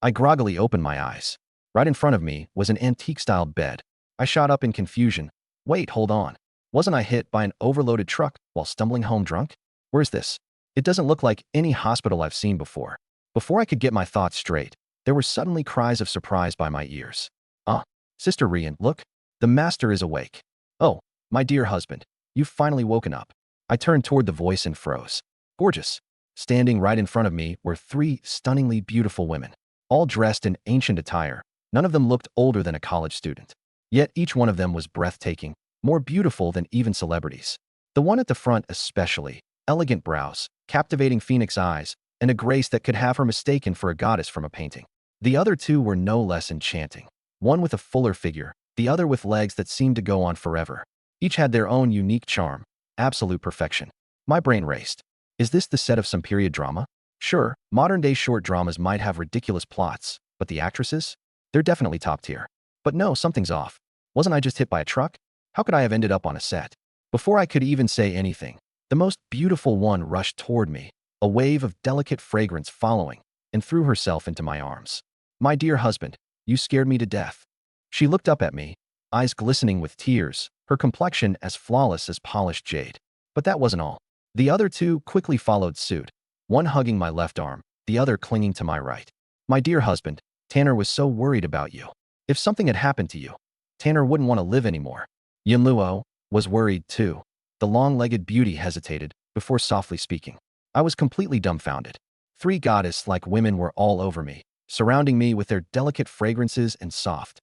I groggily opened my eyes. Right in front of me was an antique-styled bed. I shot up in confusion. Wait, hold on. Wasn't I hit by an overloaded truck while stumbling home drunk? Where's this? It doesn't look like any hospital I've seen before. Before I could get my thoughts straight, there were suddenly cries of surprise by my ears. Ah, Sister Rian, look, the master is awake. Oh, my dear husband, you've finally woken up. I turned toward the voice and froze. Gorgeous. Standing right in front of me were three stunningly beautiful women, all dressed in ancient attire. None of them looked older than a college student. Yet each one of them was breathtaking, more beautiful than even celebrities. The one at the front especially, elegant brows, captivating phoenix eyes, and a grace that could have her mistaken for a goddess from a painting. The other two were no less enchanting. One with a fuller figure, the other with legs that seemed to go on forever. Each had their own unique charm, absolute perfection. My brain raced. Is this the set of some period drama? Sure, modern-day short dramas might have ridiculous plots, but the actresses? They're definitely top tier. But no, something's off. Wasn't I just hit by a truck? How could I have ended up on a set? Before I could even say anything, the most beautiful one rushed toward me, a wave of delicate fragrance following, and threw herself into my arms. My dear husband, you scared me to death. She looked up at me, eyes glistening with tears, her complexion as flawless as polished jade. But that wasn't all. The other two quickly followed suit, one hugging my left arm, the other clinging to my right. My dear husband, Tanner was so worried about you. If something had happened to you, Tanner wouldn't want to live anymore. Yinluo was worried too. The long-legged beauty hesitated before softly speaking. I was completely dumbfounded. Three goddess-like women were all over me, surrounding me with their delicate fragrances and soft,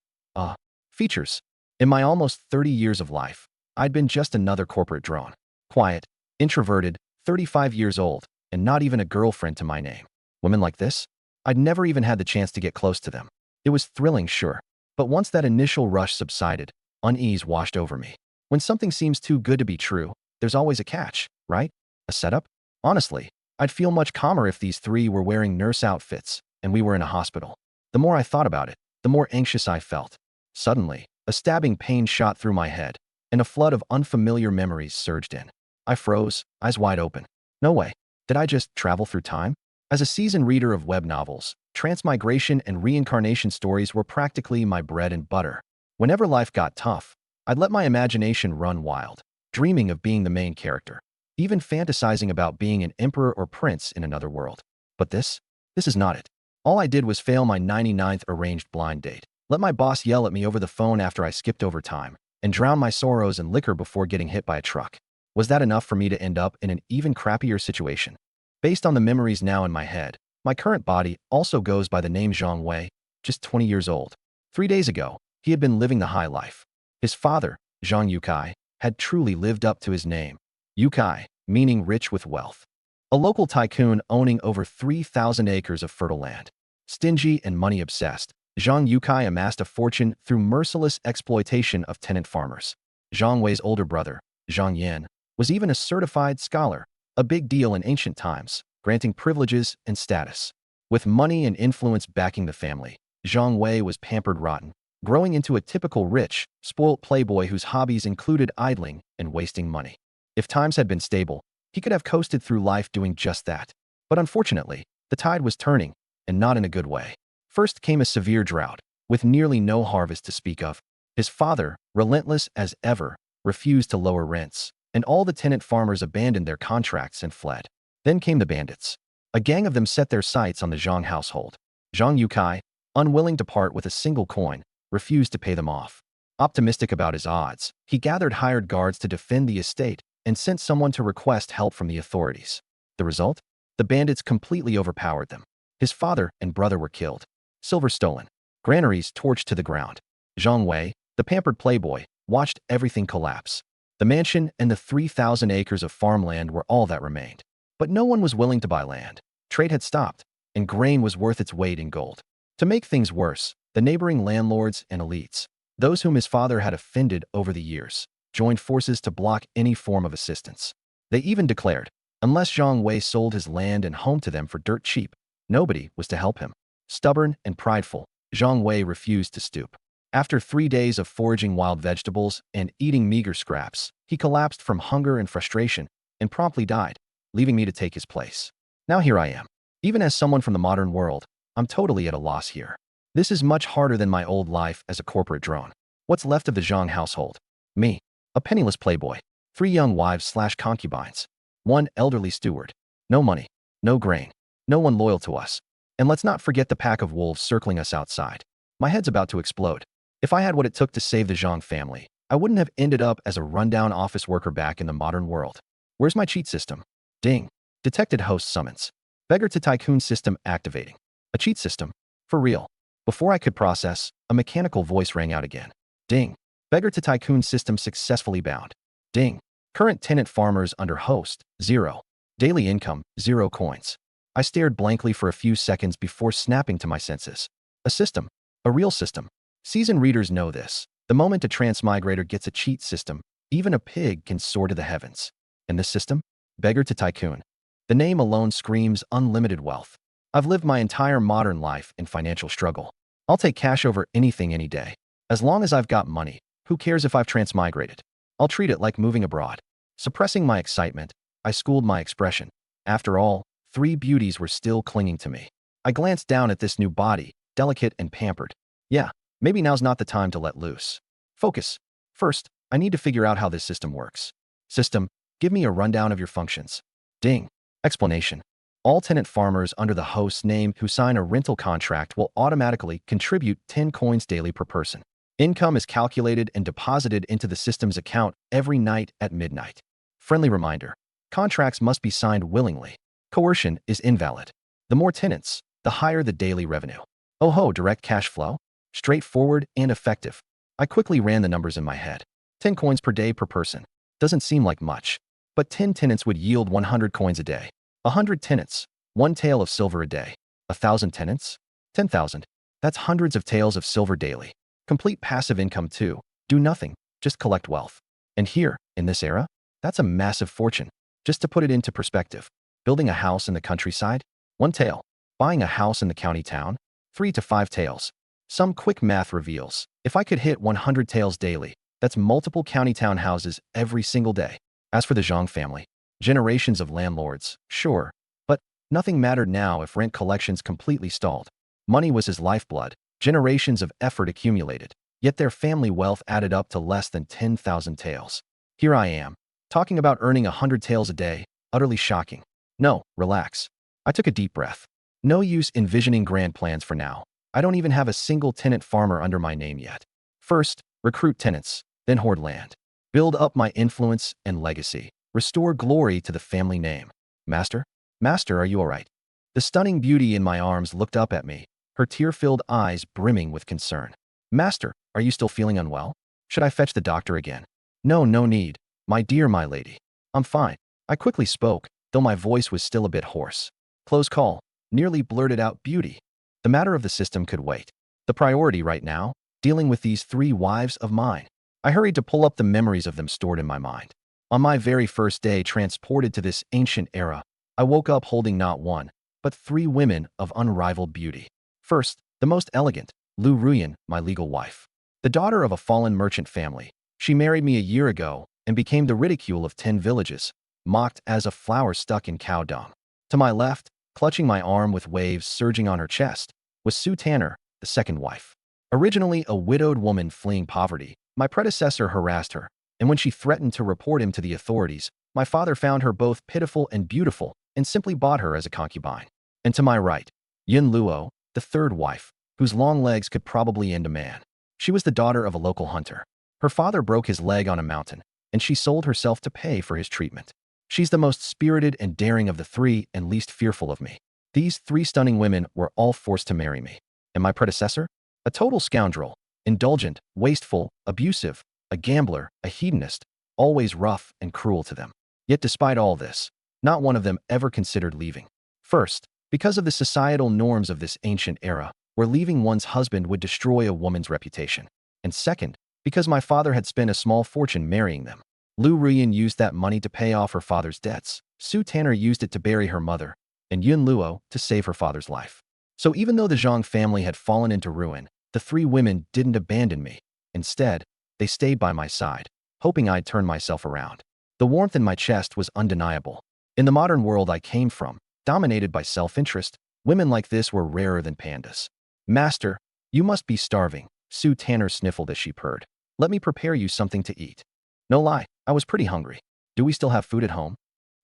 features. In my almost 30 years of life, I'd been just another corporate drone. Quiet, introverted, 35 years old, and not even a girlfriend to my name. Women like this? I'd never even had the chance to get close to them. It was thrilling, sure. But once that initial rush subsided, unease washed over me. When something seems too good to be true, there's always a catch, right? A setup? Honestly, I'd feel much calmer if these three were wearing nurse outfits and we were in a hospital. The more I thought about it, the more anxious I felt. Suddenly, a stabbing pain shot through my head, and a flood of unfamiliar memories surged in. I froze, eyes wide open. No way. Did I just travel through time? As a seasoned reader of web novels, transmigration and reincarnation stories were practically my bread and butter. Whenever life got tough, I'd let my imagination run wild, dreaming of being the main character, even fantasizing about being an emperor or prince in another world. But this is not it. All I did was fail my 99th arranged blind date, let my boss yell at me over the phone after I skipped over time, and drown my sorrows in liquor before getting hit by a truck. Was that enough for me to end up in an even crappier situation? Based on the memories now in my head, my current body also goes by the name Zhang Wei, just 20 years old. 3 days ago, he had been living the high life. His father, Zhang Yukai, had truly lived up to his name. Yukai, meaning rich with wealth. A local tycoon owning over 3,000 acres of fertile land. Stingy and money-obsessed, Zhang Yukai amassed a fortune through merciless exploitation of tenant farmers. Zhang Wei's older brother, Zhang Yan, was even a certified scholar, a big deal in ancient times, granting privileges and status. With money and influence backing the family, Zhang Wei was pampered rotten, growing into a typical rich, spoilt playboy whose hobbies included idling and wasting money. If times had been stable, he could have coasted through life doing just that. But unfortunately, the tide was turning, and not in a good way. First came a severe drought, with nearly no harvest to speak of. His father, relentless as ever, refused to lower rents, and all the tenant farmers abandoned their contracts and fled. Then came the bandits. A gang of them set their sights on the Zhang household. Zhang Yukai, unwilling to part with a single coin, refused to pay them off. Optimistic about his odds, he gathered hired guards to defend the estate and sent someone to request help from the authorities. The result? The bandits completely overpowered them. His father and brother were killed. Silver stolen. Granaries torched to the ground. Zhang Wei, the pampered playboy, watched everything collapse. The mansion and the 3,000 acres of farmland were all that remained. But no one was willing to buy land. Trade had stopped, and grain was worth its weight in gold. To make things worse, the neighboring landlords and elites, those whom his father had offended over the years, joined forces to block any form of assistance. They even declared, unless Zhang Wei sold his land and home to them for dirt cheap, nobody was to help him. Stubborn and prideful, Zhang Wei refused to stoop. After 3 days of foraging wild vegetables and eating meager scraps, he collapsed from hunger and frustration and promptly died, leaving me to take his place. Now here I am. Even as someone from the modern world, I'm totally at a loss here. This is much harder than my old life as a corporate drone. What's left of the Zhang household? Me, a penniless playboy, 3 young wives/concubines, 1 elderly steward. No money, no grain, no one loyal to us. And let's not forget the pack of wolves circling us outside. My head's about to explode. If I had what it took to save the Zhang family, I wouldn't have ended up as a rundown office worker back in the modern world. Where's my cheat system? Ding. Detected host summons. Beggar to tycoon system activating. A cheat system? For real. Before I could process, a mechanical voice rang out again. Ding. Beggar to tycoon system successfully bound. Ding. Current tenant farmers under host, 0. Daily income, 0 coins. I stared blankly for a few seconds before snapping to my senses. A system. A real system. Seasoned readers know this. The moment a transmigrator gets a cheat system, even a pig can soar to the heavens. And this system? Beggar to tycoon. The name alone screams unlimited wealth. I've lived my entire modern life in financial struggle. I'll take cash over anything any day. As long as I've got money, who cares if I've transmigrated? I'll treat it like moving abroad. Suppressing my excitement, I schooled my expression. After all, 3 beauties were still clinging to me. I glanced down at this new body, delicate and pampered. Yeah, maybe now's not the time to let loose. Focus. First, I need to figure out how this system works. System, give me a rundown of your functions. Ding. Explanation. All tenant farmers under the host's name who sign a rental contract will automatically contribute 10 coins daily per person. Income is calculated and deposited into the system's account every night at midnight. Friendly reminder. Contracts must be signed willingly. Coercion is invalid. The more tenants, the higher the daily revenue. Oh ho, direct cash flow? Straightforward and effective. I quickly ran the numbers in my head. 10 coins per day per person. Doesn't seem like much. But 10 tenants would yield 100 coins a day. 100 tenants, 1 tael of silver a day. 1,000 tenants? 10,000. That's hundreds of taels of silver daily. Complete passive income too. Do nothing, just collect wealth. And here, in this era, that's a massive fortune. Just to put it into perspective, building a house in the countryside, 1 tael. Buying a house in the county town, 3 to 5 taels. Some quick math reveals, if I could hit 100 taels daily, that's multiple county town houses every single day. As for the Zhang family, generations of landlords, sure, but nothing mattered now if rent collections completely stalled. Money was his lifeblood, generations of effort accumulated, yet their family wealth added up to less than 10,000 taels. Here I am, talking about earning 100 taels a day, utterly shocking. No, relax. I took a deep breath. No use envisioning grand plans for now. I don't even have a single tenant farmer under my name yet. First, recruit tenants, then hoard land. Build up my influence and legacy. Restore glory to the family name. Master? Master, are you all right? The stunning beauty in my arms looked up at me, her tear-filled eyes brimming with concern. Master, are you still feeling unwell? Should I fetch the doctor again? No, no need. My dear my lady. I'm fine. I quickly spoke, though my voice was still a bit hoarse. Close call. Nearly blurted out beauty. The matter of the system could wait. The priority right now, dealing with these 3 wives of mine. I hurried to pull up the memories of them stored in my mind. On my very first day transported to this ancient era, I woke up holding not 1, but 3 women of unrivaled beauty. First, the most elegant, Lu Ruyan, my legal wife. The daughter of a fallen merchant family, she married me a year ago and became the ridicule of 10 villages, mocked as a flower stuck in cow dung. To my left, clutching my arm with waves surging on her chest, was Sue Tanner, the second wife. Originally a widowed woman fleeing poverty, my predecessor harassed her, and when she threatened to report him to the authorities, my father found her both pitiful and beautiful and simply bought her as a concubine. And to my right, Yin Luo, the third wife, whose long legs could probably end a man. She was the daughter of a local hunter. Her father broke his leg on a mountain, and she sold herself to pay for his treatment. She's the most spirited and daring of the 3 and least fearful of me. These 3 stunning women were all forced to marry me. And my predecessor? A total scoundrel, indulgent, wasteful, abusive, a gambler, a hedonist, always rough and cruel to them. Yet despite all this, not one of them ever considered leaving. First, because of the societal norms of this ancient era, where leaving one's husband would destroy a woman's reputation. And second, because my father had spent a small fortune marrying them. Lu Ruyan used that money to pay off her father's debts. Sue Tanner used it to bury her mother, and Yun Luo to save her father's life. So even though the Zhang family had fallen into ruin, the 3 women didn't abandon me. Instead, they stayed by my side, hoping I'd turn myself around. The warmth in my chest was undeniable. In the modern world I came from, dominated by self-interest, Women like this were rarer than pandas. Master, you must be starving, Sue Tanner sniffled as she purred. Let me prepare you something to eat. No lie, I was pretty hungry. Do we still have food at home?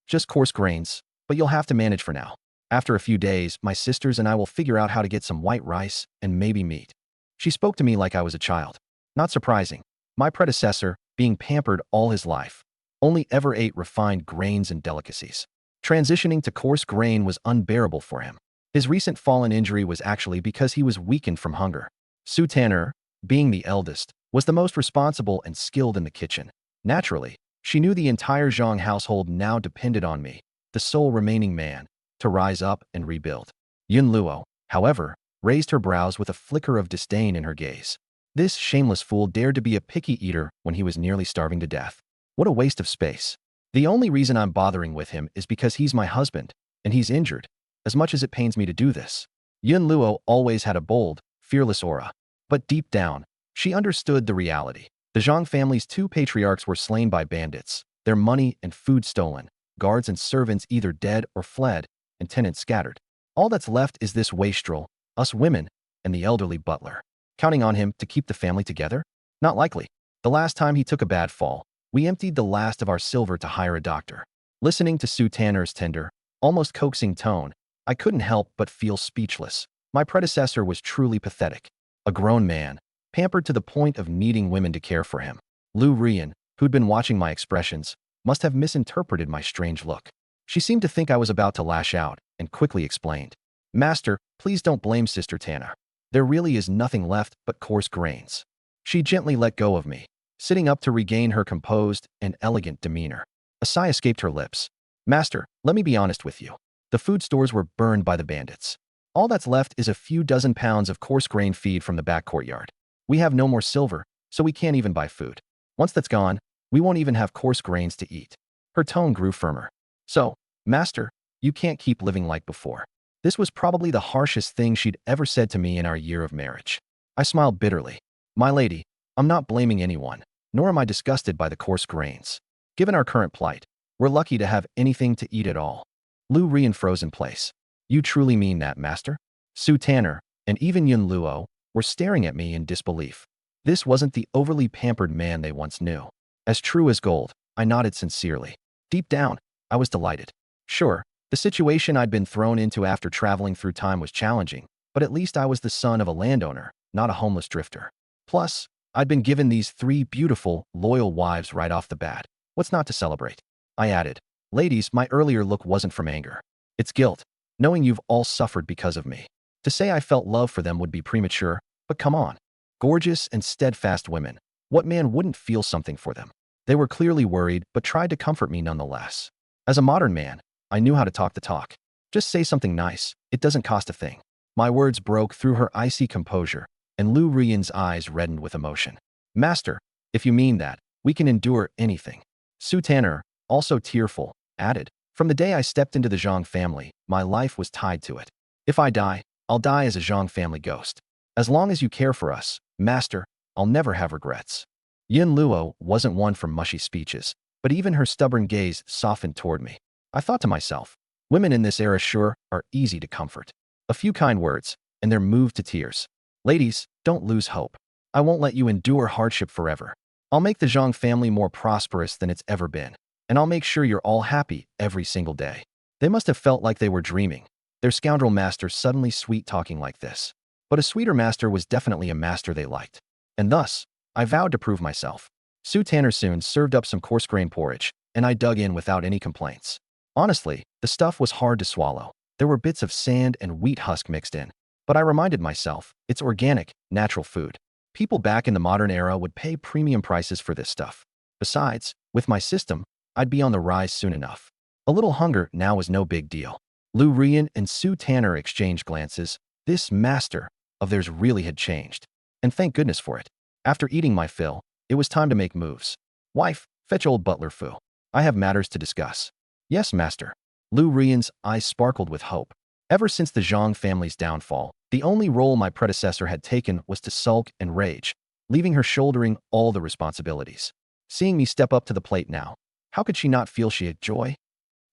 Just coarse grains, but you'll have to manage for now. After a few days, my sisters and I will figure out how to get some white rice and maybe meat. She spoke to me like I was a child. Not surprising. My predecessor, being pampered all his life, only ever ate refined grains and delicacies. Transitioning to coarse grain was unbearable for him. His recent fallen injury was actually because he was weakened from hunger. Sue Tanner, being the eldest, was the most responsible and skilled in the kitchen. Naturally, she knew the entire Zhang household now depended on me, the sole remaining man, to rise up and rebuild. Yun Luo, however, raised her brows with a flicker of disdain in her gaze. This shameless fool dared to be a picky eater when he was nearly starving to death. What a waste of space. The only reason I'm bothering with him is because he's my husband, and he's injured, as much as it pains me to do this. Yun Luo always had a bold, fearless aura. But deep down, she understood the reality. The Zhang family's two patriarchs were slain by bandits, their money and food stolen, guards and servants either dead or fled, and tenants scattered. All that's left is this wastrel, us women, and the elderly butler. Counting on him to keep the family together? Not likely. The last time he took a bad fall, we emptied the last of our silver to hire a doctor. Listening to Sue Tanner's tender, almost coaxing tone, I couldn't help but feel speechless. My predecessor was truly pathetic. A grown man, pampered to the point of needing women to care for him. Lu Rian, who'd been watching my expressions, must have misinterpreted my strange look. She seemed to think I was about to lash out and quickly explained. Master, please don't blame Sister Tanner. There really is nothing left but coarse grains. She gently let go of me, sitting up to regain her composed and elegant demeanor. A sigh escaped her lips. Master, let me be honest with you. The food stores were burned by the bandits. All that's left is a few dozen pounds of coarse grain feed from the back courtyard. We have no more silver, so we can't even buy food. Once that's gone, we won't even have coarse grains to eat. Her tone grew firmer. So, Master, you can't keep living like before. This was probably the harshest thing she'd ever said to me in our year of marriage. I smiled bitterly. My lady, I'm not blaming anyone, nor am I disgusted by the coarse grains. Given our current plight, we're lucky to have anything to eat at all. Lu Rian froze in place. You truly mean that, Master? Sue Tanner, and even Yun Luo, were staring at me in disbelief. This wasn't the overly pampered man they once knew. As true as gold, I nodded sincerely. Deep down, I was delighted. Sure, the situation I'd been thrown into after traveling through time was challenging, but at least I was the son of a landowner, not a homeless drifter. Plus, I'd been given these 3 beautiful, loyal wives right off the bat. What's not to celebrate? I added. Ladies, my earlier look wasn't from anger. It's guilt, knowing you've all suffered because of me. To say I felt love for them would be premature, but come on. Gorgeous and steadfast women. What man wouldn't feel something for them? They were clearly worried, but tried to comfort me nonetheless. As a modern man, I knew how to talk the talk. Just say something nice. It doesn't cost a thing. My words broke through her icy composure, and Lu Rian's eyes reddened with emotion. Master, if you mean that, we can endure anything. Sue Tanner, also tearful, added. From the day I stepped into the Zhang family, my life was tied to it. If I die, I'll die as a Zhang family ghost. As long as you care for us, Master, I'll never have regrets. Yun Luo wasn't one for mushy speeches, but even her stubborn gaze softened toward me. I thought to myself, women in this era sure are easy to comfort. A few kind words, and they're moved to tears. Ladies, don't lose hope. I won't let you endure hardship forever. I'll make the Zhang family more prosperous than it's ever been, and I'll make sure you're all happy every single day. They must have felt like they were dreaming, their scoundrel master suddenly sweet-talking like this. But a sweeter master was definitely a master they liked. And thus, I vowed to prove myself. Sue Tanner soon served up some coarse grain porridge, and I dug in without any complaints. Honestly, the stuff was hard to swallow. There were bits of sand and wheat husk mixed in. But I reminded myself, it's organic, natural food. People back in the modern era would pay premium prices for this stuff. Besides, with my system, I'd be on the rise soon enough. A little hunger now was no big deal. Lu Rian and Sue Tanner exchanged glances. This master of theirs really had changed. And thank goodness for it. After eating my fill, it was time to make moves. Wife, fetch old butler Fu. I have matters to discuss. Yes, master. Lu Rian's eyes sparkled with hope. Ever since the Zhang family's downfall, the only role my predecessor had taken was to sulk and rage, leaving her shouldering all the responsibilities. Seeing me step up to the plate now, how could she not feel she had joy?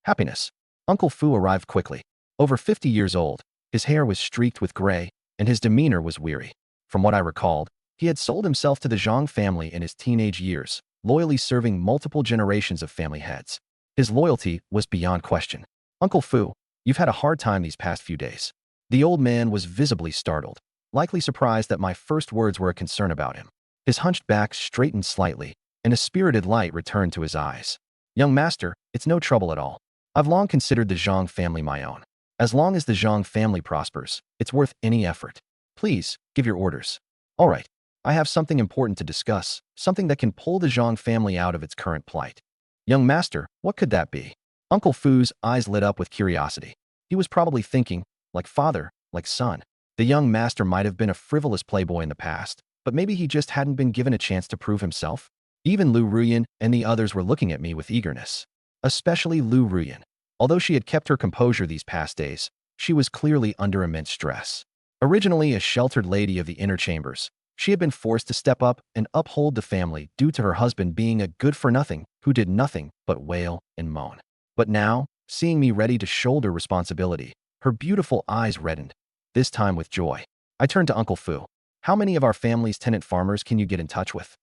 Happiness. Uncle Fu arrived quickly. Over 50 years old, His hair was streaked with gray, and his demeanor was weary. From what I recalled, he had sold himself to the Zhang family in his teenage years, loyally serving multiple generations of family heads. His loyalty was beyond question. Uncle Fu, you've had a hard time these past few days. The old man was visibly startled, likely surprised that my first words were a concern about him. His hunched back straightened slightly, and a spirited light returned to his eyes. Young master, it's no trouble at all. I've long considered the Zhang family my own. As long as the Zhang family prospers, it's worth any effort. Please, give your orders. All right, I have something important to discuss, something that can pull the Zhang family out of its current plight. Young master, what could that be? Uncle Fu's eyes lit up with curiosity. He was probably thinking, like father, like son. The young master might have been a frivolous playboy in the past, but maybe he just hadn't been given a chance to prove himself. Even Lu Ruyan and the others were looking at me with eagerness. Especially Lu Ruyan. Although she had kept her composure these past days, she was clearly under immense stress. Originally a sheltered lady of the inner chambers, she had been forced to step up and uphold the family due to her husband being a good-for-nothing who did nothing but wail and moan. But now, seeing me ready to shoulder responsibility, her beautiful eyes reddened, this time with joy. I turned to Uncle Fu. How many of our family's tenant farmers can you get in touch with?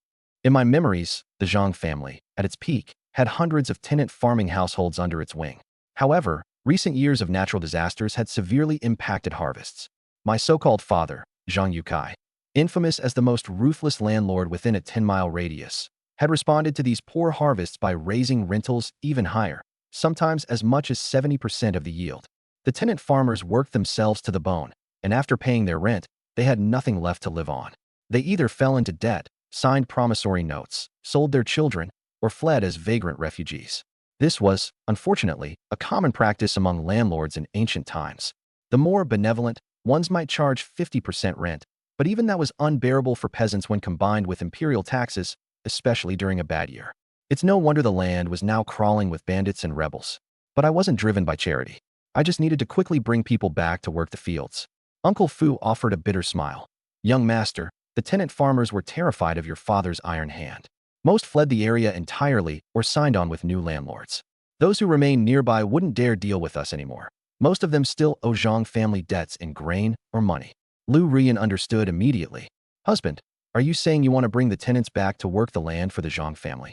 In my memories, the Zhang family, at its peak, had hundreds of tenant farming households under its wing. However, recent years of natural disasters had severely impacted harvests. My so-called father, Zhang Yukai, infamous as the most ruthless landlord within a 10-mile radius, had responded to these poor harvests by raising rentals even higher, sometimes as much as 70% of the yield. The tenant farmers worked themselves to the bone, and after paying their rent, they had nothing left to live on. They either fell into debt, signed promissory notes, sold their children, or fled as vagrant refugees. This was, unfortunately, a common practice among landlords in ancient times. The more benevolent ones might charge 50% rent, but even that was unbearable for peasants when combined with imperial taxes, especially during a bad year. It's no wonder the land was now crawling with bandits and rebels. But I wasn't driven by charity. I just needed to quickly bring people back to work the fields. Uncle Fu offered a bitter smile. Young master, the tenant farmers were terrified of your father's iron hand. Most fled the area entirely or signed on with new landlords. Those who remained nearby wouldn't dare deal with us anymore. Most of them still owe Zhang family debts in grain or money. Lu Rian understood immediately. Husband, are you saying you want to bring the tenants back to work the land for the Zhang family?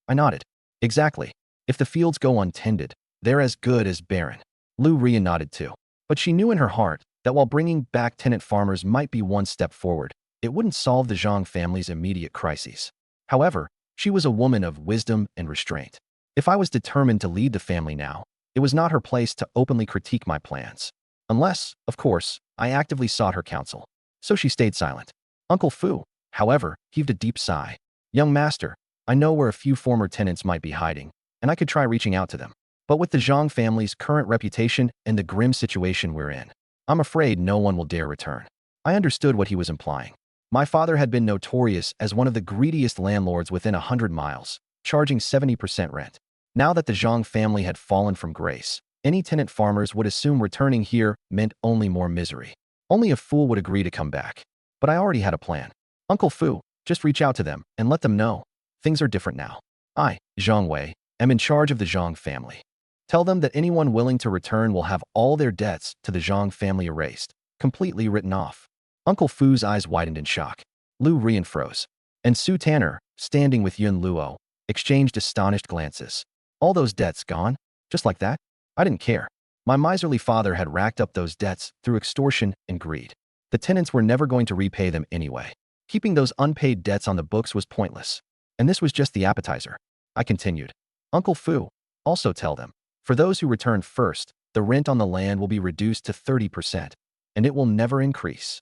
I nodded. Exactly. If the fields go untended, they're as good as barren. Lu Rian nodded too. But she knew in her heart that while bringing back tenant farmers might be one step forward, it wouldn't solve the Zhang family's immediate crises. However, she was a woman of wisdom and restraint. If I was determined to lead the family now, it was not her place to openly critique my plans. Unless, of course, I actively sought her counsel. So she stayed silent. Uncle Fu, however, heaved a deep sigh. Young master, I know where a few former tenants might be hiding, and I could try reaching out to them. But with the Zhang family's current reputation and the grim situation we're in, I'm afraid no one will dare return. I understood what he was implying. My father had been notorious as one of the greediest landlords within 100 miles, charging 70% rent. Now that the Zhang family had fallen from grace, any tenant farmers would assume returning here meant only more misery. Only a fool would agree to come back. But I already had a plan. Uncle Fu, just reach out to them and let them know. Things are different now. I, Zhang Wei, am in charge of the Zhang family. Tell them that anyone willing to return will have all their debts to the Zhang family erased, completely written off. Uncle Fu's eyes widened in shock. Lu Rian froze. And Su Tanner, standing with Yun Luo, exchanged astonished glances. All those debts gone? Just like that? I didn't care. My miserly father had racked up those debts through extortion and greed. The tenants were never going to repay them anyway. Keeping those unpaid debts on the books was pointless. And this was just the appetizer. I continued. Uncle Fu, also tell them, for those who return first, the rent on the land will be reduced to 30%, and it will never increase.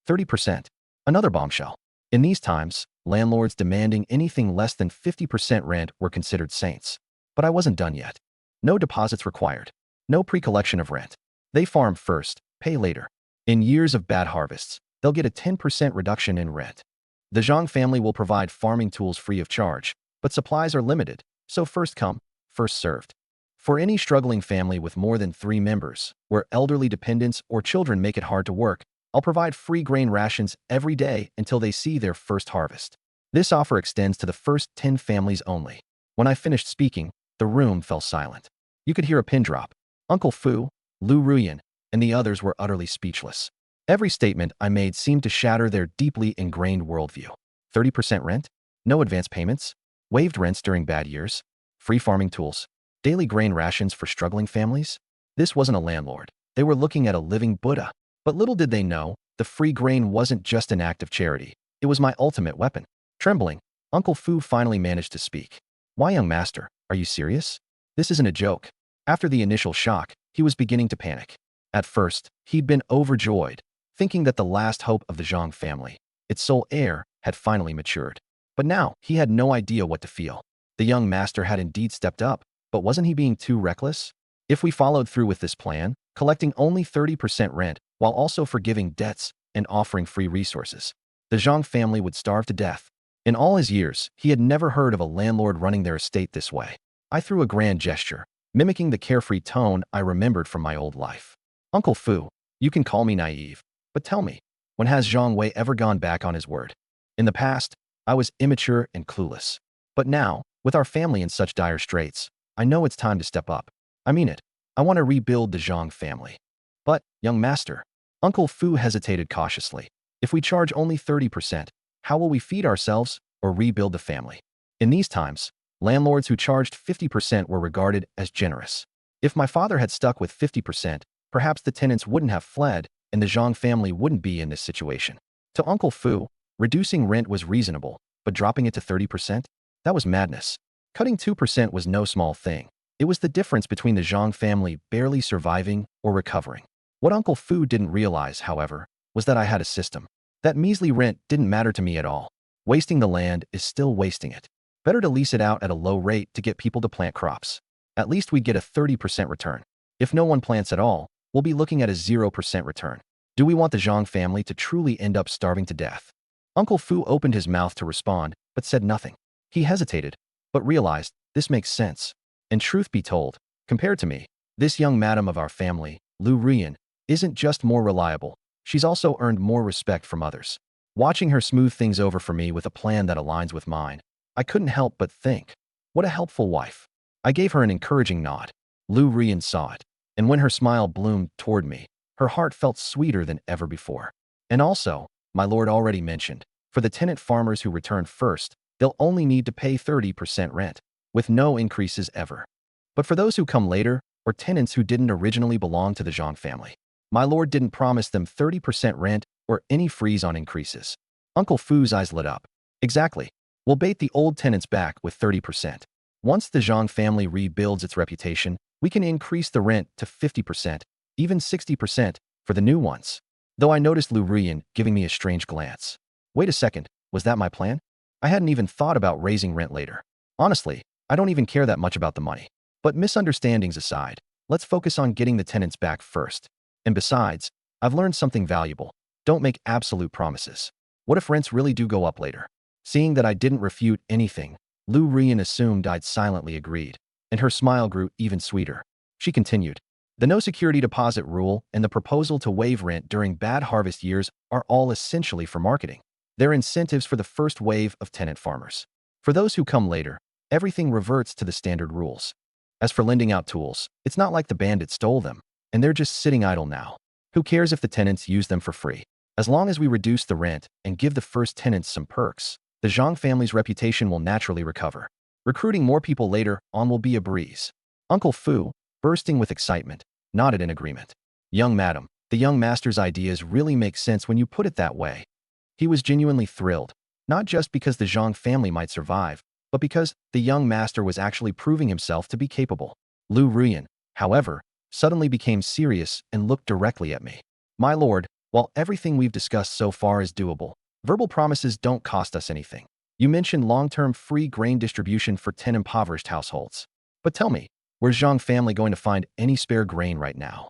30%. Another bombshell. In these times, landlords demanding anything less than 50% rent were considered saints. But I wasn't done yet. No deposits required. No pre-collection of rent. They farm first, pay later. In years of bad harvests, they'll get a 10% reduction in rent. The Zhang family will provide farming tools free of charge, but supplies are limited, so first come, first served. For any struggling family with more than 3 members, where elderly dependents or children make it hard to work, I'll provide free grain rations every day until they see their first harvest. This offer extends to the first 10 families only. When I finished speaking, the room fell silent. You could hear a pin drop. Uncle Fu, Lu Ruyan, and the others were utterly speechless. Every statement I made seemed to shatter their deeply ingrained worldview. 30% rent? No advance payments? Waived rents during bad years? Free farming tools? Daily grain rations for struggling families? This wasn't a landlord. They were looking at a living Buddha. But little did they know, the free grain wasn't just an act of charity. It was my ultimate weapon. Trembling, Uncle Fu finally managed to speak. Why, young master, are you serious? This isn't a joke. After the initial shock, he was beginning to panic. At first, he'd been overjoyed, thinking that the last hope of the Zhang family, its sole heir, had finally matured. But now, he had no idea what to feel. The young master had indeed stepped up, but wasn't he being too reckless? If we followed through with this plan, collecting only 30% rent while also forgiving debts and offering free resources, the Zhang family would starve to death. In all his years, he had never heard of a landlord running their estate this way. I threw a grand gesture, mimicking the carefree tone I remembered from my old life. Uncle Fu, you can call me naive, but tell me, when has Zhang Wei ever gone back on his word? In the past, I was immature and clueless. But now, with our family in such dire straits, I know it's time to step up. I mean it. I want to rebuild the Zhang family. But, young master, Uncle Fu hesitated cautiously. If we charge only 30%, how will we feed ourselves or rebuild the family? In these times, landlords who charged 50% were regarded as generous. If my father had stuck with 50%, perhaps the tenants wouldn't have fled and the Zhang family wouldn't be in this situation. To Uncle Fu, reducing rent was reasonable, but dropping it to 30%? That was madness. Cutting 2% was no small thing. It was the difference between the Zhang family barely surviving or recovering. What Uncle Fu didn't realize, however, was that I had a system. That measly rent didn't matter to me at all. Wasting the land is still wasting it. Better to lease it out at a low rate to get people to plant crops. At least we'd get a 30% return. If no one plants at all, we'll be looking at a 0% return. Do we want the Zhang family to truly end up starving to death? Uncle Fu opened his mouth to respond, but said nothing. He hesitated, but realized this makes sense. And truth be told, compared to me, this young madam of our family, Lu Rian, isn't just more reliable, she's also earned more respect from others. Watching her smooth things over for me with a plan that aligns with mine, I couldn't help but think, what a helpful wife. I gave her an encouraging nod. Lu Rian saw it, and when her smile bloomed toward me, her heart felt sweeter than ever before. And also, my lord already mentioned, for the tenant farmers who return first, they'll only need to pay 30% rent, with no increases ever. But for those who come later, or tenants who didn't originally belong to the Zhang family, my lord didn't promise them 30% rent or any freeze on increases. Uncle Fu's eyes lit up. Exactly. We'll bait the old tenants back with 30%. Once the Zhang family rebuilds its reputation, we can increase the rent to 50%, even 60% for the new ones. Though I noticed Lu Rian giving me a strange glance. Wait a second, was that my plan? I hadn't even thought about raising rent later. Honestly, I don't even care that much about the money. But misunderstandings aside, let's focus on getting the tenants back first. And besides, I've learned something valuable. Don't make absolute promises. What if rents really do go up later? Seeing that I didn't refute anything, Lu Rian assumed I'd silently agreed, and her smile grew even sweeter. She continued, the no security deposit rule and the proposal to waive rent during bad harvest years are all essentially for marketing. They're incentives for the first wave of tenant farmers. For those who come later, everything reverts to the standard rules. As for lending out tools, it's not like the bandits stole them, and they're just sitting idle now. Who cares if the tenants use them for free? As long as we reduce the rent and give the first tenants some perks, the Zhang family's reputation will naturally recover. Recruiting more people later on will be a breeze. Uncle Fu, bursting with excitement, nodded in agreement. Young madam, the young master's ideas really make sense when you put it that way. He was genuinely thrilled, not just because the Zhang family might survive, but because the young master was actually proving himself to be capable. Lu Rian, however, suddenly became serious and looked directly at me. My lord, while everything we've discussed so far is doable, verbal promises don't cost us anything. You mentioned long-term free grain distribution for 10 impoverished households. But tell me, where's Zhang family going to find any spare grain right now?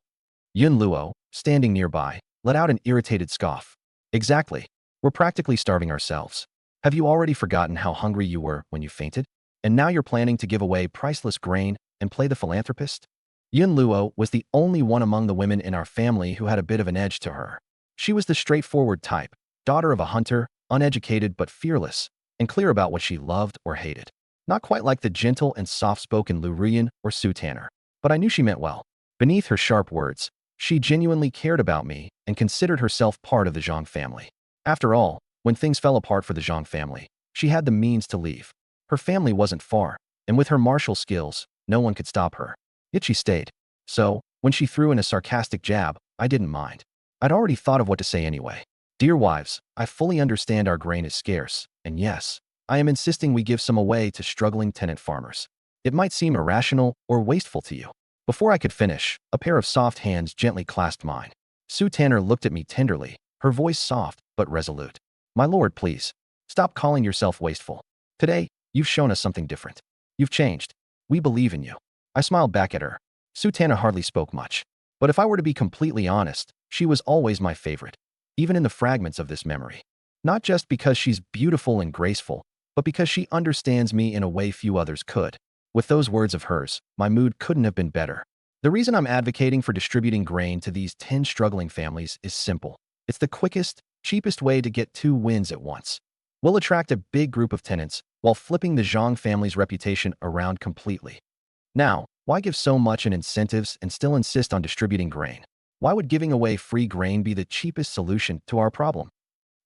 Yun Luo, standing nearby, let out an irritated scoff. Exactly. We're practically starving ourselves. Have you already forgotten how hungry you were when you fainted? And now you're planning to give away priceless grain and play the philanthropist? Yun Luo was the only one among the women in our family who had a bit of an edge to her. She was the straightforward type, daughter of a hunter, uneducated but fearless, and clear about what she loved or hated. Not quite like the gentle and soft-spoken Lu Rian or Su Tanner, but I knew she meant well. Beneath her sharp words, She genuinely cared about me and considered herself part of the Zhang family. After all, when things fell apart for the Zhang family, she had the means to leave. Her family wasn't far, and with her martial skills, no one could stop her. Yet she stayed. So, when she threw in a sarcastic jab, I didn't mind. I'd already thought of what to say anyway. Dear wives, I fully understand our grain is scarce, and yes, I am insisting we give some away to struggling tenant farmers. It might seem irrational or wasteful to you. Before I could finish, a pair of soft hands gently clasped mine. Sue Tanner looked at me tenderly, her voice soft but resolute. My lord, please, stop calling yourself wasteful. Today, you've shown us something different. You've changed. We believe in you. I smiled back at her. Sue Tanner hardly spoke much. But if I were to be completely honest, she was always my favorite, even in the fragments of this memory. Not just because she's beautiful and graceful, but because she understands me in a way few others could. With those words of hers, my mood couldn't have been better. The reason I'm advocating for distributing grain to these 10 struggling families is simple. It's the quickest, cheapest way to get 2 wins at once. We'll attract a big group of tenants while flipping the Zhang family's reputation around completely. Now, why give so much in incentives and still insist on distributing grain? Why would giving away free grain be the cheapest solution to our problem?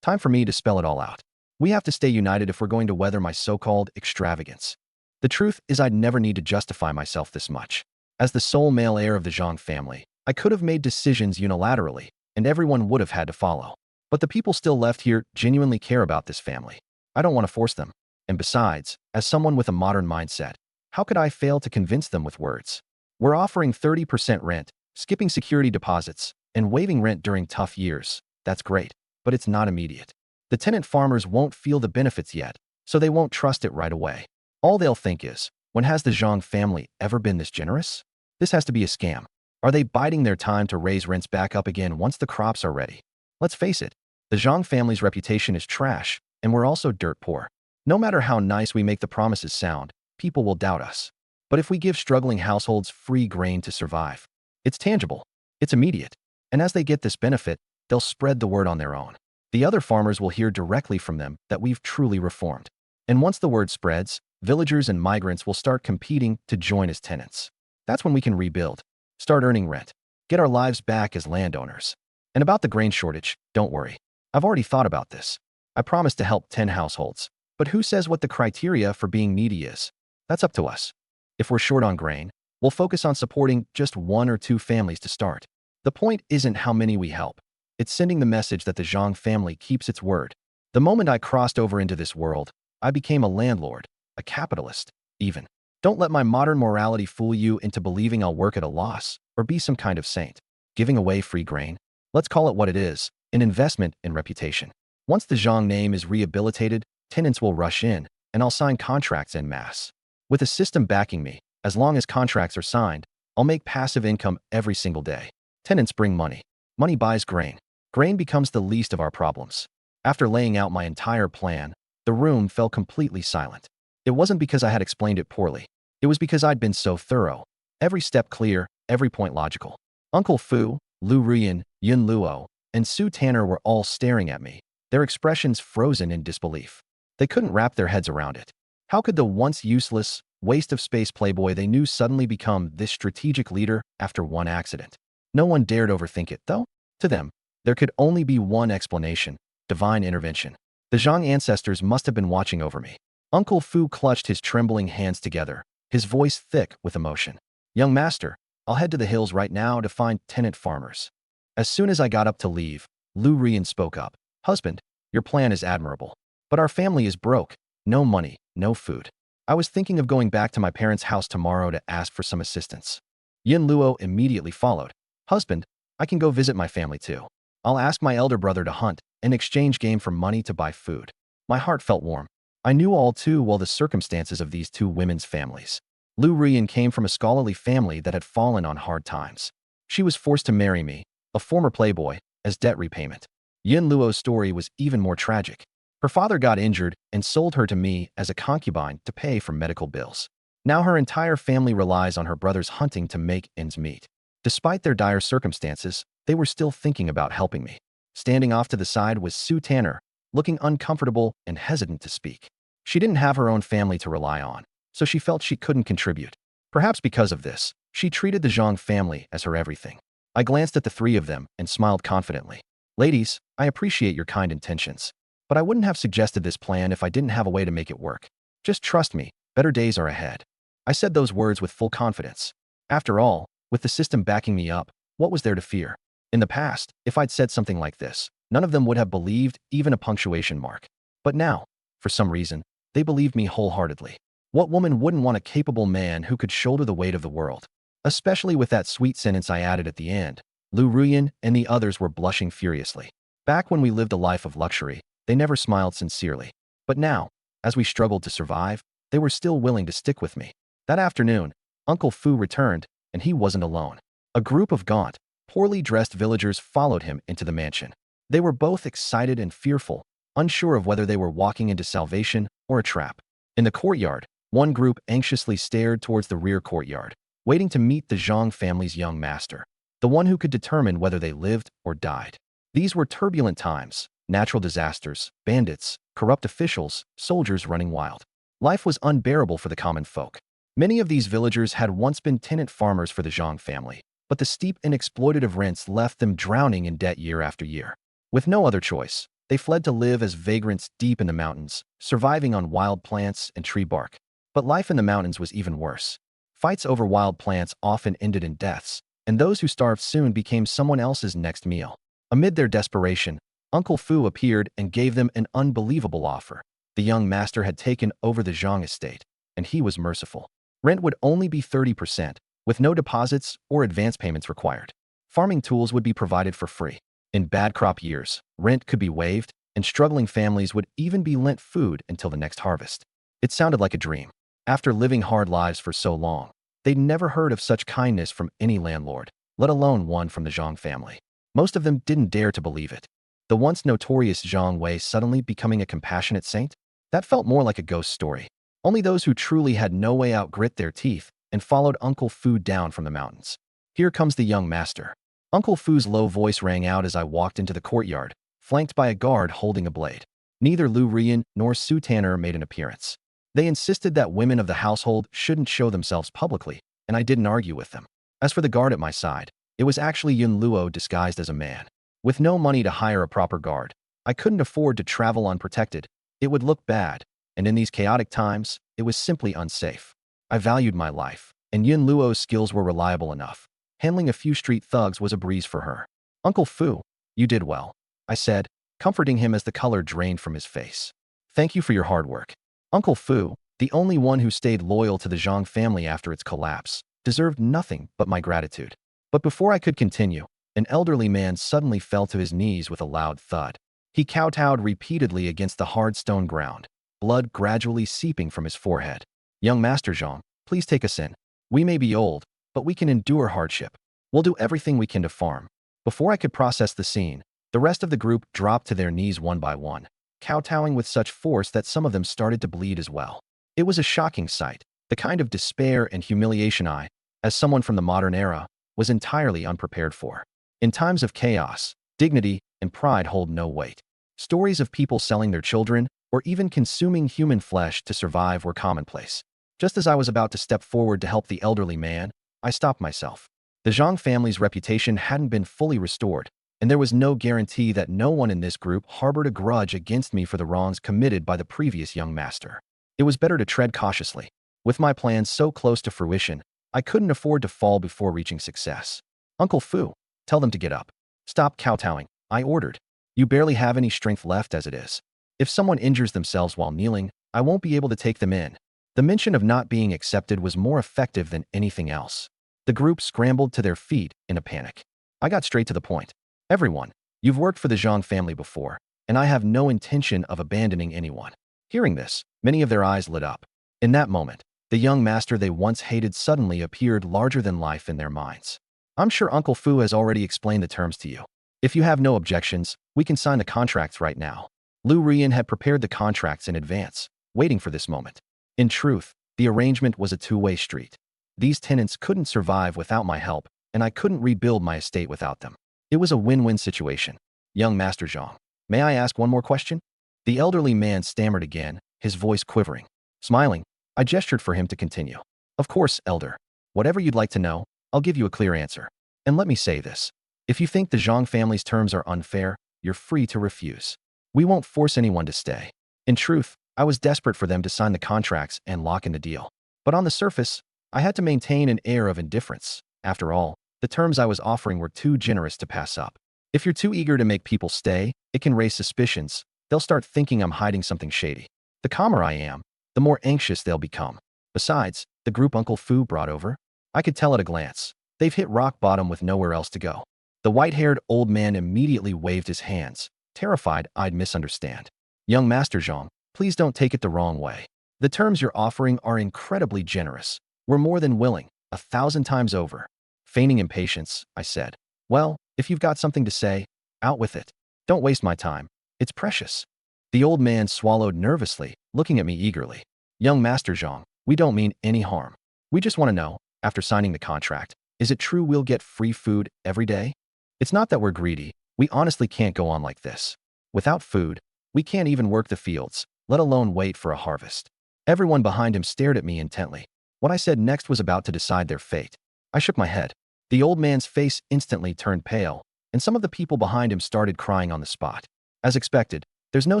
Time for me to spell it all out. We have to stay united if we're going to weather my so-called extravagance. The truth is I'd never need to justify myself this much. As the sole male heir of the Zhang family, I could have made decisions unilaterally, and everyone would have had to follow. But the people still left here genuinely care about this family. I don't want to force them. And besides, as someone with a modern mindset, how could I fail to convince them with words? We're offering 30% rent, skipping security deposits, and waiving rent during tough years. That's great, but it's not immediate. The tenant farmers won't feel the benefits yet, so they won't trust it right away. All they'll think is, when has the Zhang family ever been this generous? This has to be a scam. Are they biding their time to raise rents back up again once the crops are ready? Let's face it, the Zhang family's reputation is trash, and we're also dirt poor. No matter how nice we make the promises sound, people will doubt us. But if we give struggling households free grain to survive, it's tangible, it's immediate, and as they get this benefit, they'll spread the word on their own. The other farmers will hear directly from them that we've truly reformed. And once the word spreads, villagers and migrants will start competing to join as tenants. That's when we can rebuild, start earning rent, get our lives back as landowners. And about the grain shortage, don't worry. I've already thought about this. I promised to help 10 households. But who says what the criteria for being needy is? That's up to us. If we're short on grain, we'll focus on supporting just 1 or 2 families to start. The point isn't how many we help. It's sending the message that the Zhang family keeps its word. The moment I crossed over into this world, I became a landlord, a capitalist, even. Don't let my modern morality fool you into believing I'll work at a loss or be some kind of saint. Giving away free grain? Let's call it what it is, an investment in reputation. Once the Zhang name is rehabilitated, tenants will rush in, and I'll sign contracts en masse. With a system backing me, as long as contracts are signed, I'll make passive income every single day. Tenants bring money. Money buys grain. Grain becomes the least of our problems. After laying out my entire plan, the room fell completely silent. It wasn't because I had explained it poorly. It was because I'd been so thorough. Every step clear, every point logical. Uncle Fu, Lu Ruyan, Yun Luo, and Sue Tanner were all staring at me, their expressions frozen in disbelief. They couldn't wrap their heads around it. How could the once useless, waste of space playboy they knew suddenly become this strategic leader after one accident? No one dared overthink it, though. To them, there could only be one explanation: divine intervention. The Zhang ancestors must have been watching over me. Uncle Fu clutched his trembling hands together, his voice thick with emotion. Young master, I'll head to the hills right now to find tenant farmers. As soon as I got up to leave, Lu Rian spoke up. Husband, your plan is admirable. But our family is broke. No money, no food. I was thinking of going back to my parents' house tomorrow to ask for some assistance. Yin Luo immediately followed. Husband, I can go visit my family too. I'll ask my elder brother to hunt and exchange game for money to buy food. My heart felt warm. I knew all too well the circumstances of these 2 women's families. Lu Rian came from a scholarly family that had fallen on hard times. She was forced to marry me, a former playboy, as debt repayment. Yin Luo's story was even more tragic. Her father got injured and sold her to me as a concubine to pay for medical bills. Now her entire family relies on her brother's hunting to make ends meet. Despite their dire circumstances, they were still thinking about helping me. Standing off to the side was Sue Tanner, looking uncomfortable and hesitant to speak. She didn't have her own family to rely on, so she felt she couldn't contribute. Perhaps because of this, she treated the Zhang family as her everything. I glanced at the three of them and smiled confidently. Ladies, I appreciate your kind intentions, but I wouldn't have suggested this plan if I didn't have a way to make it work. Just trust me, better days are ahead. I said those words with full confidence. After all, with the system backing me up, what was there to fear? In the past, if I'd said something like this, none of them would have believed even a punctuation mark. But now, for some reason, they believed me wholeheartedly. What woman wouldn't want a capable man who could shoulder the weight of the world? Especially with that sweet sentence I added at the end. Lu Ruyan and the others were blushing furiously. Back when we lived a life of luxury, they never smiled sincerely. But now, as we struggled to survive, they were still willing to stick with me. That afternoon, Uncle Fu returned, and he wasn't alone. A group of gaunt, poorly dressed villagers followed him into the mansion. They were both excited and fearful, unsure of whether they were walking into salvation or a trap. In the courtyard, one group anxiously stared towards the rear courtyard, waiting to meet the Zhang family's young master, the one who could determine whether they lived or died. These were turbulent times, natural disasters, bandits, corrupt officials, soldiers running wild. Life was unbearable for the common folk. Many of these villagers had once been tenant farmers for the Zhang family, but the steep and exploitative rents left them drowning in debt year after year. With no other choice, they fled to live as vagrants deep in the mountains, surviving on wild plants and tree bark. But life in the mountains was even worse. Fights over wild plants often ended in deaths, and those who starved soon became someone else's next meal. Amid their desperation, Uncle Fu appeared and gave them an unbelievable offer. The young master had taken over the Zhang estate, and he was merciful. Rent would only be 30%, with no deposits or advance payments required. Farming tools would be provided for free. In bad crop years, rent could be waived, and struggling families would even be lent food until the next harvest. It sounded like a dream. After living hard lives for so long, they'd never heard of such kindness from any landlord, let alone one from the Zhang family. Most of them didn't dare to believe it. The once notorious Zhang Wei suddenly becoming a compassionate saint? That felt more like a ghost story. Only those who truly had no way out grit their teeth and followed Uncle Fu down from the mountains. Here comes the young master. Uncle Fu's low voice rang out as I walked into the courtyard, flanked by a guard holding a blade. Neither Lu Rian nor Su Tanner made an appearance. They insisted that women of the household shouldn't show themselves publicly, and I didn't argue with them. As for the guard at my side, it was actually Yun Luo disguised as a man. With no money to hire a proper guard, I couldn't afford to travel unprotected. It would look bad, and in these chaotic times, it was simply unsafe. I valued my life, and Yun Luo's skills were reliable enough. Handling a few street thugs was a breeze for her. Uncle Fu, you did well, I said, comforting him as the color drained from his face. Thank you for your hard work. Uncle Fu, the only one who stayed loyal to the Zhang family after its collapse, deserved nothing but my gratitude. But before I could continue, an elderly man suddenly fell to his knees with a loud thud. He kowtowed repeatedly against the hard stone ground, blood gradually seeping from his forehead. Young Master Zhang, please take us in. We may be old, but we can endure hardship. We'll do everything we can to farm. Before I could process the scene, the rest of the group dropped to their knees one by one, kowtowing with such force that some of them started to bleed as well. It was a shocking sight, the kind of despair and humiliation I, as someone from the modern era, was entirely unprepared for. In times of chaos, dignity and pride hold no weight. Stories of people selling their children or even consuming human flesh to survive were commonplace. Just as I was about to step forward to help the elderly man, I stopped myself. The Zhang family's reputation hadn't been fully restored, and there was no guarantee that no one in this group harbored a grudge against me for the wrongs committed by the previous young master. It was better to tread cautiously. With my plans so close to fruition, I couldn't afford to fall before reaching success. Uncle Fu, tell them to get up. Stop kowtowing, I ordered. You barely have any strength left as it is. If someone injures themselves while kneeling, I won't be able to take them in. The mention of not being accepted was more effective than anything else. The group scrambled to their feet in a panic. I got straight to the point. Everyone, you've worked for the Zhang family before, and I have no intention of abandoning anyone. Hearing this, many of their eyes lit up. In that moment, the young master they once hated suddenly appeared larger than life in their minds. I'm sure Uncle Fu has already explained the terms to you. If you have no objections, we can sign the contracts right now. Lu Rian had prepared the contracts in advance, waiting for this moment. In truth, the arrangement was a two-way street. These tenants couldn't survive without my help, and I couldn't rebuild my estate without them. It was a win-win situation. Young Master Zhang, may I ask one more question? The elderly man stammered again, his voice quivering. Smiling, I gestured for him to continue. Of course, Elder. Whatever you'd like to know, I'll give you a clear answer. And let me say this. If you think the Zhang family's terms are unfair, you're free to refuse. We won't force anyone to stay. In truth, I was desperate for them to sign the contracts and lock in the deal. But on the surface, I had to maintain an air of indifference. After all, the terms I was offering were too generous to pass up. If you're too eager to make people stay, it can raise suspicions. They'll start thinking I'm hiding something shady. The calmer I am, the more anxious they'll become. Besides, the group Uncle Fu brought over, I could tell at a glance. They've hit rock bottom with nowhere else to go. The white-haired old man immediately waved his hands, terrified I'd misunderstand. Young Master Zhang, please don't take it the wrong way. The terms you're offering are incredibly generous. We're more than willing, 1,000 times over. Feigning impatience, I said, well, if you've got something to say, out with it. Don't waste my time. It's precious. The old man swallowed nervously, looking at me eagerly. Young Master Zhang, we don't mean any harm. We just want to know, after signing the contract, is it true we'll get free food every day? It's not that we're greedy. We honestly can't go on like this. Without food, we can't even work the fields, let alone wait for a harvest. Everyone behind him stared at me intently. What I said next was about to decide their fate. I shook my head. The old man's face instantly turned pale, and some of the people behind him started crying on the spot. As expected, there's no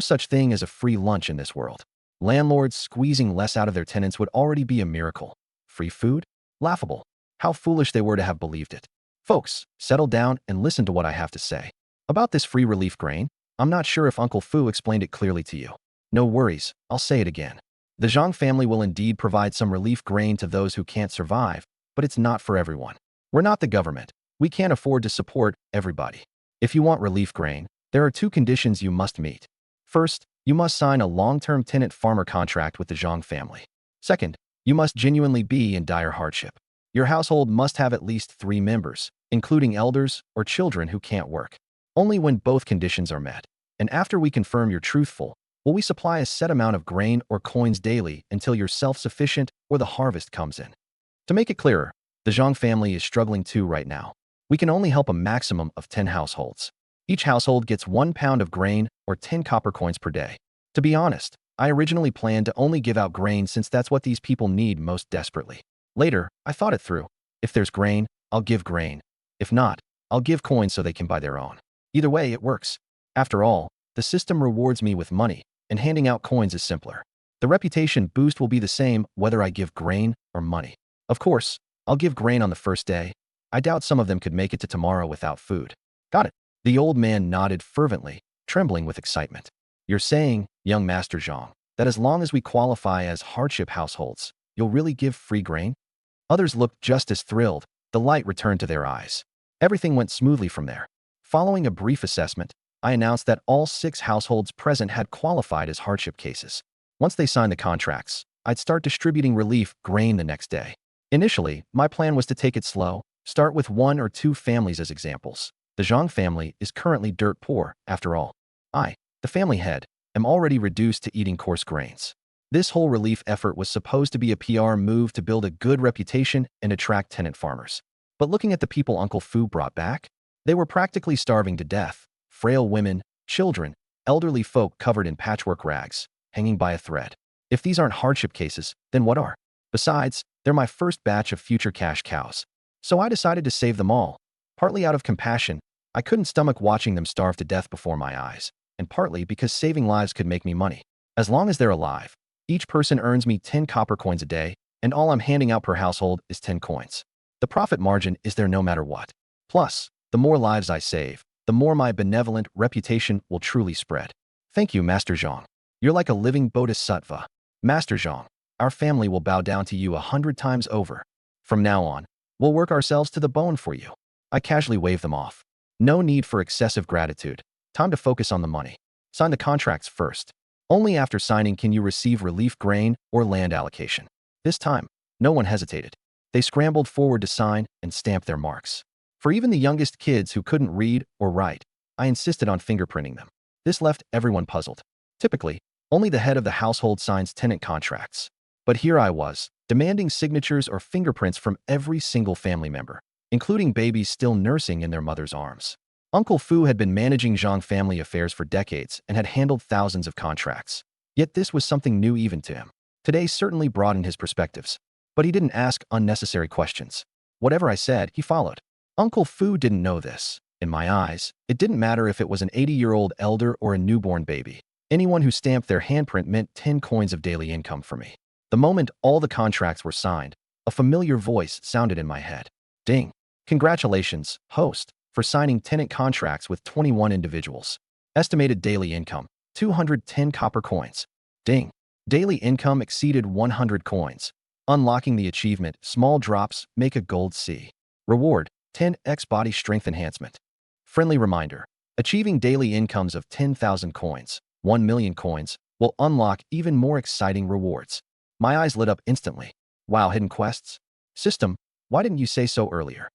such thing as a free lunch in this world. Landlords squeezing less out of their tenants would already be a miracle. Free food? Laughable. How foolish they were to have believed it. Folks, settle down and listen to what I have to say. About this free relief grain, I'm not sure if Uncle Fu explained it clearly to you. No worries, I'll say it again. The Zhang family will indeed provide some relief grain to those who can't survive, but it's not for everyone. We're not the government. We can't afford to support everybody. If you want relief grain, there are 2 conditions you must meet. First, you must sign a long-term tenant-farmer contract with the Zhang family. Second, you must genuinely be in dire hardship. Your household must have at least 3 members, including elders or children who can't work. Only when both conditions are met, and after we confirm you're truthful, will we supply a set amount of grain or coins daily until you're self-sufficient or the harvest comes in. To make it clearer, the Zhang family is struggling too right now. We can only help a maximum of 10 households. Each household gets 1 pound of grain or 10 copper coins per day. To be honest, I originally planned to only give out grain since that's what these people need most desperately. Later, I thought it through. If there's grain, I'll give grain. If not, I'll give coins so they can buy their own. Either way, it works. After all, the system rewards me with money, and handing out coins is simpler. The reputation boost will be the same whether I give grain or money. Of course, I'll give grain on the first day. I doubt some of them could make it to tomorrow without food. Got it. The old man nodded fervently, trembling with excitement. You're saying, young Master Zhang, that as long as we qualify as hardship households, you'll really give free grain? Others looked just as thrilled. The light returned to their eyes. Everything went smoothly from there. Following a brief assessment, I announced that all 6 households present had qualified as hardship cases. Once they signed the contracts, I'd start distributing relief grain the next day. Initially, my plan was to take it slow, start with 1 or 2 families as examples. The Zhang family is currently dirt poor, after all. I, the family head, am already reduced to eating coarse grains. This whole relief effort was supposed to be a PR move to build a good reputation and attract tenant farmers. But looking at the people Uncle Fu brought back, they were practically starving to death. Frail women, children, elderly folk covered in patchwork rags, hanging by a thread. If these aren't hardship cases, then what are? Besides, they're my first batch of future cash cows. So I decided to save them all. Partly out of compassion, I couldn't stomach watching them starve to death before my eyes, and partly because saving lives could make me money. As long as they're alive, each person earns me 10 copper coins a day, and all I'm handing out per household is 10 coins. The profit margin is there no matter what. Plus, the more lives I save, the more my benevolent reputation will truly spread. Thank you, Master Zhang. You're like a living bodhisattva. Master Zhang, our family will bow down to you 100 times over. From now on, we'll work ourselves to the bone for you. I casually waved them off. No need for excessive gratitude. Time to focus on the money. Sign the contracts first. Only after signing can you receive relief grain or land allocation. This time, no one hesitated. They scrambled forward to sign and stamp their marks. For even the youngest kids who couldn't read or write, I insisted on fingerprinting them. This left everyone puzzled. Typically, only the head of the household signs tenant contracts. But here I was, demanding signatures or fingerprints from every single family member, including babies still nursing in their mother's arms. Uncle Fu had been managing Zhang family affairs for decades and had handled thousands of contracts. Yet this was something new even to him. Today certainly broadened his perspectives. But he didn't ask unnecessary questions. Whatever I said, he followed. Uncle Fu didn't know this. In my eyes, it didn't matter if it was an 80-year-old elder or a newborn baby. Anyone who stamped their handprint meant 10 coins of daily income for me. The moment all the contracts were signed, a familiar voice sounded in my head. Ding. Congratulations, host, for signing tenant contracts with 21 individuals. Estimated daily income, 210 copper coins. Ding. Daily income exceeded 100 coins. Unlocking the achievement, small drops make a gold C. Reward, 10x body strength enhancement. Friendly reminder, achieving daily incomes of 10,000 coins, 1 million coins, will unlock even more exciting rewards. My eyes lit up instantly. Wow, hidden quests? System, why didn't you say so earlier?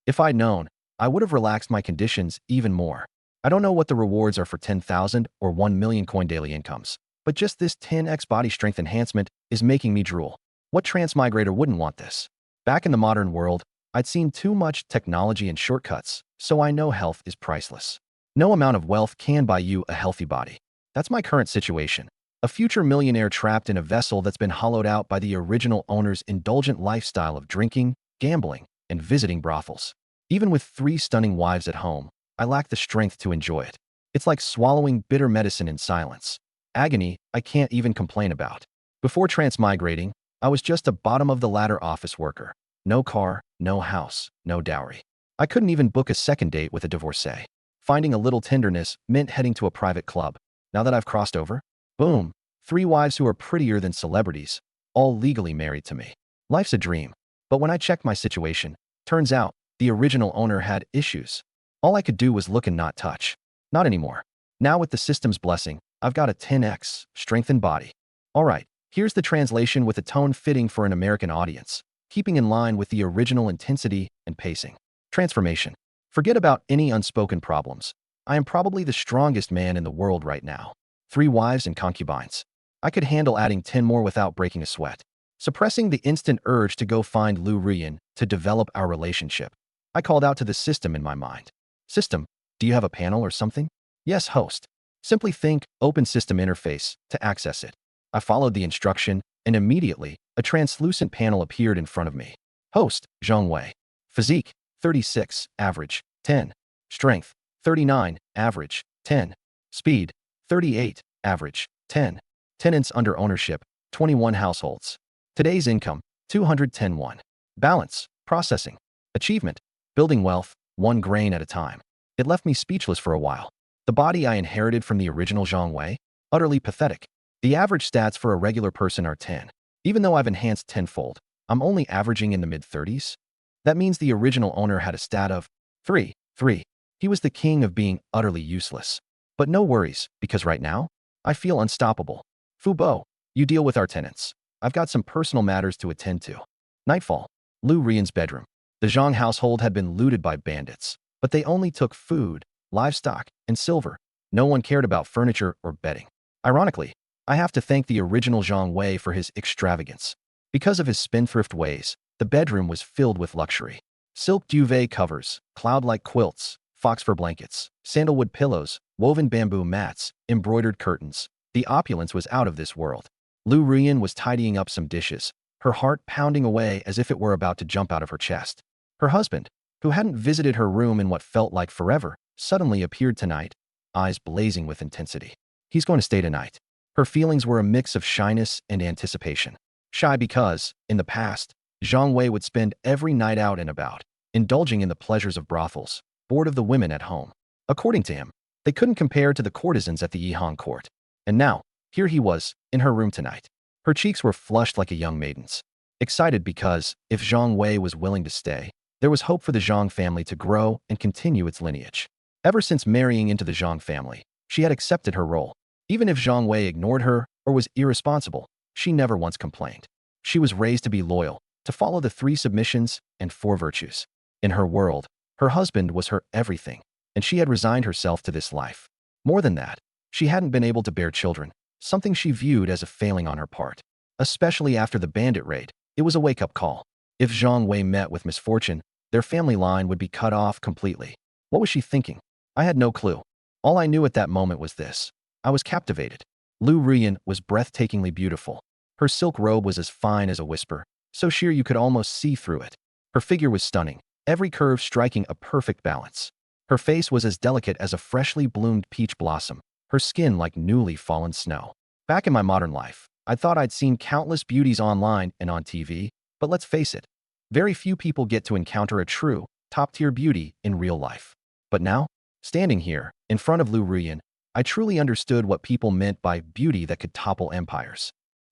If I'd known, I would have relaxed my conditions even more. I don't know what the rewards are for 10,000 or 1 million coin daily incomes, but just this 10x body strength enhancement is making me drool. What transmigrator wouldn't want this? Back in the modern world, I'd seen too much technology and shortcuts, so I know health is priceless. No amount of wealth can buy you a healthy body. That's my current situation. A future millionaire trapped in a vessel that's been hollowed out by the original owner's indulgent lifestyle of drinking, gambling, and visiting brothels. Even with 3 stunning wives at home, I lack the strength to enjoy it. It's like swallowing bitter medicine in silence. Agony I can't even complain about. Before transmigrating, I was just a bottom-of-the-ladder office worker. No car, no house, no dowry. I couldn't even book a second date with a divorcee. Finding a little tenderness meant heading to a private club. Now that I've crossed over, boom, 3 wives who are prettier than celebrities, all legally married to me. Life's a dream. But when I checked my situation, turns out the original owner had issues. All I could do was look and not touch. Not anymore. Now with the system's blessing, I've got a 10x strengthened body. All right, here's the translation with a tone fitting for an American audience, keeping in line with the original intensity and pacing. Transformation. Forget about any unspoken problems. I am probably the strongest man in the world right now. 3 wives and concubines. I could handle adding 10 more without breaking a sweat. Suppressing the instant urge to go find Lu Rian to develop our relationship, I called out to the system in my mind. System, do you have a panel or something? Yes, host. Simply think open system interface to access it. I followed the instruction, and immediately, a translucent panel appeared in front of me. Host, Zhang Wei. Physique, 36, average, 10. Strength, 39, average, 10. Speed, 38, average, 10. Tenants under ownership, 21 households. Today's income, 210 Balance, processing. Achievement, building wealth, 1 grain at a time. It left me speechless for a while. The body I inherited from the original Zhang Wei, utterly pathetic. The average stats for a regular person are 10. Even though I've enhanced tenfold, I'm only averaging in the mid-30s. That means the original owner had a stat of 3. He was the king of being utterly useless. But no worries, because right now, I feel unstoppable. Fu Bo, you deal with our tenants. I've got some personal matters to attend to. Nightfall. Lu Rian's bedroom. The Zhang household had been looted by bandits, but they only took food, livestock, and silver. No one cared about furniture or bedding. Ironically, I have to thank the original Zhang Wei for his extravagance. Because of his spendthrift ways, the bedroom was filled with luxury. Silk duvet covers, cloud-like quilts, fox fur blankets, sandalwood pillows, woven bamboo mats, embroidered curtains. The opulence was out of this world. Lu Rian was tidying up some dishes, her heart pounding away as if it were about to jump out of her chest. Her husband, who hadn't visited her room in what felt like forever, suddenly appeared tonight, eyes blazing with intensity. He's going to stay tonight. Her feelings were a mix of shyness and anticipation. Shy because, in the past, Zhang Wei would spend every night out and about, indulging in the pleasures of brothels, bored of the women at home. According to him, they couldn't compare to the courtesans at the Yihang court. And now, here he was, in her room tonight. Her cheeks were flushed like a young maiden's. Excited because, if Zhang Wei was willing to stay, there was hope for the Zhang family to grow and continue its lineage. Ever since marrying into the Zhang family, she had accepted her role. Even if Zhang Wei ignored her or was irresponsible, she never once complained. She was raised to be loyal, to follow the 3 submissions and 4 virtues. In her world, her husband was her everything, and she had resigned herself to this life. More than that, she hadn't been able to bear children, something she viewed as a failing on her part. Especially after the bandit raid, it was a wake-up call. If Zhang Wei met with misfortune, their family line would be cut off completely. What was she thinking? I had no clue. All I knew at that moment was this. I was captivated. Lu Rian was breathtakingly beautiful. Her silk robe was as fine as a whisper, so sheer you could almost see through it. Her figure was stunning, every curve striking a perfect balance. Her face was as delicate as a freshly bloomed peach blossom, her skin like newly fallen snow. Back in my modern life, I thought I'd seen countless beauties online and on TV, but let's face it, very few people get to encounter a true, top-tier beauty in real life. But now, standing here, in front of Lu Ruyan, I truly understood what people meant by beauty that could topple empires.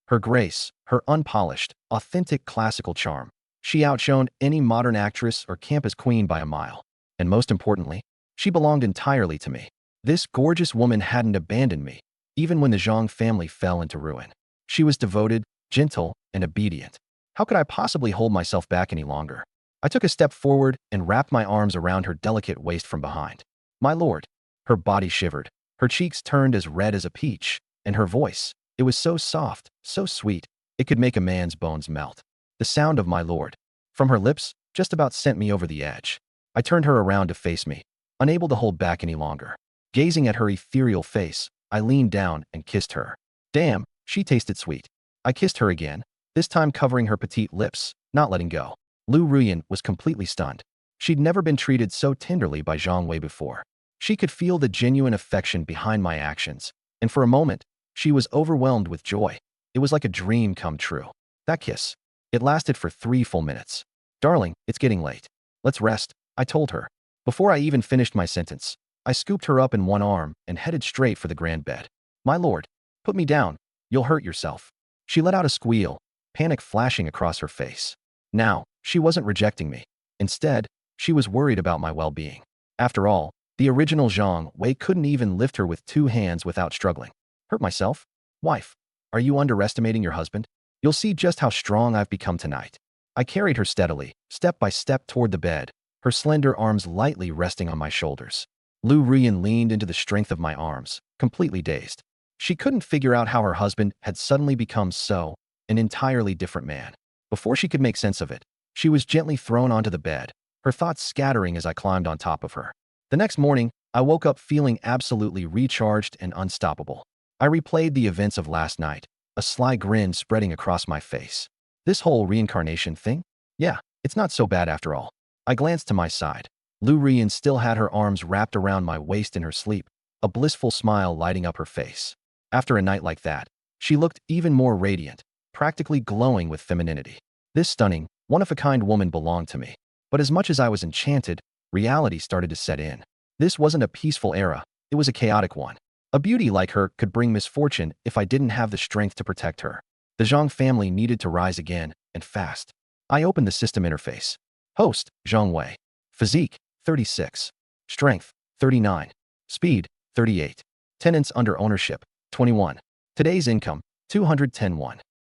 Her grace, her unpolished, authentic classical charm. She outshone any modern actress or campus queen by a mile. And most importantly, she belonged entirely to me. This gorgeous woman hadn't abandoned me, even when the Zhang family fell into ruin. She was devoted, gentle, and obedient. How could I possibly hold myself back any longer? I took a step forward and wrapped my arms around her delicate waist from behind. My lord. Her body shivered. Her cheeks turned as red as a peach, and her voice, it was so soft, so sweet, it could make a man's bones melt. The sound of my lord, from her lips, just about sent me over the edge. I turned her around to face me, unable to hold back any longer. Gazing at her ethereal face, I leaned down and kissed her. Damn, she tasted sweet. I kissed her again, this time covering her petite lips, not letting go. Lu Ruyan was completely stunned. She'd never been treated so tenderly by Zhang Wei before. She could feel the genuine affection behind my actions, and for a moment, she was overwhelmed with joy. It was like a dream come true. That kiss. It lasted for 3 full minutes. Darling, it's getting late. Let's rest, I told her. Before I even finished my sentence, I scooped her up in one arm and headed straight for the grand bed. My lord, put me down. You'll hurt yourself. She let out a squeal, panic flashing across her face. Now, she wasn't rejecting me. Instead, she was worried about my well-being. After all, the original Zhang Wei couldn't even lift her with 2 hands without struggling. Hurt myself? Wife, are you underestimating your husband? You'll see just how strong I've become tonight. I carried her steadily, step by step toward the bed, her slender arms lightly resting on my shoulders. Lu Ruyan leaned into the strength of my arms, completely dazed. She couldn't figure out how her husband had suddenly become an entirely different man. Before she could make sense of it, she was gently thrown onto the bed, her thoughts scattering as I climbed on top of her. The next morning, I woke up feeling absolutely recharged and unstoppable. I replayed the events of last night, a sly grin spreading across my face. This whole reincarnation thing? Yeah, it's not so bad after all. I glanced to my side. Lu Ruyan still had her arms wrapped around my waist in her sleep, a blissful smile lighting up her face. After a night like that, she looked even more radiant, practically glowing with femininity. This stunning, one-of-a-kind woman belonged to me. But as much as I was enchanted, reality started to set in. This wasn't a peaceful era, it was a chaotic one. A beauty like her could bring misfortune if I didn't have the strength to protect her. The Zhang family needed to rise again, and fast. I opened the system interface. Host, Zhang Wei. Physique, 36. Strength, 39. Speed, 38. Tenants under ownership, 21. Today's income, 210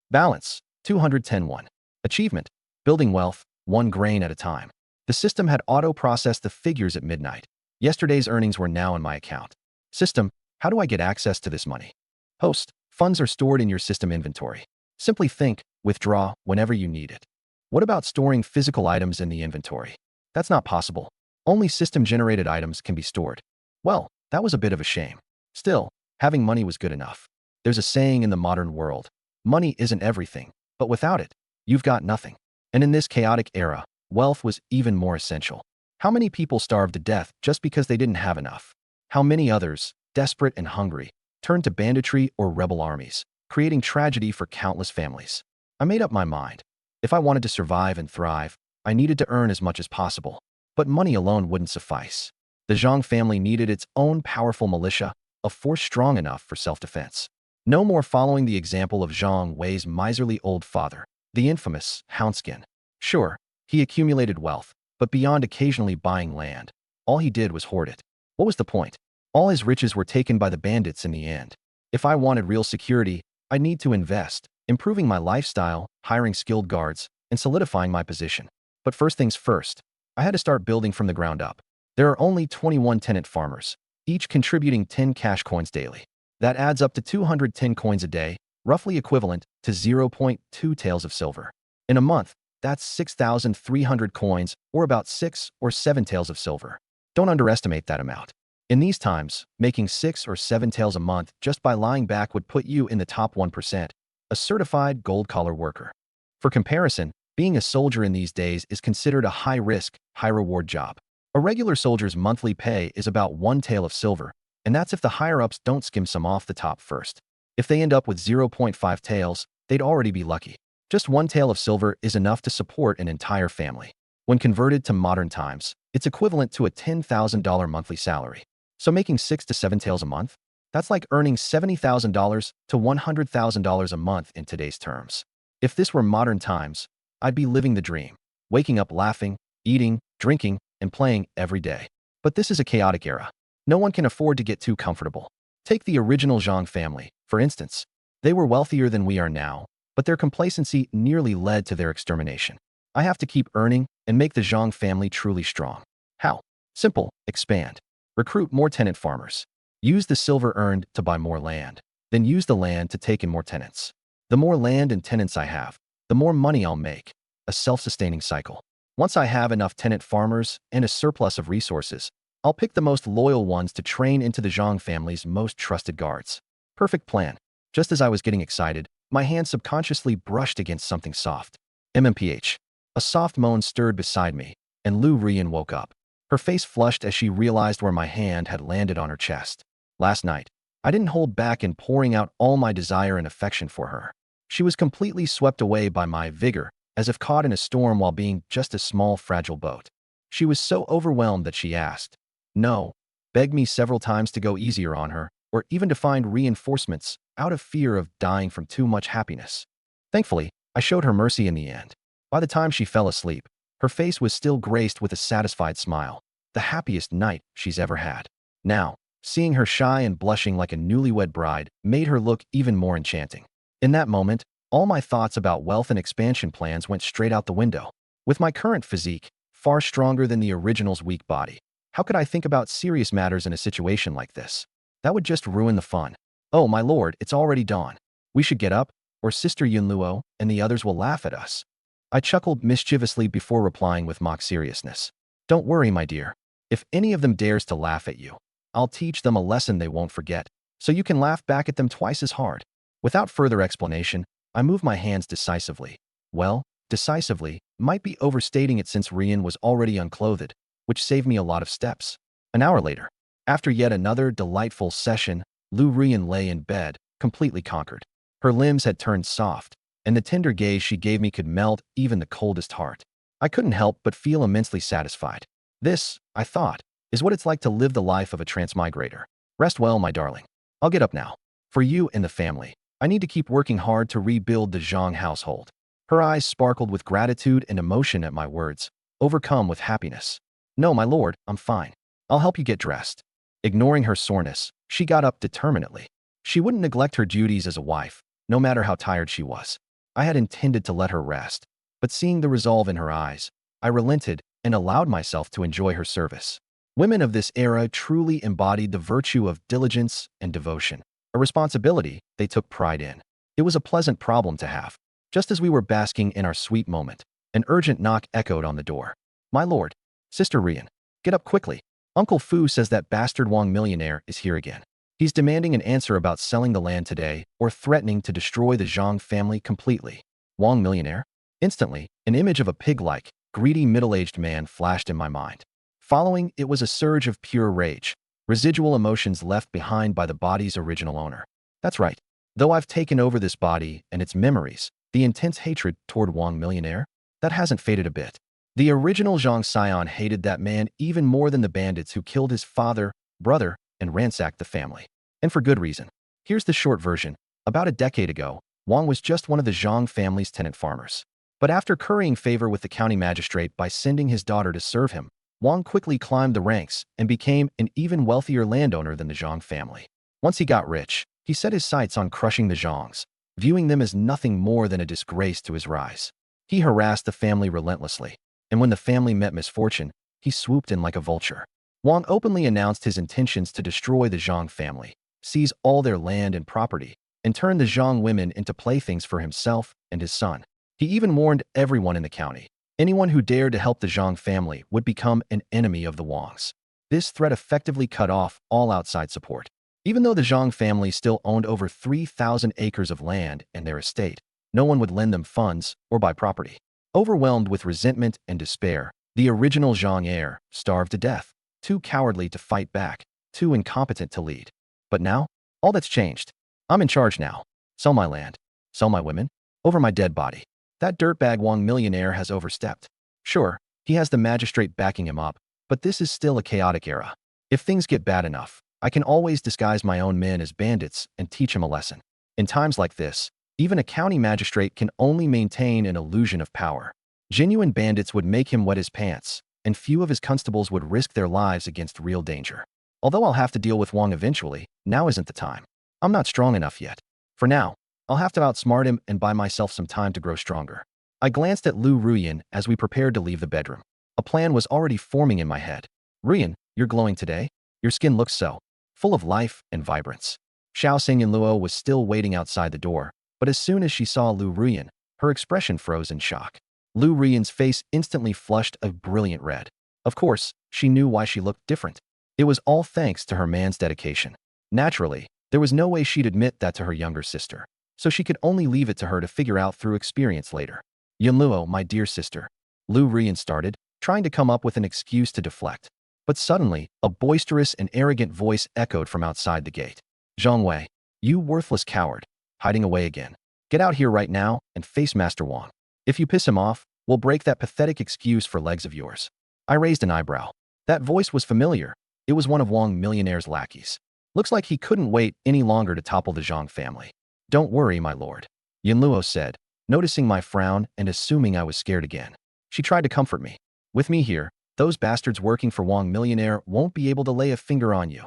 Balance, 210 Achievement, building wealth, 1 grain at a time. The system had auto-processed the figures at midnight. Yesterday's earnings were now in my account. System, how do I get access to this money? Host, funds are stored in your system inventory. Simply think, withdraw whenever you need it. What about storing physical items in the inventory? That's not possible. Only system-generated items can be stored. Well, that was a bit of a shame. Still, having money was good enough. There's a saying in the modern world, money isn't everything, but without it, you've got nothing. And in this chaotic era, wealth was even more essential. How many people starved to death just because they didn't have enough? How many others, desperate and hungry, turned to banditry or rebel armies, creating tragedy for countless families? I made up my mind. If I wanted to survive and thrive, I needed to earn as much as possible. But money alone wouldn't suffice. The Zhang family needed its own powerful militia, a force strong enough for self-defense. No more following the example of Zhang Wei's miserly old father, the infamous Houndskin. Sure, he accumulated wealth, but beyond occasionally buying land, all he did was hoard it. What was the point? All his riches were taken by the bandits in the end. If I wanted real security, I'd need to invest, improving my lifestyle, hiring skilled guards, and solidifying my position. But first things first, I had to start building from the ground up. There are only 21 tenant farmers, each contributing 10 cash coins daily. That adds up to 210 coins a day, roughly equivalent to 0.2 taels of silver. In a month, that's 6,300 coins, or about 6 or 7 taels of silver. Don't underestimate that amount. In these times, making 6 or 7 taels a month just by lying back would put you in the top 1%, a certified gold-collar worker. For comparison, Being a soldier in these days is considered a high-risk, high-reward job. A regular soldier's monthly pay is about one tael of silver, and that's if the higher-ups don't skim some off the top first. If they end up with zero point 0.5 taels, they'd already be lucky. Just one tael of silver is enough to support an entire family. When converted to modern times, it's equivalent to a $10,000 monthly salary. So making 6 to 7 taels a month? That's like earning $70,000 to $100,000 a month in today's terms. If this were modern times, I'd be living the dream, waking up laughing, eating, drinking, and playing every day. But this is a chaotic era. No one can afford to get too comfortable. Take the original Zhang family, for instance. They were wealthier than we are now, but their complacency nearly led to their extermination. I have to keep earning and make the Zhang family truly strong. How? Simple. Expand. Recruit more tenant farmers. Use the silver earned to buy more land. Then use the land to take in more tenants. The more land and tenants I have, the more money I'll make. A self-sustaining cycle. Once I have enough tenant farmers and a surplus of resources, I'll pick the most loyal ones to train into the Zhang family's most trusted guards. Perfect plan. Just as I was getting excited, my hand subconsciously brushed against something soft. MMPH. A soft moan stirred beside me, and Lu Rian woke up. Her face flushed as she realized where my hand had landed on her chest. Last night, I didn't hold back in pouring out all my desire and affection for her. She was completely swept away by my vigor, as if caught in a storm while being just a small, fragile boat. She was so overwhelmed that she asked, no, begged me several times to go easier on her, or even to find reinforcements out of fear of dying from too much happiness. Thankfully, I showed her mercy in the end. By the time she fell asleep, her face was still graced with a satisfied smile, the happiest night she's ever had. Now, seeing her shy and blushing like a newlywed bride made her look even more enchanting. In that moment, all my thoughts about wealth and expansion plans went straight out the window. With my current physique, far stronger than the original's weak body, how could I think about serious matters in a situation like this? That would just ruin the fun. Oh, my lord, it's already dawn. We should get up, or Sister Yunluo and the others will laugh at us. I chuckled mischievously before replying with mock seriousness. Don't worry, my dear. If any of them dares to laugh at you, I'll teach them a lesson they won't forget, so you can laugh back at them twice as hard. Without further explanation, I moved my hands decisively. Well, decisively might be overstating it since Rian was already unclothed, which saved me a lot of steps. An hour later, after yet another delightful session, Lu Rian lay in bed, completely conquered. Her limbs had turned soft, and the tender gaze she gave me could melt even the coldest heart. I couldn't help but feel immensely satisfied. This, I thought, is what it's like to live the life of a transmigrator. Rest well, my darling. I'll get up now. For you and the family, I need to keep working hard to rebuild the Zhang household. Her eyes sparkled with gratitude and emotion at my words, overcome with happiness. No, my lord, I'm fine. I'll help you get dressed. Ignoring her soreness, she got up determinedly. She wouldn't neglect her duties as a wife, no matter how tired she was. I had intended to let her rest, but seeing the resolve in her eyes, I relented and allowed myself to enjoy her service. Women of this era truly embodied the virtue of diligence and devotion, a responsibility they took pride in. It was a pleasant problem to have. Just as we were basking in our sweet moment, an urgent knock echoed on the door. My lord, Sister Rian, get up quickly. Uncle Fu says that bastard Wang millionaire is here again. He's demanding an answer about selling the land today or threatening to destroy the Zhang family completely. Wang millionaire? Instantly, an image of a pig-like, greedy middle-aged man flashed in my mind. Following, it was a surge of pure rage, residual emotions left behind by the body's original owner. That's right. Though I've taken over this body and its memories, the intense hatred toward Wang millionaire, that hasn't faded a bit. The original Zhang Sion hated that man even more than the bandits who killed his father, brother, and ransacked the family. And for good reason. Here's the short version. About a decade ago, Wang was just one of the Zhang family's tenant farmers. But after currying favor with the county magistrate by sending his daughter to serve him, Wang quickly climbed the ranks and became an even wealthier landowner than the Zhang family. Once he got rich, he set his sights on crushing the Zhangs, viewing them as nothing more than a disgrace to his rise. He harassed the family relentlessly, and when the family met misfortune, he swooped in like a vulture. Wang openly announced his intentions to destroy the Zhang family, seize all their land and property, and turn the Zhang women into playthings for himself and his son. He even warned everyone in the county. Anyone who dared to help the Zhang family would become an enemy of the Wangs. This threat effectively cut off all outside support. Even though the Zhang family still owned over 3,000 acres of land and their estate, no one would lend them funds or buy property. Overwhelmed with resentment and despair, the original Zhang heir starved to death, too cowardly to fight back, too incompetent to lead. But now, all that's changed. I'm in charge now. Sell my land. Sell my women. Over my dead body. That dirtbag Wang millionaire has overstepped. Sure, he has the magistrate backing him up, but this is still a chaotic era. If things get bad enough, I can always disguise my own men as bandits and teach him a lesson. In times like this, even a county magistrate can only maintain an illusion of power. Genuine bandits would make him wet his pants, and few of his constables would risk their lives against real danger. Although I'll have to deal with Wang eventually, now isn't the time. I'm not strong enough yet. For now, I'll have to outsmart him and buy myself some time to grow stronger. I glanced at Lu Ruyan as we prepared to leave the bedroom. A plan was already forming in my head. Ruyan, you're glowing today. Your skin looks so full of life and vibrance. Xiao Xing and Luo was still waiting outside the door, but as soon as she saw Lu Ruyan, her expression froze in shock. Lu Ruyan's face instantly flushed a brilliant red. Of course, she knew why she looked different. It was all thanks to her man's dedication. Naturally, there was no way she'd admit that to her younger sister, so she could only leave it to her to figure out through experience later. Yunluo, my dear sister. Lu Ruyan started, trying to come up with an excuse to deflect. But suddenly, a boisterous and arrogant voice echoed from outside the gate. Zhang Wei, you worthless coward, hiding away again. Get out here right now and face Master Wang. If you piss him off, we'll break that pathetic excuse for legs of yours. I raised an eyebrow. That voice was familiar. It was one of Wang millionaire's lackeys. Looks like he couldn't wait any longer to topple the Zhang family. Don't worry, my lord, Yunluo said, noticing my frown and assuming I was scared again. She tried to comfort me. With me here, those bastards working for Wang millionaire won't be able to lay a finger on you.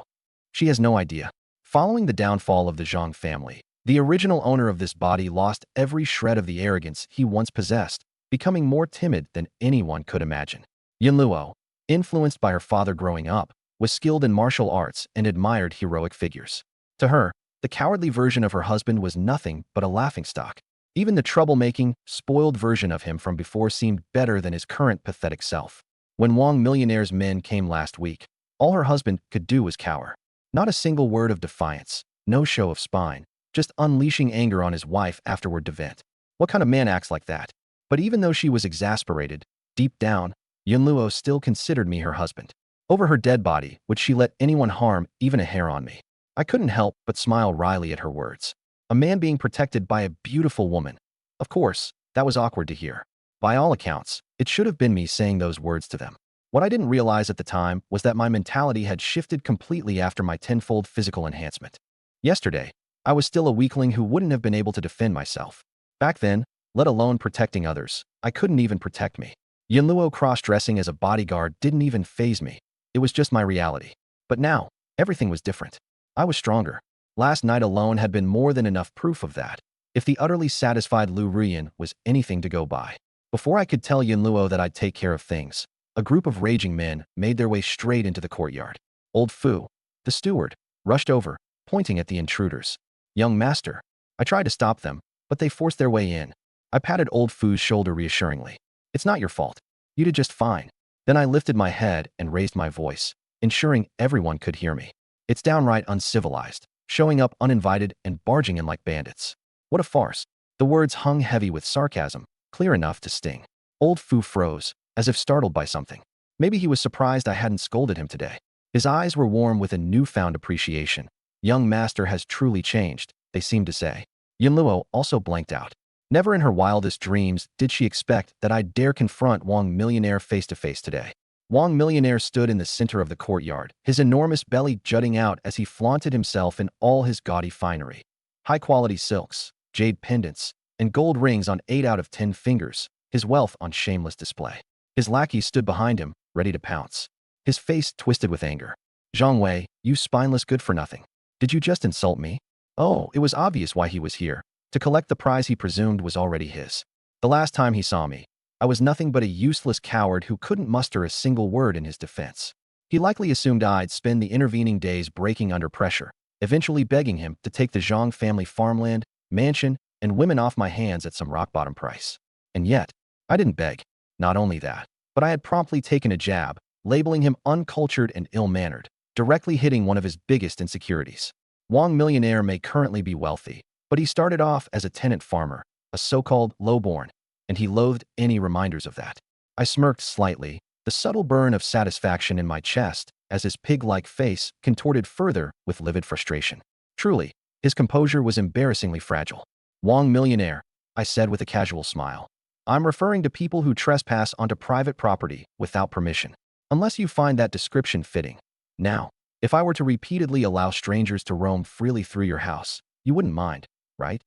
She has no idea. Following the downfall of the Zhang family, the original owner of this body lost every shred of the arrogance he once possessed, becoming more timid than anyone could imagine. Yunluo, influenced by her father growing up, was skilled in martial arts and admired heroic figures. To her, the cowardly version of her husband was nothing but a laughingstock. Even the troublemaking, spoiled version of him from before seemed better than his current pathetic self. When Wang millionaire's men came last week, all her husband could do was cower. Not a single word of defiance, no show of spine, just unleashing anger on his wife afterward to vent. What kind of man acts like that? But even though she was exasperated, deep down, Yunluo still considered me her husband. Over her dead body, would she let anyone harm even a hair on me? I couldn't help but smile wryly at her words. A man being protected by a beautiful woman. Of course, that was awkward to hear. By all accounts, it should have been me saying those words to them. What I didn't realize at the time was that my mentality had shifted completely after my tenfold physical enhancement. Yesterday, I was still a weakling who wouldn't have been able to defend myself. Back then, let alone protecting others, I couldn't even protect me. Yunluo cross-dressing as a bodyguard didn't even faze me. It was just my reality. But now, everything was different. I was stronger. Last night alone had been more than enough proof of that. If the utterly satisfied Lu Ruyan was anything to go by. Before I could tell Yunluo that I'd take care of things, a group of raging men made their way straight into the courtyard. Old Fu, the steward, rushed over, pointing at the intruders. Young master. I tried to stop them, but they forced their way in. I patted Old Fu's shoulder reassuringly. It's not your fault. You did just fine. Then I lifted my head and raised my voice, ensuring everyone could hear me. It's downright uncivilized, showing up uninvited and barging in like bandits. What a farce. The words hung heavy with sarcasm, clear enough to sting. Old Fu froze, as if startled by something. Maybe he was surprised I hadn't scolded him today. His eyes were warm with a newfound appreciation. Young master has truly changed, they seemed to say. Yunluo also blanked out. Never in her wildest dreams did she expect that I'd dare confront Wang millionaire face to face today. Wang millionaire stood in the center of the courtyard, his enormous belly jutting out as he flaunted himself in all his gaudy finery. High-quality silks, jade pendants, and gold rings on 8 out of 10 fingers, his wealth on shameless display. His lackeys stood behind him, ready to pounce. His face twisted with anger. Zhang Wei, you spineless good-for-nothing. Did you just insult me? Oh, it was obvious why he was here. To collect the prize he presumed was already his. The last time he saw me, I was nothing but a useless coward who couldn't muster a single word in his defense. He likely assumed I'd spend the intervening days breaking under pressure, eventually begging him to take the Zhang family farmland, mansion, and women off my hands at some rock-bottom price. And yet, I didn't beg. Not only that, but I had promptly taken a jab, labeling him uncultured and ill-mannered, directly hitting one of his biggest insecurities. Wang millionaire may currently be wealthy, but he started off as a tenant farmer, a so-called low-born. and he loathed any reminders of that. I smirked slightly, the subtle burn of satisfaction in my chest as his pig-like face contorted further with livid frustration. Truly, his composure was embarrassingly fragile. Wong millionaire, I said with a casual smile. I'm referring to people who trespass onto private property without permission, unless you find that description fitting. Now, if I were to repeatedly allow strangers to roam freely through your house, you wouldn't mind, right?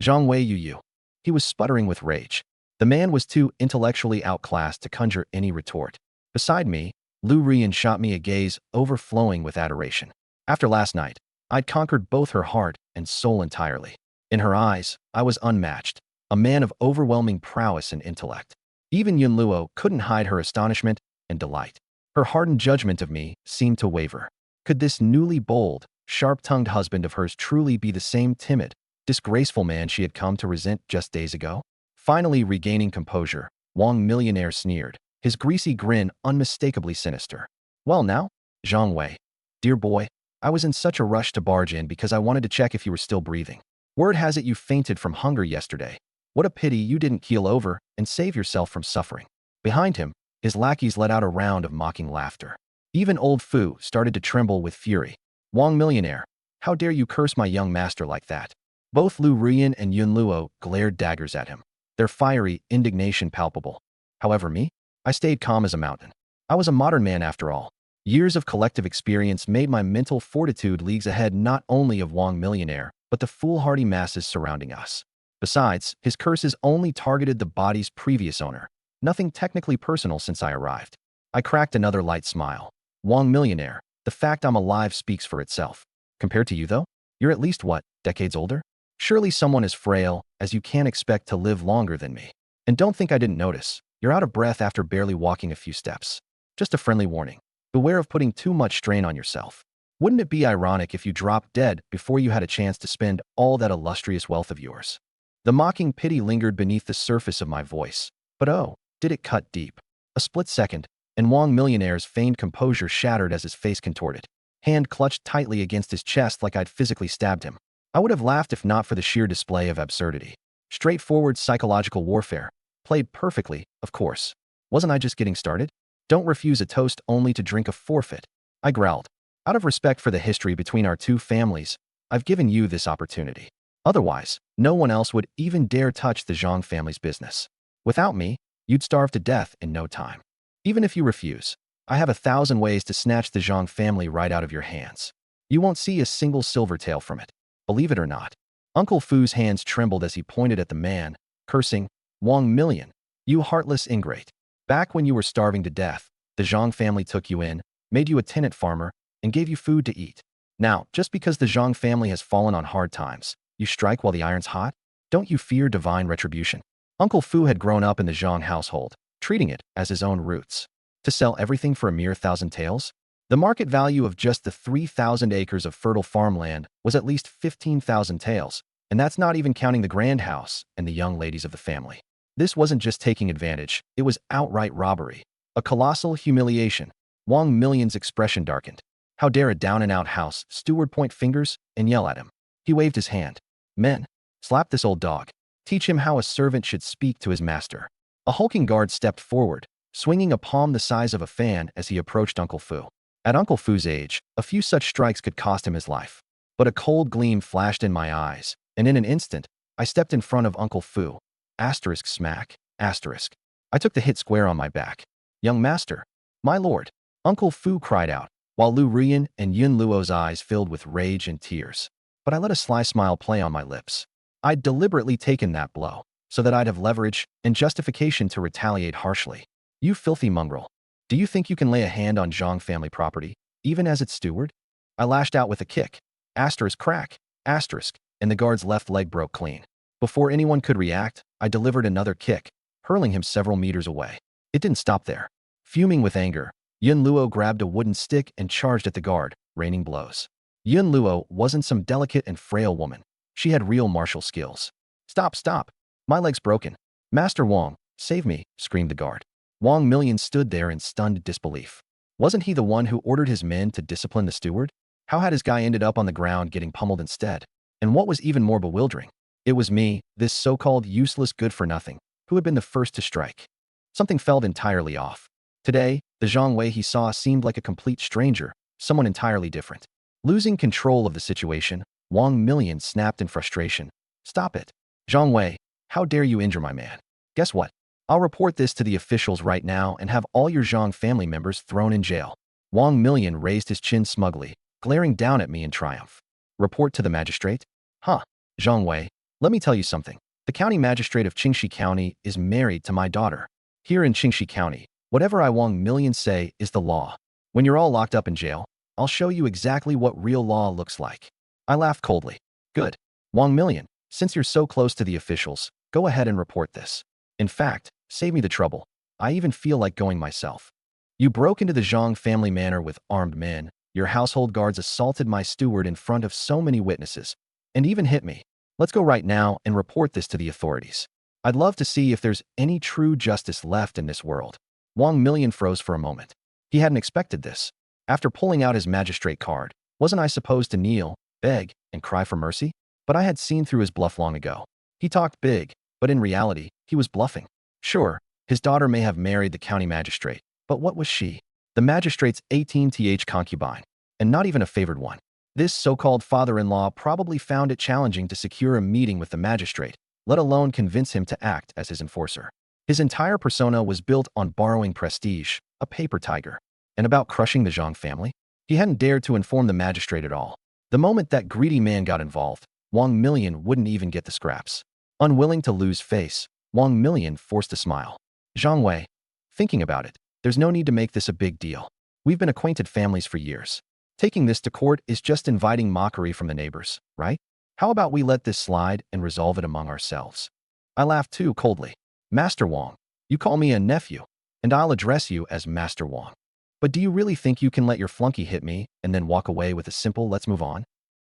Zhang Wei Yu. He was sputtering with rage. The man was too intellectually outclassed to conjure any retort. Beside me, Lu Rian shot me a gaze overflowing with adoration. After last night, I'd conquered both her heart and soul entirely. In her eyes, I was unmatched, a man of overwhelming prowess and intellect. Even Yun Luo couldn't hide her astonishment and delight. Her hardened judgment of me seemed to waver. Could this newly bold, sharp-tongued husband of hers truly be the same timid, disgraceful man she had come to resent just days ago? Finally regaining composure, Wang millionaire sneered, his greasy grin unmistakably sinister. Well now, Zhang Wei, dear boy, I was in such a rush to barge in because I wanted to check if you were still breathing. Word has it you fainted from hunger yesterday. What a pity you didn't keel over and save yourself from suffering. Behind him, his lackeys let out a round of mocking laughter. Even old Fu started to tremble with fury. Wang millionaire, how dare you curse my young master like that? Both Lu Rian and Yun Luo glared daggers at him, their fiery indignation palpable. However me, I stayed calm as a mountain. I was a modern man after all. Years of collective experience made my mental fortitude leagues ahead not only of Wang millionaire, but the foolhardy masses surrounding us. Besides, his curses only targeted the body's previous owner, nothing technically personal since I arrived. I cracked another light smile. Wang millionaire, the fact I'm alive speaks for itself. Compared to you though, you're at least what, decades older? Surely someone as frail as you can't expect to live longer than me. And don't think I didn't notice. You're out of breath after barely walking a few steps. Just a friendly warning. Beware of putting too much strain on yourself. Wouldn't it be ironic if you dropped dead before you had a chance to spend all that illustrious wealth of yours? The mocking pity lingered beneath the surface of my voice, but oh, did it cut deep. A split second, and Wang millionaire's feigned composure shattered as his face contorted. Hand clutched tightly against his chest like I'd physically stabbed him. I would have laughed if not for the sheer display of absurdity. Straightforward psychological warfare. Played perfectly, of course. Wasn't I just getting started? Don't refuse a toast only to drink a forfeit. I growled. Out of respect for the history between our two families, I've given you this opportunity. Otherwise, no one else would even dare touch the Zhang family's business. Without me, you'd starve to death in no time. Even if you refuse, I have 1,000 ways to snatch the Zhang family right out of your hands. You won't see a single silver tael from it. Believe it or not. Uncle Fu's hands trembled as he pointed at the man, cursing, Wang million, you heartless ingrate. Back when you were starving to death, the Zhang family took you in, made you a tenant farmer, and gave you food to eat. Now, just because the Zhang family has fallen on hard times, you strike while the iron's hot? Don't you fear divine retribution? Uncle Fu had grown up in the Zhang household, treating it as his own roots. To sell everything for a mere 1,000 taels? The market value of just the 3,000 acres of fertile farmland was at least 15,000 taels, and that's not even counting the grand house and the young ladies of the family. This wasn't just taking advantage, it was outright robbery. A colossal humiliation. Wang million's expression darkened. How dare a down-and-out house steward point fingers and yell at him? He waved his hand. Men, slap this old dog. Teach him how a servant should speak to his master. A hulking guard stepped forward, swinging a palm the size of a fan as he approached Uncle Fu. At Uncle Fu's age, a few such strikes could cost him his life. But a cold gleam flashed in my eyes, and in an instant, I stepped in front of Uncle Fu. Asterisk smack, asterisk. I took the hit square on my back. Young master, my lord, Uncle Fu cried out, while Lu Rian and Yun Luo's eyes filled with rage and tears. But I let a sly smile play on my lips. I'd deliberately taken that blow, so that I'd have leverage and justification to retaliate harshly. You filthy mongrel. Do you think you can lay a hand on Zhang family property, even as its steward? I lashed out with a kick. Asterisk crack, asterisk, and the guard's left leg broke clean. Before anyone could react, I delivered another kick, hurling him several meters away. It didn't stop there. Fuming with anger, Yun Luo grabbed a wooden stick and charged at the guard, raining blows. Yun Luo wasn't some delicate and frail woman. She had real martial skills. Stop, stop. My leg's broken. Master Wang, save me, screamed the guard. Wang million stood there in stunned disbelief. Wasn't he the one who ordered his men to discipline the steward? How had his guy ended up on the ground getting pummeled instead? And what was even more bewildering? It was me, this so-called useless good-for-nothing, who had been the first to strike. Something felt entirely off. Today, the Zhang Wei he saw seemed like a complete stranger, someone entirely different. Losing control of the situation, Wang Million snapped in frustration. "Stop it. Zhang Wei, how dare you injure my man? Guess what? I'll report this to the officials right now and have all your Zhang family members thrown in jail." Wang Million raised his chin smugly, glaring down at me in triumph. "Report to the magistrate? Huh. Zhang Wei, let me tell you something. The county magistrate of Qingxi County is married to my daughter. Here in Qingxi County, whatever I Wang Million say is the law. When you're all locked up in jail, I'll show you exactly what real law looks like." I laughed coldly. "Good. Wang Million, since you're so close to the officials, go ahead and report this. In fact, save me the trouble. I even feel like going myself. You broke into the Zhang family manor with armed men. Your household guards assaulted my steward in front of so many witnesses, and even hit me. Let's go right now and report this to the authorities. I'd love to see if there's any true justice left in this world." Wang Million froze for a moment. He hadn't expected this. After pulling out his magistrate card, wasn't I supposed to kneel, beg, and cry for mercy? But I had seen through his bluff long ago. He talked big, but in reality, he was bluffing. Sure, his daughter may have married the county magistrate, but what was she? The magistrate's 18th concubine, and not even a favored one. This so-called father-in-law probably found it challenging to secure a meeting with the magistrate, let alone convince him to act as his enforcer. His entire persona was built on borrowing prestige, a paper tiger, and about crushing the Zhang family. He hadn't dared to inform the magistrate at all. The moment that greedy man got involved, Wang Million wouldn't even get the scraps. Unwilling to lose face, Wang Million forced a smile. "Zhang Wei, thinking about it, there's no need to make this a big deal. We've been acquainted families for years. Taking this to court is just inviting mockery from the neighbors, right? How about we let this slide and resolve it among ourselves?" I laughed too coldly. "Master Wang, you call me a nephew, and I'll address you as Master Wang. But do you really think you can let your flunky hit me and then walk away with a simple 'let's move on'?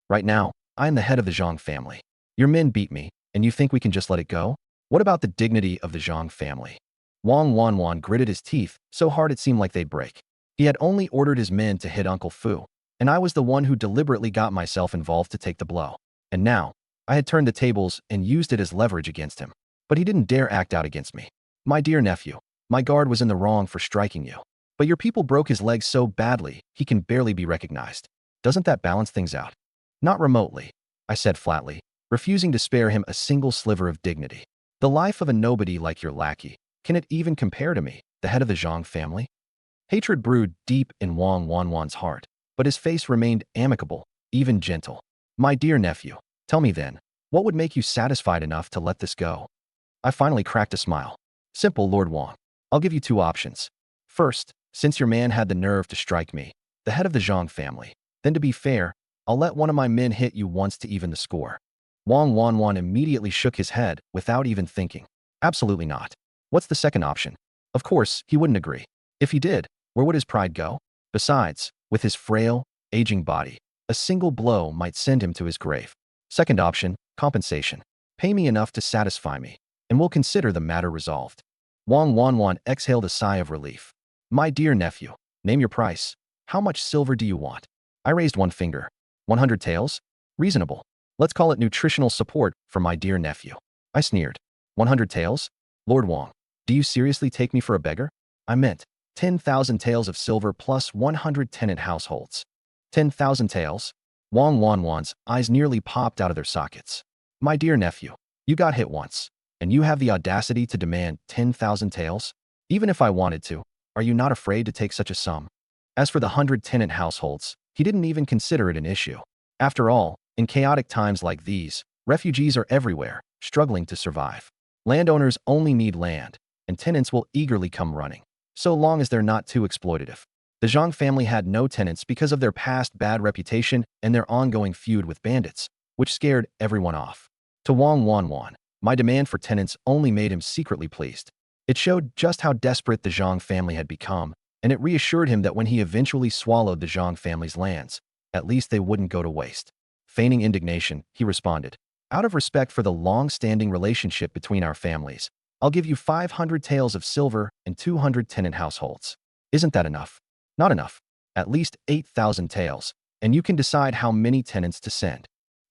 Right now, I am the head of the Zhang family. Your men beat me, and you think we can just let it go? What about the dignity of the Zhang family?" Wang Wanwan gritted his teeth so hard it seemed like they'd break. He had only ordered his men to hit Uncle Fu, and I was the one who deliberately got myself involved to take the blow. And now, I had turned the tables and used it as leverage against him. But he didn't dare act out against me. "My dear nephew, my guard was in the wrong for striking you. But your people broke his leg so badly, he can barely be recognized. Doesn't that balance things out?" "Not remotely," I said flatly, refusing to spare him a single sliver of dignity. "The life of a nobody like your lackey, can it even compare to me, the head of the Zhang family?" Hatred brewed deep in Wang Wanwan's heart, but his face remained amicable, even gentle. "My dear nephew, tell me then, what would make you satisfied enough to let this go?" I finally cracked a smile. "Simple, Lord Wang. I'll give you two options. First, since your man had the nerve to strike me, the head of the Zhang family, then to be fair, I'll let one of my men hit you once to even the score." Wang Wanwan immediately shook his head without even thinking. "Absolutely not. What's the second option?" Of course, he wouldn't agree. If he did, where would his pride go? Besides, with his frail, aging body, a single blow might send him to his grave. "Second option, compensation. Pay me enough to satisfy me, and we'll consider the matter resolved." Wang Wanwan exhaled a sigh of relief. "My dear nephew, name your price. How much silver do you want?" I raised one finger. 100 taels? Reasonable. Let's call it nutritional support for my dear nephew. I sneered. 100 taels? Lord Wang, do you seriously take me for a beggar? I meant 10,000 taels of silver plus 100 tenant households. 10,000 taels? Wang Wanwan's eyes nearly popped out of their sockets. "My dear nephew, you got hit once, and you have the audacity to demand 10,000 taels? Even if I wanted to, are you not afraid to take such a sum?" As for the 100 tenant households, he didn't even consider it an issue. After all, in chaotic times like these, refugees are everywhere, struggling to survive. Landowners only need land, and tenants will eagerly come running, so long as they're not too exploitative. The Zhang family had no tenants because of their past bad reputation and their ongoing feud with bandits, which scared everyone off. To Wang Wanwan, my demand for tenants only made him secretly pleased. It showed just how desperate the Zhang family had become, and it reassured him that when he eventually swallowed the Zhang family's lands, at least they wouldn't go to waste. Feigning indignation, he responded, "Out of respect for the long-standing relationship between our families, I'll give you 500 taels of silver and 200 tenant households. Isn't that enough?" "Not enough. At least 8,000 taels, and you can decide how many tenants to send."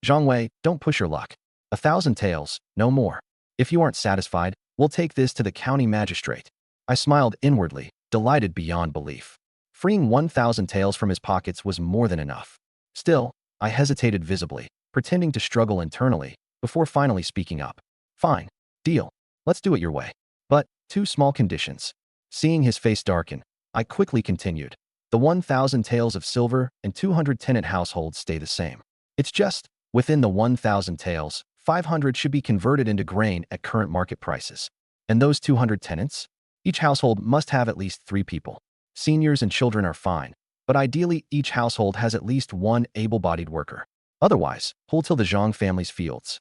"Zhang Wei, don't push your luck. 1,000 taels, no more." If you aren't satisfied, we'll take this to the county magistrate. I smiled inwardly, delighted beyond belief. Freeing 1,000 taels from his pockets was more than enough. Still, I hesitated visibly, pretending to struggle internally, before finally speaking up. Fine. Deal. Let's do it your way. But, two small conditions. Seeing his face darken, I quickly continued. The 1,000 taels of silver and 200 tenant households stay the same. It's just, within the 1,000 taels, 500 should be converted into grain at current market prices. And those 200 tenants? Each household must have at least 3 people. Seniors and children are fine, but ideally each household has at least one able-bodied worker. Otherwise, pull till the Zhang family's fields.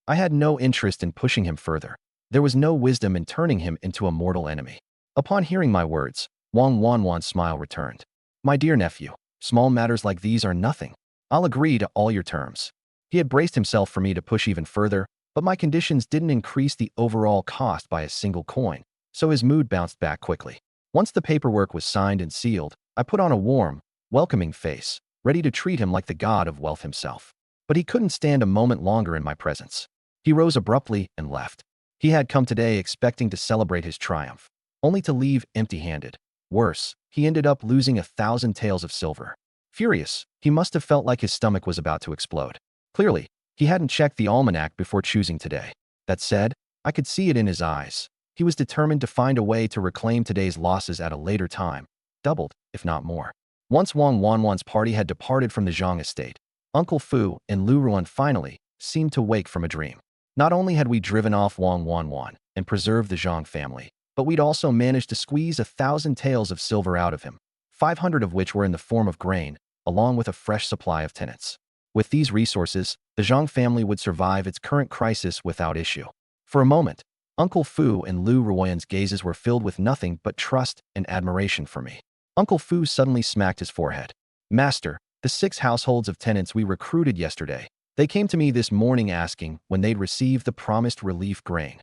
I had no interest in pushing him further. There was no wisdom in turning him into a mortal enemy. Upon hearing my words, Wang Wanwan's smile returned. My dear nephew, small matters like these are nothing. I'll agree to all your terms. He had braced himself for me to push even further, but my conditions didn't increase the overall cost by a single coin, so his mood bounced back quickly. Once the paperwork was signed and sealed, I put on a warm, welcoming face, ready to treat him like the god of wealth himself. But he couldn't stand a moment longer in my presence. He rose abruptly and left. He had come today expecting to celebrate his triumph, only to leave empty-handed. Worse, he ended up losing 1,000 taels of silver. Furious, he must have felt like his stomach was about to explode. Clearly, he hadn't checked the almanac before choosing today. That said, I could see it in his eyes. He was determined to find a way to reclaim today's losses at a later time, doubled, if not more. Once Wang Wanwan's party had departed from the Zhang estate, Uncle Fu and Lu Ruan finally seemed to wake from a dream. Not only had we driven off Wang Wanwan and preserved the Zhang family, but we'd also managed to squeeze 1,000 taels of silver out of him, 500 of which were in the form of grain, along with a fresh supply of tenants. With these resources, the Zhang family would survive its current crisis without issue. For a moment, Uncle Fu and Lu Ruoyan's gazes were filled with nothing but trust and admiration for me. Uncle Fu suddenly smacked his forehead. Master, the 6 households of tenants we recruited yesterday, they came to me this morning asking when they'd receive the promised relief grain.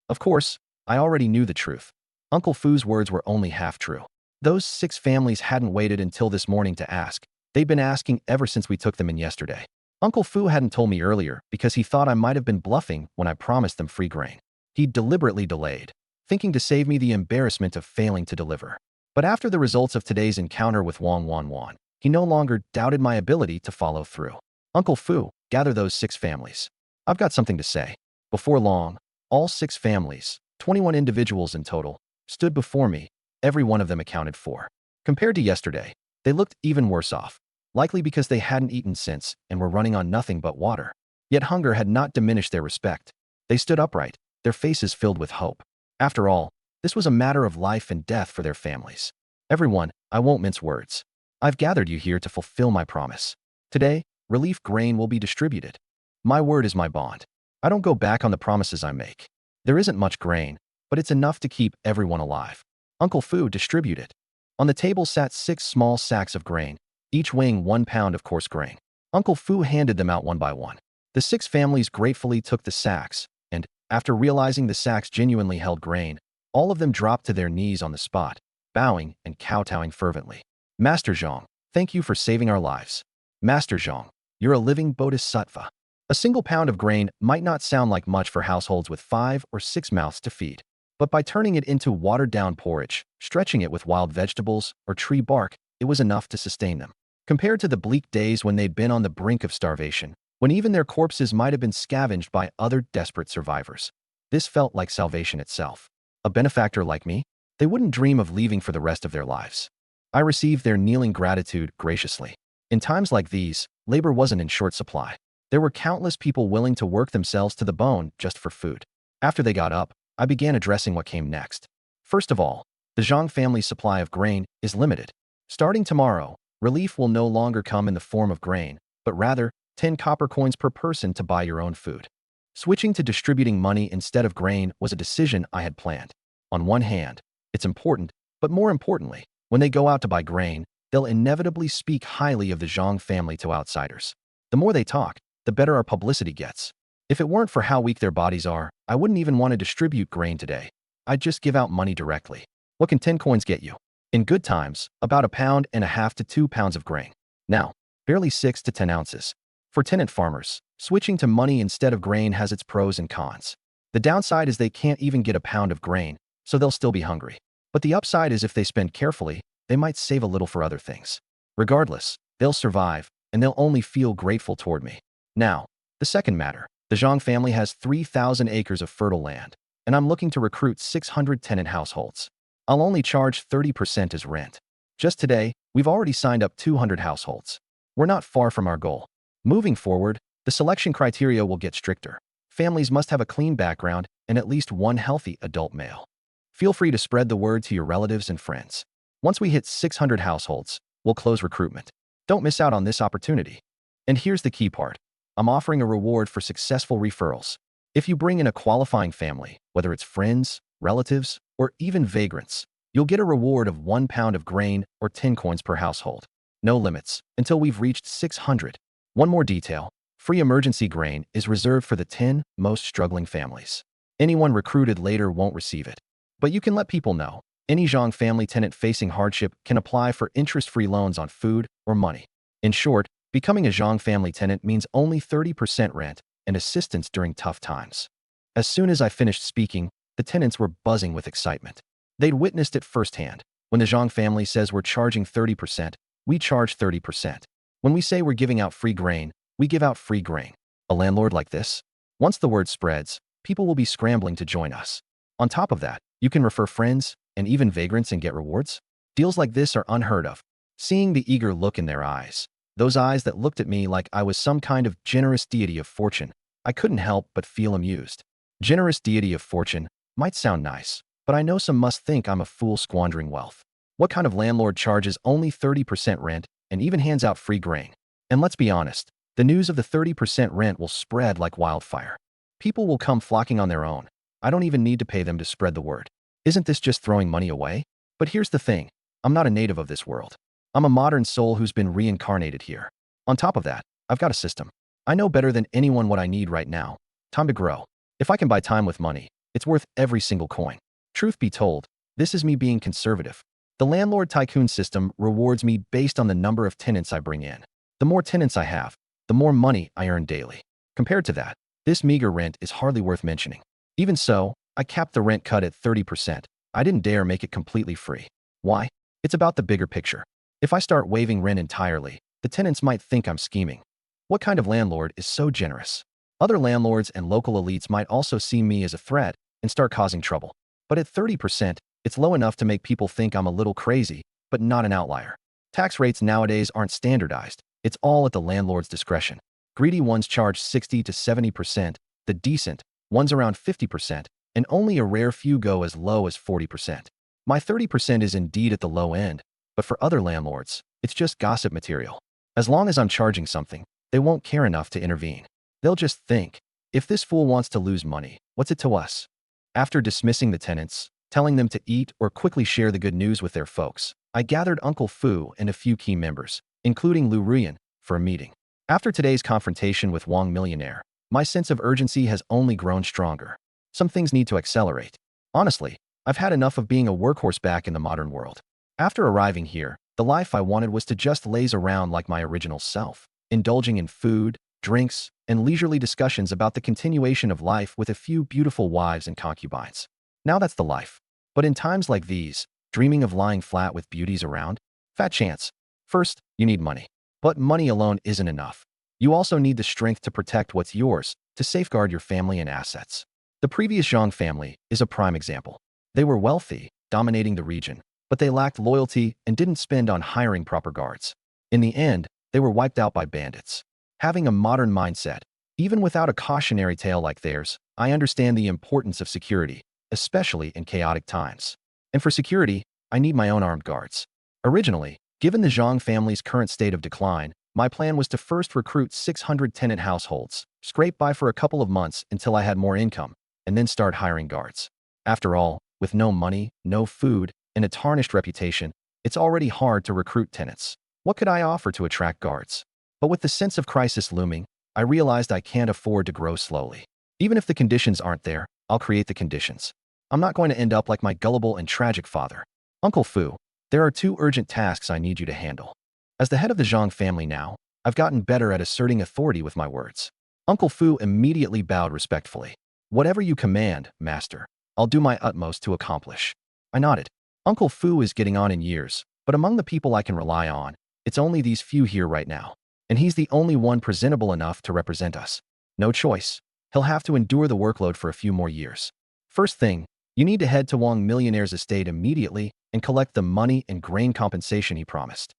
Of course, I already knew the truth. Uncle Fu's words were only half true. Those 6 families hadn't waited until this morning to ask. They'd been asking ever since we took them in yesterday. Uncle Fu hadn't told me earlier because he thought I might have been bluffing when I promised them free grain. He deliberately delayed, thinking to save me the embarrassment of failing to deliver. But after the results of today's encounter with Wang Wanwan, he no longer doubted my ability to follow through. Uncle Fu, gather those 6 families. I've got something to say. Before long, all 6 families, 21 individuals in total, stood before me, every one of them accounted for. Compared to yesterday, they looked even worse off, likely because they hadn't eaten since and were running on nothing but water. Yet hunger had not diminished their respect. They stood upright, their faces filled with hope. After all, this was a matter of life and death for their families. Everyone, I won't mince words. I've gathered you here to fulfill my promise. Today, relief grain will be distributed. My word is my bond. I don't go back on the promises I make. There isn't much grain, but it's enough to keep everyone alive. Uncle Fu distributed. On the table sat 6 small sacks of grain, each weighing 1 pound of coarse grain. Uncle Fu handed them out one by one. The 6 families gratefully took the sacks, and, after realizing the sacks genuinely held grain, all of them dropped to their knees on the spot, bowing and kowtowing fervently. Master Zhang, thank you for saving our lives. Master Zhang, you're a living bodhisattva. A single pound of grain might not sound like much for households with 5 or 6 mouths to feed, but by turning it into watered-down porridge, stretching it with wild vegetables or tree bark, it was enough to sustain them. Compared to the bleak days when they'd been on the brink of starvation, when even their corpses might have been scavenged by other desperate survivors, this felt like salvation itself. A benefactor like me, they wouldn't dream of leaving for the rest of their lives. I received their kneeling gratitude graciously. In times like these, labor wasn't in short supply. There were countless people willing to work themselves to the bone just for food. After they got up, I began addressing what came next. First of all, the Zhang family's supply of grain is limited. Starting tomorrow, relief will no longer come in the form of grain, but rather 10 copper coins per person to buy your own food. Switching to distributing money instead of grain was a decision I had planned. On one hand, it's important, but more importantly, when they go out to buy grain, they'll inevitably speak highly of the Zhang family to outsiders. The more they talk, the better our publicity gets. If it weren't for how weak their bodies are, I wouldn't even want to distribute grain today. I'd just give out money directly. What can 10 coins get you? In good times, about 1.5 pounds to 2 pounds of grain. Now, barely 6 to 10 ounces. For tenant farmers, switching to money instead of grain has its pros and cons. The downside is they can't even get a pound of grain, so they'll still be hungry. But the upside is if they spend carefully, they might save a little for other things. Regardless, they'll survive, and they'll only feel grateful toward me. Now, the second matter. The Zhang family has 3,000 acres of fertile land, and I'm looking to recruit 600 tenant households. I'll only charge 30% as rent. Just today, we've already signed up 200 households. We're not far from our goal. Moving forward, the selection criteria will get stricter. Families must have a clean background and at least one healthy adult male. Feel free to spread the word to your relatives and friends. Once we hit 600 households, we'll close recruitment. Don't miss out on this opportunity. And here's the key part. I'm offering a reward for successful referrals. If you bring in a qualifying family, whether it's friends, relatives, or even vagrants, you'll get a reward of 1 pound of grain or 10 coins per household. No limits, until we've reached 600. One more detail. Free emergency grain is reserved for the 10 most struggling families. Anyone recruited later won't receive it. But you can let people know. Any Zhang family tenant facing hardship can apply for interest-free loans on food or money. In short, becoming a Zhang family tenant means only 30% rent and assistance during tough times. As soon as I finished speaking, the tenants were buzzing with excitement. They'd witnessed it firsthand. When the Zhang family says we're charging 30%, we charge 30%. When we say we're giving out free grain, we give out free grain. A landlord like this? Once the word spreads, people will be scrambling to join us. On top of that, you can refer friends and even vagrants and get rewards. Deals like this are unheard of. Seeing the eager look in their eyes, those eyes that looked at me like I was some kind of generous deity of fortune, I couldn't help but feel amused. Generous deity of fortune might sound nice, but I know some must think I'm a fool squandering wealth. What kind of landlord charges only 30% rent and even hands out free grain? And let's be honest, the news of the 30% rent will spread like wildfire. People will come flocking on their own. I don't even need to pay them to spread the word. Isn't this just throwing money away? But here's the thing. I'm not a native of this world. I'm a modern soul who's been reincarnated here. On top of that, I've got a system. I know better than anyone what I need right now. Time to grow. If I can buy time with money, it's worth every single coin. Truth be told, this is me being conservative. The landlord tycoon system rewards me based on the number of tenants I bring in. The more tenants I have, the more money I earn daily. Compared to that, this meager rent is hardly worth mentioning. Even so, I capped the rent cut at 30%. I didn't dare make it completely free. Why? It's about the bigger picture. If I start waiving rent entirely, the tenants might think I'm scheming. What kind of landlord is so generous? Other landlords and local elites might also see me as a threat and start causing trouble. But at 30%, it's low enough to make people think I'm a little crazy, but not an outlier. Tax rates nowadays aren't standardized. It's all at the landlord's discretion. Greedy ones charge 60 to 70%, the decent ones around 50%, and only a rare few go as low as 40%. My 30% is indeed at the low end, but for other landlords, it's just gossip material. As long as I'm charging something, they won't care enough to intervene. They'll just think, if this fool wants to lose money, what's it to us? After dismissing the tenants, telling them to eat or quickly share the good news with their folks, I gathered Uncle Fu and a few key members, including Lu Ruyan, for a meeting. After today's confrontation with Wang Millionaire, my sense of urgency has only grown stronger. Some things need to accelerate. Honestly, I've had enough of being a workhorse back in the modern world. After arriving here, the life I wanted was to just laze around like my original self, indulging in food, drinks, and leisurely discussions about the continuation of life with a few beautiful wives and concubines. Now that's the life. But in times like these, dreaming of lying flat with beauties around? Fat chance. First, you need money. But money alone isn't enough. You also need the strength to protect what's yours, to safeguard your family and assets. The previous Zhang family is a prime example. They were wealthy, dominating the region, but they lacked loyalty and didn't spend on hiring proper guards. In the end, they were wiped out by bandits. Having a modern mindset, even without a cautionary tale like theirs, I understand the importance of security, especially in chaotic times. And for security, I need my own armed guards. Originally, given the Zhang family's current state of decline, my plan was to first recruit 600 tenant households, scrape by for a couple of months until I had more income, and then start hiring guards. After all, with no money, no food, and a tarnished reputation, it's already hard to recruit tenants. What could I offer to attract guards? But with the sense of crisis looming, I realized I can't afford to grow slowly. Even if the conditions aren't there, I'll create the conditions. I'm not going to end up like my gullible and tragic father. Uncle Fu, there are 2 urgent tasks I need you to handle. As the head of the Zhang family now, I've gotten better at asserting authority with my words. Uncle Fu immediately bowed respectfully. Whatever you command, master, I'll do my utmost to accomplish. I nodded. Uncle Fu is getting on in years, but among the people I can rely on, it's only these few here right now. And he's the only one presentable enough to represent us. No choice. He'll have to endure the workload for a few more years. First thing, you need to head to Wang Millionaire's estate immediately and collect the money and grain compensation he promised.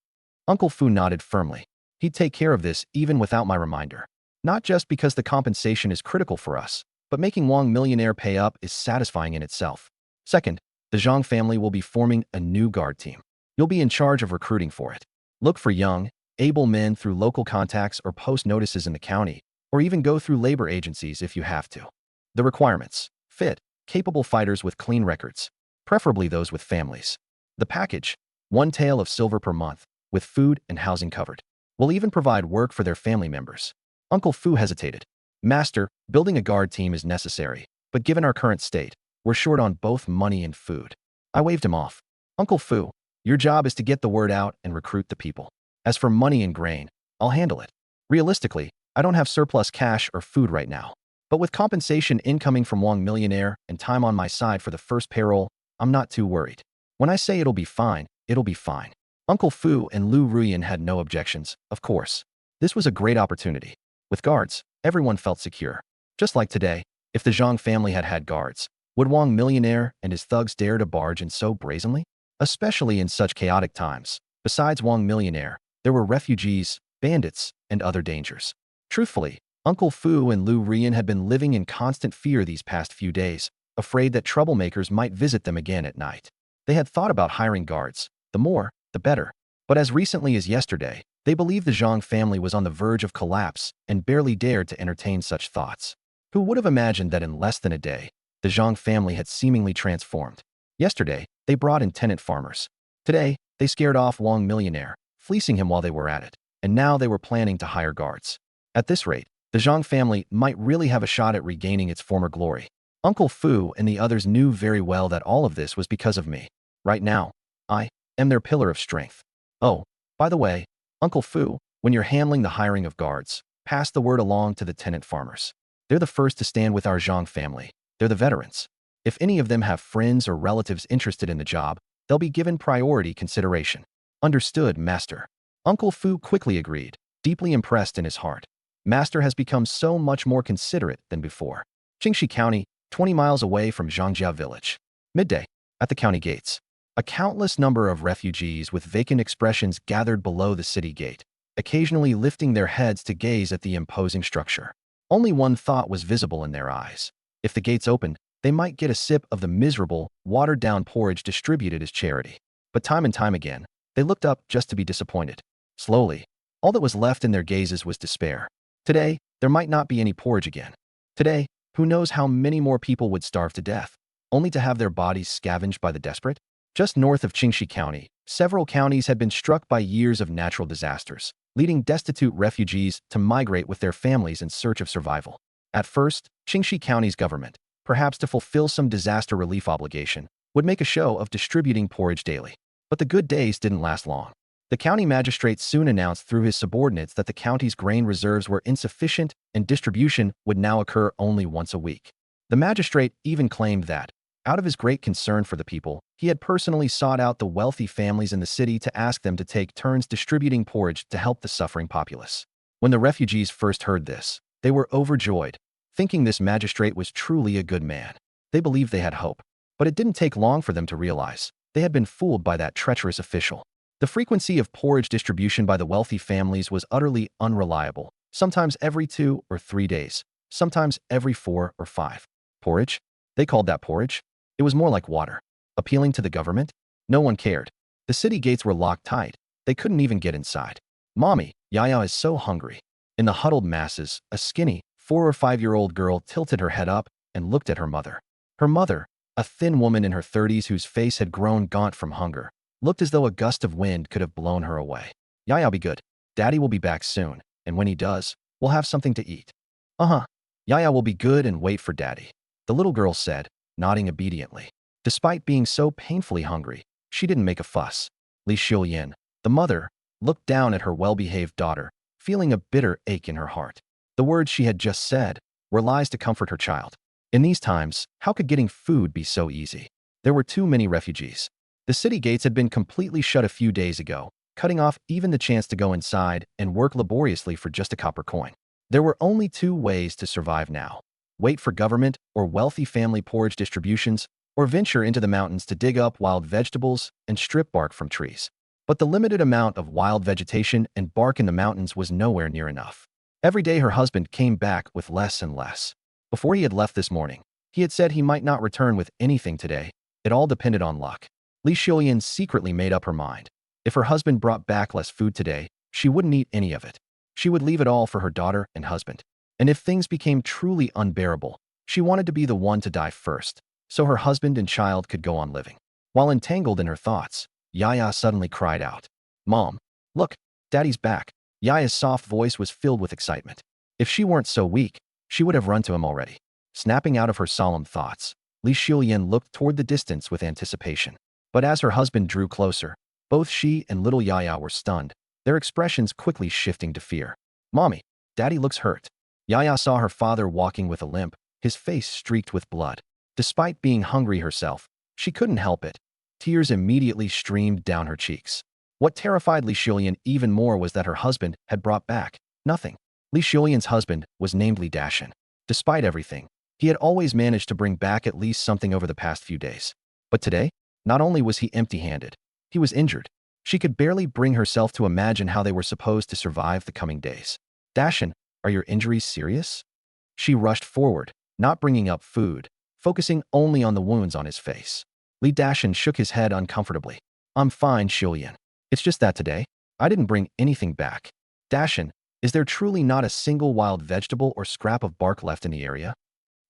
Uncle Fu nodded firmly. He'd take care of this even without my reminder. Not just because the compensation is critical for us, but making Wang Millionaire pay up is satisfying in itself. Second, the Zhang family will be forming a new guard team. You'll be in charge of recruiting for it. Look for young, able men through local contacts or post notices in the county, or even go through labor agencies if you have to. The requirements: fit, capable fighters with clean records, preferably those with families. The package: 1 tael of silver per month, with food and housing covered. We'll even provide work for their family members. Uncle Fu hesitated. Master, building a guard team is necessary, but given our current state, we're short on both money and food. I waved him off. Uncle Fu, your job is to get the word out and recruit the people. As for money and grain, I'll handle it. Realistically, I don't have surplus cash or food right now. But with compensation incoming from Wang Millionaire and time on my side for the first payroll, I'm not too worried. When I say it'll be fine, it'll be fine. Uncle Fu and Lu Ruyan had no objections, of course. This was a great opportunity. With guards, everyone felt secure. Just like today, if the Zhang family had had guards, would Wang Millionaire and his thugs dare to barge in so brazenly? Especially in such chaotic times. Besides Wang Millionaire, there were refugees, bandits, and other dangers. Truthfully, Uncle Fu and Lu Ruyan had been living in constant fear these past few days, afraid that troublemakers might visit them again at night. They had thought about hiring guards. The more, the better. But as recently as yesterday, they believed the Zhang family was on the verge of collapse and barely dared to entertain such thoughts. Who would have imagined that in less than a day, the Zhang family had seemingly transformed? Yesterday, they brought in tenant farmers. Today, they scared off Wang Millionaire, fleecing him while they were at it. And now they were planning to hire guards. At this rate, the Zhang family might really have a shot at regaining its former glory. Uncle Fu and the others knew very well that all of this was because of me. Right now, I am their pillar of strength. Oh, by the way, Uncle Fu, when you're handling the hiring of guards, pass the word along to the tenant farmers. They're the first to stand with our Zhang family. They're the veterans. If any of them have friends or relatives interested in the job, they'll be given priority consideration. Understood, Master. Uncle Fu quickly agreed, deeply impressed in his heart. Master has become so much more considerate than before. Jingxi County, 20 miles away from Zhangjia Village. Midday, at the county gates. A countless number of refugees with vacant expressions gathered below the city gate, occasionally lifting their heads to gaze at the imposing structure. Only one thought was visible in their eyes. If the gates opened, they might get a sip of the miserable, watered-down porridge distributed as charity. But time and time again, they looked up just to be disappointed. Slowly, all that was left in their gazes was despair. Today, there might not be any porridge again. Today, who knows how many more people would starve to death, only to have their bodies scavenged by the desperate? Just north of Qingxi County, several counties had been struck by years of natural disasters, leading destitute refugees to migrate with their families in search of survival. At first, Qingxi County's government, perhaps to fulfill some disaster relief obligation, would make a show of distributing porridge daily. But the good days didn't last long. The county magistrate soon announced through his subordinates that the county's grain reserves were insufficient and distribution would now occur only once a week. The magistrate even claimed that, out of his great concern for the people, he had personally sought out the wealthy families in the city to ask them to take turns distributing porridge to help the suffering populace. When the refugees first heard this, they were overjoyed, thinking this magistrate was truly a good man. They believed they had hope, but it didn't take long for them to realize they had been fooled by that treacherous official. The frequency of porridge distribution by the wealthy families was utterly unreliable, sometimes every 2 or 3 days, sometimes every 4 or 5. Porridge? They called that porridge? It was more like water. Appealing to the government? No one cared. The city gates were locked tight. They couldn't even get inside. Mommy, Yaya is so hungry. In the huddled masses, a skinny, 4 or 5-year-old girl tilted her head up and looked at her mother. Her mother, a thin woman in her 30s whose face had grown gaunt from hunger, looked as though a gust of wind could have blown her away. Yaya'll be good. Daddy will be back soon, and when he does, we'll have something to eat. Uh-huh. Yaya will be good and wait for Daddy, the little girl said, nodding obediently. Despite being so painfully hungry, she didn't make a fuss. Li Xiuyin, the mother, looked down at her well-behaved daughter, feeling a bitter ache in her heart. The words she had just said were lies to comfort her child. In these times, how could getting food be so easy? There were too many refugees. The city gates had been completely shut a few days ago, cutting off even the chance to go inside and work laboriously for just a copper coin. There were only two ways to survive now: wait for government or wealthy family porridge distributions, or venture into the mountains to dig up wild vegetables and strip bark from trees. But the limited amount of wild vegetation and bark in the mountains was nowhere near enough. Every day her husband came back with less and less. Before he had left this morning, he had said he might not return with anything today. It all depended on luck. Li Xiuyan secretly made up her mind. If her husband brought back less food today, she wouldn't eat any of it. She would leave it all for her daughter and husband. And if things became truly unbearable, she wanted to be the one to die first, so her husband and child could go on living. While entangled in her thoughts, Yaya suddenly cried out, "Mom, look, Daddy's back." Yaya's soft voice was filled with excitement. If she weren't so weak, she would have run to him already. Snapping out of her solemn thoughts, Li Xiuyan looked toward the distance with anticipation. But as her husband drew closer, both she and little Yaya were stunned, their expressions quickly shifting to fear. "Mommy, Daddy looks hurt." Yaya saw her father walking with a limp, his face streaked with blood. Despite being hungry herself, she couldn't help it. Tears immediately streamed down her cheeks. What terrified Li Xiuyan even more was that her husband had brought back nothing. Li Xiuyan's husband was named Li Dashan. Despite everything, he had always managed to bring back at least something over the past few days. But today, not only was he empty-handed, he was injured. She could barely bring herself to imagine how they were supposed to survive the coming days. "Dashan, are your injuries serious?" She rushed forward, not bringing up food, focusing only on the wounds on his face. Li Dashan shook his head uncomfortably. "I'm fine, Xiuyan. It's just that today, I didn't bring anything back." "Dashan, is there truly not a single wild vegetable or scrap of bark left in the area?"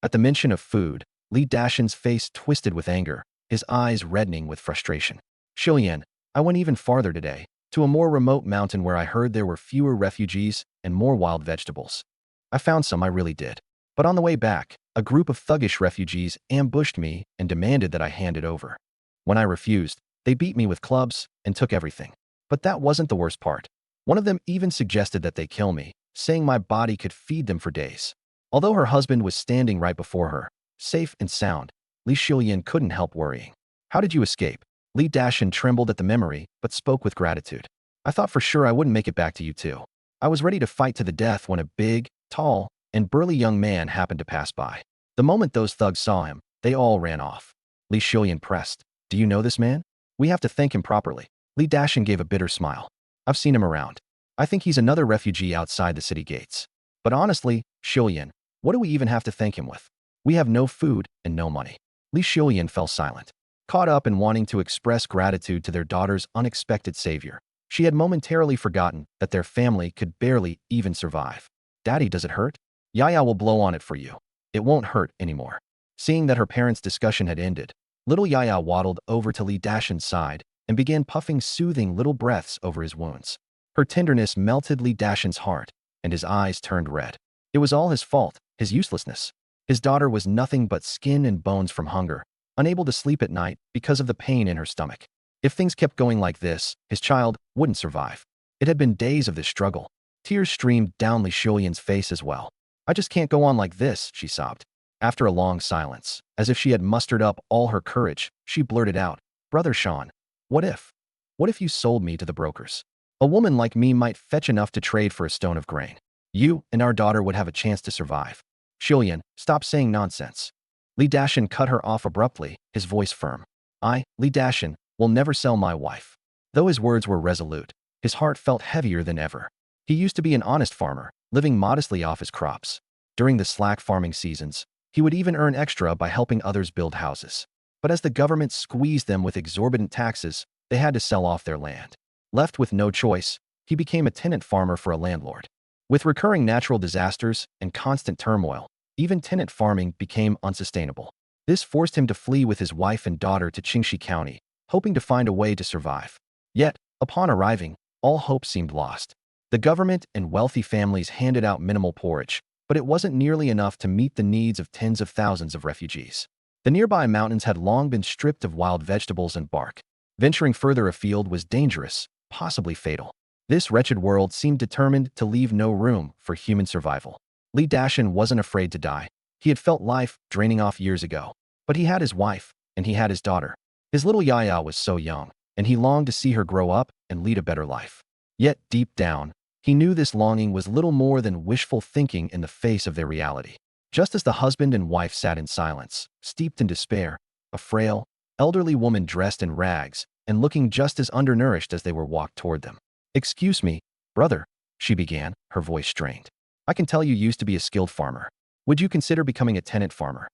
At the mention of food, Li Dashan's face twisted with anger, his eyes reddening with frustration. "Xiuyan, I went even farther today, to a more remote mountain where I heard there were fewer refugees and more wild vegetables. I found some, I really did. But on the way back, a group of thuggish refugees ambushed me and demanded that I hand it over. When I refused, they beat me with clubs and took everything. But that wasn't the worst part. One of them even suggested that they kill me, saying my body could feed them for days." Although her husband was standing right before her, safe and sound, Li Xiuyan couldn't help worrying. "How did you escape?" Li Dashan trembled at the memory, but spoke with gratitude. "I thought for sure I wouldn't make it back to you too. I was ready to fight to the death when a big, tall, and burly young man happened to pass by. The moment those thugs saw him, they all ran off." Li Xiuyan pressed. "Do you know this man? We have to thank him properly." Li Dashan gave a bitter smile. "I've seen him around. I think he's another refugee outside the city gates. But honestly, Xiuyan, what do we even have to thank him with? We have no food and no money." Li Xiuyan fell silent, caught up in wanting to express gratitude to their daughter's unexpected savior. She had momentarily forgotten that their family could barely even survive. "Daddy, does it hurt?" "Yaya will blow on it for you. It won't hurt anymore." Seeing that her parents' discussion had ended, little Yaya waddled over to Li Dashan's side and began puffing soothing little breaths over his wounds. Her tenderness melted Li Dashan's heart, and his eyes turned red. It was all his fault, his uselessness. His daughter was nothing but skin and bones from hunger, unable to sleep at night because of the pain in her stomach. If things kept going like this, his child wouldn't survive. It had been days of this struggle. Tears streamed down Li Xiuyan's face as well. "I just can't go on like this," she sobbed. After a long silence, as if she had mustered up all her courage, she blurted out, "Brother Sean, what if? What if you sold me to the brokers? A woman like me might fetch enough to trade for a stone of grain. You and our daughter would have a chance to survive." "Xiuyan, stop saying nonsense." Li Dashan cut her off abruptly, his voice firm. "I, Li Dashan, will never sell my wife." Though his words were resolute, his heart felt heavier than ever. He used to be an honest farmer, living modestly off his crops. During the slack farming seasons, he would even earn extra by helping others build houses. But as the government squeezed them with exorbitant taxes, they had to sell off their land. Left with no choice, he became a tenant farmer for a landlord. With recurring natural disasters and constant turmoil, even tenant farming became unsustainable. This forced him to flee with his wife and daughter to Qingxi County, hoping to find a way to survive. Yet, upon arriving, all hope seemed lost. The government and wealthy families handed out minimal porridge, but it wasn't nearly enough to meet the needs of tens of thousands of refugees. The nearby mountains had long been stripped of wild vegetables and bark. Venturing further afield was dangerous, possibly fatal. This wretched world seemed determined to leave no room for human survival. Li Dashan wasn't afraid to die. He had felt life draining off years ago. But he had his wife, and he had his daughter. His little Yaya was so young, and he longed to see her grow up and lead a better life. Yet, deep down, he knew this longing was little more than wishful thinking in the face of their reality. Just as the husband and wife sat in silence, steeped in despair, a frail, elderly woman dressed in rags and looking just as undernourished as they were walked toward them. "Excuse me, brother," she began, her voice strained. "I can tell you used to be a skilled farmer. Would you consider becoming a tenant farmer?"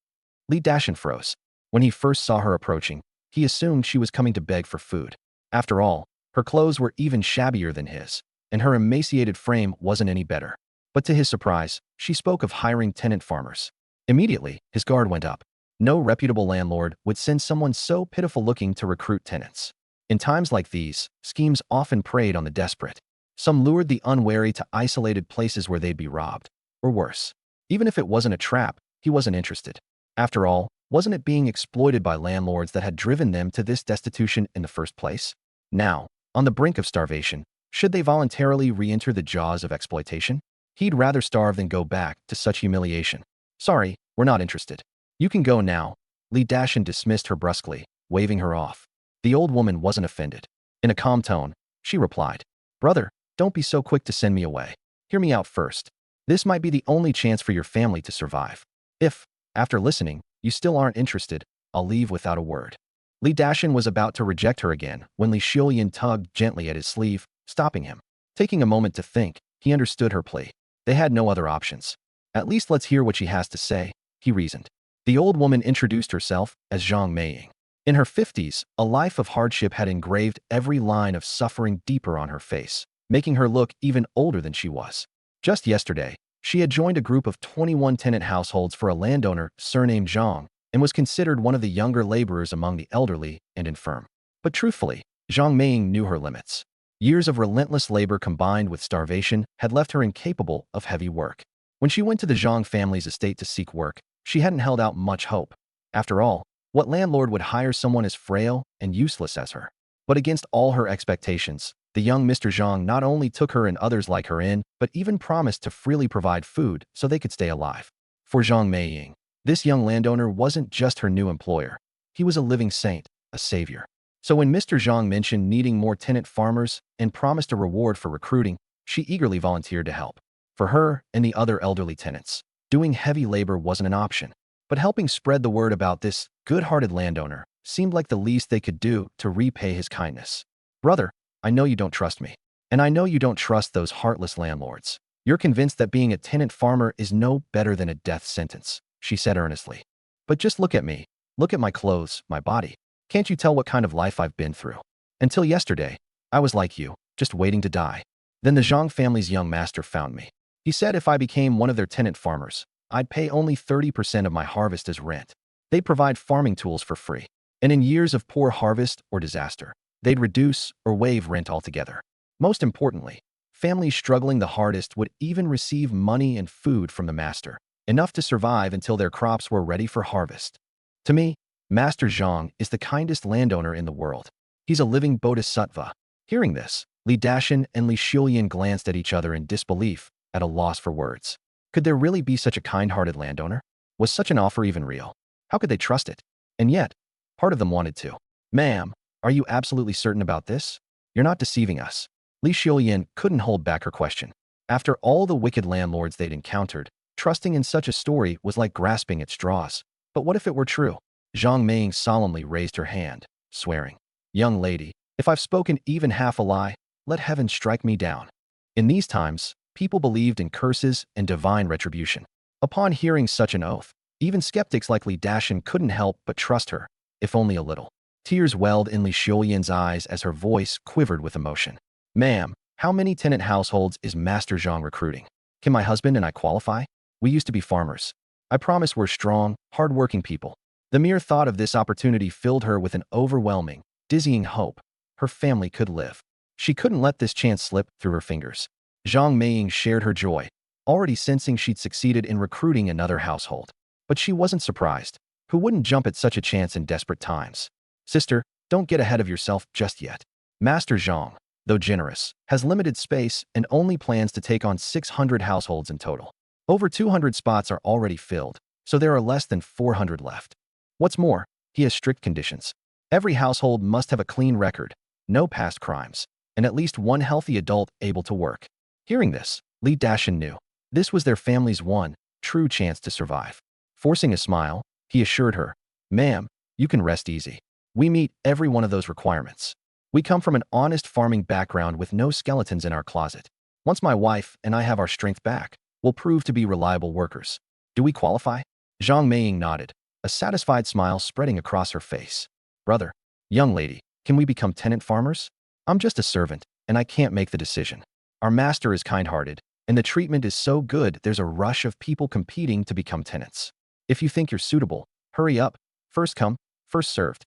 Lee Dashin froze. When he first saw her approaching, he assumed she was coming to beg for food. After all, her clothes were even shabbier than his, and her emaciated frame wasn't any better. But to his surprise, she spoke of hiring tenant farmers. Immediately, his guard went up. No reputable landlord would send someone so pitiful-looking to recruit tenants. In times like these, schemes often preyed on the desperate. Some lured the unwary to isolated places where they'd be robbed. Or worse. Even if it wasn't a trap, he wasn't interested. After all, wasn't it being exploited by landlords that had driven them to this destitution in the first place? Now, on the brink of starvation, should they voluntarily re-enter the jaws of exploitation? He'd rather starve than go back to such humiliation. "Sorry, we're not interested. You can go now." Lee Dashin dismissed her brusquely, waving her off. The old woman wasn't offended. In a calm tone, she replied, "Brother, don't be so quick to send me away. Hear me out first. This might be the only chance for your family to survive. If, after listening, you still aren't interested, I'll leave without a word." Lee Dashin was about to reject her again when Li Xiulian tugged gently at his sleeve, stopping him. Taking a moment to think, he understood her plea. They had no other options. "At least let's hear what she has to say," he reasoned. The old woman introduced herself as Zhang Meiying. In her 50s, a life of hardship had engraved every line of suffering deeper on her face, making her look even older than she was. Just yesterday, she had joined a group of 21 tenant households for a landowner surnamed Zhang and was considered one of the younger laborers among the elderly and infirm. But truthfully, Zhang Meiying knew her limits. Years of relentless labor combined with starvation had left her incapable of heavy work. When she went to the Zhang family's estate to seek work, she hadn't held out much hope. After all, what landlord would hire someone as frail and useless as her? But against all her expectations, the young Mr. Zhang not only took her and others like her in, but even promised to freely provide food so they could stay alive. For Zhang Meiying, this young landowner wasn't just her new employer. He was a living saint, a savior. So when Mr. Zhang mentioned needing more tenant farmers and promised a reward for recruiting, she eagerly volunteered to help. For her and the other elderly tenants, doing heavy labor wasn't an option. But helping spread the word about this good-hearted landowner seemed like the least they could do to repay his kindness. "Brother, I know you don't trust me. And I know you don't trust those heartless landlords. You're convinced that being a tenant farmer is no better than a death sentence," she said earnestly. "But just look at me. Look at my clothes, my body. Can't you tell what kind of life I've been through? Until yesterday, I was like you, just waiting to die. Then the Zhang family's young master found me. He said if I became one of their tenant farmers, I'd pay only 30% of my harvest as rent. They'd provide farming tools for free. And in years of poor harvest or disaster, they'd reduce or waive rent altogether. Most importantly, families struggling the hardest would even receive money and food from the master, enough to survive until their crops were ready for harvest. To me, Master Zhang is the kindest landowner in the world. He's a living bodhisattva." Hearing this, Li Dashin and Li Xiulian glanced at each other in disbelief, at a loss for words. Could there really be such a kind-hearted landowner? Was such an offer even real? How could they trust it? And yet, part of them wanted to. "Ma'am, are you absolutely certain about this? You're not deceiving us." Li Xiulian couldn't hold back her question. After all the wicked landlords they'd encountered, trusting in such a story was like grasping at straws. But what if it were true? Zhang Meiying solemnly raised her hand, swearing, "Young lady, if I've spoken even half a lie, let heaven strike me down." In these times, people believed in curses and divine retribution. Upon hearing such an oath, even skeptics like Li Dashin couldn't help but trust her, if only a little. Tears welled in Li Xiulian's eyes as her voice quivered with emotion. "Ma'am, how many tenant households is Master Zhang recruiting? Can my husband and I qualify? We used to be farmers. I promise we're strong, hard-working people." The mere thought of this opportunity filled her with an overwhelming, dizzying hope. Her family could live. She couldn't let this chance slip through her fingers. Zhang Meiying shared her joy, already sensing she'd succeeded in recruiting another household. But she wasn't surprised. Who wouldn't jump at such a chance in desperate times? "Sister, don't get ahead of yourself just yet. Master Zhang, though generous, has limited space and only plans to take on 600 households in total. Over 200 spots are already filled, so there are less than 400 left. What's more, he has strict conditions. Every household must have a clean record, no past crimes, and at least one healthy adult able to work. Hearing this, Lee Dashin knew this was their family's one true chance to survive. Forcing a smile, he assured her, "Ma'am, you can rest easy. We meet every one of those requirements. We come from an honest farming background with no skeletons in our closet. Once my wife and I have our strength back, we'll prove to be reliable workers. Do we qualify?" Zhang Meiying nodded, a satisfied smile spreading across her face. "Brother, young lady, can we become tenant farmers? I'm just a servant, and I can't make the decision. Our master is kind-hearted, and the treatment is so good there's a rush of people competing to become tenants. If you think you're suitable, hurry up. First come, first served.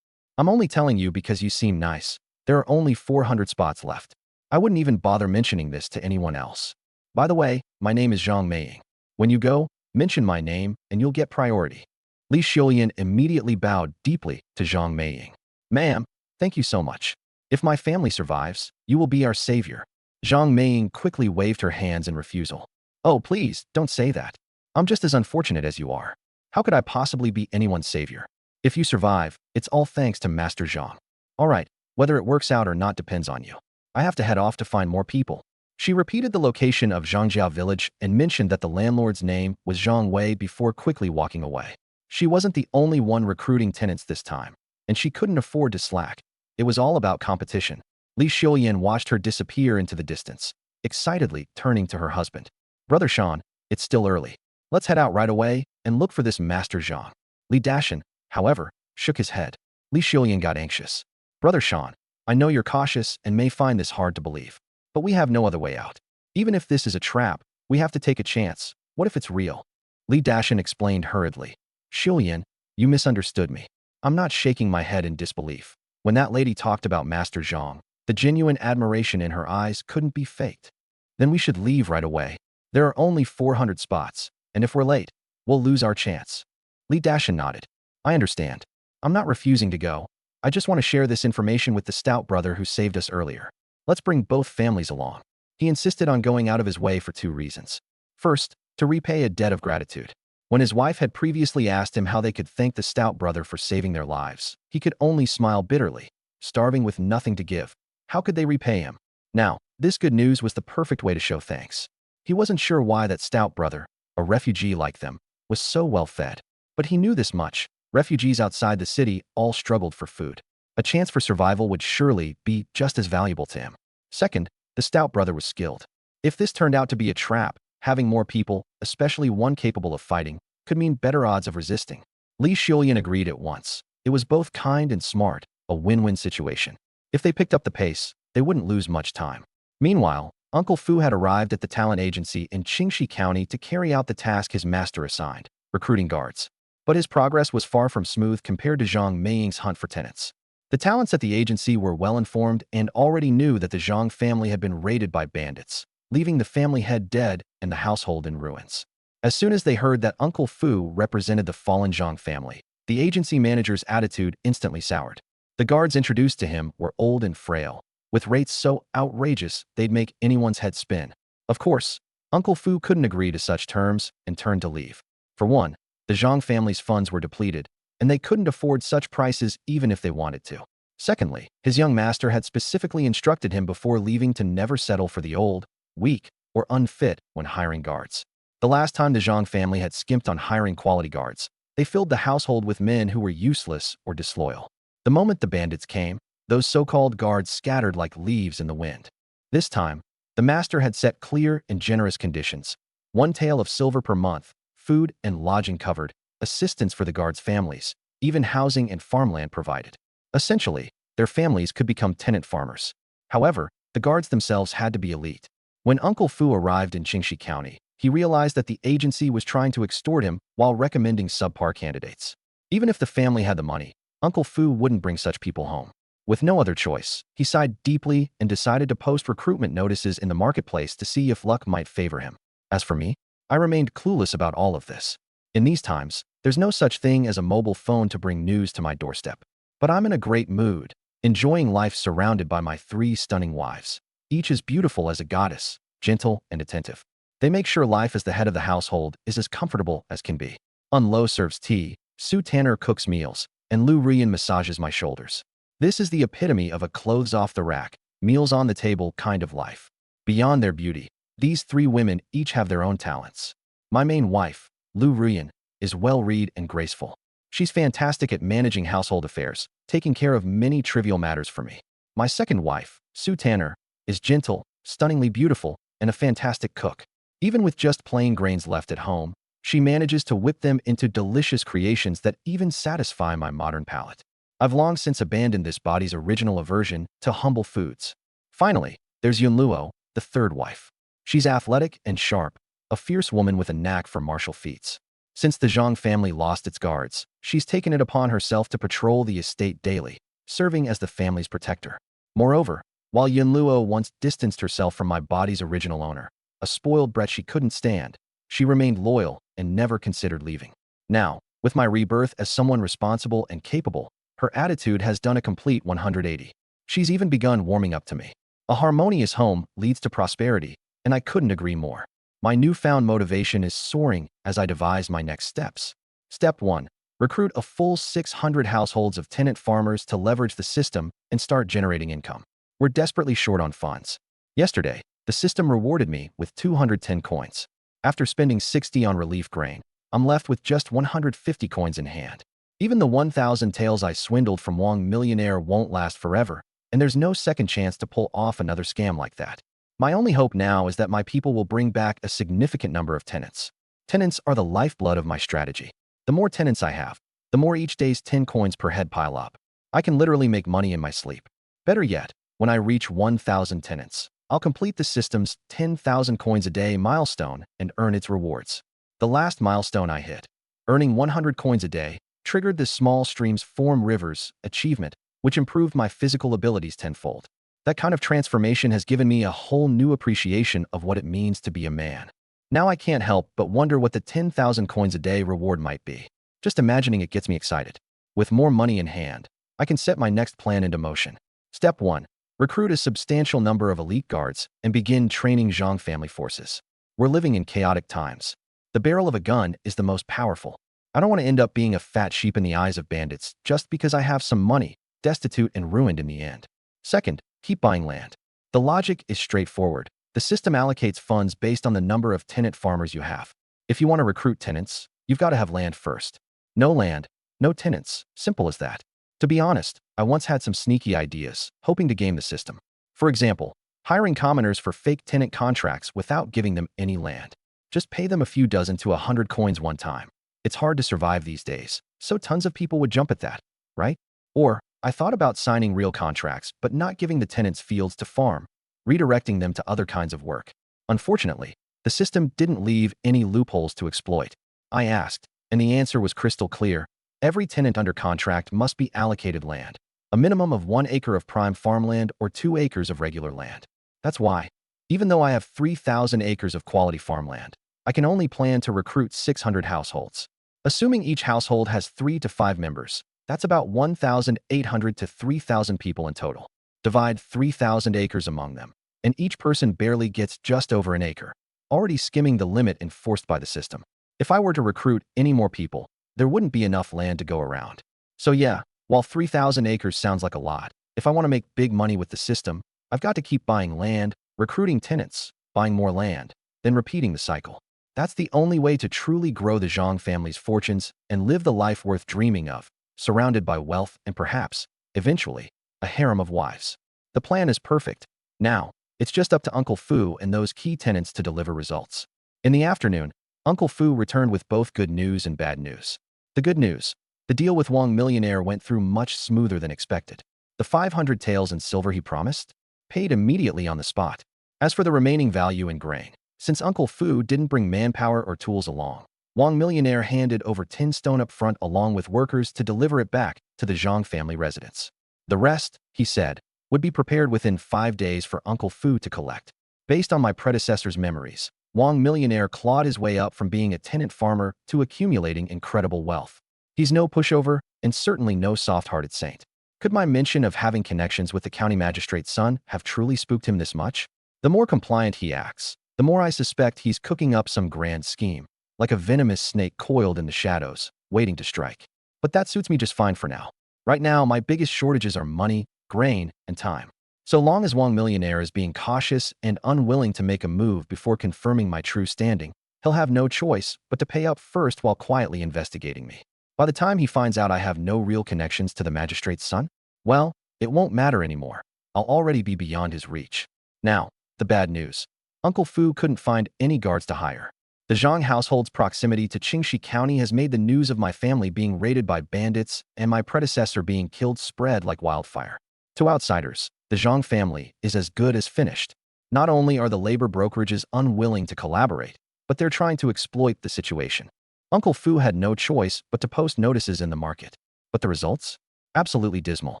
I'm only telling you because you seem nice. There are only 400 spots left. I wouldn't even bother mentioning this to anyone else. By the way, my name is Zhang Meiying. When you go, mention my name and you'll get priority." Li Xiulian immediately bowed deeply to Zhang Meiying. "Ma'am, thank you so much. If my family survives, you will be our savior." Zhang Meiying quickly waved her hands in refusal. "Oh, please, don't say that. I'm just as unfortunate as you are. How could I possibly be anyone's savior? If you survive, it's all thanks to Master Zhang. All right, whether it works out or not depends on you. I have to head off to find more people." She repeated the location of Zhangjiao village and mentioned that the landlord's name was Zhang Wei before quickly walking away. She wasn't the only one recruiting tenants this time, and she couldn't afford to slack. It was all about competition. Li Xiulian watched her disappear into the distance, excitedly turning to her husband. "Brother Sean, it's still early. Let's head out right away and look for this Master Zhang." Li Dashin, however, shook his head. Li Xiulian got anxious. "Brother Sean, I know you're cautious and may find this hard to believe, but we have no other way out. Even if this is a trap, we have to take a chance. What if it's real?" Li Dashin explained hurriedly. "Xiulian, you misunderstood me. I'm not shaking my head in disbelief. When that lady talked about Master Zhang, the genuine admiration in her eyes couldn't be faked. Then we should leave right away. There are only 400 spots, and if we're late, we'll lose our chance." Li Dashin nodded. "I understand. I'm not refusing to go. I just want to share this information with the stout brother who saved us earlier. Let's bring both families along." He insisted on going out of his way for two reasons. First, to repay a debt of gratitude. When his wife had previously asked him how they could thank the stout brother for saving their lives, he could only smile bitterly. Starving with nothing to give, how could they repay him? Now, this good news was the perfect way to show thanks. He wasn't sure why that stout brother, a refugee like them, was so well fed. But he knew this much. Refugees outside the city all struggled for food. A chance for survival would surely be just as valuable to him. Second, the stout brother was skilled. If this turned out to be a trap, having more people, especially one capable of fighting, could mean better odds of resisting. Li Xiulian agreed at once. It was both kind and smart, a win-win situation. If they picked up the pace, they wouldn't lose much time. Meanwhile, Uncle Fu had arrived at the talent agency in Qingxi County to carry out the task his master assigned, recruiting guards. But his progress was far from smooth compared to Zhang Meiying's hunt for tenants. The talents at the agency were well-informed and already knew that the Zhang family had been raided by bandits, leaving the family head dead and the household in ruins. As soon as they heard that Uncle Fu represented the fallen Zhang family, the agency manager's attitude instantly soured. The guards introduced to him were old and frail, with rates so outrageous they'd make anyone's head spin. Of course, Uncle Fu couldn't agree to such terms and turned to leave. For one, the Zhang family's funds were depleted, and they couldn't afford such prices even if they wanted to. Secondly, his young master had specifically instructed him before leaving to never settle for the old, weak, or unfit when hiring guards. The last time the Zhang family had skimped on hiring quality guards, they filled the household with men who were useless or disloyal. The moment the bandits came, those so-called guards scattered like leaves in the wind. This time, the master had set clear and generous conditions. One tael of silver per month, food and lodging covered, assistance for the guards' families, even housing and farmland provided. Essentially, their families could become tenant farmers. However, the guards themselves had to be elite. When Uncle Fu arrived in Qingxi County, he realized that the agency was trying to extort him while recommending subpar candidates. Even if the family had the money, Uncle Fu wouldn't bring such people home. With no other choice, he sighed deeply and decided to post recruitment notices in the marketplace to see if luck might favor him. As for me, I remained clueless about all of this. In these times, there's no such thing as a mobile phone to bring news to my doorstep. But I'm in a great mood, enjoying life surrounded by my 3 stunning wives. Each as beautiful as a goddess, gentle and attentive. They make sure life as the head of the household is as comfortable as can be. Lo serves tea, Su Tanner cooks meals, and Lu Rian massages my shoulders. This is the epitome of a clothes off the rack, meals on the table kind of life. Beyond their beauty, these three women each have their own talents. My main wife, Lu Rian, is well-read and graceful. She's fantastic at managing household affairs, taking care of many trivial matters for me. My second wife, Su Tanner, is gentle, stunningly beautiful, and a fantastic cook. Even with just plain grains left at home, she manages to whip them into delicious creations that even satisfy my modern palate. I've long since abandoned this body's original aversion to humble foods. Finally, there's Yunluo, the third wife. She's athletic and sharp, a fierce woman with a knack for martial feats. Since the Zhang family lost its guards, she's taken it upon herself to patrol the estate daily, serving as the family's protector. Moreover, while Yunluo once distanced herself from my body's original owner, a spoiled brat she couldn't stand, she remained loyal and never considered leaving. Now, with my rebirth as someone responsible and capable, her attitude has done a complete 180. She's even begun warming up to me. A harmonious home leads to prosperity, and I couldn't agree more. My newfound motivation is soaring as I devise my next steps. Step 1. Recruit a full 600 households of tenant farmers to leverage the system and start generating income. We're desperately short on funds. Yesterday, the system rewarded me with 210 coins. After spending 60 on relief grain, I'm left with just 150 coins in hand. Even the 1,000 taels I swindled from Wong Millionaire won't last forever, and there's no second chance to pull off another scam like that. My only hope now is that my people will bring back a significant number of tenants. Tenants are the lifeblood of my strategy. The more tenants I have, the more each day's 10 coins per head pile up. I can literally make money in my sleep. Better yet, when I reach 1,000 tenants, I'll complete the system's 10,000 coins a day milestone and earn its rewards. The last milestone I hit, earning 100 coins a day, triggered the small streams form rivers achievement, which improved my physical abilities tenfold. That kind of transformation has given me a whole new appreciation of what it means to be a man. Now I can't help but wonder what the 10,000 coins a day reward might be. Just imagining it gets me excited. With more money in hand, I can set my next plan into motion. Step 1. Recruit a substantial number of elite guards and begin training Zhang family forces. We're living in chaotic times. The barrel of a gun is the most powerful. I don't want to end up being a fat sheep in the eyes of bandits just because I have some money, destitute and ruined in the end. Second, keep buying land. The logic is straightforward. The system allocates funds based on the number of tenant farmers you have. If you want to recruit tenants, you've got to have land first. No land, no tenants. Simple as that. To be honest, I once had some sneaky ideas, hoping to game the system. For example, hiring commoners for fake tenant contracts without giving them any land. Just pay them a few dozen to 100 coins one time. It's hard to survive these days, so tons of people would jump at that, right? Or, I thought about signing real contracts but not giving the tenants fields to farm, redirecting them to other kinds of work. Unfortunately, the system didn't leave any loopholes to exploit. I asked, and the answer was crystal clear. Every tenant under contract must be allocated land, a minimum of 1 acre of prime farmland or 2 acres of regular land. That's why, even though I have 3,000 acres of quality farmland, I can only plan to recruit 600 households. Assuming each household has 3 to 5 members, that's about 1,800 to 3,000 people in total. Divide 3,000 acres among them, and each person barely gets just over an acre, already skimming the limit enforced by the system. If I were to recruit any more people, there wouldn't be enough land to go around. So yeah, while 3,000 acres sounds like a lot, if I want to make big money with the system, I've got to keep buying land, recruiting tenants, buying more land, then repeating the cycle. That's the only way to truly grow the Zhang family's fortunes and live the life worth dreaming of, surrounded by wealth and perhaps, eventually, a harem of wives. The plan is perfect. Now, it's just up to Uncle Fu and those key tenants to deliver results. In the afternoon, Uncle Fu returned with both good news and bad news. The good news: the deal with Wong Millionaire went through much smoother than expected. The 500 taels in silver he promised, paid immediately on the spot. As for the remaining value in grain, since Uncle Fu didn't bring manpower or tools along, Wong Millionaire handed over 10 stone up front along with workers to deliver it back to the Zhang family residence. The rest, he said, would be prepared within 5 days for Uncle Fu to collect. Based on my predecessor's memories, Wong Millionaire clawed his way up from being a tenant farmer to accumulating incredible wealth. He's no pushover and certainly no soft-hearted saint. Could my mention of having connections with the county magistrate's son have truly spooked him this much? The more compliant he acts, the more I suspect he's cooking up some grand scheme. like a venomous snake coiled in the shadows, waiting to strike. But that suits me just fine for now. Right now, my biggest shortages are money, grain, and time. So long as Wang Millionaire is being cautious and unwilling to make a move before confirming my true standing, he'll have no choice but to pay up first while quietly investigating me. By the time he finds out I have no real connections to the magistrate's son, well, it won't matter anymore. I'll already be beyond his reach. Now, the bad news. Uncle Fu couldn't find any guards to hire. The Zhang household's proximity to Qingxi County has made the news of my family being raided by bandits and my predecessor being killed spread like wildfire. To outsiders, the Zhang family is as good as finished. Not only are the labor brokerages unwilling to collaborate, but they're trying to exploit the situation. Uncle Fu had no choice but to post notices in the market. But the results? Absolutely dismal.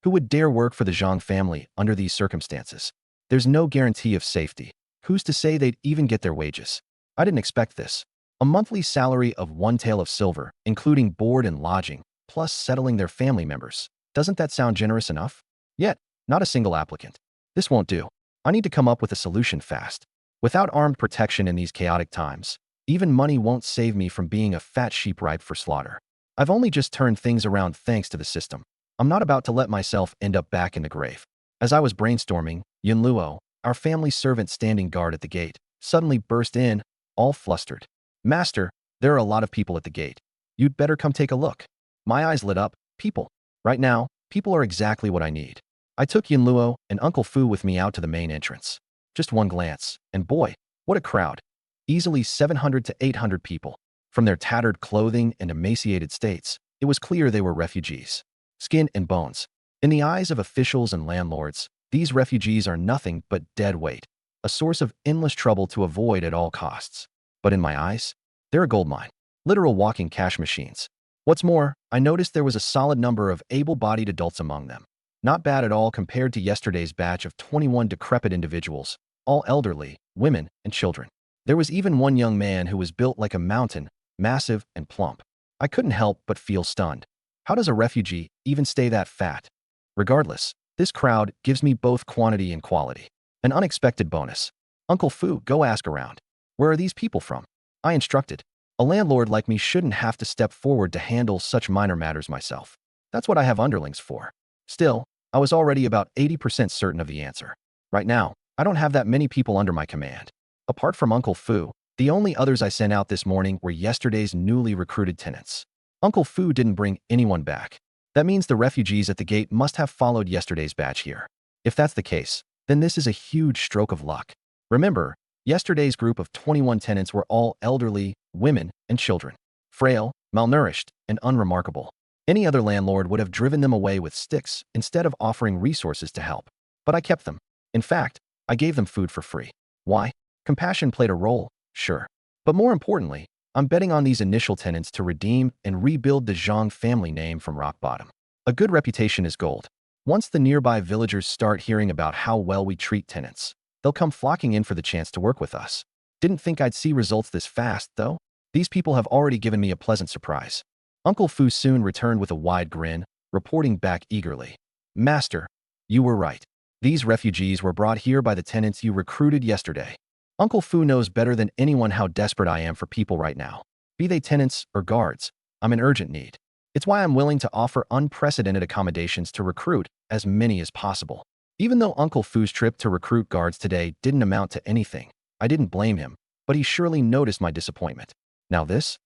Who would dare work for the Zhang family under these circumstances? There's no guarantee of safety. Who's to say they'd even get their wages? I didn't expect this. A monthly salary of 1 tael of silver, including board and lodging, plus settling their family members. Doesn't that sound generous enough? Yet, not a single applicant. This won't do. I need to come up with a solution fast. Without armed protection in these chaotic times, even money won't save me from being a fat sheep ripe for slaughter. I've only just turned things around thanks to the system. I'm not about to let myself end up back in the grave. As I was brainstorming, Yun Luo, our family servant standing guard at the gate, suddenly burst in, all flustered. Master, there are a lot of people at the gate. You'd better come take a look. My eyes lit up. People. Right now, people are exactly what I need. I took Yun Luo and Uncle Fu with me out to the main entrance. Just one glance, and boy, what a crowd. Easily 700 to 800 people. From their tattered clothing and emaciated states, it was clear they were refugees. Skin and bones. In the eyes of officials and landlords, these refugees are nothing but dead weight, a source of endless trouble to avoid at all costs. But in my eyes, they're a goldmine. Literal walking cash machines. What's more, I noticed there was a solid number of able-bodied adults among them. Not bad at all compared to yesterday's batch of 21 decrepit individuals, all elderly, women, and children. There was even one young man who was built like a mountain, massive and plump. I couldn't help but feel stunned. How does a refugee even stay that fat? Regardless, this crowd gives me both quantity and quality. An unexpected bonus. Uncle Fu, go ask around. Where are these people from? I instructed. A landlord like me shouldn't have to step forward to handle such minor matters myself. That's what I have underlings for. Still, I was already about 80% certain of the answer. Right now, I don't have that many people under my command. Apart from Uncle Fu, the only others I sent out this morning were yesterday's newly recruited tenants. Uncle Fu didn't bring anyone back. That means the refugees at the gate must have followed yesterday's batch here. If that's the case, then this is a huge stroke of luck. Remember, yesterday's group of 21 tenants were all elderly, women, and children. Frail, malnourished, and unremarkable. Any other landlord would have driven them away with sticks instead of offering resources to help. But I kept them. In fact, I gave them food for free. Why? Compassion played a role, sure. But more importantly, I'm betting on these initial tenants to redeem and rebuild the Zhang family name from rock bottom. A good reputation is gold. Once the nearby villagers start hearing about how well we treat tenants, they'll come flocking in for the chance to work with us. Didn't think I'd see results this fast, though. These people have already given me a pleasant surprise. Uncle Fu soon returned with a wide grin, reporting back eagerly. Master, you were right. These refugees were brought here by the tenants you recruited yesterday. Uncle Fu knows better than anyone how desperate I am for people right now. Be they tenants or guards, I'm in urgent need. It's why I'm willing to offer unprecedented accommodations to recruit as many as possible. Even though Uncle Fu's trip to recruit guards today didn't amount to anything, I didn't blame him, but he surely noticed my disappointment. Now this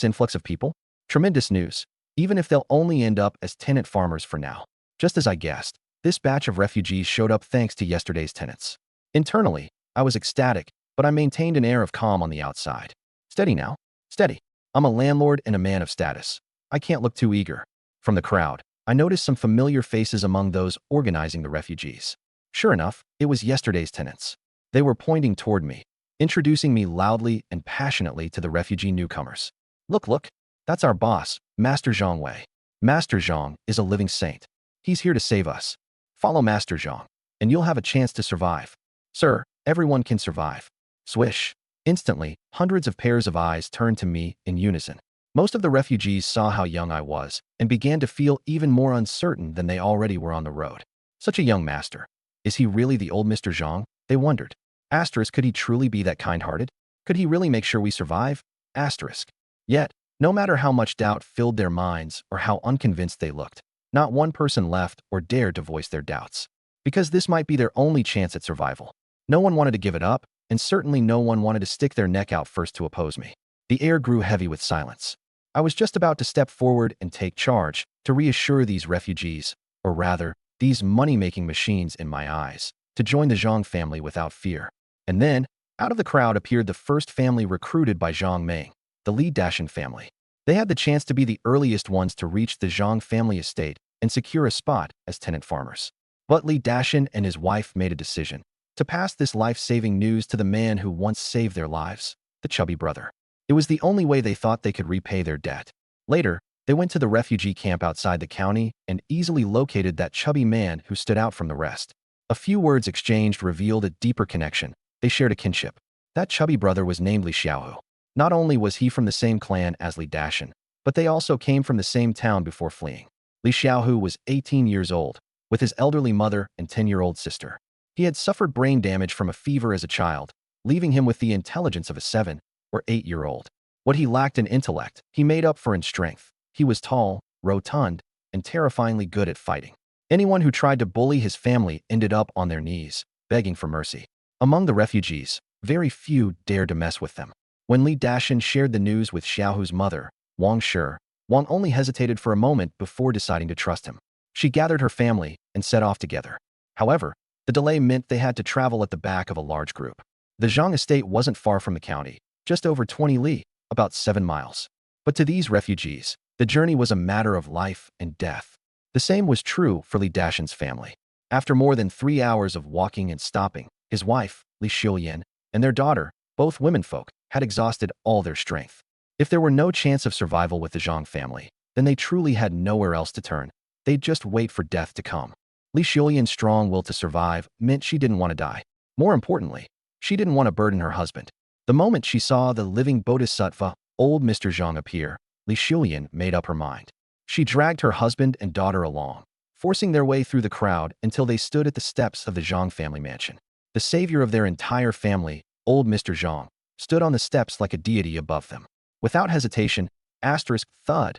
influx of people? Tremendous news, even if they'll only end up as tenant farmers for now. Just as I guessed, this batch of refugees showed up thanks to yesterday's tenants. Internally, I was ecstatic, but I maintained an air of calm on the outside. Steady now. Steady. I'm a landlord and a man of status. I can't look too eager. From the crowd, I noticed some familiar faces among those organizing the refugees. Sure enough, it was yesterday's tenants. They were pointing toward me, introducing me loudly and passionately to the refugee newcomers. Look, that's our boss, Master Zhang Wei. Master Zhang is a living saint. He's here to save us. Follow Master Zhang, and you'll have a chance to survive. Sir, everyone can survive. Swish. Instantly, hundreds of pairs of eyes turned to me in unison. Most of the refugees saw how young I was and began to feel even more uncertain than they already were on the road. Such a young master. Is he really the old Mr. Zhang? They wondered. Asterisk, could he truly be that kind-hearted? Could he really make sure we survive? Asterisk. Yet, no matter how much doubt filled their minds or how unconvinced they looked, not one person left or dared to voice their doubts. Because this might be their only chance at survival. No one wanted to give it up, and certainly no one wanted to stick their neck out first to oppose me. The air grew heavy with silence. I was just about to step forward and take charge to reassure these refugees, or rather, these money-making machines in my eyes, to join the Zhang family without fear. And then, out of the crowd appeared the first family recruited by Zhang Meng, the Li Dashan family. They had the chance to be the earliest ones to reach the Zhang family estate and secure a spot as tenant farmers. But Li Dashan and his wife made a decision to pass this life-saving news to the man who once saved their lives, the chubby brother. It was the only way they thought they could repay their debt. Later, they went to the refugee camp outside the county and easily located that chubby man who stood out from the rest. A few words exchanged revealed a deeper connection. They shared a kinship. That chubby brother was named Li Xiaohu. Not only was he from the same clan as Li Dashan, but they also came from the same town before fleeing. Li Xiaohu was 18 years old, with his elderly mother and 10-year-old sister. He had suffered brain damage from a fever as a child, leaving him with the intelligence of a 7 or 8-year-old. What he lacked in intellect, he made up for in strength. He was tall, rotund, and terrifyingly good at fighting. Anyone who tried to bully his family ended up on their knees, begging for mercy. Among the refugees, very few dared to mess with them. When Li Dashan shared the news with Xiaohu's mother, Wang Shi, Wang only hesitated for a moment before deciding to trust him. She gathered her family and set off together. However, the delay meant they had to travel at the back of a large group. The Zhang estate wasn't far from the county, just over 20 li, about 7 miles. But to these refugees, the journey was a matter of life and death. The same was true for Li Dashan's family. After more than 3 hours of walking and stopping, his wife, Li Xiuyan, and their daughter, both womenfolk, had exhausted all their strength. If there were no chance of survival with the Zhang family, then they truly had nowhere else to turn. They'd just wait for death to come. Li Xiuyan's strong will to survive meant she didn't want to die. More importantly, she didn't want to burden her husband. The moment she saw the living bodhisattva, old Mr. Zhang, appear, Li Xiuyan made up her mind. She dragged her husband and daughter along, forcing their way through the crowd until they stood at the steps of the Zhang family mansion. The savior of their entire family, old Mr. Zhang, stood on the steps like a deity above them. Without hesitation, thud,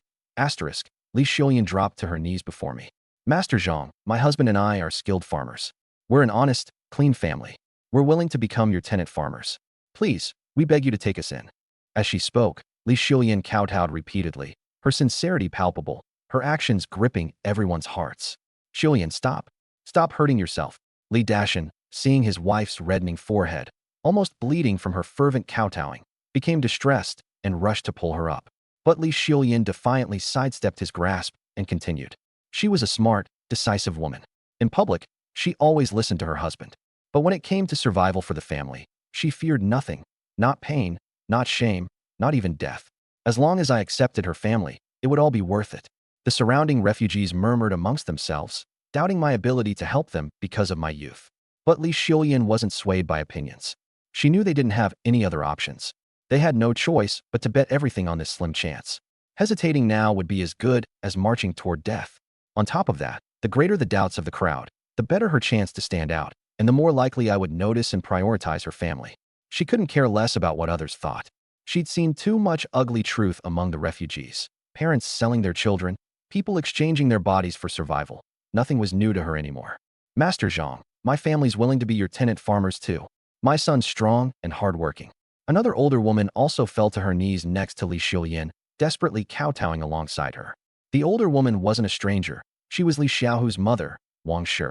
Li Xiuyan dropped to her knees before me. Master Zhang, my husband and I are skilled farmers. We're an honest, clean family. We're willing to become your tenant farmers. Please, we beg you to take us in. As she spoke, Li Xiuyan kowtowed repeatedly, her sincerity palpable, her actions gripping everyone's hearts. Xiuyan, stop. Stop hurting yourself. Li Dashan, seeing his wife's reddening forehead, almost bleeding from her fervent kowtowing, became distressed and rushed to pull her up. But Li Xiuyan defiantly sidestepped his grasp and continued. She was a smart, decisive woman. In public, she always listened to her husband. But when it came to survival for the family, she feared nothing, not pain, not shame, not even death. As long as I accepted her family, it would all be worth it. The surrounding refugees murmured amongst themselves, doubting my ability to help them because of my youth. But Li Xiuyan wasn't swayed by opinions. She knew they didn't have any other options. They had no choice but to bet everything on this slim chance. Hesitating now would be as good as marching toward death. On top of that, the greater the doubts of the crowd, the better her chance to stand out, and the more likely I would notice and prioritize her family. She couldn't care less about what others thought. She'd seen too much ugly truth among the refugees. Parents selling their children, people exchanging their bodies for survival. Nothing was new to her anymore. Master Zhang, my family's willing to be your tenant farmers too. My son's strong and hardworking. Another older woman also fell to her knees next to Li Xiuyan, desperately kowtowing alongside her. The older woman wasn't a stranger. She was Li Xiaohu's mother, Wang Shi.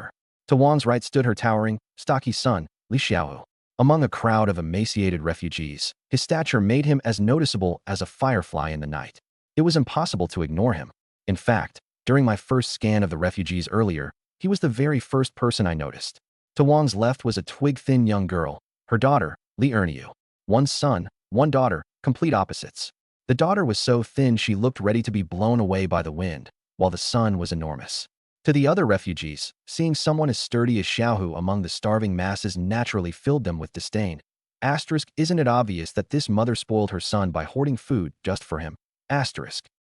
To Wang's right stood her towering, stocky son, Li Xiaohu. Among a crowd of emaciated refugees, his stature made him as noticeable as a firefly in the night. It was impossible to ignore him. In fact, during my first scan of the refugees earlier, he was the very first person I noticed. To Wang's left was a twig-thin young girl, her daughter, Li Erniu. One son, one daughter, complete opposites. The daughter was so thin she looked ready to be blown away by the wind, while the son was enormous. To the other refugees, seeing someone as sturdy as Xiaohu among the starving masses naturally filled them with disdain. Isn't it obvious that this mother spoiled her son by hoarding food just for him?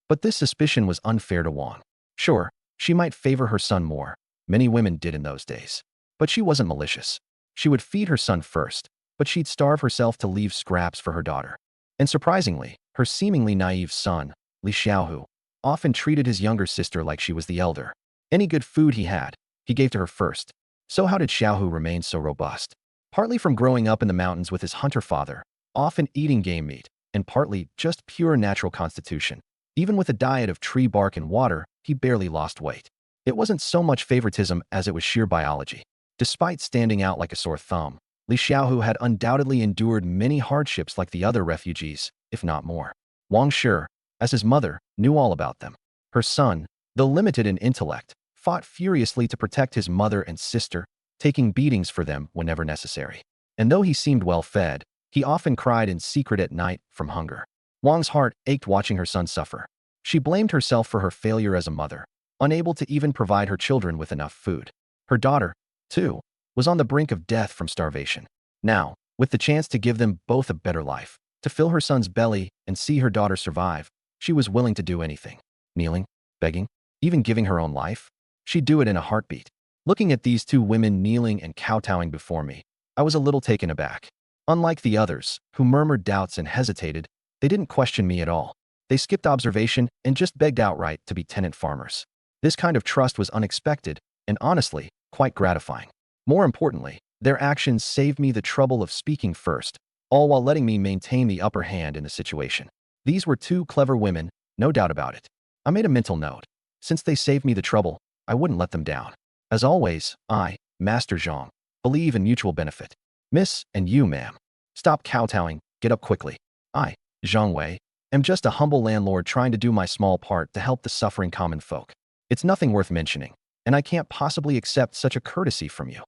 But this suspicion was unfair to Wang. Sure, she might favor her son more. Many women did in those days. But she wasn't malicious. She would feed her son first, but she'd starve herself to leave scraps for her daughter. And surprisingly, her seemingly naive son, Li Xiaohu, often treated his younger sister like she was the elder. Any good food he had, he gave to her first. So how did Xiaohu remain so robust? Partly from growing up in the mountains with his hunter father, often eating game meat, and partly just pure natural constitution. Even with a diet of tree bark and water, he barely lost weight. It wasn't so much favoritism as it was sheer biology. Despite standing out like a sore thumb, Li Xiaohu had undoubtedly endured many hardships like the other refugees, if not more. Wang Shi, as his mother, knew all about them. Her son, though limited in intellect, fought furiously to protect his mother and sister, taking beatings for them whenever necessary. And though he seemed well-fed, he often cried in secret at night from hunger. Wang's heart ached watching her son suffer. She blamed herself for her failure as a mother, unable to even provide her children with enough food. Her daughter, too, was on the brink of death from starvation. Now, with the chance to give them both a better life, to fill her son's belly and see her daughter survive, she was willing to do anything. Kneeling, begging, even giving her own life. She'd do it in a heartbeat. Looking at these two women kneeling and kowtowing before me, I was a little taken aback. Unlike the others, who murmured doubts and hesitated, they didn't question me at all. They skipped observation and just begged outright to be tenant farmers. This kind of trust was unexpected and honestly, quite gratifying. More importantly, their actions saved me the trouble of speaking first, all while letting me maintain the upper hand in the situation. These were two clever women, no doubt about it. I made a mental note. Since they saved me the trouble, I wouldn't let them down. As always, I, Master Zhang, believe in mutual benefit. Miss, and you, ma'am. Stop kowtowing, get up quickly. I, Zhang Wei, am just a humble landlord trying to do my small part to help the suffering common folk. It's nothing worth mentioning, and I can't possibly accept such a courtesy from you.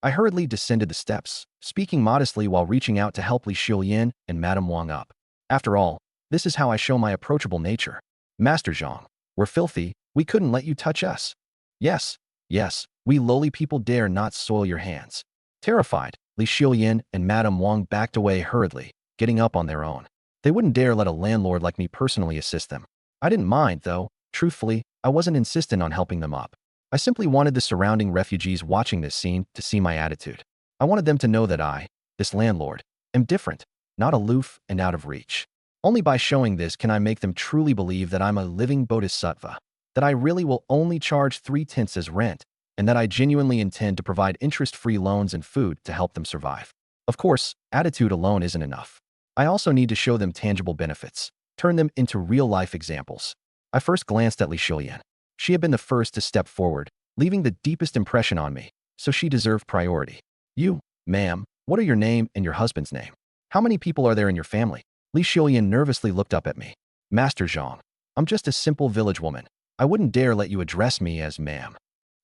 I hurriedly descended the steps, speaking modestly while reaching out to help Li Xiulian and Madame Wang up. After all, this is how I show my approachable nature. Master Zhang, we're filthy, we couldn't let you touch us. Yes, yes, we lowly people dare not soil your hands. Terrified, Li Xiulian and Madame Wang backed away hurriedly, getting up on their own. They wouldn't dare let a landlord like me personally assist them. I didn't mind, though. Truthfully, I wasn't insistent on helping them up. I simply wanted the surrounding refugees watching this scene to see my attitude. I wanted them to know that I, this landlord, am different, not aloof and out of reach. Only by showing this can I make them truly believe that I'm a living bodhisattva, that I really will only charge 3 tenths as rent, and that I genuinely intend to provide interest-free loans and food to help them survive. Of course, attitude alone isn't enough. I also need to show them tangible benefits, turn them into real-life examples. I first glanced at Li Xiulian. She had been the first to step forward, leaving the deepest impression on me, so she deserved priority. You, ma'am, what are your name and your husband's name? How many people are there in your family? Li Xiulian nervously looked up at me. Master Zhang, I'm just a simple village woman. I wouldn't dare let you address me as ma'am.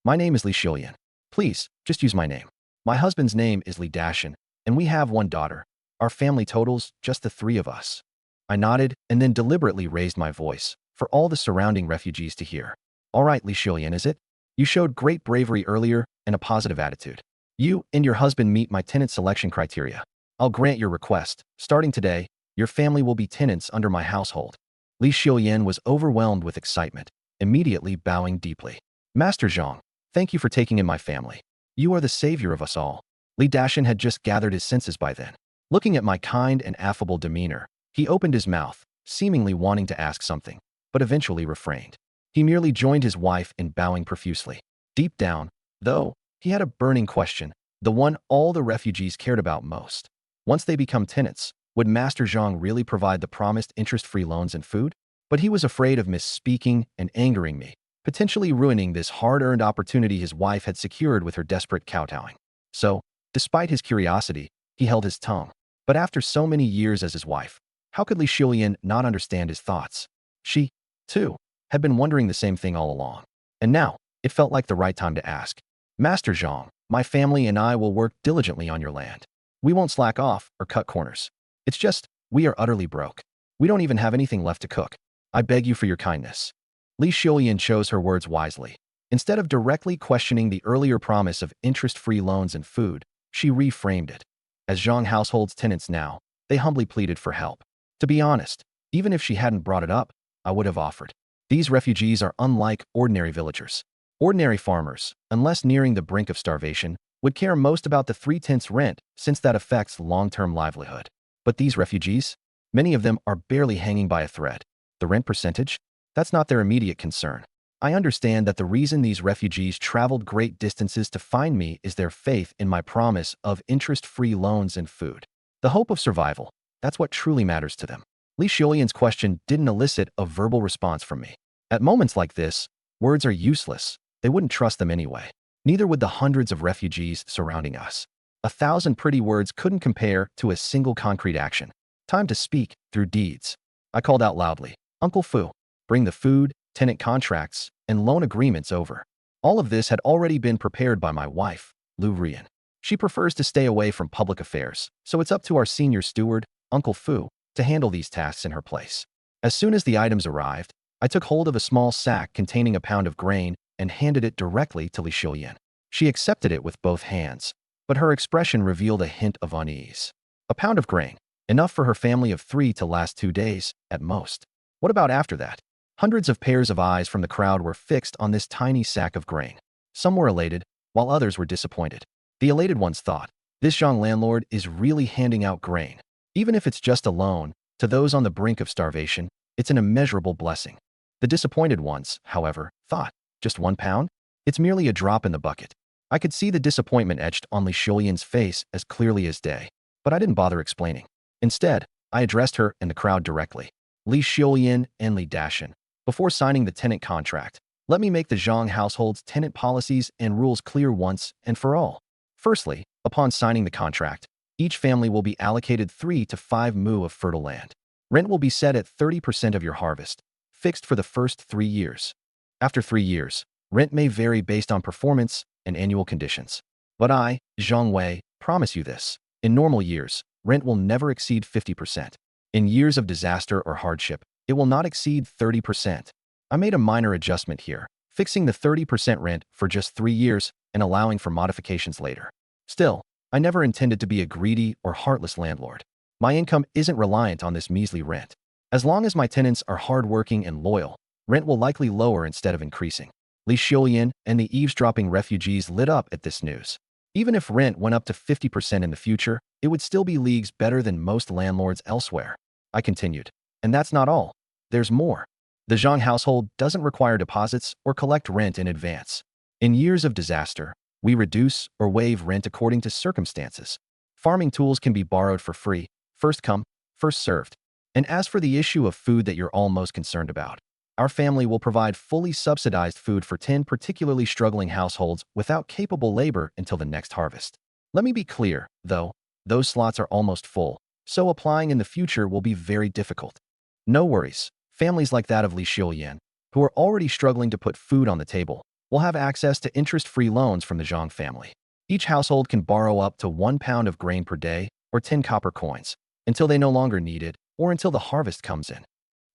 My name is Li Xiulian. Please, just use my name. My husband's name is Li Dashan, and we have 1 daughter. Our family totals just the 3 of us. I nodded and then deliberately raised my voice for all the surrounding refugees to hear. All right, Li Xiulian, is it? You showed great bravery earlier and a positive attitude. You and your husband meet my tenant selection criteria. I'll grant your request. Starting today, your family will be tenants under my household. Li Xiulian was overwhelmed with excitement, immediately bowing deeply. Master Zhang, thank you for taking in my family. You are the savior of us all. Li Dashan had just gathered his senses by then. Looking at my kind and affable demeanor, he opened his mouth, seemingly wanting to ask something, but eventually refrained. He merely joined his wife in bowing profusely. Deep down, though, he had a burning question, the one all the refugees cared about most. Once they become tenants, would Master Zhang really provide the promised interest-free loans and food? But he was afraid of misspeaking and angering me, potentially ruining this hard-earned opportunity his wife had secured with her desperate kowtowing. So, despite his curiosity, he held his tongue. But after so many years as his wife, how could Li Xiulian not understand his thoughts? She, too, had been wondering the same thing all along. And now, it felt like the right time to ask. Master Zhang, my family and I will work diligently on your land. We won't slack off or cut corners. It's just, we are utterly broke. We don't even have anything left to cook. I beg you for your kindness. Li Xiulian chose her words wisely. Instead of directly questioning the earlier promise of interest-free loans and food, she reframed it. As Zhang household's tenants now, they humbly pleaded for help. To be honest, even if she hadn't brought it up, I would have offered. These refugees are unlike ordinary villagers. Ordinary farmers, unless nearing the brink of starvation, would care most about the 3 tenths rent since that affects long-term livelihood. But these refugees? Many of them are barely hanging by a thread. The rent percentage? That's not their immediate concern. I understand that the reason these refugees traveled great distances to find me is their faith in my promise of interest-free loans and food. The hope of survival, that's what truly matters to them. Li Xiulian's question didn't elicit a verbal response from me. At moments like this, words are useless. They wouldn't trust them anyway. Neither would the hundreds of refugees surrounding us. 1,000 pretty words couldn't compare to a single concrete action. Time to speak through deeds. I called out loudly, "Uncle Fu, bring the food, tenant contracts, and loan agreements over." All of this had already been prepared by my wife, Lu Rian. She prefers to stay away from public affairs, so it's up to our senior steward, Uncle Fu, to handle these tasks in her place. As soon as the items arrived, I took hold of a small sack containing a pound of grain and handed it directly to Li Xiulian. She accepted it with both hands, but her expression revealed a hint of unease. A pound of grain, enough for her family of 3 to last 2 days, at most. What about after that? Hundreds of pairs of eyes from the crowd were fixed on this tiny sack of grain. Some were elated, while others were disappointed. The elated ones thought, this young landlord is really handing out grain. Even if it's just a loan, to those on the brink of starvation, it's an immeasurable blessing. The disappointed ones, however, thought, just 1 pound? It's merely a drop in the bucket. I could see the disappointment etched on Li Xiulian's face as clearly as day, but I didn't bother explaining. Instead, I addressed her and the crowd directly. Li Xiulian and Li Dashan, before signing the tenant contract, let me make the Zhang household's tenant policies and rules clear once and for all. Firstly, upon signing the contract, each family will be allocated 3 to 5 mu of fertile land. Rent will be set at 30% of your harvest, fixed for the first 3 years. After 3 years, rent may vary based on performance and annual conditions. But I, Zhang Wei, promise you this. In normal years, rent will never exceed 50%. In years of disaster or hardship, it will not exceed 30%. I made a minor adjustment here, fixing the 30% rent for just 3 years and allowing for modifications later. Still, I never intended to be a greedy or heartless landlord. My income isn't reliant on this measly rent. As long as my tenants are hardworking and loyal, rent will likely lower instead of increasing. Li Xiulian and the eavesdropping refugees lit up at this news. Even if rent went up to 50% in the future, it would still be leagues better than most landlords elsewhere. I continued. And that's not all. There's more. The Zhang household doesn't require deposits or collect rent in advance. In years of disaster, we reduce or waive rent according to circumstances. Farming tools can be borrowed for free, first come, first served. And as for the issue of food that you're almost concerned about, our family will provide fully subsidized food for 10 particularly struggling households without capable labor until the next harvest. Let me be clear, though, those slots are almost full, so applying in the future will be very difficult. No worries, families like that of Li Xiulian, who are already struggling to put food on the table, will have access to interest-free loans from the Zhang family. Each household can borrow up to 1 pound of grain per day or 10 copper coins, until they no longer need it or until the harvest comes in.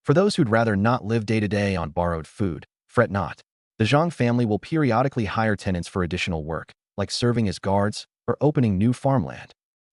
For those who'd rather not live day-to-day on borrowed food, fret not. The Zhang family will periodically hire tenants for additional work, like serving as guards or opening new farmland.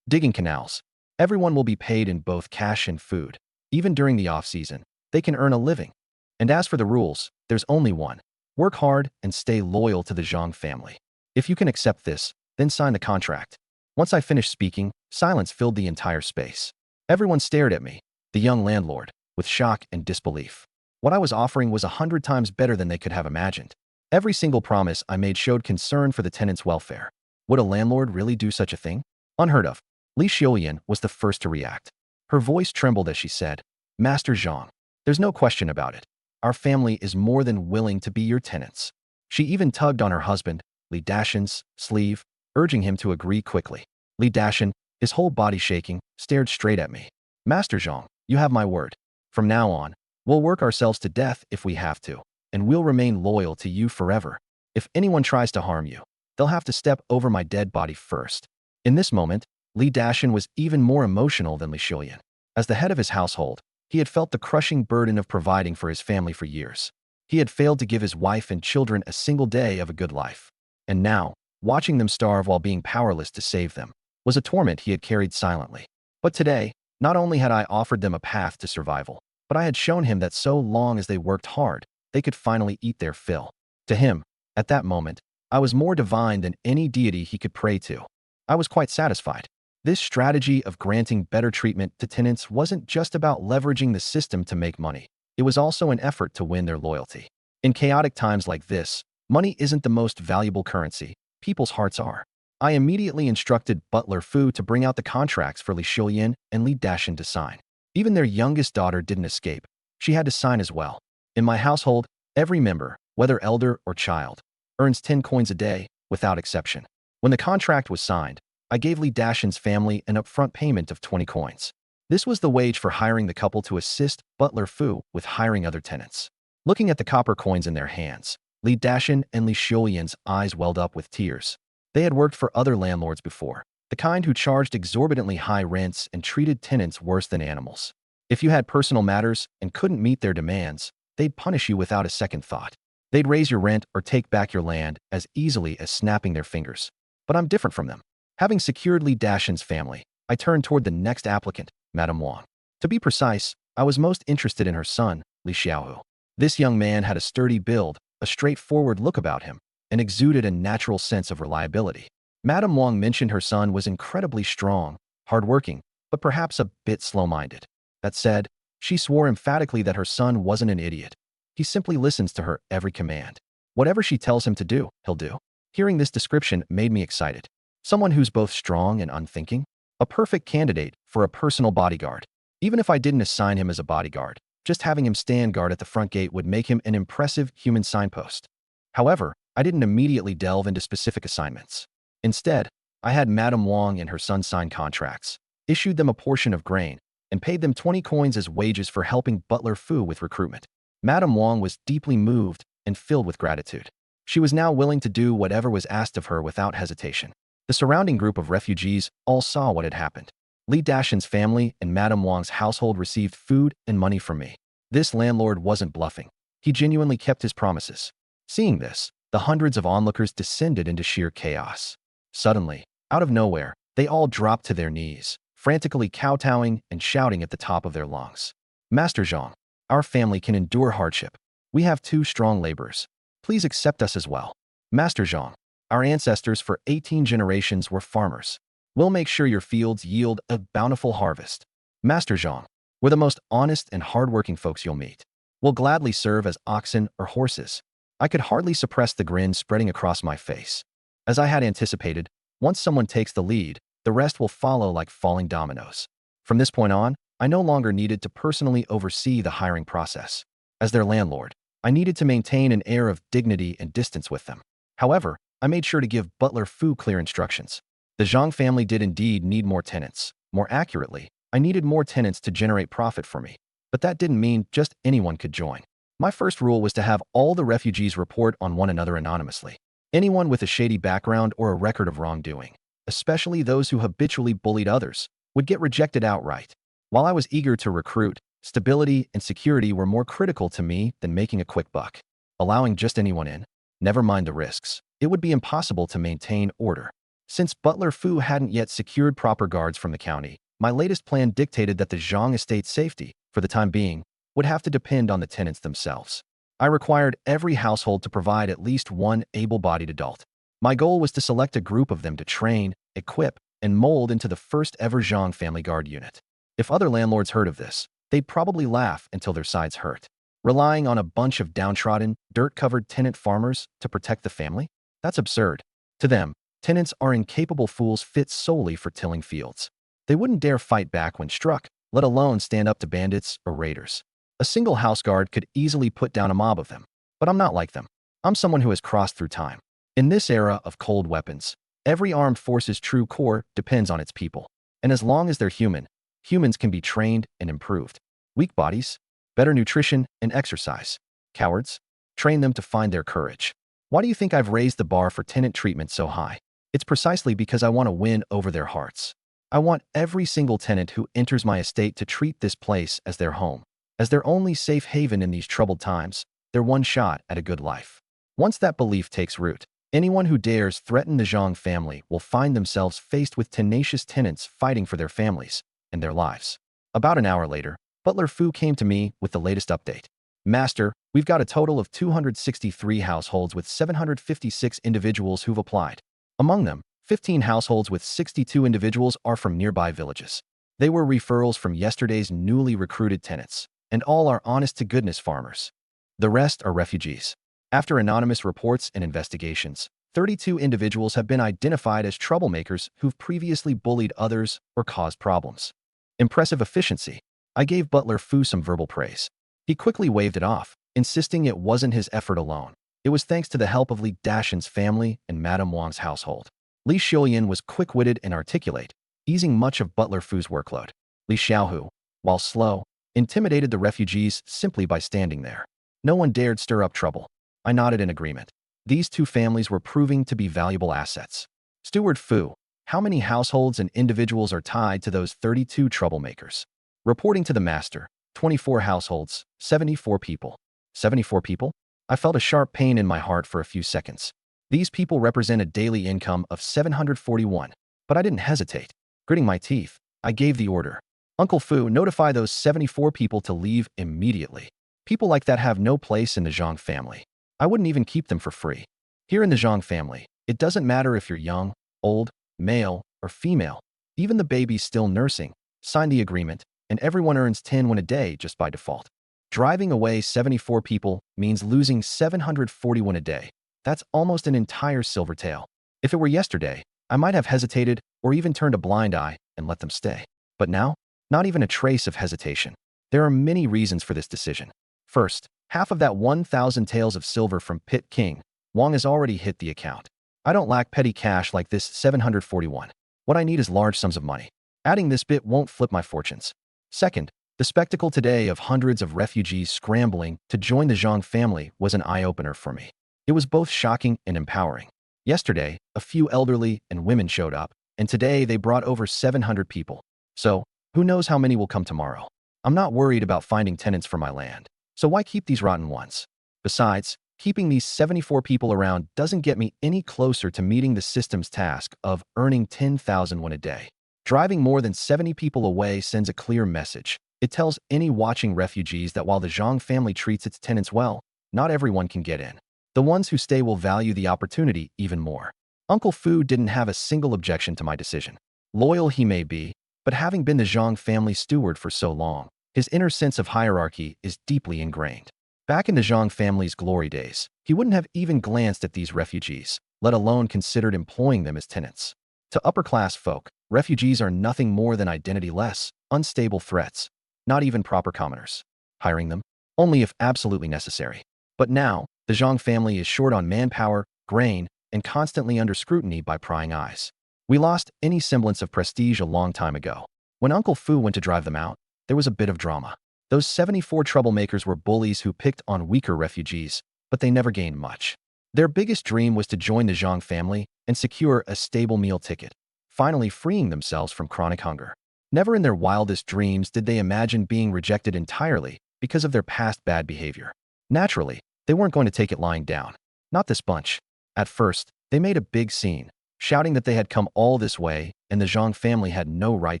Digging canals. Everyone will be paid in both cash and food. Even during the off-season, they can earn a living. And as for the rules, there's only one. Work hard and stay loyal to the Zhang family. If you can accept this, then sign the contract. Once I finished speaking, silence filled the entire space. Everyone stared at me, the young landlord, with shock and disbelief. What I was offering was 100 times better than they could have imagined. Every single promise I made showed concern for the tenants' welfare. Would a landlord really do such a thing? Unheard of. Li Xiulian was the first to react. Her voice trembled as she said, "Master Zhang, there's no question about it. Our family is more than willing to be your tenants." She even tugged on her husband, Li Dashan's, sleeve, urging him to agree quickly. Li Dashan, his whole body shaking, stared straight at me. "Master Zhang, you have my word. From now on, we'll work ourselves to death if we have to, and we'll remain loyal to you forever. If anyone tries to harm you, they'll have to step over my dead body first." In this moment, Li Dashan was even more emotional than Li Xiulian. As the head of his household, he had felt the crushing burden of providing for his family for years. He had failed to give his wife and children a single day of a good life. And now, watching them starve while being powerless to save them, was a torment he had carried silently. But today, not only had I offered them a path to survival, but I had shown him that so long as they worked hard, they could finally eat their fill. To him, at that moment, I was more divine than any deity he could pray to. I was quite satisfied. This strategy of granting better treatment to tenants wasn't just about leveraging the system to make money. It was also an effort to win their loyalty. In chaotic times like this, money isn't the most valuable currency. People's hearts are. I immediately instructed Butler Fu to bring out the contracts for Li Xiuyan and Li Dashan to sign. Even their youngest daughter didn't escape. She had to sign as well. In my household, every member, whether elder or child, earns 10 coins a day, without exception. When the contract was signed, I gave Li Dashan's family an upfront payment of 20 coins. This was the wage for hiring the couple to assist Butler Fu with hiring other tenants. Looking at the copper coins in their hands, Li Dashan and Li Xiuyan's eyes welled up with tears. They had worked for other landlords before, the kind who charged exorbitantly high rents and treated tenants worse than animals. If you had personal matters and couldn't meet their demands, they'd punish you without a second thought. They'd raise your rent or take back your land as easily as snapping their fingers. But I'm different from them. Having secured Li Dashan's family, I turned toward the next applicant, Madame Wang. To be precise, I was most interested in her son, Li Xiaohu. This young man had a sturdy build, a straightforward look about him, and exuded a natural sense of reliability. Madame Wang mentioned her son was incredibly strong, hardworking, but perhaps a bit slow-minded. That said, she swore emphatically that her son wasn't an idiot. He simply listens to her every command. Whatever she tells him to do, he'll do. Hearing this description made me excited. Someone who's both strong and unthinking? A perfect candidate for a personal bodyguard. Even if I didn't assign him as a bodyguard, just having him stand guard at the front gate would make him an impressive human signpost. However, I didn't immediately delve into specific assignments. Instead, I had Madame Wang and her son sign contracts, issued them a portion of grain, and paid them 20 coins as wages for helping Butler Fu with recruitment. Madame Wang was deeply moved and filled with gratitude. She was now willing to do whatever was asked of her without hesitation. The surrounding group of refugees all saw what had happened. Li Dashan's family and Madame Wang's household received food and money from me. This landlord wasn't bluffing. He genuinely kept his promises. Seeing this, the hundreds of onlookers descended into sheer chaos. Suddenly, out of nowhere, they all dropped to their knees, frantically kowtowing and shouting at the top of their lungs. Master Zhang, our family can endure hardship. We have 2 strong laborers. Please accept us as well. Master Zhang, our ancestors for 18 generations were farmers. We'll make sure your fields yield a bountiful harvest. Master Zhang, we're the most honest and hardworking folks you'll meet. We'll gladly serve as oxen or horses. I could hardly suppress the grin spreading across my face. As I had anticipated, once someone takes the lead, the rest will follow like falling dominoes. From this point on, I no longer needed to personally oversee the hiring process. As their landlord, I needed to maintain an air of dignity and distance with them. However, I made sure to give Butler Fu clear instructions. The Zhang family did indeed need more tenants. More accurately, I needed more tenants to generate profit for me. But that didn't mean just anyone could join. My first rule was to have all the refugees report on one another anonymously. Anyone with a shady background or a record of wrongdoing, especially those who habitually bullied others, would get rejected outright. While I was eager to recruit, stability and security were more critical to me than making a quick buck. Allowing just anyone in, never mind the risks, it would be impossible to maintain order. Since Butler Fu hadn't yet secured proper guards from the county, my latest plan dictated that the Zhang estate's safety, for the time being, would have to depend on the tenants themselves. I required every household to provide at least one able-bodied adult. My goal was to select a group of them to train, equip, and mold into the first ever Zhang family guard unit. If other landlords heard of this, they'd probably laugh until their sides hurt. Relying on a bunch of downtrodden, dirt-covered tenant farmers to protect the family? That's absurd. To them, tenants are incapable fools fit solely for tilling fields. They wouldn't dare fight back when struck, let alone stand up to bandits or raiders. A single house guard could easily put down a mob of them. But I'm not like them. I'm someone who has crossed through time. In this era of cold weapons, every armed force's true core depends on its people. And as long as they're human, humans can be trained and improved. Weak bodies, better nutrition and exercise. Cowards, train them to find their courage. Why do you think I've raised the bar for tenant treatment so high? It's precisely because I want to win over their hearts. I want every single tenant who enters my estate to treat this place as their home, as their only safe haven in these troubled times, their one shot at a good life. Once that belief takes root, anyone who dares threaten the Zhang family will find themselves faced with tenacious tenants fighting for their families and their lives. About an hour later, Butler Fu came to me with the latest update. Master, we've got a total of 263 households with 756 individuals who've applied. Among them, 15 households with 62 individuals are from nearby villages. They were referrals from yesterday's newly recruited tenants, and all are honest-to-goodness farmers. The rest are refugees. After anonymous reports and investigations, 32 individuals have been identified as troublemakers who've previously bullied others or caused problems. Impressive efficiency. I gave Butler Fu some verbal praise. He quickly waved it off, insisting it wasn't his effort alone. It was thanks to the help of Li Dashan's family and Madame Wang's household. Li Xiuyan was quick-witted and articulate, easing much of Butler Fu's workload. Li Xiaohu, while slow, intimidated the refugees simply by standing there. No one dared stir up trouble. I nodded in agreement. These two families were proving to be valuable assets. Steward Fu, how many households and individuals are tied to those 32 troublemakers? Reporting to the master, 24 households, 74 people. 74 people? I felt a sharp pain in my heart for a few seconds. These people represent a daily income of 741, but I didn't hesitate. Gritting my teeth, I gave the order. Uncle Fu, notify those 74 people to leave immediately. People like that have no place in the Zhang family. I wouldn't even keep them for free. Here in the Zhang family, it doesn't matter if you're young, old, male, or female. Even the babies still nursing. Sign the agreement, and everyone earns 10 won a day just by default. Driving away 74 people means losing 741 a day. That's almost an entire silver tail. If it were yesterday, I might have hesitated or even turned a blind eye and let them stay. But now, not even a trace of hesitation. There are many reasons for this decision. First, half of that 1,000 taels of silver from Pit King Wang has already hit the account. I don't lack petty cash like this 741. What I need is large sums of money. Adding this bit won't flip my fortunes. Second, the spectacle today of hundreds of refugees scrambling to join the Zhang family was an eye-opener for me. It was both shocking and empowering. Yesterday, a few elderly and women showed up, and today they brought over 700 people. So, who knows how many will come tomorrow? I'm not worried about finding tenants for my land. So why keep these rotten ones? Besides, keeping these 74 people around doesn't get me any closer to meeting the system's task of earning 10,000 won a day. Driving more than 70 people away sends a clear message. It tells any watching refugees that while the Zhang family treats its tenants well, not everyone can get in. The ones who stay will value the opportunity even more. Uncle Fu didn't have a single objection to my decision. Loyal he may be, but having been the Zhang family steward for so long, his inner sense of hierarchy is deeply ingrained. Back in the Zhang family's glory days, he wouldn't have even glanced at these refugees, let alone considered employing them as tenants. To upper-class folk, refugees are nothing more than identity-less, unstable threats, not even proper commoners. Hiring them? Only if absolutely necessary. But now, the Zhang family is short on manpower, grain, and constantly under scrutiny by prying eyes. We lost any semblance of prestige a long time ago. When Uncle Fu went to drive them out, there was a bit of drama. Those 74 troublemakers were bullies who picked on weaker refugees, but they never gained much. Their biggest dream was to join the Zhang family and secure a stable meal ticket, finally freeing themselves from chronic hunger. Never in their wildest dreams did they imagine being rejected entirely because of their past bad behavior. Naturally, they weren't going to take it lying down. Not this bunch. At first, they made a big scene, shouting that they had come all this way and the Zhang family had no right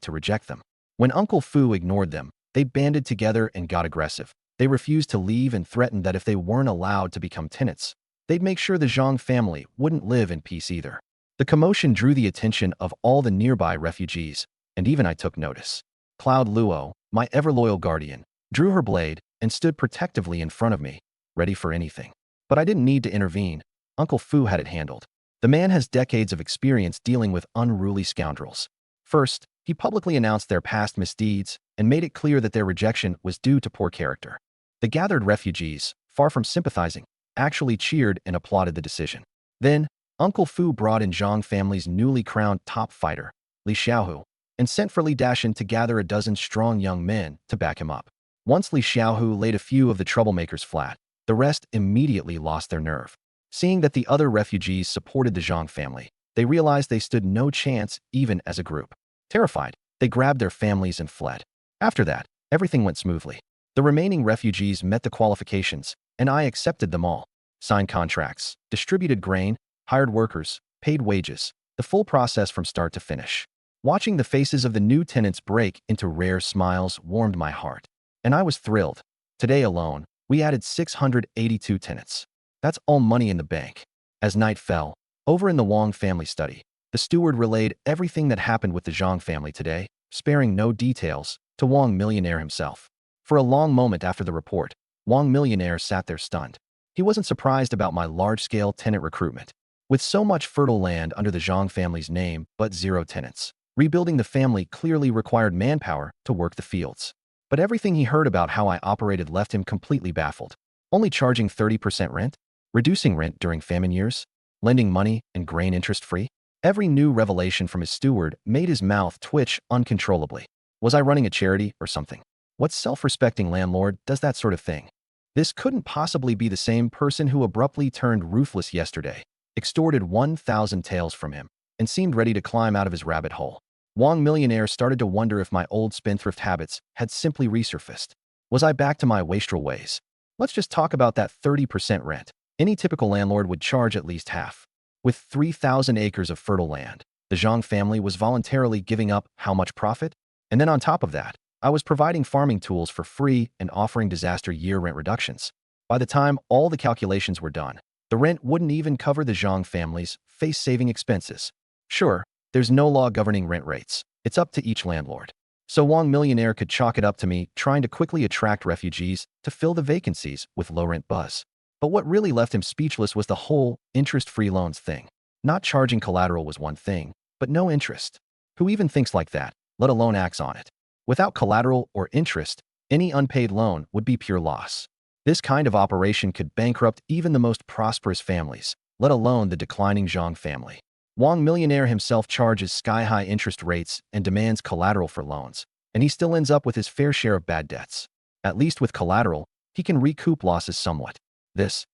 to reject them. When Uncle Fu ignored them, they banded together and got aggressive. They refused to leave and threatened that if they weren't allowed to become tenants, they'd make sure the Zhang family wouldn't live in peace either. The commotion drew the attention of all the nearby refugees, and even I took notice. Cloud Luo, my ever-loyal guardian, drew her blade and stood protectively in front of me, ready for anything. But I didn't need to intervene. Uncle Fu had it handled. The man has decades of experience dealing with unruly scoundrels. First, he publicly announced their past misdeeds and made it clear that their rejection was due to poor character. The gathered refugees, far from sympathizing, actually cheered and applauded the decision. Then, Uncle Fu brought in Zhang family's newly crowned top fighter, Li Xiaohu, and sent for Li Dashan to gather a dozen strong young men to back him up. Once Li Xiaohu laid a few of the troublemakers flat, the rest immediately lost their nerve. Seeing that the other refugees supported the Zhang family, they realized they stood no chance even as a group. Terrified, they grabbed their families and fled. After that, everything went smoothly. The remaining refugees met the qualifications, and I accepted them all. Signed contracts, distributed grain, hired workers, paid wages, the full process from start to finish. Watching the faces of the new tenants break into rare smiles warmed my heart. And I was thrilled. Today alone, we added 682 tenants. That's all money in the bank. As night fell, over in the Wang family study, The steward relayed everything that happened with the Zhang family today, sparing no details, to Wang Millionaire himself. For a long moment after the report, Wang Millionaire sat there stunned. He wasn't surprised about my large-scale tenant recruitment. With so much fertile land under the Zhang family's name but zero tenants, rebuilding the family clearly required manpower to work the fields. But everything he heard about how I operated left him completely baffled. Only charging 30% rent? Reducing rent during famine years? Lending money and grain interest-free? Every new revelation from his steward made his mouth twitch uncontrollably. Was I running a charity or something? What self-respecting landlord does that sort of thing? This couldn't possibly be the same person who abruptly turned ruthless yesterday, extorted 1,000 taels from him, and seemed ready to climb out of his rabbit hole. Wang Millionaire started to wonder if my old spendthrift habits had simply resurfaced. Was I back to my wastrel ways? Let's just talk about that 30% rent. Any typical landlord would charge at least half. With 3,000 acres of fertile land, the Zhang family was voluntarily giving up how much profit? And then on top of that, I was providing farming tools for free and offering disaster year rent reductions. By the time all the calculations were done, the rent wouldn't even cover the Zhang family's face-saving expenses. Sure, there's no law governing rent rates. It's up to each landlord. So Wang Millionaire could chalk it up to me trying to quickly attract refugees to fill the vacancies with low-rent buzz. But what really left him speechless was the whole interest-free loans thing. Not charging collateral was one thing, but no interest. Who even thinks like that, let alone acts on it? Without collateral or interest, any unpaid loan would be pure loss. This kind of operation could bankrupt even the most prosperous families, let alone the declining Zhang family. Wang Millionaire himself charges sky-high interest rates and demands collateral for loans, and he still ends up with his fair share of bad debts. At least with collateral, he can recoup losses somewhat. This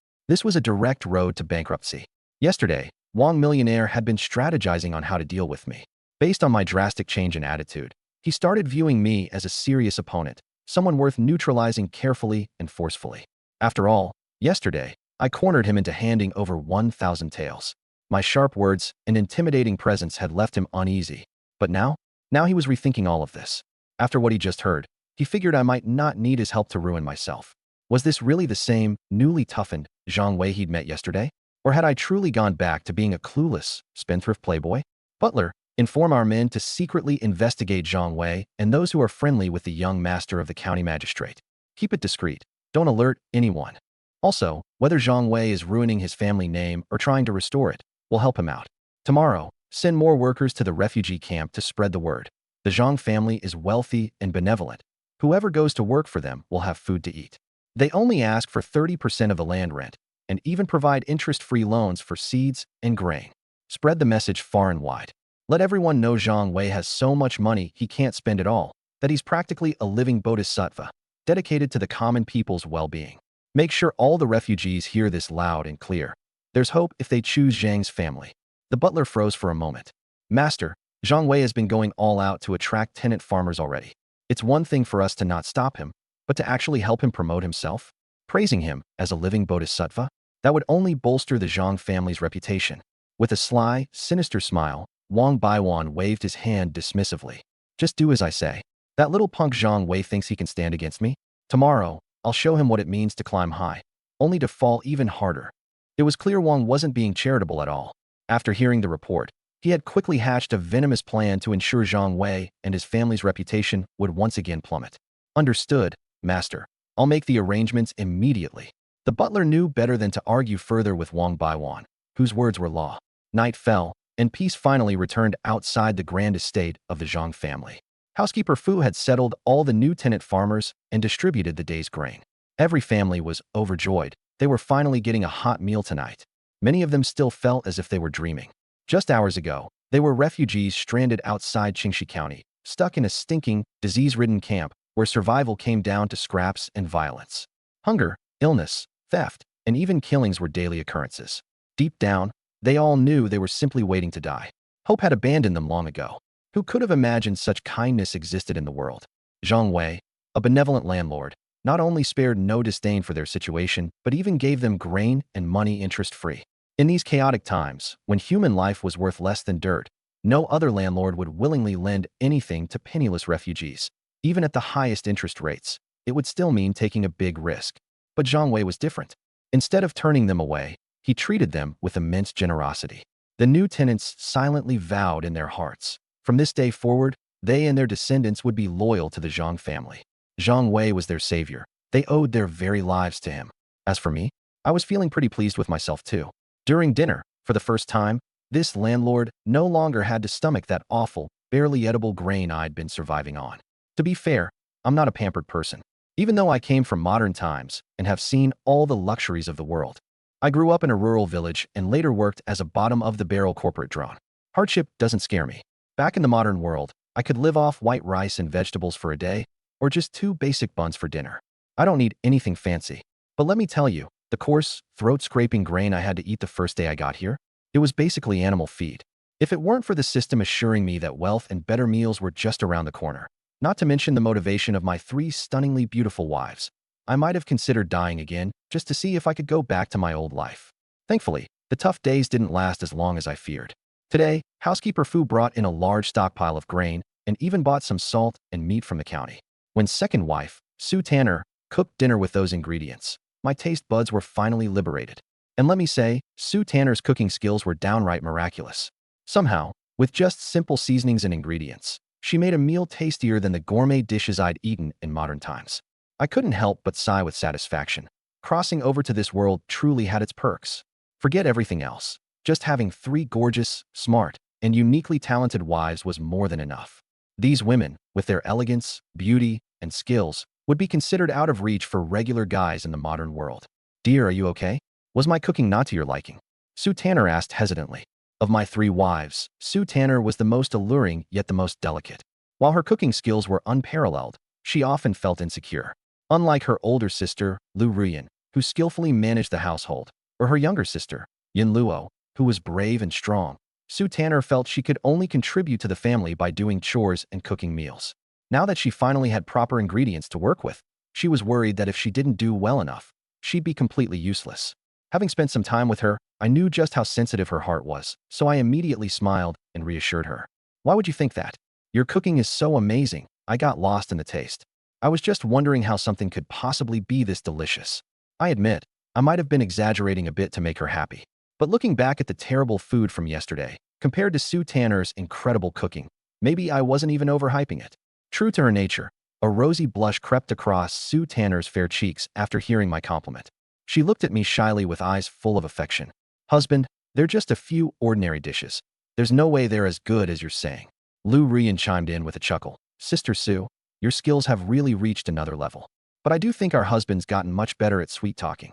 was a direct road to bankruptcy. Yesterday, Wang Millionaire had been strategizing on how to deal with me. Based on my drastic change in attitude, he started viewing me as a serious opponent, someone worth neutralizing carefully and forcefully. After all, yesterday, I cornered him into handing over 1,000 taels. My sharp words and intimidating presence had left him uneasy. But now he was rethinking all of this. After what he just heard, he figured I might not need his help to ruin myself. Was this really the same, newly toughened Zhang Wei he'd met yesterday? Or had I truly gone back to being a clueless, spendthrift playboy? Butler, inform our men to secretly investigate Zhang Wei and those who are friendly with the young master of the county magistrate. Keep it discreet. Don't alert anyone. Also, whether Zhang Wei is ruining his family name or trying to restore it, we'll help him out. Tomorrow, send more workers to the refugee camp to spread the word. The Zhang family is wealthy and benevolent. Whoever goes to work for them will have food to eat. They only ask for 30% of the land rent and even provide interest-free loans for seeds and grain. Spread the message far and wide. Let everyone know Zhang Wei has so much money he can't spend it all, that he's practically a living bodhisattva, dedicated to the common people's well-being. Make sure all the refugees hear this loud and clear. There's hope if they choose Zhang's family. The butler froze for a moment. Master, Zhang Wei has been going all out to attract tenant farmers already. It's one thing for us to not stop him, but to actually help him promote himself, praising him as a living bodhisattva, that would only bolster the Zhang family's reputation. With a sly, sinister smile, Wang Baiwan waved his hand dismissively. Just do as I say. That little punk Zhang Wei thinks he can stand against me? Tomorrow, I'll show him what it means to climb high, only to fall even harder. It was clear Wang wasn't being charitable at all. After hearing the report, he had quickly hatched a venomous plan to ensure Zhang Wei and his family's reputation would once again plummet. Understood, Master. I'll make the arrangements immediately. The butler knew better than to argue further with Wang Baiwan, whose words were law. Night fell, and peace finally returned outside the grand estate of the Zhang family. Housekeeper Fu had settled all the new tenant farmers and distributed the day's grain. Every family was overjoyed. They were finally getting a hot meal tonight. Many of them still felt as if they were dreaming. Just hours ago, they were refugees stranded outside Qingxi County, stuck in a stinking, disease-ridden camp where survival came down to scraps and violence. Hunger, illness, theft, and even killings were daily occurrences. Deep down, they all knew they were simply waiting to die. Hope had abandoned them long ago. Who could have imagined such kindness existed in the world? Zhang Wei, a benevolent landlord, not only spared no disdain for their situation, but even gave them grain and money interest-free. In these chaotic times, when human life was worth less than dirt, no other landlord would willingly lend anything to penniless refugees. Even at the highest interest rates, it would still mean taking a big risk. But Zhang Wei was different. Instead of turning them away, he treated them with immense generosity. The new tenants silently vowed in their hearts. From this day forward, they and their descendants would be loyal to the Zhang family. Zhang Wei was their savior. They owed their very lives to him. As for me, I was feeling pretty pleased with myself too. During dinner, for the first time, this landlord no longer had to stomach that awful, barely edible grain I'd been surviving on. To be fair, I'm not a pampered person. Even though I came from modern times and have seen all the luxuries of the world, I grew up in a rural village and later worked as a bottom-of-the-barrel corporate drone. Hardship doesn't scare me. Back in the modern world, I could live off white rice and vegetables for a day, or just 2 basic buns for dinner. I don't need anything fancy. But let me tell you, the coarse, throat-scraping grain I had to eat the first day I got here, it was basically animal feed. If it weren't for the system assuring me that wealth and better meals were just around the corner, not to mention the motivation of my 3 stunningly beautiful wives, I might have considered dying again just to see if I could go back to my old life. Thankfully, the tough days didn't last as long as I feared. Today, housekeeper Fu brought in a large stockpile of grain and even bought some salt and meat from the county. When second wife, Sue Tanner, cooked dinner with those ingredients, my taste buds were finally liberated. And let me say, Sue Tanner's cooking skills were downright miraculous. Somehow, with just simple seasonings and ingredients, she made a meal tastier than the gourmet dishes I'd eaten in modern times. I couldn't help but sigh with satisfaction. Crossing over to this world truly had its perks. Forget everything else. Just having 3 gorgeous, smart, and uniquely talented wives was more than enough. These women, with their elegance, beauty, and skills, would be considered out of reach for regular guys in the modern world. "Dear, are you okay? Was my cooking not to your liking?" Sue Tanner asked hesitantly. Of my 3 wives, Sue Tanner was the most alluring yet the most delicate. While her cooking skills were unparalleled, she often felt insecure. Unlike her older sister, Lu Ruyan, who skillfully managed the household, or her younger sister, Yin Luo, who was brave and strong, Sue Tanner felt she could only contribute to the family by doing chores and cooking meals. Now that she finally had proper ingredients to work with, she was worried that if she didn't do well enough, she'd be completely useless. Having spent some time with her, I knew just how sensitive her heart was, so I immediately smiled and reassured her. "Why would you think that? Your cooking is so amazing. I got lost in the taste. I was just wondering how something could possibly be this delicious." I admit, I might have been exaggerating a bit to make her happy. But looking back at the terrible food from yesterday, compared to Sue Tanner's incredible cooking, maybe I wasn't even overhyping it. True to her nature, a rosy blush crept across Sue Tanner's fair cheeks after hearing my compliment. She looked at me shyly with eyes full of affection. "Husband, they're just a few ordinary dishes. There's no way they're as good as you're saying." Lu Rian chimed in with a chuckle. "Sister Sue, your skills have really reached another level. But I do think our husband's gotten much better at sweet-talking."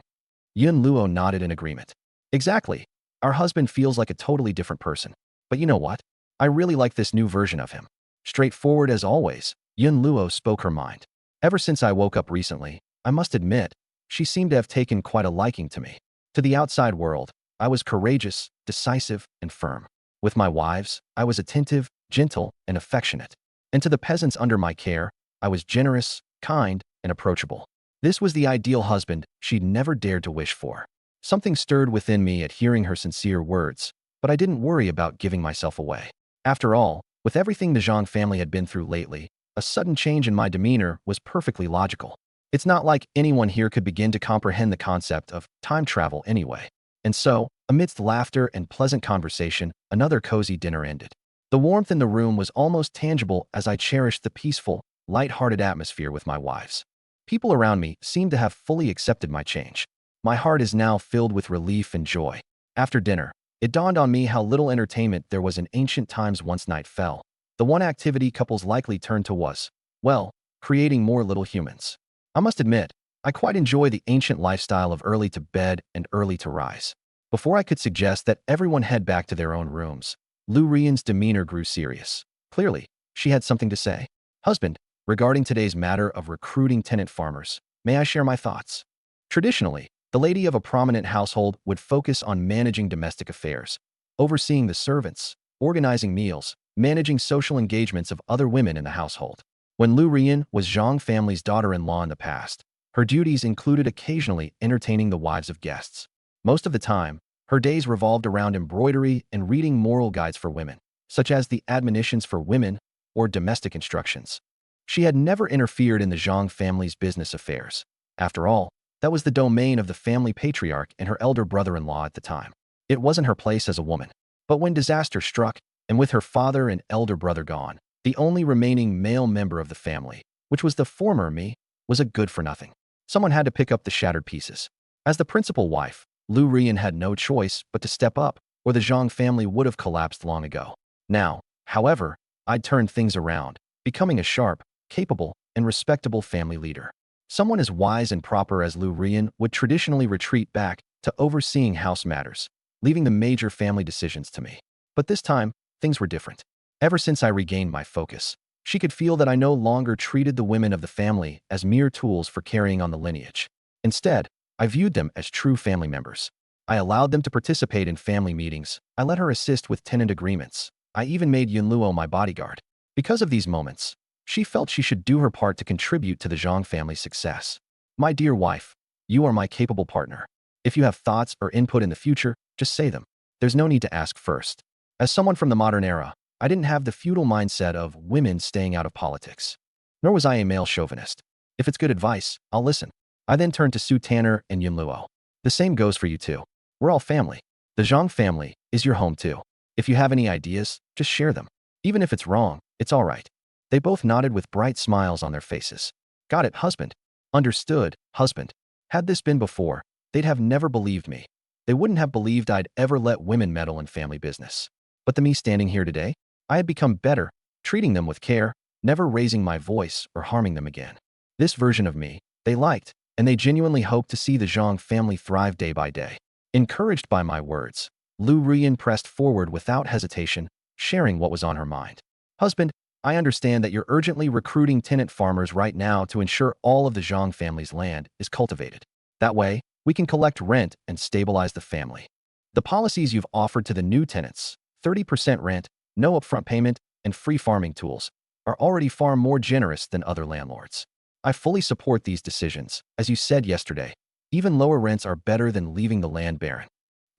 Yun Luo nodded in agreement. "Exactly. Our husband feels like a totally different person. But you know what? I really like this new version of him." Straightforward as always, Yun Luo spoke her mind. Ever since I woke up recently, I must admit, she seemed to have taken quite a liking to me. To the outside world, I was courageous, decisive, and firm. With my wives, I was attentive, gentle, and affectionate. And to the peasants under my care, I was generous, kind, and approachable. This was the ideal husband she'd never dared to wish for. Something stirred within me at hearing her sincere words, but I didn't worry about giving myself away. After all, with everything the Zhang family had been through lately, a sudden change in my demeanor was perfectly logical. It's not like anyone here could begin to comprehend the concept of time travel anyway. And so, amidst laughter and pleasant conversation, another cozy dinner ended. The warmth in the room was almost tangible as I cherished the peaceful, light-hearted atmosphere with my wives. People around me seemed to have fully accepted my change. My heart is now filled with relief and joy. After dinner, it dawned on me how little entertainment there was in ancient times once night fell. The one activity couples likely turned to was, well, creating more little humans. I must admit, I quite enjoy the ancient lifestyle of early to bed and early to rise. Before I could suggest that everyone head back to their own rooms, Lu Rian's demeanor grew serious. Clearly, she had something to say. "Husband, regarding today's matter of recruiting tenant farmers, may I share my thoughts?" Traditionally, the lady of a prominent household would focus on managing domestic affairs, overseeing the servants, organizing meals, managing social engagements of other women in the household. When Lu Rian was Zhang family's daughter-in-law in the past, her duties included occasionally entertaining the wives of guests. Most of the time, her days revolved around embroidery and reading moral guides for women, such as the Admonitions for Women or Domestic Instructions. She had never interfered in the Zhang family's business affairs. After all, that was the domain of the family patriarch and her elder brother-in-law at the time. It wasn't her place as a woman. But when disaster struck, and with her father and elder brother gone, the only remaining male member of the family, which was the former me, was a good-for-nothing. Someone had to pick up the shattered pieces. As the principal wife, Lu Rian had no choice but to step up, or the Zhang family would have collapsed long ago. Now, however, I'd turned things around, becoming a sharp, capable, and respectable family leader. Someone as wise and proper as Lu Rian would traditionally retreat back to overseeing house matters, leaving the major family decisions to me. But this time, things were different. Ever since I regained my focus, she could feel that I no longer treated the women of the family as mere tools for carrying on the lineage. Instead, I viewed them as true family members. I allowed them to participate in family meetings. I let her assist with tenant agreements. I even made Yunluo my bodyguard. Because of these moments, she felt she should do her part to contribute to the Zhang family's success. My dear wife, you are my capable partner. If you have thoughts or input in the future, just say them. There's no need to ask first. As someone from the modern era, I didn't have the feudal mindset of women staying out of politics. Nor was I a male chauvinist. If it's good advice, I'll listen. I then turned to Su Tanner and Yunluo. The same goes for you too. We're all family. The Zhang family is your home too. If you have any ideas, just share them. Even if it's wrong, it's all right. They both nodded with bright smiles on their faces. Got it, husband. Understood, husband. Had this been before, they'd have never believed me. They wouldn't have believed I'd ever let women meddle in family business. But the me standing here today, I had become better, treating them with care, never raising my voice or harming them again. This version of me, they liked, and they genuinely hoped to see the Zhang family thrive day by day. Encouraged by my words, Lu Rian pressed forward without hesitation, sharing what was on her mind. Husband, I understand that you're urgently recruiting tenant farmers right now to ensure all of the Zhang family's land is cultivated. That way, we can collect rent and stabilize the family. The policies you've offered to the new tenants, 30% rent, no upfront payment, and free farming tools, are already far more generous than other landlords. I fully support these decisions. As you said yesterday, even lower rents are better than leaving the land barren.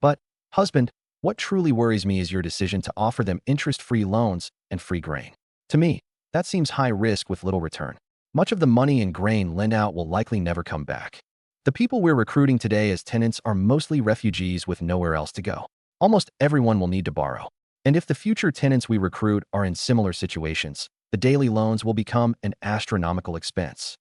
But, husband, what truly worries me is your decision to offer them interest-free loans and free grain. To me, that seems high risk with little return. Much of the money and grain lent out will likely never come back. The people we're recruiting today as tenants are mostly refugees with nowhere else to go. Almost everyone will need to borrow. And if the future tenants we recruit are in similar situations, the daily loans will become an astronomical expense.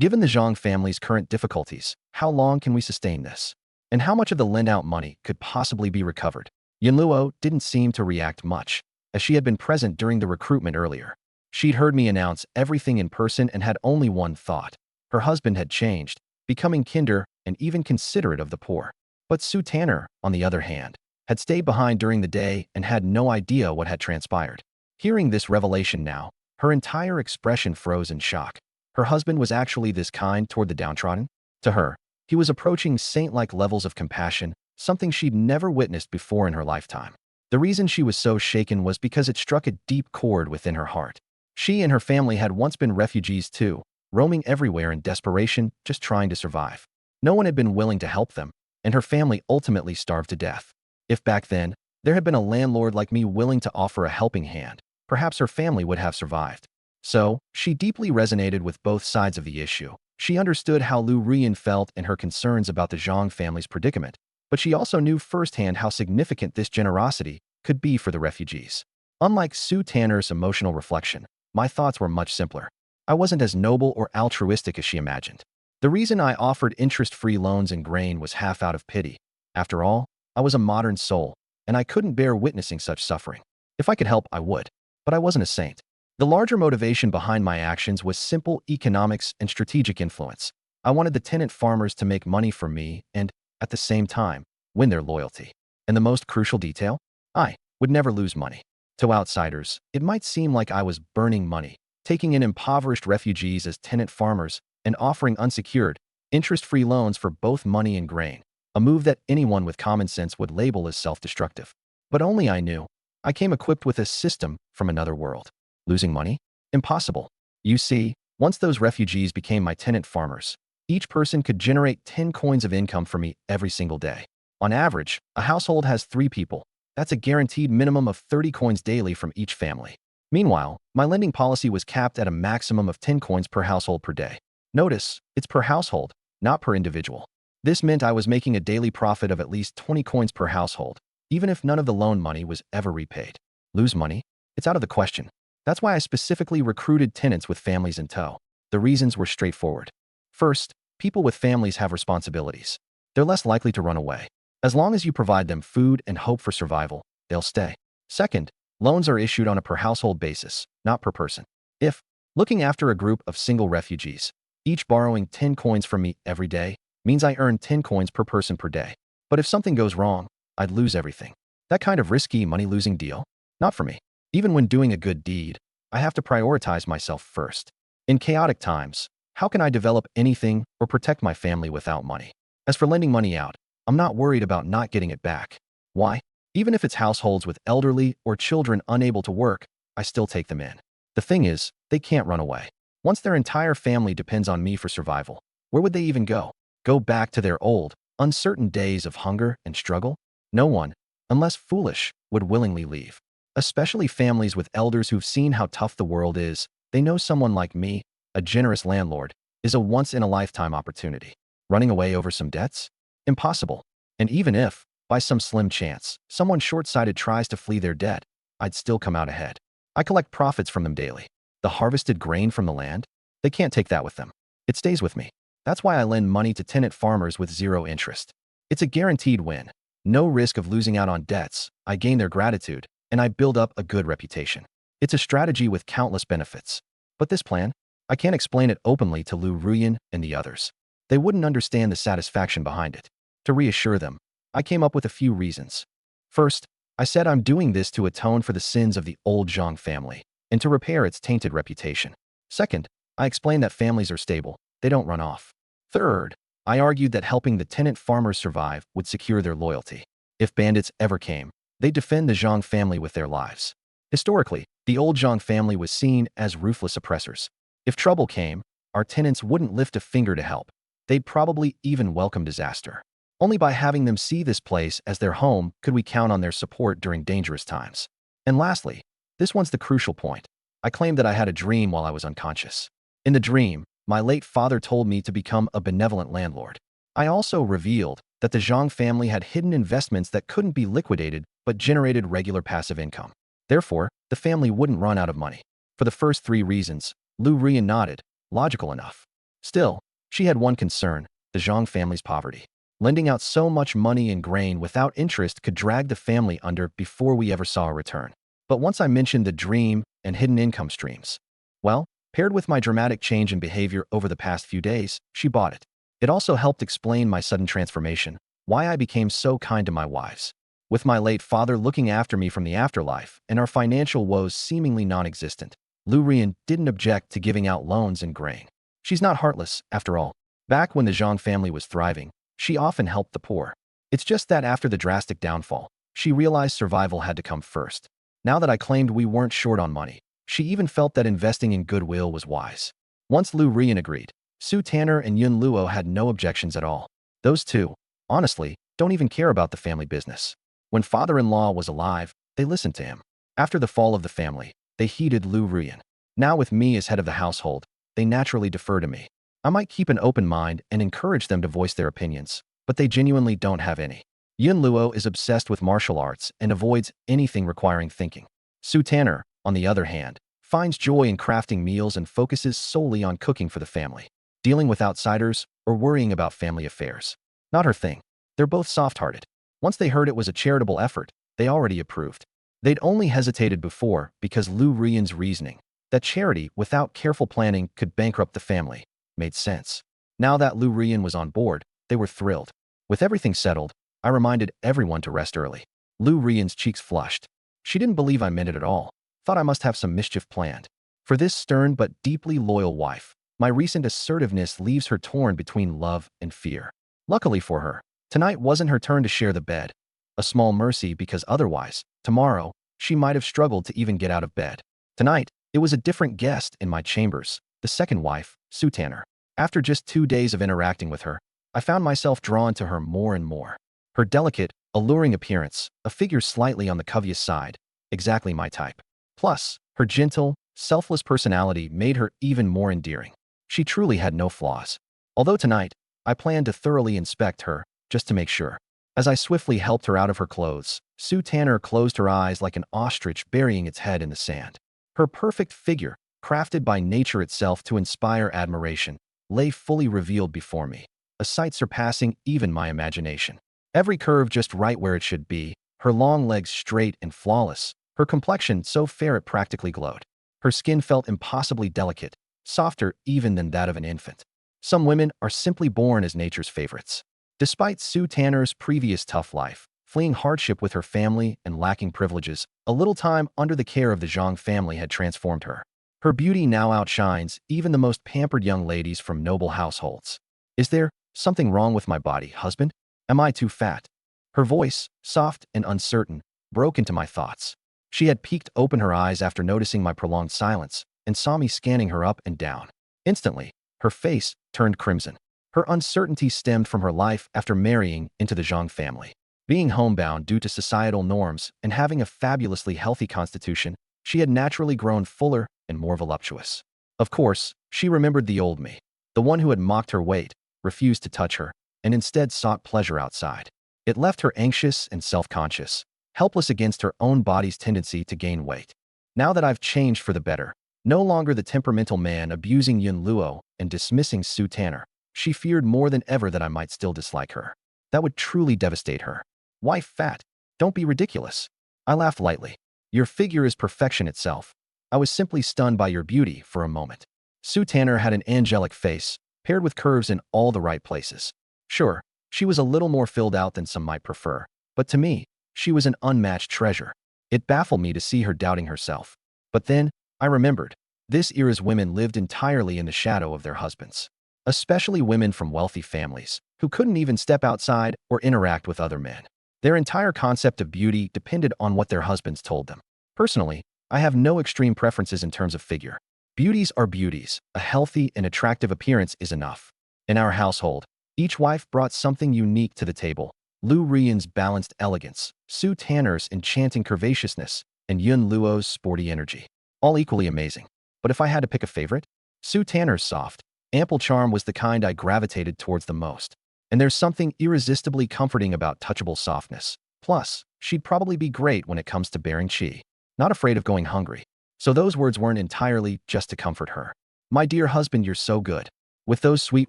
Given the Zhang family's current difficulties, how long can we sustain this? And how much of the lend-out money could possibly be recovered? Yunluo didn't seem to react much, as she had been present during the recruitment earlier. She'd heard me announce everything in person and had only one thought. Her husband had changed, becoming kinder and even considerate of the poor. But Su Tanner, on the other hand, had stayed behind during the day and had no idea what had transpired. Hearing this revelation now, her entire expression froze in shock. Her husband was actually this kind toward the downtrodden? To her, he was approaching saint-like levels of compassion, something she'd never witnessed before in her lifetime. The reason she was so shaken was because it struck a deep chord within her heart. She and her family had once been refugees too, roaming everywhere in desperation, just trying to survive. No one had been willing to help them, and her family ultimately starved to death. If back then, there had been a landlord like me willing to offer a helping hand, perhaps her family would have survived. So, she deeply resonated with both sides of the issue. She understood how Lu Rian felt and her concerns about the Zhang family's predicament, but she also knew firsthand how significant this generosity could be for the refugees. Unlike Su Tanner's emotional reflection, my thoughts were much simpler. I wasn't as noble or altruistic as she imagined. The reason I offered interest-free loans and grain was half out of pity. After all, I was a modern soul, and I couldn't bear witnessing such suffering. If I could help, I would. But I wasn't a saint. The larger motivation behind my actions was simple economics and strategic influence. I wanted the tenant farmers to make money for me and, at the same time, win their loyalty. And the most crucial detail? I would never lose money. To outsiders, it might seem like I was burning money, taking in impoverished refugees as tenant farmers and offering unsecured, interest-free loans for both money and grain, a move that anyone with common sense would label as self-destructive. But only I knew. I came equipped with a system from another world. Losing money? Impossible. You see, once those refugees became my tenant farmers, each person could generate 10 coins of income for me every single day. On average, a household has 3 people. That's a guaranteed minimum of 30 coins daily from each family. Meanwhile, my lending policy was capped at a maximum of 10 coins per household per day. Notice, it's per household, not per individual. This meant I was making a daily profit of at least 20 coins per household, even if none of the loan money was ever repaid. Lose money? It's out of the question. That's why I specifically recruited tenants with families in tow. The reasons were straightforward. First, people with families have responsibilities. They're less likely to run away. As long as you provide them food and hope for survival, they'll stay. Second, loans are issued on a per-household basis, not per person. If, looking after a group of single refugees, each borrowing 10 coins from me every day means I earn 10 coins per person per day. But if something goes wrong, I'd lose everything. That kind of risky money-losing deal? Not for me. Even when doing a good deed, I have to prioritize myself first. In chaotic times, how can I develop anything or protect my family without money? As for lending money out, I'm not worried about not getting it back. Why? Even if it's households with elderly or children unable to work, I still take them in. The thing is, they can't run away. Once their entire family depends on me for survival, where would they even go? Go back to their old, uncertain days of hunger and struggle? No one, unless foolish, would willingly leave. Especially families with elders who've seen how tough the world is. They know someone like me, a generous landlord, is a once-in-a-lifetime opportunity. Running away over some debts? Impossible. And even if, by some slim chance, someone short-sighted tries to flee their debt, I'd still come out ahead. I collect profits from them daily. The harvested grain from the land? They can't take that with them. It stays with me. That's why I lend money to tenant farmers with zero interest. It's a guaranteed win. No risk of losing out on debts. I gain their gratitude, and I build up a good reputation. It's a strategy with countless benefits. But this plan? I can't explain it openly to Lu Ruyan and the others. They wouldn't understand the satisfaction behind it. To reassure them, I came up with a few reasons. First, I said I'm doing this to atone for the sins of the old Zhang family and to repair its tainted reputation. Second, I explained that families are stable. They don't run off. Third, I argued that helping the tenant farmers survive would secure their loyalty. If bandits ever came, they'd defend the Zhang family with their lives. Historically, the old Zhang family was seen as ruthless oppressors. If trouble came, our tenants wouldn't lift a finger to help. They'd probably even welcome disaster. Only by having them see this place as their home could we count on their support during dangerous times. And lastly, this one's the crucial point. I claimed that I had a dream while I was unconscious. In the dream, my late father told me to become a benevolent landlord. I also revealed that the Zhang family had hidden investments that couldn't be liquidated but generated regular passive income. Therefore, the family wouldn't run out of money. For the first three reasons, Lu Ruyan nodded, logical enough. Still, she had one concern, the Zhang family's poverty. Lending out so much money and grain without interest could drag the family under before we ever saw a return. But once I mentioned the dream and hidden income streams, well, paired with my dramatic change in behavior over the past few days, she bought it. It also helped explain my sudden transformation, why I became so kind to my wives. With my late father looking after me from the afterlife and our financial woes seemingly non-existent, Lu Ruyan didn't object to giving out loans and grain. She's not heartless, after all. Back when the Zhang family was thriving, she often helped the poor. It's just that after the drastic downfall, she realized survival had to come first. Now that I claimed we weren't short on money, she even felt that investing in goodwill was wise. Once Lu Ruyan agreed, Su Tanner and Yun Luo had no objections at all. Those two, honestly, don't even care about the family business. When father-in-law was alive, they listened to him. After the fall of the family, they heeded Lu Ruyan. Now with me as head of the household, they naturally defer to me. I might keep an open mind and encourage them to voice their opinions, but they genuinely don't have any. Yun Luo is obsessed with martial arts and avoids anything requiring thinking. Su Tanner, on the other hand, finds joy in crafting meals and focuses solely on cooking for the family. Dealing with outsiders or worrying about family affairs. Not her thing. They're both soft-hearted. Once they heard it was a charitable effort, they already approved. They'd only hesitated before because Lu Ruyan's reasoning, that charity without careful planning could bankrupt the family, made sense. Now that Lu Ruyan was on board, they were thrilled. With everything settled, I reminded everyone to rest early. Lu Ruyan's cheeks flushed. She didn't believe I meant it at all. Thought I must have some mischief planned. For this stern but deeply loyal wife, my recent assertiveness leaves her torn between love and fear. Luckily for her, tonight wasn't her turn to share the bed. A small mercy because otherwise, tomorrow, she might have struggled to even get out of bed. Tonight, it was a different guest in my chambers, the second wife, Su Tanner. After just 2 days of interacting with her, I found myself drawn to her more and more. Her delicate, alluring appearance, a figure slightly on the covetous side, exactly my type. Plus, her gentle, selfless personality made her even more endearing. She truly had no flaws. Although tonight, I planned to thoroughly inspect her, just to make sure. As I swiftly helped her out of her clothes, Sue Tanner closed her eyes like an ostrich burying its head in the sand. Her perfect figure, crafted by nature itself to inspire admiration, lay fully revealed before me, a sight surpassing even my imagination. Every curve just right where it should be, her long legs straight and flawless, her complexion so fair it practically glowed. Her skin felt impossibly delicate, softer even than that of an infant. Some women are simply born as nature's favorites. Despite Sue Tanner's previous tough life, fleeing hardship with her family and lacking privileges, a little time under the care of the Zhang family had transformed her. Her beauty now outshines even the most pampered young ladies from noble households. Is there something wrong with my body, husband? Am I too fat? Her voice, soft and uncertain, broke into my thoughts. She had peeked open her eyes after noticing my prolonged silence and saw me scanning her up and down. Instantly, her face turned crimson. Her uncertainty stemmed from her life after marrying into the Zhang family. Being homebound due to societal norms and having a fabulously healthy constitution, she had naturally grown fuller and more voluptuous. Of course, she remembered the old me, the one who had mocked her weight, refused to touch her, and instead sought pleasure outside. It left her anxious and self-conscious, helpless against her own body's tendency to gain weight. Now that I've changed for the better, no longer the temperamental man abusing Yun Luo and dismissing Sue Tanner, she feared more than ever that I might still dislike her. That would truly devastate her. Why fat? Don't be ridiculous. I laughed lightly. Your figure is perfection itself. I was simply stunned by your beauty for a moment. Sue Tanner had an angelic face, paired with curves in all the right places. Sure, she was a little more filled out than some might prefer, but to me, she was an unmatched treasure. It baffled me to see her doubting herself. But then, I remembered, this era's women lived entirely in the shadow of their husbands. Especially women from wealthy families, who couldn't even step outside or interact with other men. Their entire concept of beauty depended on what their husbands told them. Personally, I have no extreme preferences in terms of figure. Beauties are beauties. A healthy and attractive appearance is enough. In our household, each wife brought something unique to the table. Lu Ruiyan's balanced elegance, Sue Tanner's enchanting curvaceousness, and Yun Luo's sporty energy. All equally amazing. But if I had to pick a favorite, Sue Tanner's soft, ample charm was the kind I gravitated towards the most. And there's something irresistibly comforting about touchable softness. Plus, she'd probably be great when it comes to bearing chi. Not afraid of going hungry. So those words weren't entirely just to comfort her. My dear husband, you're so good. With those sweet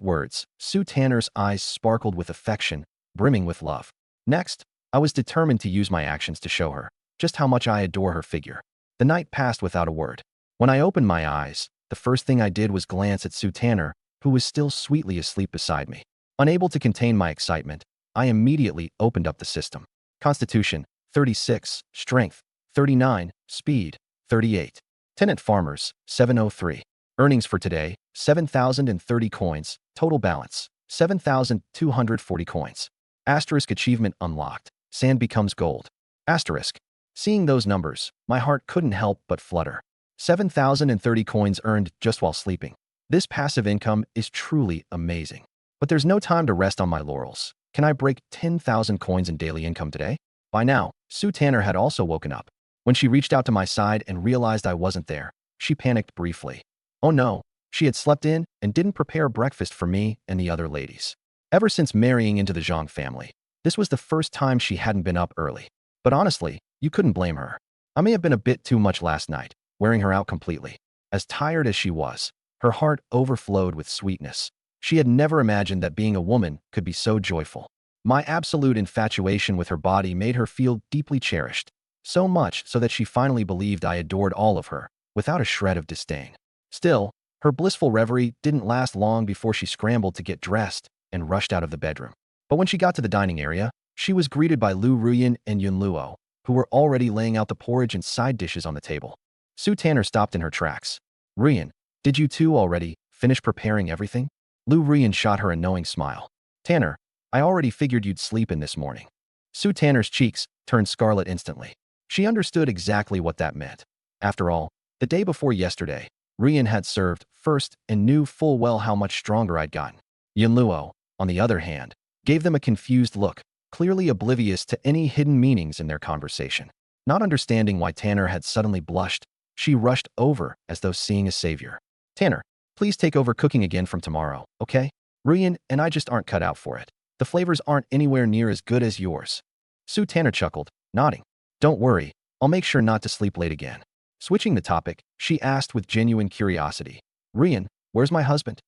words, Sue Tanner's eyes sparkled with affection, brimming with love. Next, I was determined to use my actions to show her just how much I adore her figure. The night passed without a word. When I opened my eyes, the first thing I did was glance at Sue Tanner, who was still sweetly asleep beside me. Unable to contain my excitement, I immediately opened up the system. Constitution, 36, Strength, 39, Speed, 38. Tenant Farmers, 703. Earnings for today, 7,030 coins. Total balance, 7,240 coins. Asterisk achievement unlocked. Sand becomes gold. Asterisk. Seeing those numbers, my heart couldn't help but flutter. 7,030 coins earned just while sleeping. This passive income is truly amazing. But there's no time to rest on my laurels. Can I break 10,000 coins in daily income today? By now, Sue Tanner had also woken up. When she reached out to my side and realized I wasn't there, she panicked briefly. Oh no, she had slept in and didn't prepare breakfast for me and the other ladies. Ever since marrying into the Zhang family, this was the first time she hadn't been up early. But honestly, you couldn't blame her. I may have been a bit too much last night, wearing her out completely. As tired as she was, her heart overflowed with sweetness. She had never imagined that being a woman could be so joyful. My absolute infatuation with her body made her feel deeply cherished, so much so that she finally believed I adored all of her, without a shred of disdain. Still, her blissful reverie didn't last long before she scrambled to get dressed and rushed out of the bedroom. But when she got to the dining area, she was greeted by Lu Ruiyan and Yun Luo, who were already laying out the porridge and side dishes on the table. Sue Tanner stopped in her tracks. Ruiyan, did you two already finish preparing everything? Lu Ruiyan shot her a knowing smile. Tanner, I already figured you'd sleep in this morning. Sue Tanner's cheeks turned scarlet instantly. She understood exactly what that meant. After all, the day before yesterday, Ruiyan had served first and knew full well how much stronger I'd gotten. Yun Luo, on the other hand, gave them a confused look, clearly oblivious to any hidden meanings in their conversation. Not understanding why Tanner had suddenly blushed, she rushed over as though seeing a savior. Tanner, please take over cooking again from tomorrow, okay? Ruiyan and I just aren't cut out for it. The flavors aren't anywhere near as good as yours. Sue Tanner chuckled, Nodding. Don't worry, I'll make sure not to sleep late again. Switching the topic, she asked with genuine curiosity, Rian, where's my husband?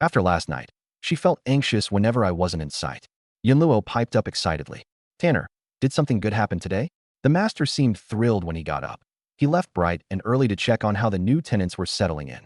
After last night, she felt anxious whenever I wasn't in sight. Yunluo piped up excitedly. Tanner, did something good happen today? The master seemed thrilled when he got up. He left bright and early to check on how the new tenants were settling in.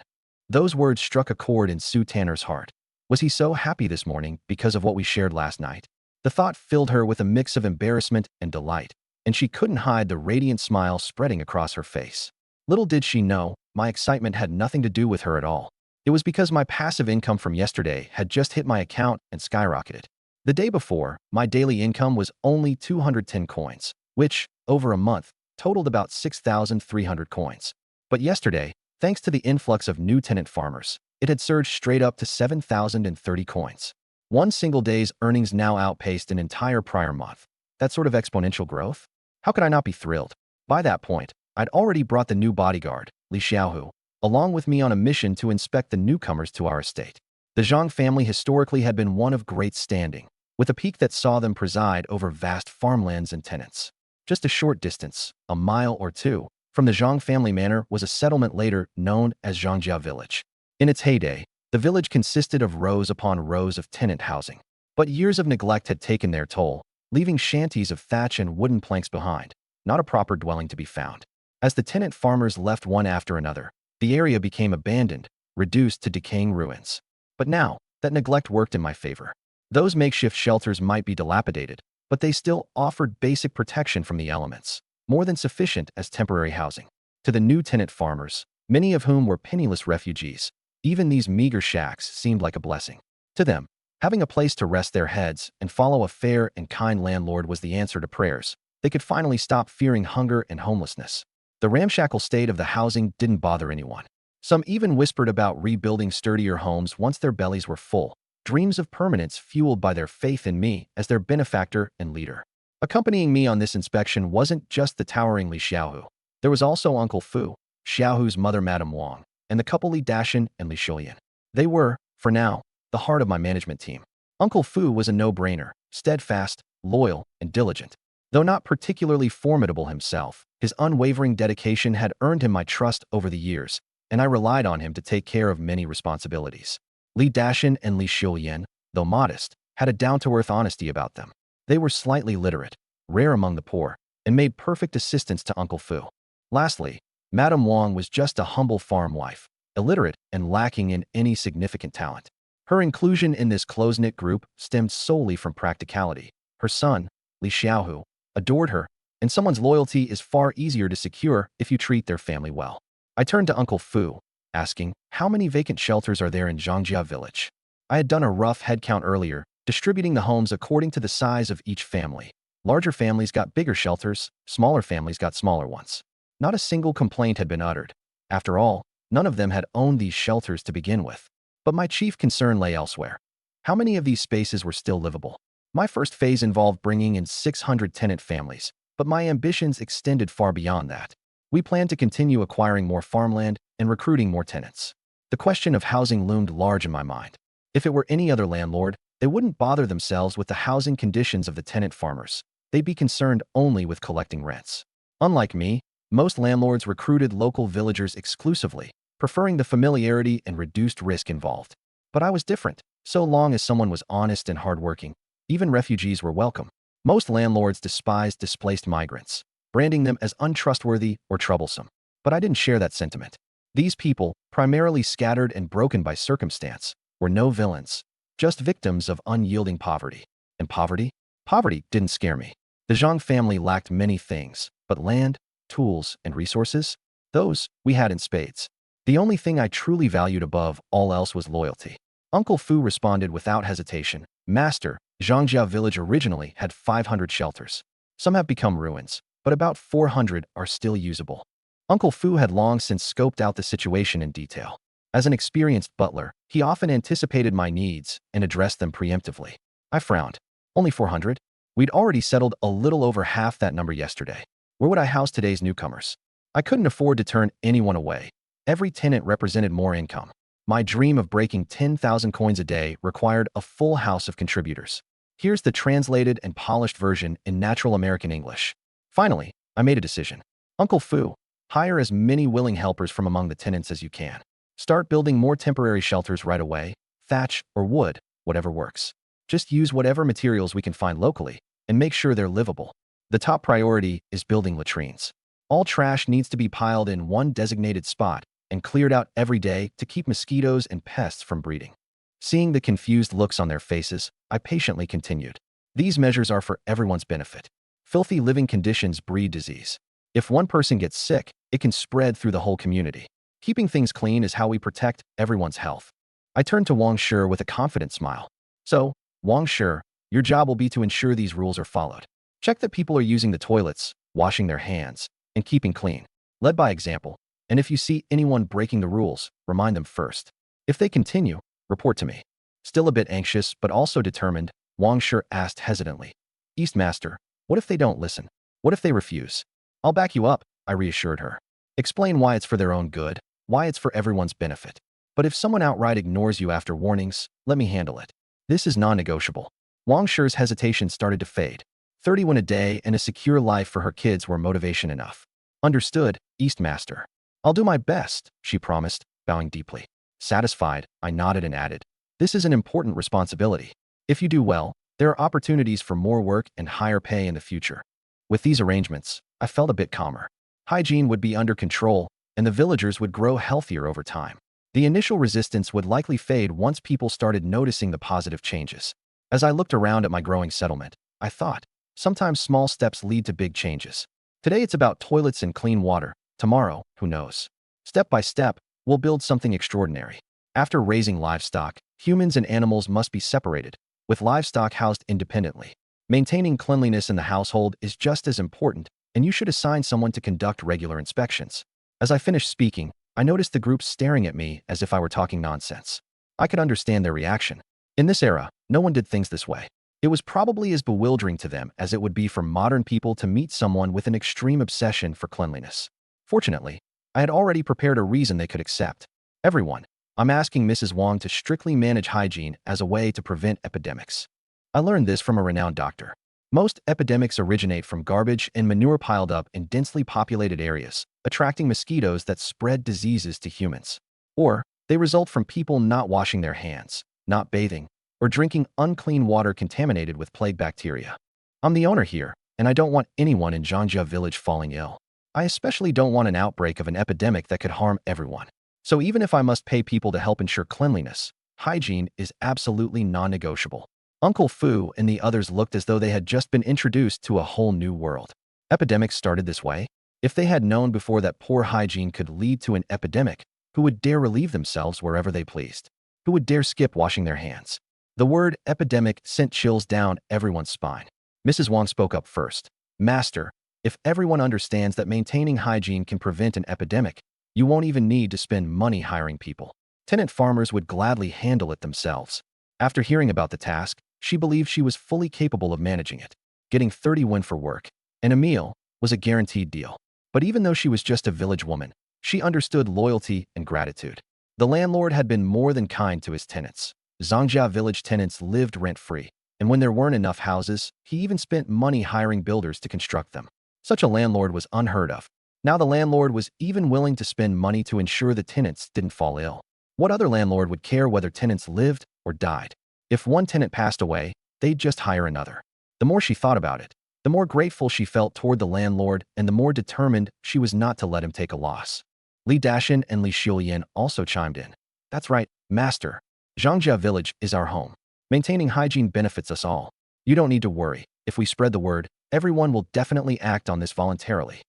Those words struck a chord in Sue Tanner's heart. Was he so happy this morning because of what we shared last night? The thought filled her with a mix of embarrassment and delight, and she couldn't hide the radiant smile spreading across her face. Little did she know, my excitement had nothing to do with her at all. It was because my passive income from yesterday had just hit my account and skyrocketed. The day before, my daily income was only 210 coins, which, over a month, totaled about 6,300 coins. But yesterday, thanks to the influx of new tenant farmers, it had surged straight up to 7,030 coins. One single day's earnings now outpaced an entire prior month. That sort of exponential growth? How could I not be thrilled? By that point, I'd already brought the new bodyguard, Li Xiaohu, along with me on a mission to inspect the newcomers to our estate. The Zhang family historically had been one of great standing, with a peak that saw them preside over vast farmlands and tenants. Just a short distance, a mile or two, from the Zhang family manor was a settlement later known as Zhangjia Village. In its heyday, the village consisted of rows upon rows of tenant housing. But years of neglect had taken their toll, leaving shanties of thatch and wooden planks behind, not a proper dwelling to be found. As the tenant farmers left one after another, the area became abandoned, reduced to decaying ruins. But now, that neglect worked in my favor. Those makeshift shelters might be dilapidated, but they still offered basic protection from the elements, more than sufficient as temporary housing. To the new tenant farmers, many of whom were penniless refugees, even these meager shacks seemed like a blessing. To them, having a place to rest their heads and follow a fair and kind landlord was the answer to prayers. They could finally stop fearing hunger and homelessness. The ramshackle state of the housing didn't bother anyone. Some even whispered about rebuilding sturdier homes once their bellies were full, dreams of permanence fueled by their faith in me as their benefactor and leader. Accompanying me on this inspection wasn't just the towering Li Xiaohu. There was also Uncle Fu, Xiaohu's mother Madame Wang, and the couple Li Dashan and Li Shulian. They were, for now, the heart of my management team. Uncle Fu was a no-brainer, steadfast, loyal, and diligent. Though not particularly formidable himself, his unwavering dedication had earned him my trust over the years, and I relied on him to take care of many responsibilities. Li Dashan and Li Shulian, though modest, had a down-to-earth honesty about them. They were slightly literate, rare among the poor, and made perfect assistants to Uncle Fu. Lastly, Madame Wang was just a humble farm wife, illiterate and lacking in any significant talent. Her inclusion in this close-knit group stemmed solely from practicality. Her son, Li Xiaohu, adored her, and someone's loyalty is far easier to secure if you treat their family well. I turned to Uncle Fu, asking, how many vacant shelters are there in Zhangjia Village? I had done a rough head count earlier, distributing the homes according to the size of each family. Larger families got bigger shelters, smaller families got smaller ones. Not a single complaint had been uttered. After all, none of them had owned these shelters to begin with. But my chief concern lay elsewhere. How many of these spaces were still livable? My first phase involved bringing in 600 tenant families, but my ambitions extended far beyond that. We planned to continue acquiring more farmland and recruiting more tenants. The question of housing loomed large in my mind. If it were any other landlord, they wouldn't bother themselves with the housing conditions of the tenant farmers. They'd be concerned only with collecting rents. Unlike me, most landlords recruited local villagers exclusively, preferring the familiarity and reduced risk involved. But I was different. So long as someone was honest and hardworking, even refugees were welcome. Most landlords despised displaced migrants, branding them as untrustworthy or troublesome. But I didn't share that sentiment. These people, primarily scattered and broken by circumstance, were no villains, just victims of unyielding poverty. And poverty? Poverty didn't scare me. The Zhang family lacked many things, but land, tools, and resources? Those we had in spades. The only thing I truly valued above all else was loyalty. Uncle Fu responded without hesitation, Master, Zhangjia Village originally had 500 shelters. Some have become ruins, but about 400 are still usable. Uncle Fu had long since scoped out the situation in detail. As an experienced butler, he often anticipated my needs and addressed them preemptively. I frowned. Only 400? We'd already settled a little over half that number yesterday. Where would I house today's newcomers? I couldn't afford to turn anyone away. Every tenant represented more income. My dream of breaking 10,000 coins a day required a full house of contributors. Here's the translated and polished version in natural American English. Finally, I made a decision. Uncle Fu, hire as many willing helpers from among the tenants as you can. Start building more temporary shelters right away, thatch or wood, whatever works. Just use whatever materials we can find locally and make sure they're livable. The top priority is building latrines. All trash needs to be piled in one designated spot and cleared out every day to keep mosquitoes and pests from breeding. Seeing the confused looks on their faces, I patiently continued. These measures are for everyone's benefit. Filthy living conditions breed disease. If one person gets sick, it can spread through the whole community. Keeping things clean is how we protect everyone's health. I turned to Wang Shi with a confident smile. So, Wang Shi, your job will be to ensure these rules are followed. Check that people are using the toilets, washing their hands, and keeping clean. Lead by example. And if you see anyone breaking the rules, remind them first. If they continue, report to me. Still a bit anxious, but also determined, Wang Shi asked hesitantly. Eastmaster, what if they don't listen? What if they refuse? I'll back you up, I reassured her. Explain why it's for their own good, why it's for everyone's benefit. But if someone outright ignores you after warnings, let me handle it. This is non-negotiable. Wang Shi's hesitation started to fade. 31 a day and a secure life for her kids were motivation enough. Understood, Eastmaster. I'll do my best, she promised, bowing deeply. Satisfied, I nodded and added, this is an important responsibility. If you do well, there are opportunities for more work and higher pay in the future. With these arrangements, I felt a bit calmer. Hygiene would be under control, and the villagers would grow healthier over time. The initial resistance would likely fade once people started noticing the positive changes. As I looked around at my growing settlement, I thought, sometimes small steps lead to big changes. Today it's about toilets and clean water. Tomorrow, who knows? Step by step, we'll build something extraordinary. After raising livestock, humans and animals must be separated, with livestock housed independently. Maintaining cleanliness in the household is just as important, and you should assign someone to conduct regular inspections. As I finished speaking, I noticed the group staring at me as if I were talking nonsense. I could understand their reaction. In this era, no one did things this way. It was probably as bewildering to them as it would be for modern people to meet someone with an extreme obsession for cleanliness. Fortunately, I had already prepared a reason they could accept. Everyone, I'm asking Mrs. Wang to strictly manage hygiene as a way to prevent epidemics. I learned this from a renowned doctor. Most epidemics originate from garbage and manure piled up in densely populated areas, attracting mosquitoes that spread diseases to humans. Or, they result from people not washing their hands, not bathing, or drinking unclean water contaminated with plague bacteria. I'm the owner here, and I don't want anyone in Zhangjia village falling ill. I especially don't want an outbreak of an epidemic that could harm everyone. So even if I must pay people to help ensure cleanliness, hygiene is absolutely non-negotiable. Uncle Fu and the others looked as though they had just been introduced to a whole new world. Epidemics started this way. If they had known before that poor hygiene could lead to an epidemic, who would dare relieve themselves wherever they pleased? Who would dare skip washing their hands? The word epidemic sent chills down everyone's spine. Mrs. Wang spoke up first. Master, if everyone understands that maintaining hygiene can prevent an epidemic, you won't even need to spend money hiring people. Tenant farmers would gladly handle it themselves. After hearing about the task, she believed she was fully capable of managing it. Getting 30 won for work and a meal was a guaranteed deal. But even though she was just a village woman, she understood loyalty and gratitude. The landlord had been more than kind to his tenants. Zhangjia village tenants lived rent-free, and when there weren't enough houses, he even spent money hiring builders to construct them. Such a landlord was unheard of. Now the landlord was even willing to spend money to ensure the tenants didn't fall ill. What other landlord would care whether tenants lived or died? If one tenant passed away, they'd just hire another. The more she thought about it, the more grateful she felt toward the landlord and the more determined she was not to let him take a loss. Li Dashan and Li Xiulian also chimed in. That's right, Master. Zhangjia village is our home. Maintaining hygiene benefits us all. You don't need to worry. If we spread the word, everyone will definitely act on this voluntarily.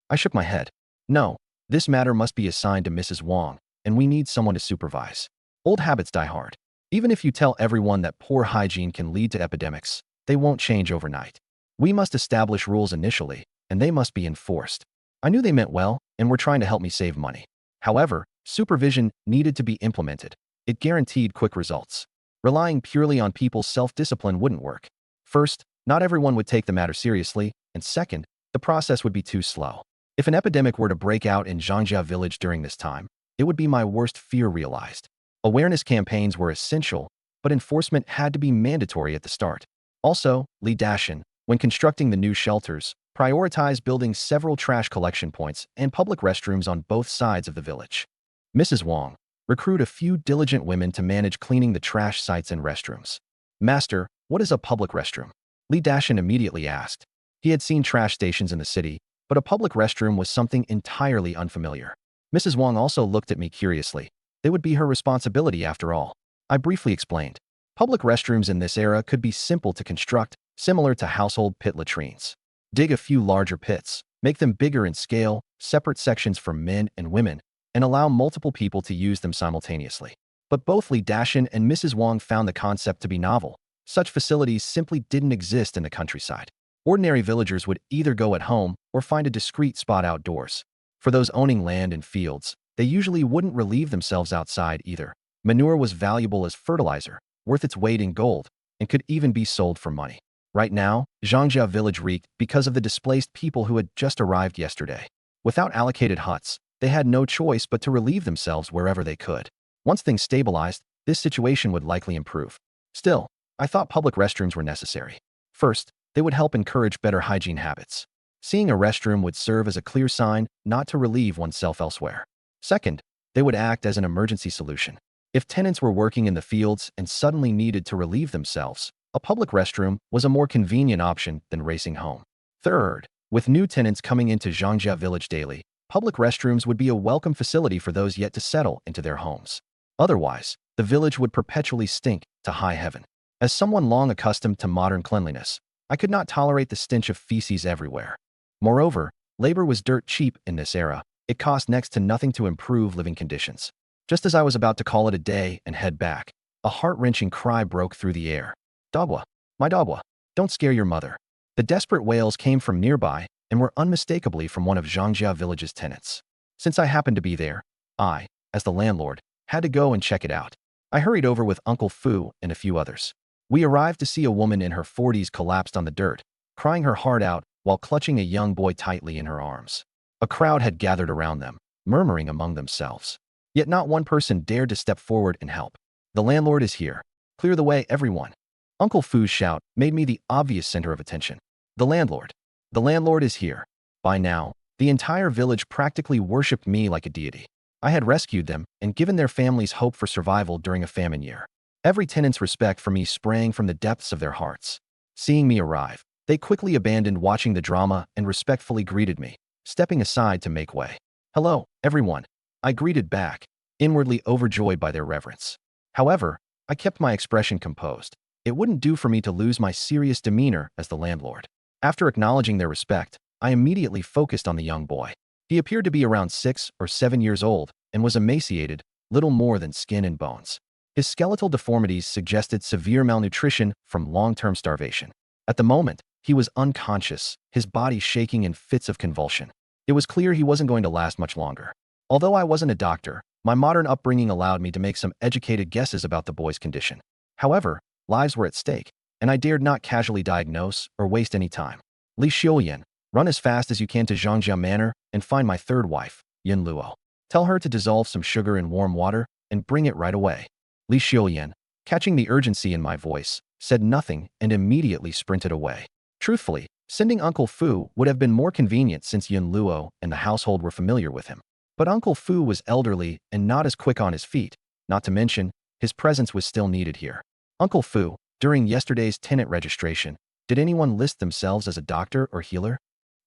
I shook my head. No, this matter must be assigned to Mrs. Wang, and we need someone to supervise. Old habits die hard. Even if you tell everyone that poor hygiene can lead to epidemics, they won't change overnight. We must establish rules initially, and they must be enforced. I knew they meant well and were trying to help me save money. However, supervision needed to be implemented. It guaranteed quick results. Relying purely on people's self-discipline wouldn't work. First, not everyone would take the matter seriously, and second, the process would be too slow. If an epidemic were to break out in Zhangjia village during this time, it would be my worst fear realized. Awareness campaigns were essential, but enforcement had to be mandatory at the start. Also, Li Dashan, when constructing the new shelters, Prioritize building several trash collection points and public restrooms on both sides of the village. Mrs. Wong, recruit a few diligent women to manage cleaning the trash sites and restrooms. Master, what is a public restroom? Li Dashin immediately asked. He had seen trash stations in the city, but a public restroom was something entirely unfamiliar. Mrs. Wong also looked at me curiously. They would be her responsibility after all. I briefly explained. Public restrooms in this era could be simple to construct, similar to household pit latrines. Dig a few larger pits, make them bigger in scale, separate sections for men and women, and allow multiple people to use them simultaneously. But both Li Dashin and Mrs. Wong found the concept to be novel. Such facilities simply didn't exist in the countryside. Ordinary villagers would either go at home or find a discreet spot outdoors. For those owning land and fields, they usually wouldn't relieve themselves outside either. Manure was valuable as fertilizer, worth its weight in gold, and could even be sold for money. Right now, Zhangjia village reeked because of the displaced people who had just arrived yesterday. Without allocated huts, they had no choice but to relieve themselves wherever they could. Once things stabilized, this situation would likely improve. Still, I thought public restrooms were necessary. First, they would help encourage better hygiene habits. Seeing a restroom would serve as a clear sign not to relieve oneself elsewhere. Second, they would act as an emergency solution. If tenants were working in the fields and suddenly needed to relieve themselves, a public restroom was a more convenient option than racing home. Third, with new tenants coming into Zhangjia village daily, public restrooms would be a welcome facility for those yet to settle into their homes. Otherwise, the village would perpetually stink to high heaven. As someone long accustomed to modern cleanliness, I could not tolerate the stench of feces everywhere. Moreover, labor was dirt cheap in this era. It cost next to nothing to improve living conditions. Just as I was about to call it a day and head back, a heart-wrenching cry broke through the air. Dogwa, my Dogwa, don't scare your mother. The desperate wails came from nearby and were unmistakably from one of Zhangjia village's tenants. Since I happened to be there, I, as the landlord, had to go and check it out. I hurried over with Uncle Fu and a few others. We arrived to see a woman in her 40s collapsed on the dirt, crying her heart out while clutching a young boy tightly in her arms. A crowd had gathered around them, murmuring among themselves. Yet not one person dared to step forward and help. The landlord is here. Clear the way, everyone. Uncle Fu's shout made me the obvious center of attention. The landlord. The landlord is here. By now, the entire village practically worshipped me like a deity. I had rescued them and given their families hope for survival during a famine year. Every tenant's respect for me sprang from the depths of their hearts. Seeing me arrive, they quickly abandoned watching the drama and respectfully greeted me, stepping aside to make way. Hello, everyone. I greeted back, inwardly overjoyed by their reverence. However, I kept my expression composed. It wouldn't do for me to lose my serious demeanor as the landlord. After acknowledging their respect, I immediately focused on the young boy. He appeared to be around 6 or 7 years old and was emaciated, little more than skin and bones. His skeletal deformities suggested severe malnutrition from long-term starvation. At the moment, he was unconscious, his body shaking in fits of convulsion. It was clear he wasn't going to last much longer. Although I wasn't a doctor, my modern upbringing allowed me to make some educated guesses about the boy's condition. However, lives were at stake, and I dared not casually diagnose or waste any time. Li Xiuyan, run as fast as you can to Zhangjia Manor and find my third wife, Yin Luo. Tell her to dissolve some sugar in warm water and bring it right away. Li Xiuyan, catching the urgency in my voice, said nothing and immediately sprinted away. Truthfully, sending Uncle Fu would have been more convenient since Yin Luo and the household were familiar with him. But Uncle Fu was elderly and not as quick on his feet, not to mention, his presence was still needed here. Uncle Fu, during yesterday's tenant registration, did anyone list themselves as a doctor or healer?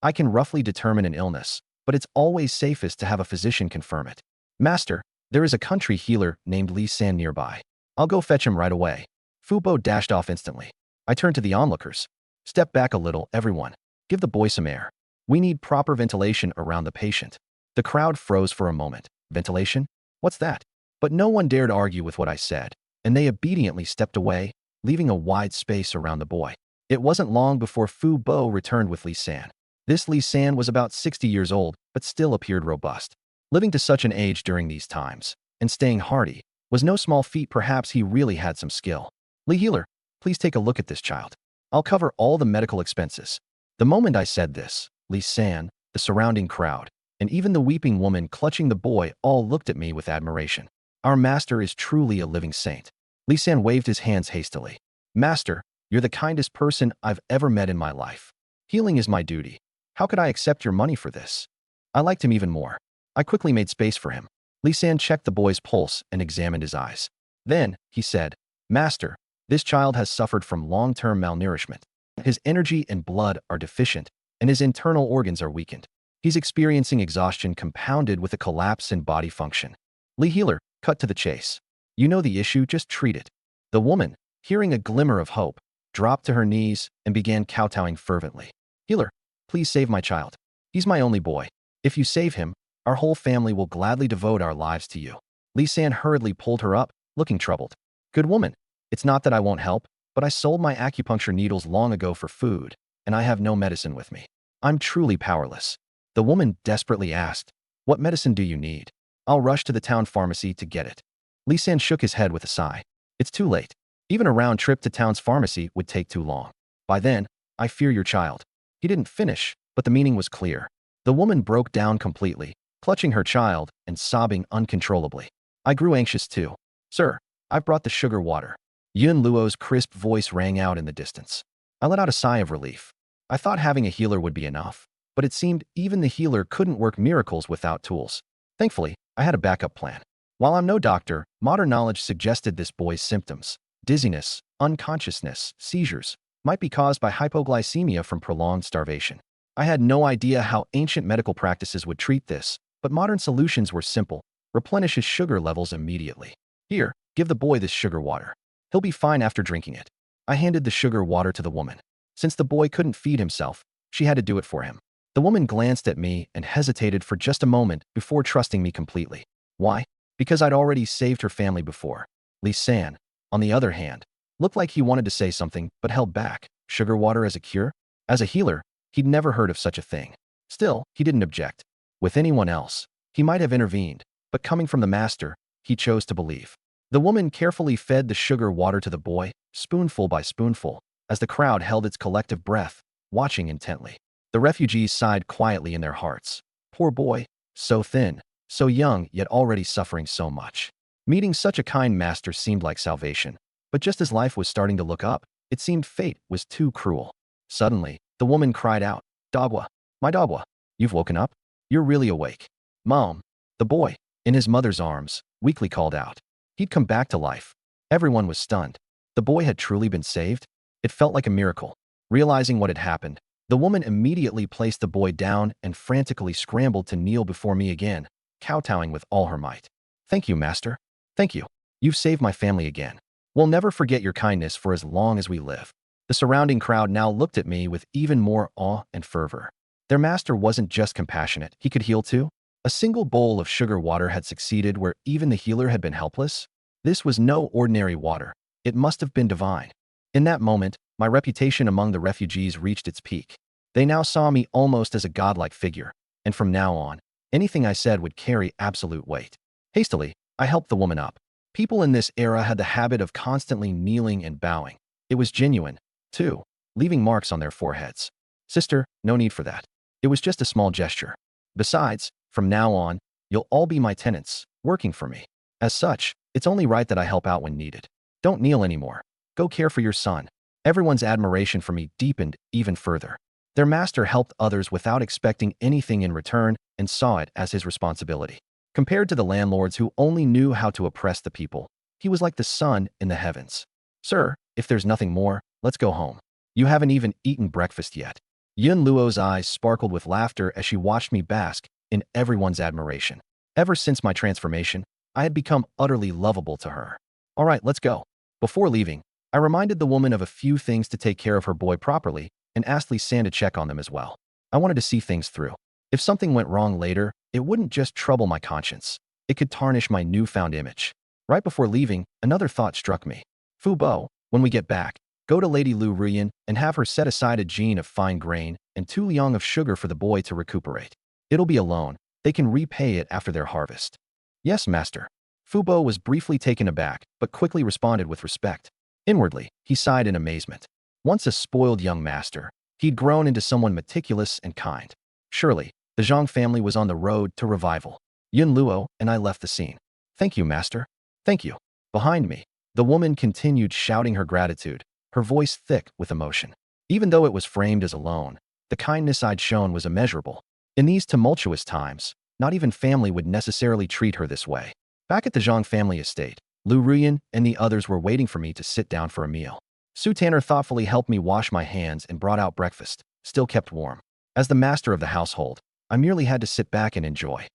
I can roughly determine an illness, but it's always safest to have a physician confirm it. Master, there is a country healer named Li San nearby. I'll go fetch him right away. Fu Bo dashed off instantly. I turned to the onlookers. Step back a little, everyone. Give the boy some air. We need proper ventilation around the patient. The crowd froze for a moment. Ventilation? What's that? But no one dared argue with what I said, and they obediently stepped away, leaving a wide space around the boy. It wasn't long before Fu Bo returned with Li San. This Li San was about 60 years old, but still appeared robust. Living to such an age during these times, and staying hardy, was no small feat. Perhaps he really had some skill. Li Healer, please take a look at this child. I'll cover all the medical expenses. The moment I said this, Li San, the surrounding crowd, and even the weeping woman clutching the boy all looked at me with admiration. Our master is truly a living saint. Li San waved his hands hastily. Master, you're the kindest person I've ever met in my life. Healing is my duty. How could I accept your money for this? I liked him even more. I quickly made space for him. Li San checked the boy's pulse and examined his eyes. Then, he said, Master, this child has suffered from long-term malnourishment. His energy and blood are deficient, and his internal organs are weakened. He's experiencing exhaustion compounded with a collapse in body function. Li Healer, cut to the chase. You know the issue, just treat it. The woman, hearing a glimmer of hope, dropped to her knees and began kowtowing fervently. Healer, please save my child. He's my only boy. If you save him, our whole family will gladly devote our lives to you. Li San hurriedly pulled her up, looking troubled. Good woman, it's not that I won't help, but I sold my acupuncture needles long ago for food, and I have no medicine with me. I'm truly powerless. The woman desperately asked, What medicine do you need? I'll rush to the town pharmacy to get it. Li San shook his head with a sigh. It's too late. Even a round trip to town's pharmacy would take too long. By then, I fear your child. He didn't finish, but the meaning was clear. The woman broke down completely, clutching her child and sobbing uncontrollably. I grew anxious too. Sir, I've brought the sugar water. Yun Luo's crisp voice rang out in the distance. I let out a sigh of relief. I thought having a healer would be enough, but it seemed even the healer couldn't work miracles without tools. Thankfully, I had a backup plan. While I'm no doctor, modern knowledge suggested this boy's symptoms, dizziness, unconsciousness, seizures, might be caused by hypoglycemia from prolonged starvation. I had no idea how ancient medical practices would treat this, but modern solutions were simple. Replenish his sugar levels immediately. Here, give the boy this sugar water. He'll be fine after drinking it. I handed the sugar water to the woman. Since the boy couldn't feed himself, she had to do it for him. The woman glanced at me and hesitated for just a moment before trusting me completely. Why? Because I'd already saved her family before. Li San, on the other hand, looked like he wanted to say something but held back. Sugar water as a cure? As a healer, he'd never heard of such a thing. Still, he didn't object. With anyone else, he might have intervened, but coming from the master, he chose to believe. The woman carefully fed the sugar water to the boy, spoonful by spoonful, as the crowd held its collective breath, watching intently. The refugees sighed quietly in their hearts. Poor boy, so thin, so young, yet already suffering so much. Meeting such a kind master seemed like salvation, but just as life was starting to look up, it seemed fate was too cruel. Suddenly, the woman cried out, Dogwa, my Dogwa, you've woken up? You're really awake. Mom. The boy, in his mother's arms, weakly called out. He'd come back to life. Everyone was stunned. The boy had truly been saved? It felt like a miracle. Realizing what had happened, the woman immediately placed the boy down and frantically scrambled to kneel before me again, kowtowing with all her might. Thank you, master. Thank you. You've saved my family again. We'll never forget your kindness for as long as we live. The surrounding crowd now looked at me with even more awe and fervor. Their master wasn't just compassionate, he could heal too. A single bowl of sugar water had succeeded where even the healer had been helpless. This was no ordinary water. It must have been divine. In that moment, my reputation among the refugees reached its peak. They now saw me almost as a godlike figure, and from now on, anything I said would carry absolute weight. Hastily, I helped the woman up. People in this era had the habit of constantly kneeling and bowing. It was genuine, too, leaving marks on their foreheads. Sister, no need for that. It was just a small gesture. Besides, from now on, you'll all be my tenants, working for me. As such, it's only right that I help out when needed. Don't kneel anymore. Go care for your son. Everyone's admiration for me deepened even further. Their master helped others without expecting anything in return and saw it as his responsibility. Compared to the landlords who only knew how to oppress the people, he was like the sun in the heavens. Sir, if there's nothing more, let's go home. You haven't even eaten breakfast yet. Yun Luo's eyes sparkled with laughter as she watched me bask in everyone's admiration. Ever since my transformation, I had become utterly lovable to her. All right, let's go. Before leaving, I reminded the woman of a few things to take care of her boy properly and asked Li San to check on them as well. I wanted to see things through. If something went wrong later, it wouldn't just trouble my conscience. It could tarnish my newfound image. Right before leaving, another thought struck me. Fu Bo, when we get back, go to Lady Lu Ruyan and have her set aside a gene of fine grain and 2 liang of sugar for the boy to recuperate. It'll be a loan. They can repay it after their harvest. Yes, master. Fu Bo was briefly taken aback, but quickly responded with respect. Inwardly, he sighed in amazement. Once a spoiled young master, he'd grown into someone meticulous and kind. Surely, the Zhang family was on the road to revival. Yun Luo and I left the scene. Thank you, master. Thank you. Behind me, the woman continued shouting her gratitude, her voice thick with emotion. Even though it was framed as a loan, The kindness I'd shown was immeasurable. In these tumultuous times, not even family would necessarily treat her this way. Back at the Zhang family estate, Lu Ruyan and the others were waiting for me to sit down for a meal. Su Tanner thoughtfully helped me wash my hands and brought out breakfast, still kept warm. As the master of the household, I merely had to sit back and enjoy.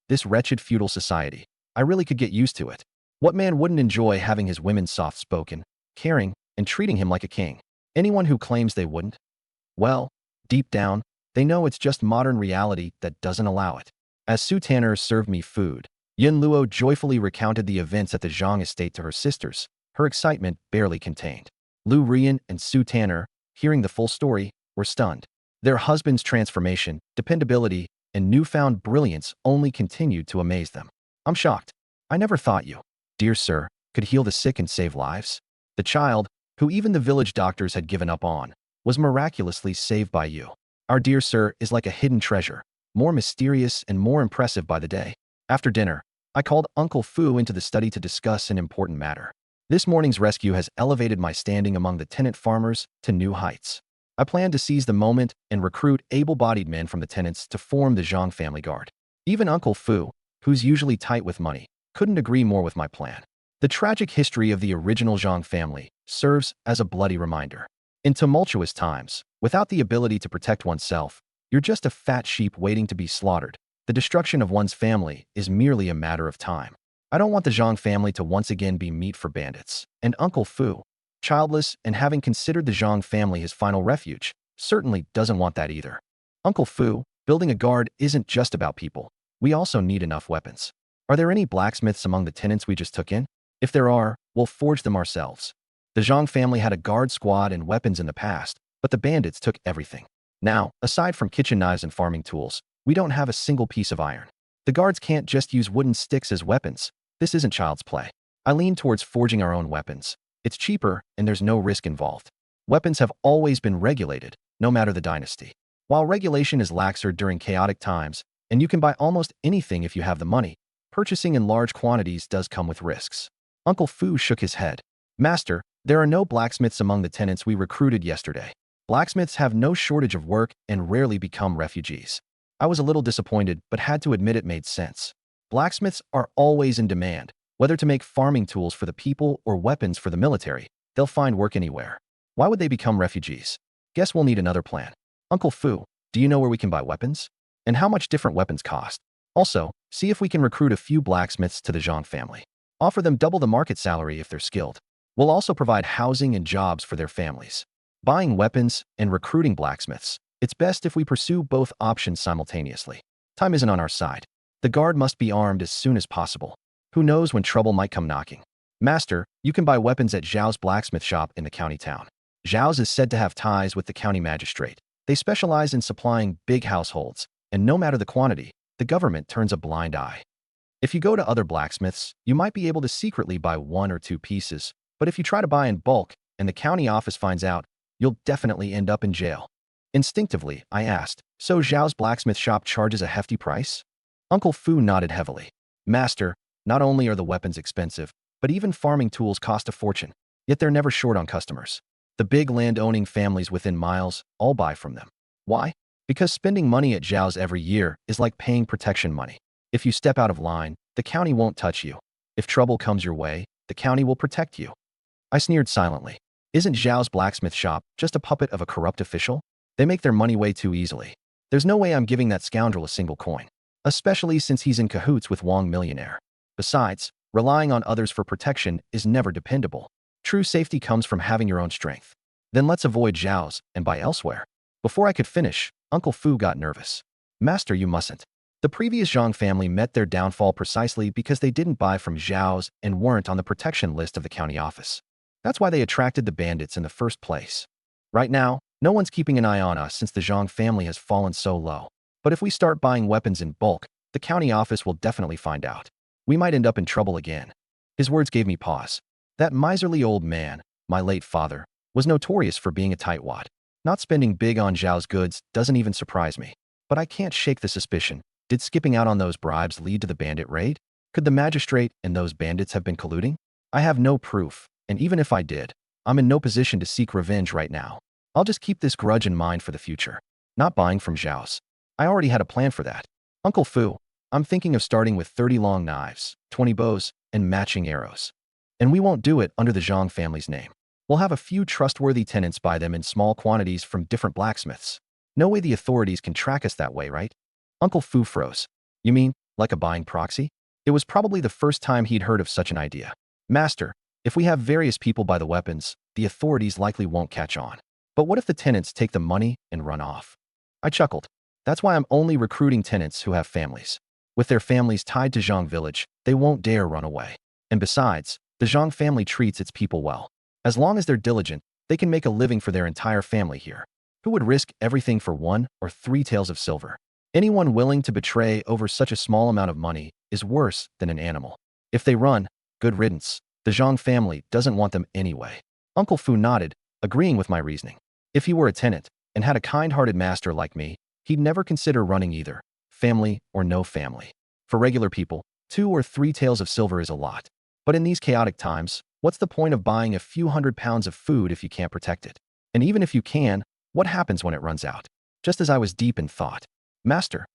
This wretched feudal society. I really could get used to it. What man wouldn't enjoy having his women soft-spoken, caring, and treating him like a king? Anyone who claims they wouldn't? Well, deep down, they know it's just modern reality that doesn't allow it. As Su Tanner served me food, Yin Luo joyfully recounted the events at the Zhang estate to her sisters, her excitement barely contained. Lu Ruyan and Su Tanner, hearing the full story, were stunned. Their husband's transformation, dependability, and newfound brilliance only continued to amaze them. I'm shocked. I never thought you, dear sir, could heal the sick and save lives. The child, who even the village doctors had given up on, was miraculously saved by you. Our dear sir is like a hidden treasure, more mysterious and more impressive by the day. After dinner, I called Uncle Fu into the study to discuss an important matter. This morning's rescue has elevated my standing among the tenant farmers to new heights. I plan to seize the moment and recruit able-bodied men from the tenants to form the Zhang family guard. Even Uncle Fu, who's usually tight with money, couldn't agree more with my plan. The tragic history of the original Zhang family serves as a bloody reminder. In tumultuous times, without the ability to protect oneself, you're just a fat sheep waiting to be slaughtered. The destruction of one's family is merely a matter of time. I don't want the Zhang family to once again be meat for bandits. And Uncle Fu, childless and having considered the Zhang family his final refuge, certainly doesn't want that either. Uncle Fu, building a guard isn't just about people. We also need enough weapons. Are there any blacksmiths among the tenants we just took in? If there are, we'll forge them ourselves. The Zhang family had a guard squad and weapons in the past, but the bandits took everything. Now, aside from kitchen knives and farming tools, we don't have a single piece of iron. The guards can't just use wooden sticks as weapons. This isn't child's play. I lean towards forging our own weapons. It's cheaper, and there's no risk involved. Weapons have always been regulated, no matter the dynasty. While regulation is laxer during chaotic times, and you can buy almost anything if you have the money, purchasing in large quantities does come with risks. Uncle Fu shook his head. Master, there are no blacksmiths among the tenants we recruited yesterday. Blacksmiths have no shortage of work and rarely become refugees. I was a little disappointed, but had to admit it made sense. Blacksmiths are always in demand. Whether to make farming tools for the people or weapons for the military, they'll find work anywhere. Why would they become refugees? Guess we'll need another plan. Uncle Fu, do you know where we can buy weapons? And how much different weapons cost? Also, see if we can recruit a few blacksmiths to the Zhang family. Offer them double the market salary if they're skilled. We'll also provide housing and jobs for their families. Buying weapons and recruiting blacksmiths. It's best if we pursue both options simultaneously. Time isn't on our side. The guard must be armed as soon as possible. Who knows when trouble might come knocking? Master, you can buy weapons at Zhao's blacksmith shop in the county town. Zhao's is said to have ties with the county magistrate. They specialize in supplying big households, and no matter the quantity, the government turns a blind eye. If you go to other blacksmiths, you might be able to secretly buy 1 or 2 pieces, but if you try to buy in bulk and the county office finds out, you'll definitely end up in jail. Instinctively, I asked, so Zhao's blacksmith shop charges a hefty price? Uncle Fu nodded heavily. Master, not only are the weapons expensive, but even farming tools cost a fortune, yet they're never short on customers. The big land-owning families within miles all buy from them. Why? Because spending money at Zhao's every year is like paying protection money. If you step out of line, the county won't touch you. If trouble comes your way, the county will protect you. I sneered silently. Isn't Zhao's blacksmith shop just a puppet of a corrupt official? They make their money way too easily. There's no way I'm giving that scoundrel a single coin, especially since he's in cahoots with Wang Millionaire. Besides, relying on others for protection is never dependable. True safety comes from having your own strength. Then let's avoid Zhao's and buy elsewhere. Before I could finish, Uncle Fu got nervous. Master, you mustn't. The previous Zhang family met their downfall precisely because they didn't buy from Zhao's and weren't on the protection list of the county office. That's why they attracted the bandits in the first place. Right now, no one's keeping an eye on us since the Zhang family has fallen so low. But if we start buying weapons in bulk, the county office will definitely find out. We might end up in trouble again. His words gave me pause. That miserly old man, my late father, was notorious for being a tightwad. Not spending big on Zhao's goods doesn't even surprise me. But I can't shake the suspicion. Did skipping out on those bribes lead to the bandit raid? Could the magistrate and those bandits have been colluding? I have no proof, and even if I did, I'm in no position to seek revenge right now. I'll just keep this grudge in mind for the future. Not buying from Zhao's. I already had a plan for that. Uncle Fu, I'm thinking of starting with 30 long knives, 20 bows, and matching arrows. And we won't do it under the Zhang family's name. We'll have a few trustworthy tenants buy them in small quantities from different blacksmiths. No way the authorities can track us that way, right? Uncle Fu froze. You mean, like a buying proxy? It was probably the first time he'd heard of such an idea. Master, if we have various people buy the weapons, the authorities likely won't catch on. But what if the tenants take the money and run off? I chuckled. That's why I'm only recruiting tenants who have families. With their families tied to Zhang village, they won't dare run away. And besides, the Zhang family treats its people well. As long as they're diligent, they can make a living for their entire family here. Who would risk everything for 1 or 3 taels of silver? Anyone willing to betray over such a small amount of money is worse than an animal. If they run, good riddance. The Zhang family doesn't want them anyway. Uncle Fu nodded, agreeing with my reasoning. If he were a tenant and had a kind-hearted master like me, he'd never consider running either, family or no family. For regular people, 2 or 3 taels of silver is a lot. But in these chaotic times, what's the point of buying a few £100 of food if you can't protect it? And even if you can, what happens when it runs out? Just as I was deep in thought. Master,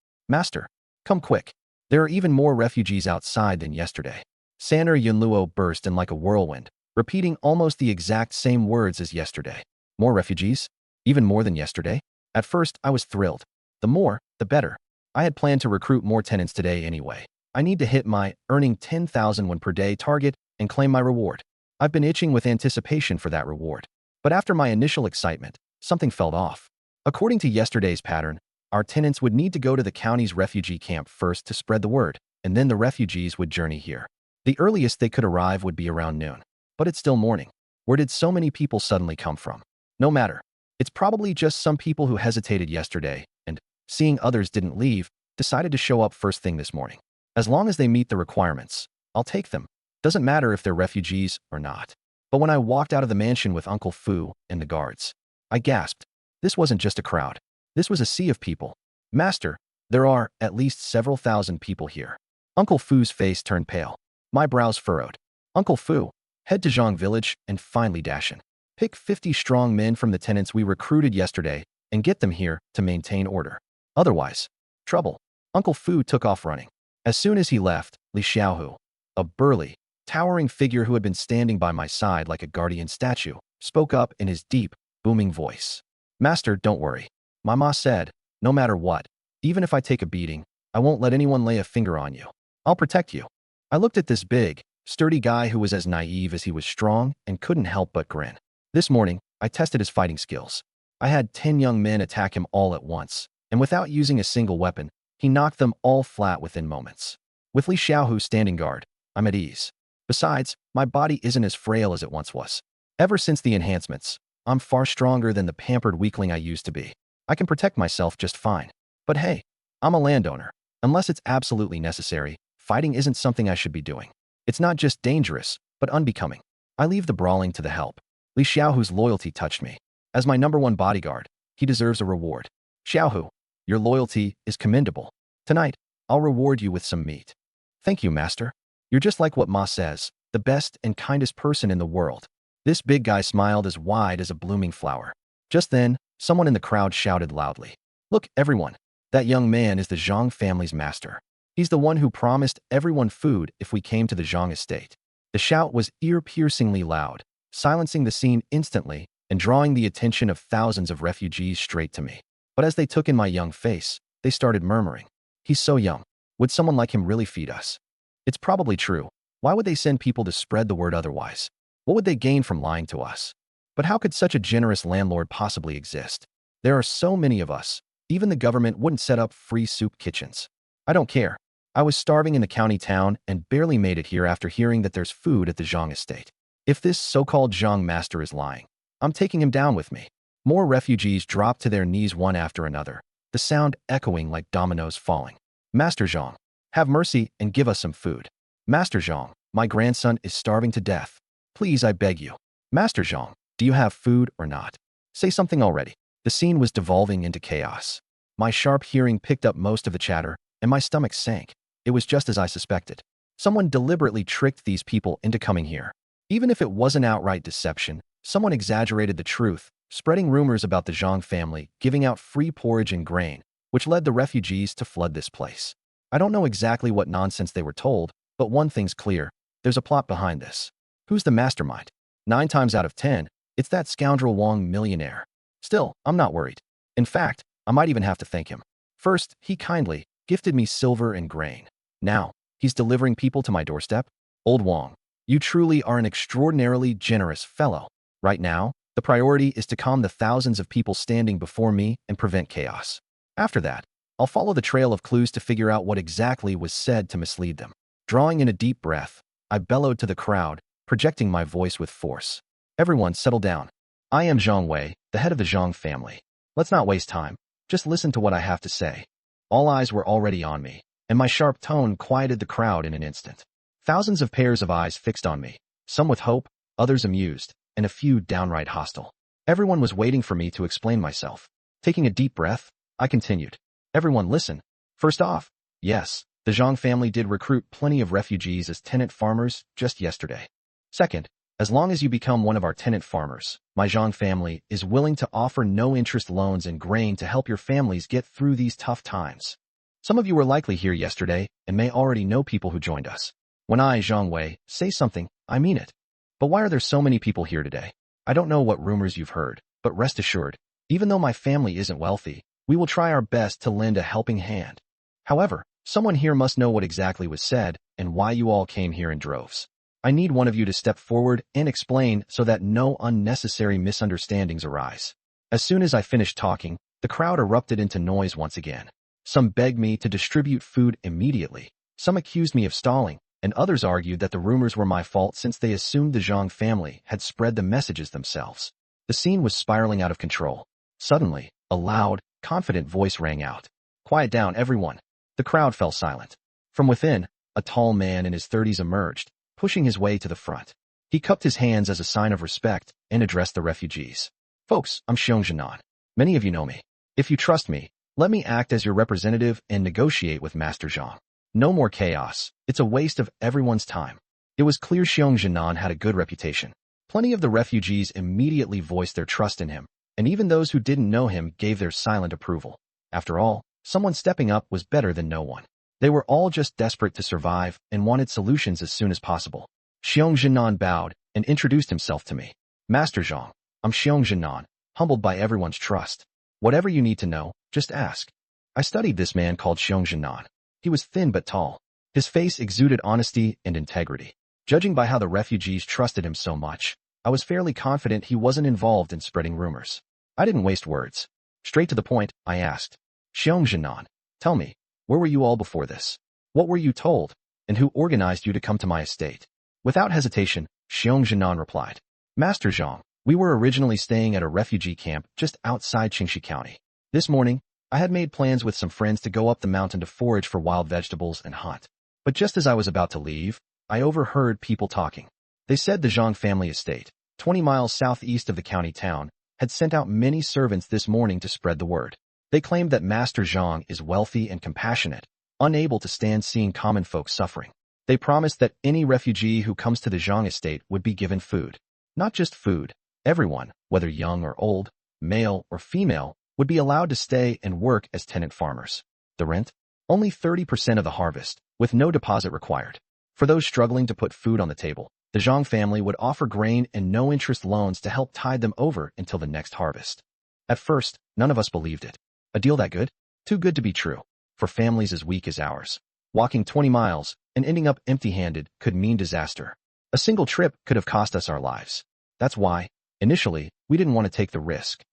come quick. There are even more refugees outside than yesterday. Saner Yunluo burst in like a whirlwind, repeating almost the exact same words as yesterday. More refugees? Even more than yesterday? At first, I was thrilled. The more, the better. I had planned to recruit more tenants today anyway. I need to hit my earning 10,000 won per day target and claim my reward. I've been itching with anticipation for that reward. But after my initial excitement, something fell off. According to yesterday's pattern, our tenants would need to go to the county's refugee camp first to spread the word, and then the refugees would journey here. The earliest they could arrive would be around noon. But it's still morning. Where did so many people suddenly come from? No matter. It's probably just some people who hesitated yesterday and, seeing others didn't leave, decided to show up first thing this morning. As long as they meet the requirements, I'll take them. Doesn't matter if they're refugees or not. But when I walked out of the mansion with Uncle Fu and the guards, I gasped. This wasn't just a crowd. This was a sea of people. Master, there are at least several thousand people here. Uncle Fu's face turned pale. My brows furrowed. Uncle Fu, head to Zhang village and finally dash in. Pick 50 strong men from the tenants we recruited yesterday and get them here to maintain order. Otherwise, trouble. Uncle Fu took off running. As soon as he left, Li Xiaohu, a burly, towering figure who had been standing by my side like a guardian statue, spoke up in his deep, booming voice. Master, don't worry. My ma said, no matter what, even if I take a beating, I won't let anyone lay a finger on you. I'll protect you. I looked at this big, sturdy guy who was as naive as he was strong and couldn't help but grin. This morning, I tested his fighting skills. I had 10 young men attack him all at once, and without using a single weapon, he knocked them all flat within moments. With Li Xiaohu standing guard, I'm at ease. Besides, my body isn't as frail as it once was. Ever since the enhancements, I'm far stronger than the pampered weakling I used to be. I can protect myself just fine. But hey, I'm a landowner. Unless it's absolutely necessary, fighting isn't something I should be doing. It's not just dangerous, but unbecoming. I leave the brawling to the help. Li Xiaohu's loyalty touched me. As my #1 bodyguard, he deserves a reward. Xiaohu, your loyalty is commendable. Tonight, I'll reward you with some meat. Thank you, master. You're just like what Ma says, the best and kindest person in the world. This big guy smiled as wide as a blooming flower. Just then, someone in the crowd shouted loudly. Look, everyone, that young man is the Zhang family's master. He's the one who promised everyone food if we came to the Zhang estate. The shout was ear-piercingly loud, silencing the scene instantly and drawing the attention of thousands of refugees straight to me. But as they took in my young face, they started murmuring. He's so young. Would someone like him really feed us? It's probably true. Why would they send people to spread the word otherwise? What would they gain from lying to us? But how could such a generous landlord possibly exist? There are so many of us. Even the government wouldn't set up free soup kitchens. I don't care. I was starving in the county town and barely made it here after hearing that there's food at the Zhang estate. If this so-called Zhang master is lying, I'm taking him down with me. More refugees dropped to their knees one after another, the sound echoing like dominoes falling. Master Zhang, have mercy and give us some food. Master Zhang, my grandson is starving to death. Please, I beg you. Master Zhang, do you have food or not? Say something already. The scene was devolving into chaos. My sharp hearing picked up most of the chatter, and my stomach sank. It was just as I suspected. Someone deliberately tricked these people into coming here. Even if it wasn't outright deception, someone exaggerated the truth spreading rumors about the Zhang family giving out free porridge and grain, which led the refugees to flood this place. I don't know exactly what nonsense they were told, but one thing's clear. There's a plot behind this. Who's the mastermind? 9 times out of 10, it's that scoundrel Wang millionaire. Still, I'm not worried. In fact, I might even have to thank him. First, he kindly gifted me silver and grain. Now, he's delivering people to my doorstep? Old Wang, you truly are an extraordinarily generous fellow. Right now, the priority is to calm the thousands of people standing before me and prevent chaos. After that, I'll follow the trail of clues to figure out what exactly was said to mislead them. Drawing in a deep breath, I bellowed to the crowd, projecting my voice with force. Everyone settle down. I am Zhang Wei, the head of the Zhang family. Let's not waste time. Just listen to what I have to say. All eyes were already on me, and my sharp tone quieted the crowd in an instant. Thousands of pairs of eyes fixed on me, some with hope, others amused, and a few downright hostile. Everyone was waiting for me to explain myself. Taking a deep breath, I continued. Everyone listen. First off, yes, the Zhang family did recruit plenty of refugees as tenant farmers just yesterday. Second, as long as you become one of our tenant farmers, my Zhang family is willing to offer no-interest loans and grain to help your families get through these tough times. Some of you were likely here yesterday and may already know people who joined us. When I, Zhang Wei, say something, I mean it. But why are there so many people here today? I don't know what rumors you've heard, but rest assured, even though my family isn't wealthy, we will try our best to lend a helping hand. However, someone here must know what exactly was said and why you all came here in droves. I need one of you to step forward and explain so that no unnecessary misunderstandings arise. As soon as I finished talking, the crowd erupted into noise once again. Some begged me to distribute food immediately. Some accused me of stalling, and others argued that the rumors were my fault since they assumed the Zhang family had spread the messages themselves. The scene was spiraling out of control. Suddenly, a loud, confident voice rang out. Quiet down, everyone. The crowd fell silent. From within, a tall man in his 30s emerged, pushing his way to the front. He cupped his hands as a sign of respect and addressed the refugees. Folks, I'm Xiong Jinan. Many of you know me. If you trust me, let me act as your representative and negotiate with Master Zhang. No more chaos. It's a waste of everyone's time. It was clear Xiong Jinan had a good reputation. Plenty of the refugees immediately voiced their trust in him, and even those who didn't know him gave their silent approval. After all, someone stepping up was better than no one. They were all just desperate to survive and wanted solutions as soon as possible. Xiong Jinan bowed and introduced himself to me. Master Zhang, I'm Xiong Jinan, humbled by everyone's trust. Whatever you need to know, just ask. I studied this man called Xiong Jinan. He was thin but tall. His face exuded honesty and integrity. Judging by how the refugees trusted him so much, I was fairly confident he wasn't involved in spreading rumors. I didn't waste words. Straight to the point, I asked. Xiong Jinan, tell me, where were you all before this? What were you told, and who organized you to come to my estate? Without hesitation, Xiong Jinan replied. Master Zhang, we were originally staying at a refugee camp just outside Qingxi County. This morning, I had made plans with some friends to go up the mountain to forage for wild vegetables and hunt. But just as I was about to leave, I overheard people talking. They said the Zhang family estate, 20 miles southeast of the county town, had sent out many servants this morning to spread the word. They claimed that Master Zhang is wealthy and compassionate, unable to stand seeing common folk suffering. They promised that any refugee who comes to the Zhang estate would be given food. Not just food, everyone, whether young or old, male or female, would be allowed to stay and work as tenant farmers. The rent? Only 30% of the harvest, with no deposit required. For those struggling to put food on the table, the Zhang family would offer grain and no-interest loans to help tide them over until the next harvest. At first, none of us believed it. A deal that good? Too good to be true. For families as weak as ours, walking 20 miles and ending up empty-handed could mean disaster. A single trip could have cost us our lives. That's why, initially, we didn't want to take the risk.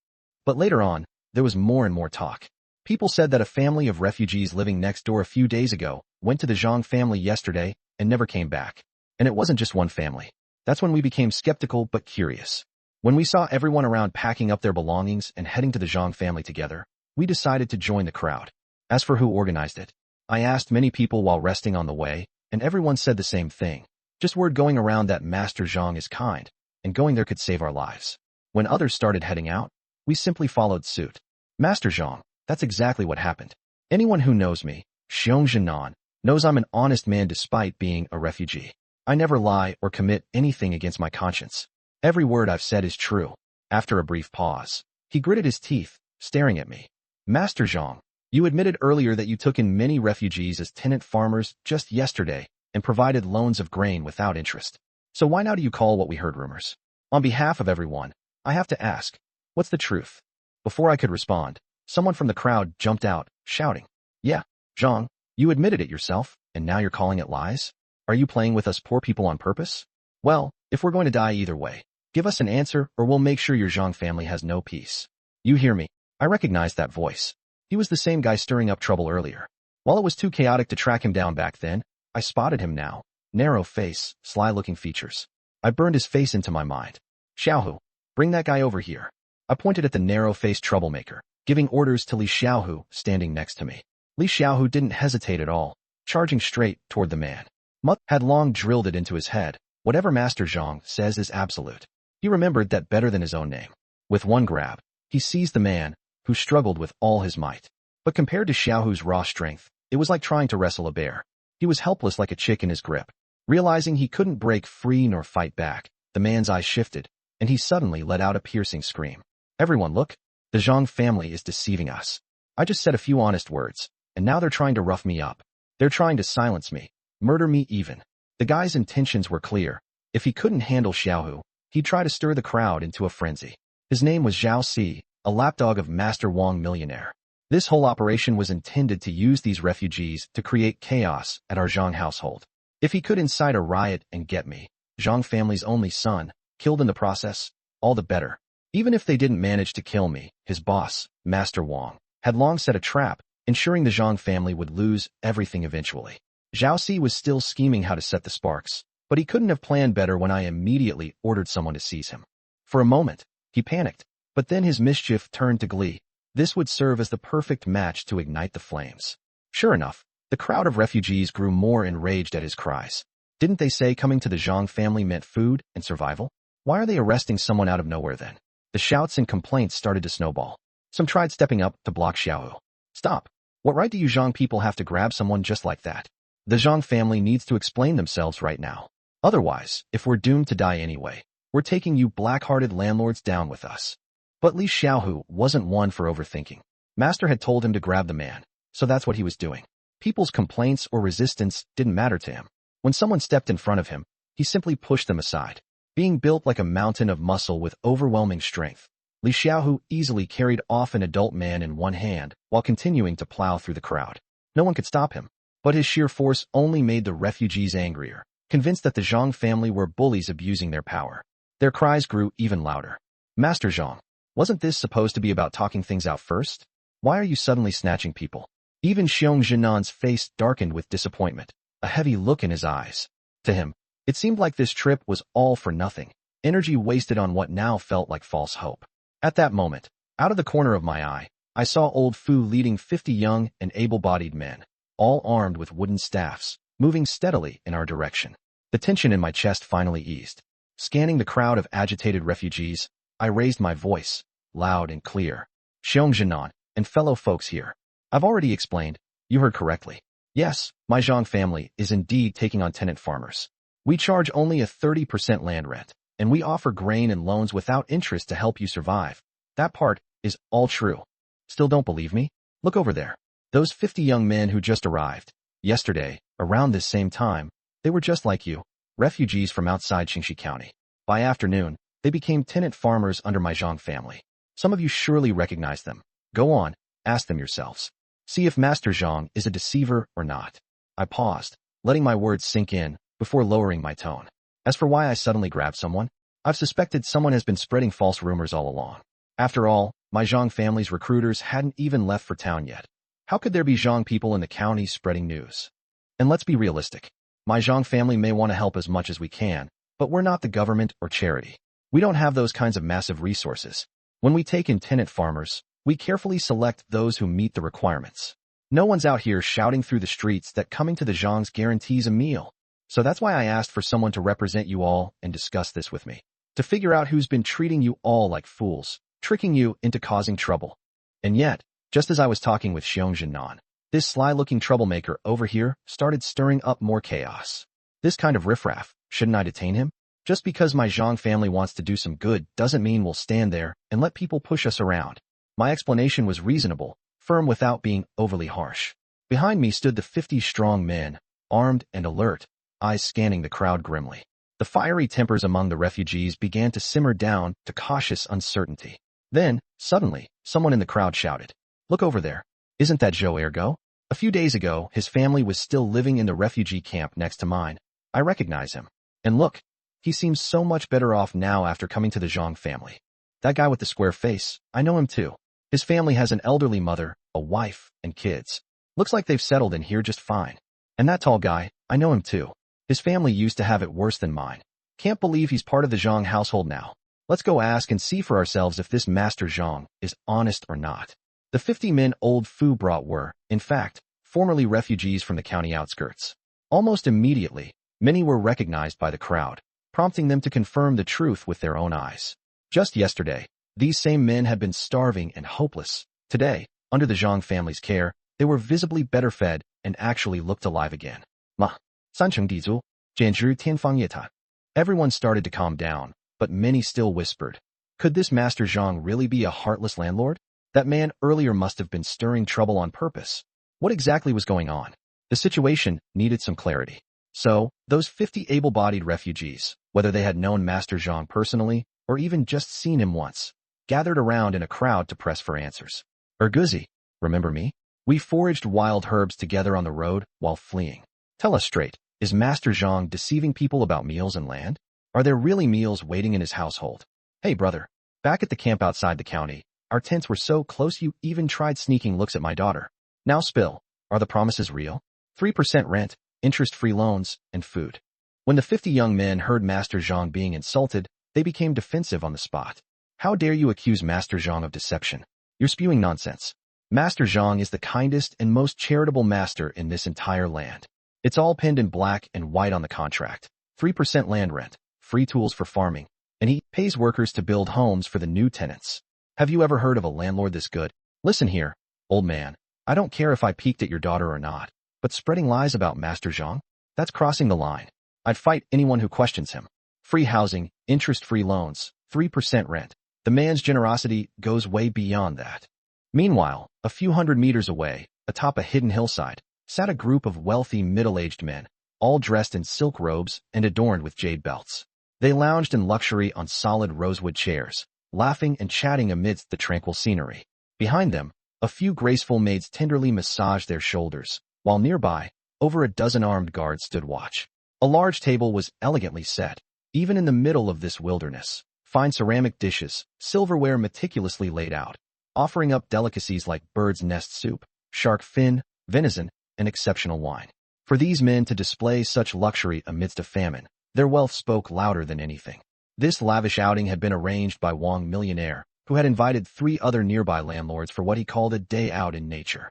But later on, there was more and more talk. People said that a family of refugees living next door a few days ago went to the Zhang family yesterday and never came back. And it wasn't just one family. That's when we became skeptical but curious. When we saw everyone around packing up their belongings and heading to the Zhang family together, we decided to join the crowd. As for who organized it, I asked many people while resting on the way, and everyone said the same thing. Just word going around that Master Zhang is kind, and going there could save our lives. When others started heading out, we simply followed suit. Master Zhang, that's exactly what happened. Anyone who knows me, Xiong Jinan, knows I'm an honest man despite being a refugee. I never lie or commit anything against my conscience. Every word I've said is true. After a brief pause, he gritted his teeth, staring at me. Master Zhang, you admitted earlier that you took in many refugees as tenant farmers just yesterday and provided loans of grain without interest. So why now do you call what we heard rumors? On behalf of everyone, I have to ask, what's the truth? Before I could respond, someone from the crowd jumped out, shouting, Yeah, Zhang, you admitted it yourself, and now you're calling it lies? Are you playing with us poor people on purpose? Well, if we're going to die either way, give us an answer or we'll make sure your Zhang family has no peace. You hear me? I recognized that voice. He was the same guy stirring up trouble earlier. While it was too chaotic to track him down back then, I spotted him now. Narrow face, sly-looking features. I burned his face into my mind. Xiaohu, bring that guy over here. I pointed at the narrow-faced troublemaker, giving orders to Li Xiaohu standing next to me. Li Xiaohu didn't hesitate at all, charging straight toward the man. Mut had long drilled it into his head. Whatever Master Zhang says is absolute. He remembered that better than his own name. With one grab, he seized the man, who struggled with all his might. But compared to Xiaohu's raw strength, it was like trying to wrestle a bear. He was helpless like a chick in his grip. Realizing he couldn't break free nor fight back, the man's eyes shifted, and he suddenly let out a piercing scream. Everyone look, the Zhang family is deceiving us. I just said a few honest words, and now they're trying to rough me up. They're trying to silence me, murder me even. The guy's intentions were clear. If he couldn't handle Xiaohu, he'd try to stir the crowd into a frenzy. His name was Zhao Si, a lapdog of Master Wang millionaire. This whole operation was intended to use these refugees to create chaos at our Zhang household. If he could incite a riot and get me, Zhang family's only son, killed in the process, all the better. Even if they didn't manage to kill me, his boss, Master Wang, had long set a trap, ensuring the Zhang family would lose everything eventually. Zhao Si was still scheming how to set the sparks, but he couldn't have planned better when I immediately ordered someone to seize him. For a moment, he panicked, but then his mischief turned to glee. This would serve as the perfect match to ignite the flames. Sure enough, the crowd of refugees grew more enraged at his cries. Didn't they say coming to the Zhang family meant food and survival? Why are they arresting someone out of nowhere then? The shouts and complaints started to snowball. Some tried stepping up to block Xiaohu. Stop. What right do you Zhang people have to grab someone just like that? The Zhang family needs to explain themselves right now. Otherwise, if we're doomed to die anyway, we're taking you black-hearted landlords down with us. But Li Xiaohu wasn't one for overthinking. Master had told him to grab the man, so that's what he was doing. People's complaints or resistance didn't matter to him. When someone stepped in front of him, he simply pushed them aside. Being built like a mountain of muscle with overwhelming strength, Li Xiaohu easily carried off an adult man in one hand while continuing to plow through the crowd. No one could stop him, but his sheer force only made the refugees angrier, convinced that the Zhang family were bullies abusing their power. Their cries grew even louder. Master Zhang, wasn't this supposed to be about talking things out first? Why are you suddenly snatching people? Even Xiong Zhenan's face darkened with disappointment, a heavy look in his eyes. To him, it seemed like this trip was all for nothing, energy wasted on what now felt like false hope. At that moment, out of the corner of my eye, I saw old Fu leading 50 young and able-bodied men, all armed with wooden staffs, moving steadily in our direction. The tension in my chest finally eased. Scanning the crowd of agitated refugees, I raised my voice, loud and clear. Xiong Zhenan, and fellow folks here. I've already explained, you heard correctly. Yes, my Zhang family is indeed taking on tenant farmers. We charge only a 30% land rent, and we offer grain and loans without interest to help you survive. That part is all true. Still don't believe me? Look over there. Those 50 young men who just arrived. Yesterday, around this same time, they were just like you, refugees from outside Qingxi County. By afternoon, they became tenant farmers under my Zhang family. Some of you surely recognize them. Go on, ask them yourselves. See if Master Zhang is a deceiver or not. I paused, letting my words sink in, before lowering my tone. As for why I suddenly grabbed someone, I've suspected someone has been spreading false rumors all along. After all, my Zhang family's recruiters hadn't even left for town yet. How could there be Zhang people in the county spreading news? And let's be realistic. My Zhang family may want to help as much as we can, but we're not the government or charity. We don't have those kinds of massive resources. When we take in tenant farmers, we carefully select those who meet the requirements. No one's out here shouting through the streets that coming to the Zhangs guarantees a meal. So that's why I asked for someone to represent you all and discuss this with me. To figure out who's been treating you all like fools, tricking you into causing trouble. And yet, just as I was talking with Xiong Zhenan, this sly-looking troublemaker over here started stirring up more chaos. This kind of riffraff, shouldn't I detain him? Just because my Zhang family wants to do some good doesn't mean we'll stand there and let people push us around. My explanation was reasonable, firm without being overly harsh. Behind me stood the 50-strong men, armed and alert, eyes scanning the crowd grimly. The fiery tempers among the refugees began to simmer down to cautious uncertainty. Then, suddenly, someone in the crowd shouted, "Look over there. Isn't that Zhou Ergo? A few days ago, his family was still living in the refugee camp next to mine. I recognize him. And look, he seems so much better off now after coming to the Zhang family. That guy with the square face, I know him too. His family has an elderly mother, a wife, and kids. Looks like they've settled in here just fine. And that tall guy, I know him too. His family used to have it worse than mine. Can't believe he's part of the Zhang household now. Let's go ask and see for ourselves if this Master Zhang is honest or not." The 50 men old Fu brought were, in fact, formerly refugees from the county outskirts. Almost immediately, many were recognized by the crowd, prompting them to confirm the truth with their own eyes. Just yesterday, these same men had been starving and hopeless. Today, under the Zhang family's care, they were visibly better fed and actually looked alive again. Ma, sancheng dizu, jianzhu tianfang yeta. Everyone started to calm down, but many still whispered, "Could this Master Zhang really be a heartless landlord? That man earlier must have been stirring trouble on purpose. What exactly was going on?" The situation needed some clarity. So, those 50 able-bodied refugees, whether they had known Master Zhang personally or even just seen him once, gathered around in a crowd to press for answers. "Erguzi, remember me? We foraged wild herbs together on the road while fleeing. Tell us straight, is Master Zhang deceiving people about meals and land? Are there really meals waiting in his household? Hey brother, back at the camp outside the county, our tents were so close you even tried sneaking looks at my daughter. Now spill, are the promises real? 3% rent, interest-free loans, and food." When the 50 young men heard Master Zhang being insulted, they became defensive on the spot. "How dare you accuse Master Zhang of deception? You're spewing nonsense. Master Zhang is the kindest and most charitable master in this entire land. It's all pinned in black and white on the contract. 3% land rent, free tools for farming, and he pays workers to build homes for the new tenants. Have you ever heard of a landlord this good? Listen here, old man, I don't care if I peeked at your daughter or not, but spreading lies about Master Zhang? That's crossing the line. I'd fight anyone who questions him. Free housing, interest-free loans, 3% rent. The man's generosity goes way beyond that." Meanwhile, a few hundred meters away, atop a hidden hillside, sat a group of wealthy middle-aged men, all dressed in silk robes and adorned with jade belts. They lounged in luxury on solid rosewood chairs, laughing and chatting amidst the tranquil scenery. Behind them, a few graceful maids tenderly massaged their shoulders, while nearby, over a dozen armed guards stood watch. A large table was elegantly set, even in the middle of this wilderness. Fine ceramic dishes, silverware meticulously laid out, offering up delicacies like bird's nest soup, shark fin, venison, and exceptional wine. For these men to display such luxury amidst a famine, their wealth spoke louder than anything. This lavish outing had been arranged by Wang Millionaire, who had invited 3 other nearby landlords for what he called a day out in nature.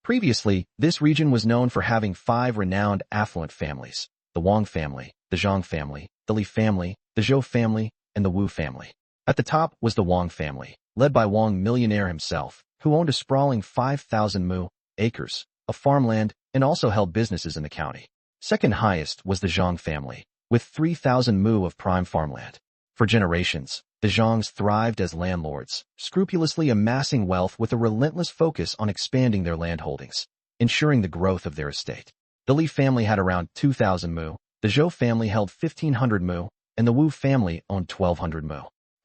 Previously, this region was known for having 5 renowned affluent families: the Wang family, the Zhang family, the Li family, the Zhou family, and the Wu family. At the top was the Wang family, led by Wang Millionaire himself, who owned a sprawling 5,000 acres of farmland and also held businesses in the county. Second highest was the Zhang family, with 3,000 of prime farmland. For generations, the Zhangs thrived as landlords, scrupulously amassing wealth with a relentless focus on expanding their land holdings, ensuring the growth of their estate. The Li family had around 2,000 the Zhou family held 1,500 and the Wu family owned 1,200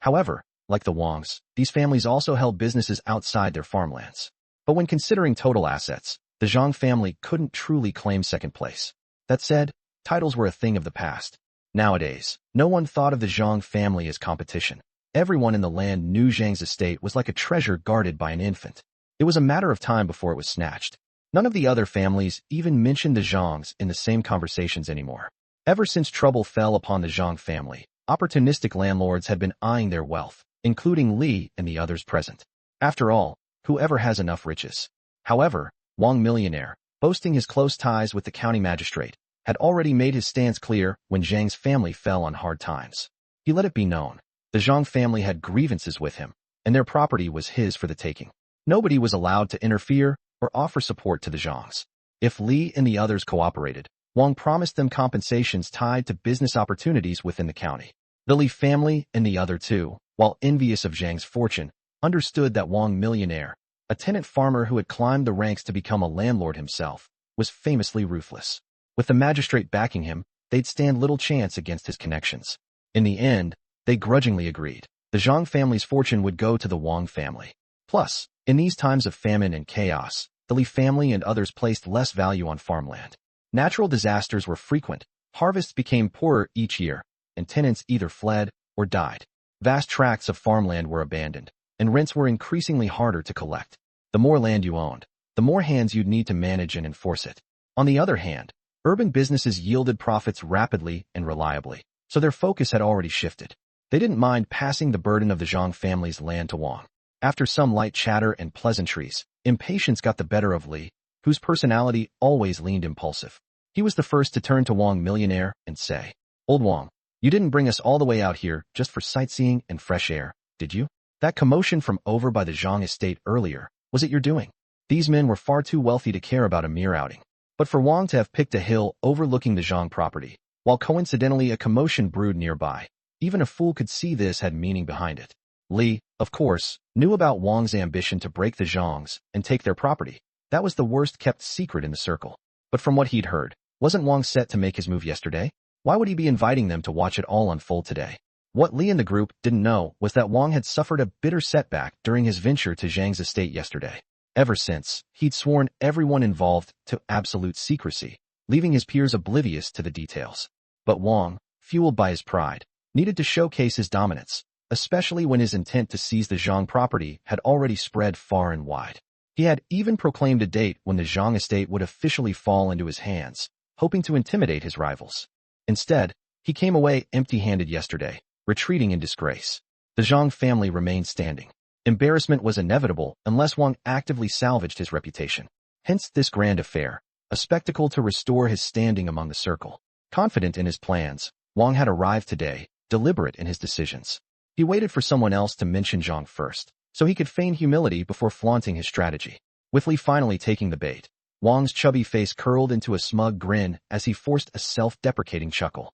However, like the Wangs, these families also held businesses outside their farmlands. But when considering total assets, the Zhang family couldn't truly claim second place. That said, titles were a thing of the past. Nowadays, no one thought of the Zhang family as competition. Everyone in the land knew Zhang's estate was like a treasure guarded by an infant. It was a matter of time before it was snatched. None of the other families even mentioned the Zhangs in the same conversations anymore. Ever since trouble fell upon the Zhang family, opportunistic landlords had been eyeing their wealth, including Li and the others present. After all, whoever has enough riches. However, Wang Millionaire, boasting his close ties with the county magistrate, had already made his stance clear when Zhang's family fell on hard times. He let it be known. The Zhang family had grievances with him, and their property was his for the taking. Nobody was allowed to interfere or offer support to the Zhangs. If Li and the others cooperated, Wang promised them compensations tied to business opportunities within the county. The Li family and the other two, while envious of Zhang's fortune, understood that Wang Millionaire, a tenant farmer who had climbed the ranks to become a landlord himself, was famously ruthless. With the magistrate backing him, they'd stand little chance against his connections. In the end, they grudgingly agreed. The Zhang family's fortune would go to the Wang family. Plus, in these times of famine and chaos, the Li family and others placed less value on farmland. Natural disasters were frequent, harvests became poorer each year, and tenants either fled or died. Vast tracts of farmland were abandoned, and rents were increasingly harder to collect. The more land you owned, the more hands you'd need to manage and enforce it. On the other hand, urban businesses yielded profits rapidly and reliably, so their focus had already shifted. They didn't mind passing the burden of the Zhang family's land to Wang. After some light chatter and pleasantries, impatience got the better of Li, whose personality always leaned impulsive. He was the first to turn to Wang Millionaire and say, "Old Wang, you didn't bring us all the way out here just for sightseeing and fresh air, did you? That commotion from over by the Zhang estate earlier, was it your doing?" These men were far too wealthy to care about a mere outing. But for Wang to have picked a hill overlooking the Zhang property, while coincidentally a commotion brewed nearby, even a fool could see this had meaning behind it. Li, of course, knew about Wang's ambition to break the Zhangs and take their property. That was the worst-kept secret in the circle. But from what he'd heard, wasn't Wang set to make his move yesterday? Why would he be inviting them to watch it all unfold today? What Li and the group didn't know was that Wang had suffered a bitter setback during his venture to Zhang's estate yesterday. Ever since, he'd sworn everyone involved to absolute secrecy, leaving his peers oblivious to the details. But Wang, fueled by his pride, needed to showcase his dominance, especially when his intent to seize the Zhang property had already spread far and wide. He had even proclaimed a date when the Zhang estate would officially fall into his hands, hoping to intimidate his rivals. Instead, he came away empty-handed yesterday, retreating in disgrace. The Zhang family remained standing. Embarrassment was inevitable unless Wang actively salvaged his reputation. Hence this grand affair, a spectacle to restore his standing among the circle. Confident in his plans, Wang had arrived today, deliberate in his decisions. He waited for someone else to mention Zhang first, so he could feign humility before flaunting his strategy. With Li finally taking the bait, Wang's chubby face curled into a smug grin as he forced a self-deprecating chuckle.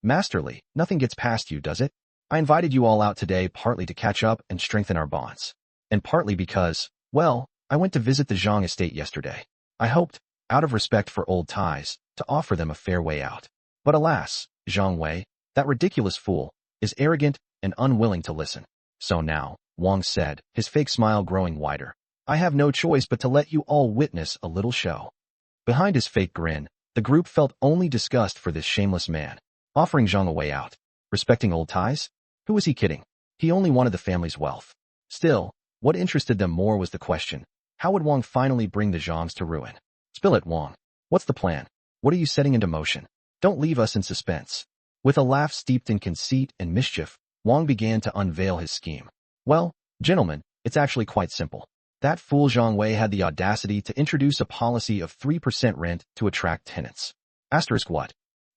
Master Li, nothing gets past you, does it? I invited you all out today partly to catch up and strengthen our bonds. And partly because, well, I went to visit the Zhang estate yesterday. I hoped, out of respect for old ties, to offer them a fair way out. But alas, Zhang Wei, that ridiculous fool, is arrogant and unwilling to listen. So now, Wang said, his fake smile growing wider, I have no choice but to let you all witness a little show. Behind his fake grin, the group felt only disgust for this shameless man, offering Zhang a way out. Respecting old ties? Who was he kidding? He only wanted the family's wealth. Still, what interested them more was the question, how would Wang finally bring the Zhangs to ruin? Spill it, Wang. What's the plan? What are you setting into motion? Don't leave us in suspense. With a laugh steeped in conceit and mischief, Wang began to unveil his scheme. Well, gentlemen, it's actually quite simple. That fool Zhang Wei had the audacity to introduce a policy of 3% rent to attract tenants. Asterisk what?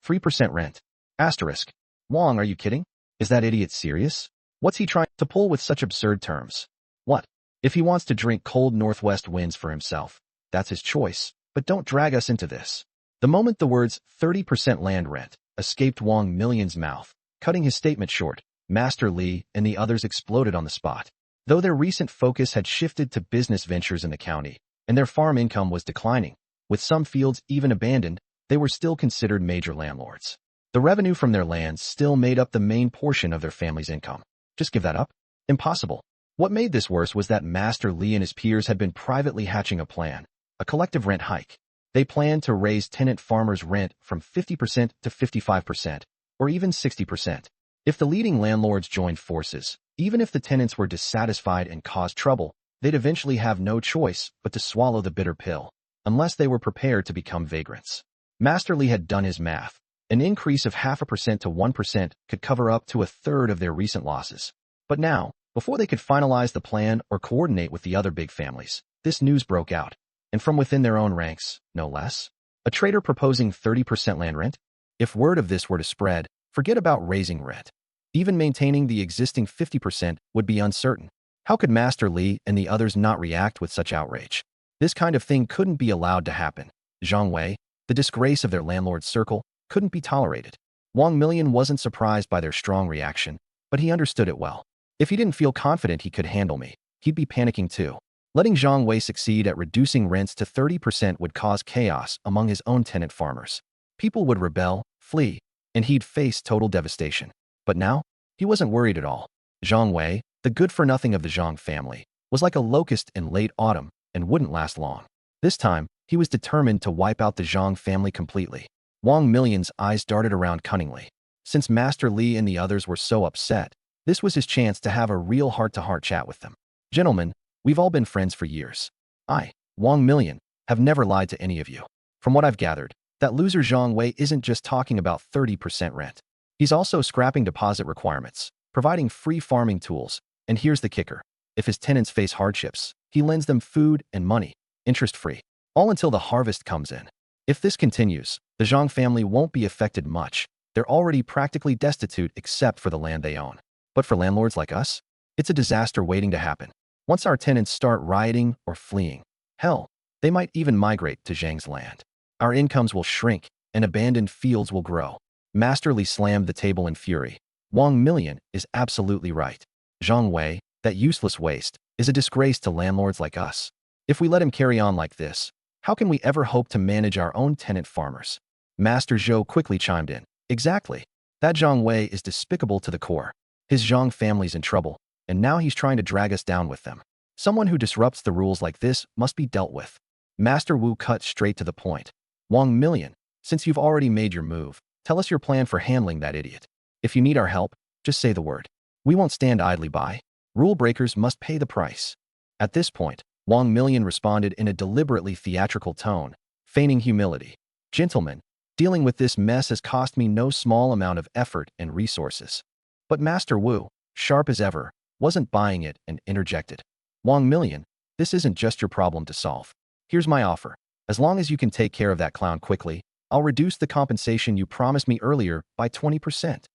3% rent. Asterisk. Wang, are you kidding? Is that idiot serious? What's he trying to pull with such absurd terms? What? If he wants to drink cold northwest winds for himself, that's his choice, but don't drag us into this. The moment the words 30% land rent escaped Wang Million's mouth, cutting his statement short, Master Li and the others exploded on the spot. Though their recent focus had shifted to business ventures in the county, and their farm income was declining, with some fields even abandoned, they were still considered major landlords. The revenue from their lands still made up the main portion of their family's income. Just give that up? Impossible. What made this worse was that Master Li and his peers had been privately hatching a plan, a collective rent hike. They planned to raise tenant farmers' rent from 50% to 55%, or even 60%. If the leading landlords joined forces, even if the tenants were dissatisfied and caused trouble, they'd eventually have no choice but to swallow the bitter pill, unless they were prepared to become vagrants. Master Li had done his math. An increase of 0.5% to 1% could cover up to a third of their recent losses. But now, before they could finalize the plan or coordinate with the other big families, this news broke out, and from within their own ranks, no less. A trader proposing 30% land rent? If word of this were to spread, forget about raising rent. Even maintaining the existing 50% would be uncertain. How could Master Li and the others not react with such outrage? This kind of thing couldn't be allowed to happen. Zhang Wei, The disgrace of their landlord's circle couldn't be tolerated. Wang Million wasn't surprised by their strong reaction, but he understood it well. If he didn't feel confident he could handle me, he'd be panicking too. Letting Zhang Wei succeed at reducing rents to 30% would cause chaos among his own tenant farmers. People would rebel, flee, and he'd face total devastation. But now, he wasn't worried at all. Zhang Wei, the good-for-nothing of the Zhang family, was like a locust in late autumn and wouldn't last long. This time, he was determined to wipe out the Zhang family completely. Wang Million's eyes darted around cunningly. Since Master Li and the others were so upset, this was his chance to have a real heart-to-heart chat with them. Gentlemen, we've all been friends for years. I, Wang Million, have never lied to any of you. From what I've gathered, that loser Zhang Wei isn't just talking about 30% rent. He's also scrapping deposit requirements, providing free farming tools, and here's the kicker. If his tenants face hardships, he lends them food and money, interest-free, all until the harvest comes in. If this continues, the Zhang family won't be affected much. They're already practically destitute except for the land they own. But for landlords like us, it's a disaster waiting to happen. Once our tenants start rioting or fleeing, hell, they might even migrate to Zhang's land. Our incomes will shrink, and abandoned fields will grow. Master Li slammed the table in fury. Wang Million is absolutely right. Zhang Wei, that useless waste, is a disgrace to landlords like us. If we let him carry on like this, how can we ever hope to manage our own tenant farmers? Master Zhou quickly chimed in. Exactly. That Zhang Wei is despicable to the core. His Zhang family's in trouble, and now he's trying to drag us down with them. Someone who disrupts the rules like this must be dealt with. Master Wu cut straight to the point. Wang Million, since you've already made your move, tell us your plan for handling that idiot. If you need our help, just say the word. We won't stand idly by. Rule breakers must pay the price. At this point, Wang Million responded in a deliberately theatrical tone, feigning humility. Gentlemen, dealing with this mess has cost me no small amount of effort and resources. But Master Wu, sharp as ever, wasn't buying it and interjected. Wang Million, this isn't just your problem to solve. Here's my offer. As long as you can take care of that clown quickly, I'll reduce the compensation you promised me earlier by 20%.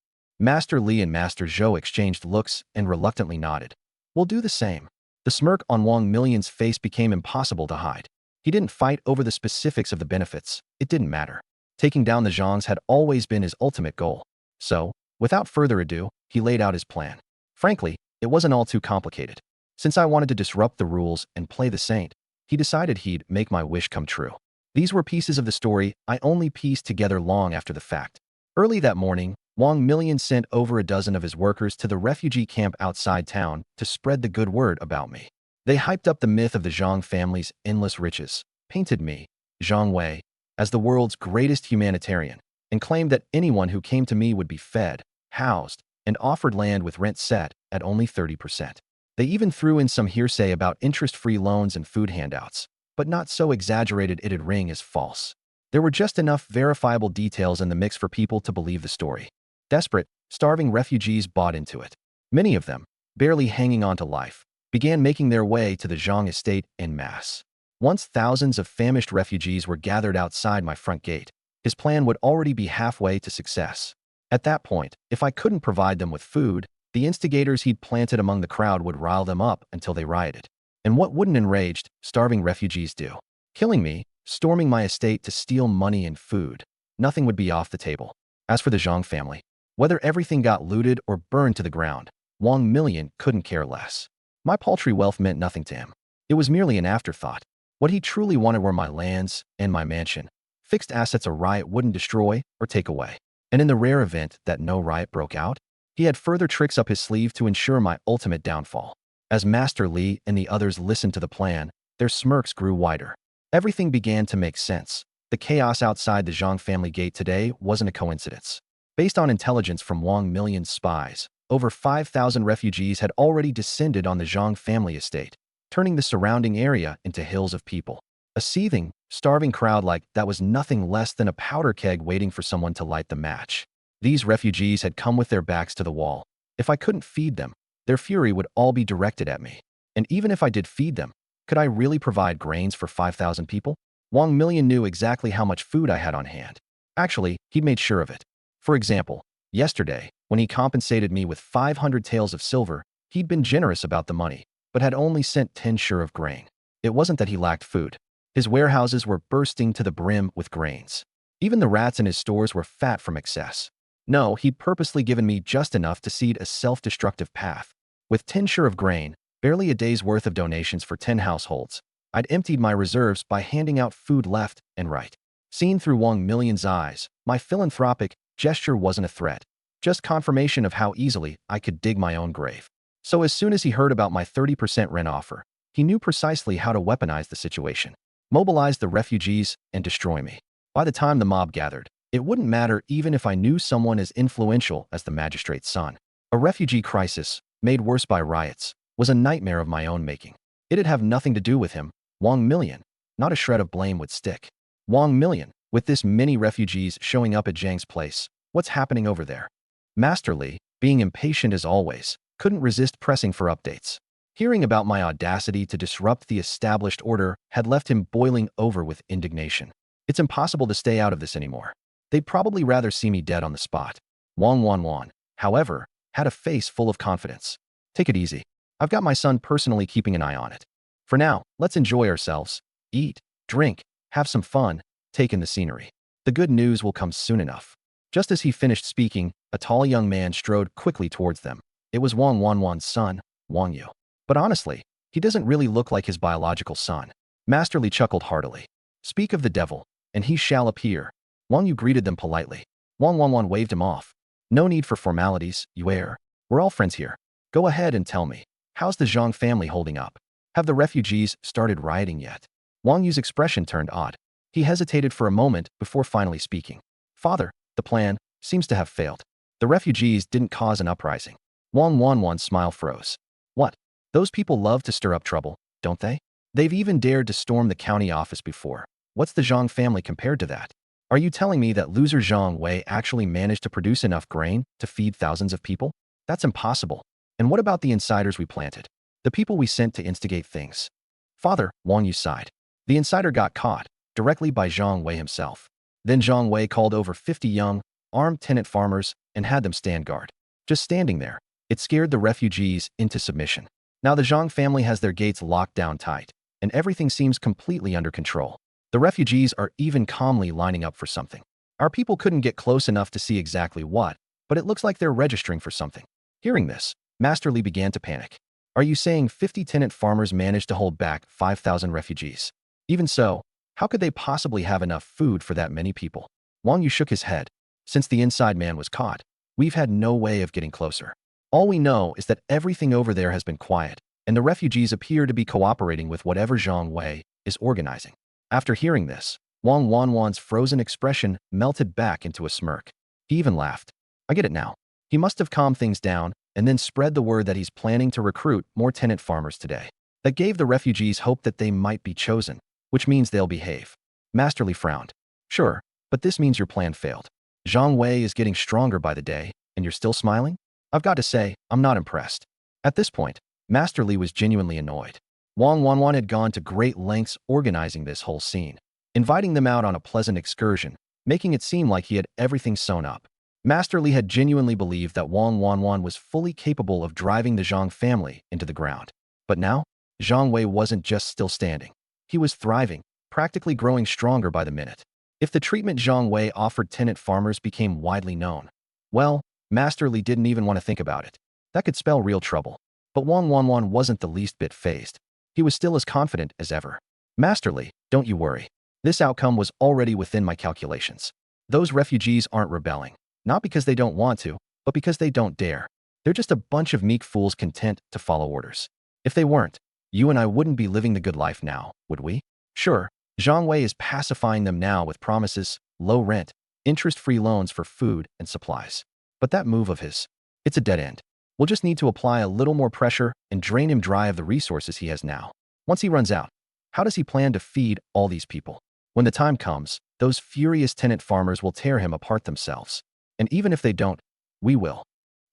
Master Li and Master Zhou exchanged looks and reluctantly nodded. We'll do the same. The smirk on Wang Million's face became impossible to hide. He didn't fight over the specifics of the benefits. It didn't matter. Taking down the Zhangs had always been his ultimate goal. So, without further ado, he laid out his plan. Frankly, it wasn't all too complicated. Since I wanted to disrupt the rules and play the saint, he decided he'd make my wish come true. These were pieces of the story I only pieced together long after the fact. Early that morning, Wang Million sent over a dozen of his workers to the refugee camp outside town to spread the good word about me. They hyped up the myth of the Zhang family's endless riches, painted me, Zhang Wei, as the world's greatest humanitarian, and claimed that anyone who came to me would be fed, housed, and offered land with rent set at only 30%. They even threw in some hearsay about interest-free loans and food handouts, but not so exaggerated it'd ring as false. There were just enough verifiable details in the mix for people to believe the story. Desperate, starving refugees bought into it. Many of them, barely hanging on to life, began making their way to the Zhang estate en masse. Once thousands of famished refugees were gathered outside my front gate, his plan would already be halfway to success. At that point, if I couldn't provide them with food, the instigators he'd planted among the crowd would rile them up until they rioted. And what wouldn't enraged, starving refugees do? Killing me, storming my estate to steal money and food. Nothing would be off the table. As for the Zhang family, whether everything got looted or burned to the ground, Wang Million couldn't care less. My paltry wealth meant nothing to him. It was merely an afterthought. What he truly wanted were my lands and my mansion, fixed assets a riot wouldn't destroy or take away. And in the rare event that no riot broke out, he had further tricks up his sleeve to ensure my ultimate downfall. As Master Li and the others listened to the plan, their smirks grew wider. Everything began to make sense. The chaos outside the Zhang family gate today wasn't a coincidence. Based on intelligence from Wang Million's spies, over 5,000 refugees had already descended on the Zhang family estate, turning the surrounding area into hills of people. A seething, starving crowd like that was nothing less than a powder keg waiting for someone to light the match. These refugees had come with their backs to the wall. If I couldn't feed them, their fury would all be directed at me. And even if I did feed them, could I really provide grains for 5,000 people? Wang Million knew exactly how much food I had on hand. Actually, he'd made sure of it. For example, yesterday, when he compensated me with 500 taels of silver, he'd been generous about the money, but had only sent 10 sure of grain. It wasn't that he lacked food. His warehouses were bursting to the brim with grains. Even the rats in his stores were fat from excess. No, he'd purposely given me just enough to seed a self-destructive path. With 10 share of grain, barely a day's worth of donations for 10 households, I'd emptied my reserves by handing out food left and right. Seen through Wang Million's eyes, my philanthropic gesture wasn't a threat, just confirmation of how easily I could dig my own grave. So as soon as he heard about my 30% rent offer, he knew precisely how to weaponize the situation, mobilize the refugees, and destroy me. By the time the mob gathered, it wouldn't matter even if I knew someone as influential as the magistrate's son. A refugee crisis, made worse by riots, was a nightmare of my own making. It'd have nothing to do with him, Wang Million. Not a shred of blame would stick. Wang Million, with this many refugees showing up at Zhang's place, what's happening over there? Master Li, being impatient as always, couldn't resist pressing for updates. Hearing about my audacity to disrupt the established order had left him boiling over with indignation. It's impossible to stay out of this anymore. They'd probably rather see me dead on the spot. Wang, however, had a face full of confidence. Take it easy. I've got my son personally keeping an eye on it. For now, let's enjoy ourselves. Eat, drink, have some fun, take in the scenery. The good news will come soon enough. Just as he finished speaking, a tall young man strode quickly towards them. It was Wang's son, Wang Yu. But honestly, he doesn't really look like his biological son. Master Li chuckled heartily. Speak of the devil, and he shall appear. Wang Yu greeted them politely. Wang waved him off. No need for formalities, Yuer. We're all friends here. Go ahead and tell me, how's the Zhang family holding up? Have the refugees started rioting yet? Wang Yu's expression turned odd. He hesitated for a moment before finally speaking. Father, the plan seems to have failed. The refugees didn't cause an uprising. Wang's smile froze. What? Those people love to stir up trouble, don't they? They've even dared to storm the county office before. What's the Zhang family compared to that? Are you telling me that loser Zhang Wei actually managed to produce enough grain to feed thousands of people? That's impossible. And what about the insiders we planted? The people we sent to instigate things? Father, Wang Yu sighed. The insider got caught, directly by Zhang Wei himself. Then Zhang Wei called over 50 young, armed tenant farmers and had them stand guard. Just standing there, it scared the refugees into submission. Now the Zhang family has their gates locked down tight, and everything seems completely under control. The refugees are even calmly lining up for something. Our people couldn't get close enough to see exactly what, but it looks like they're registering for something. Hearing this, Master Li began to panic. Are you saying 50 tenant farmers managed to hold back 5,000 refugees? Even so, how could they possibly have enough food for that many people? Wang Yu shook his head. Since the inside man was caught, we've had no way of getting closer. All we know is that everything over there has been quiet, and the refugees appear to be cooperating with whatever Zhang Wei is organizing. After hearing this, Wang's frozen expression melted back into a smirk. He even laughed. I get it now. He must have calmed things down and then spread the word that he's planning to recruit more tenant farmers today. That gave the refugees hope that they might be chosen, which means they'll behave. Master Li frowned. Sure, but this means your plan failed. Zhang Wei is getting stronger by the day, and you're still smiling? I've got to say, I'm not impressed. At this point, Master Li was genuinely annoyed. Wang had gone to great lengths organizing this whole scene, inviting them out on a pleasant excursion, making it seem like he had everything sewn up. Master Li had genuinely believed that Wang was fully capable of driving the Zhang family into the ground. But now, Zhang Wei wasn't just still standing. He was thriving, practically growing stronger by the minute. If the treatment Zhang Wei offered tenant farmers became widely known, well, Master Li didn't even want to think about it. That could spell real trouble. But Wang wasn't the least bit fazed. He was still as confident as ever. Master Li, don't you worry. This outcome was already within my calculations. Those refugees aren't rebelling, not because they don't want to, but because they don't dare. They're just a bunch of meek fools content to follow orders. If they weren't, you and I wouldn't be living the good life now, would we? Sure, Zhang Wei is pacifying them now with promises, low rent, interest-free loans for food and supplies. But that move of his, it's a dead end. We'll just need to apply a little more pressure and drain him dry of the resources he has now. Once he runs out, how does he plan to feed all these people? When the time comes, those furious tenant farmers will tear him apart themselves. And even if they don't, we will.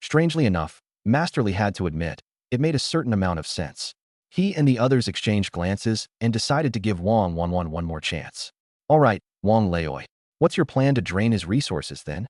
Strangely enough, Master Li had to admit, it made a certain amount of sense. He and the others exchanged glances and decided to give Wang one more chance. All right, Wang Leoi, what's your plan to drain his resources then?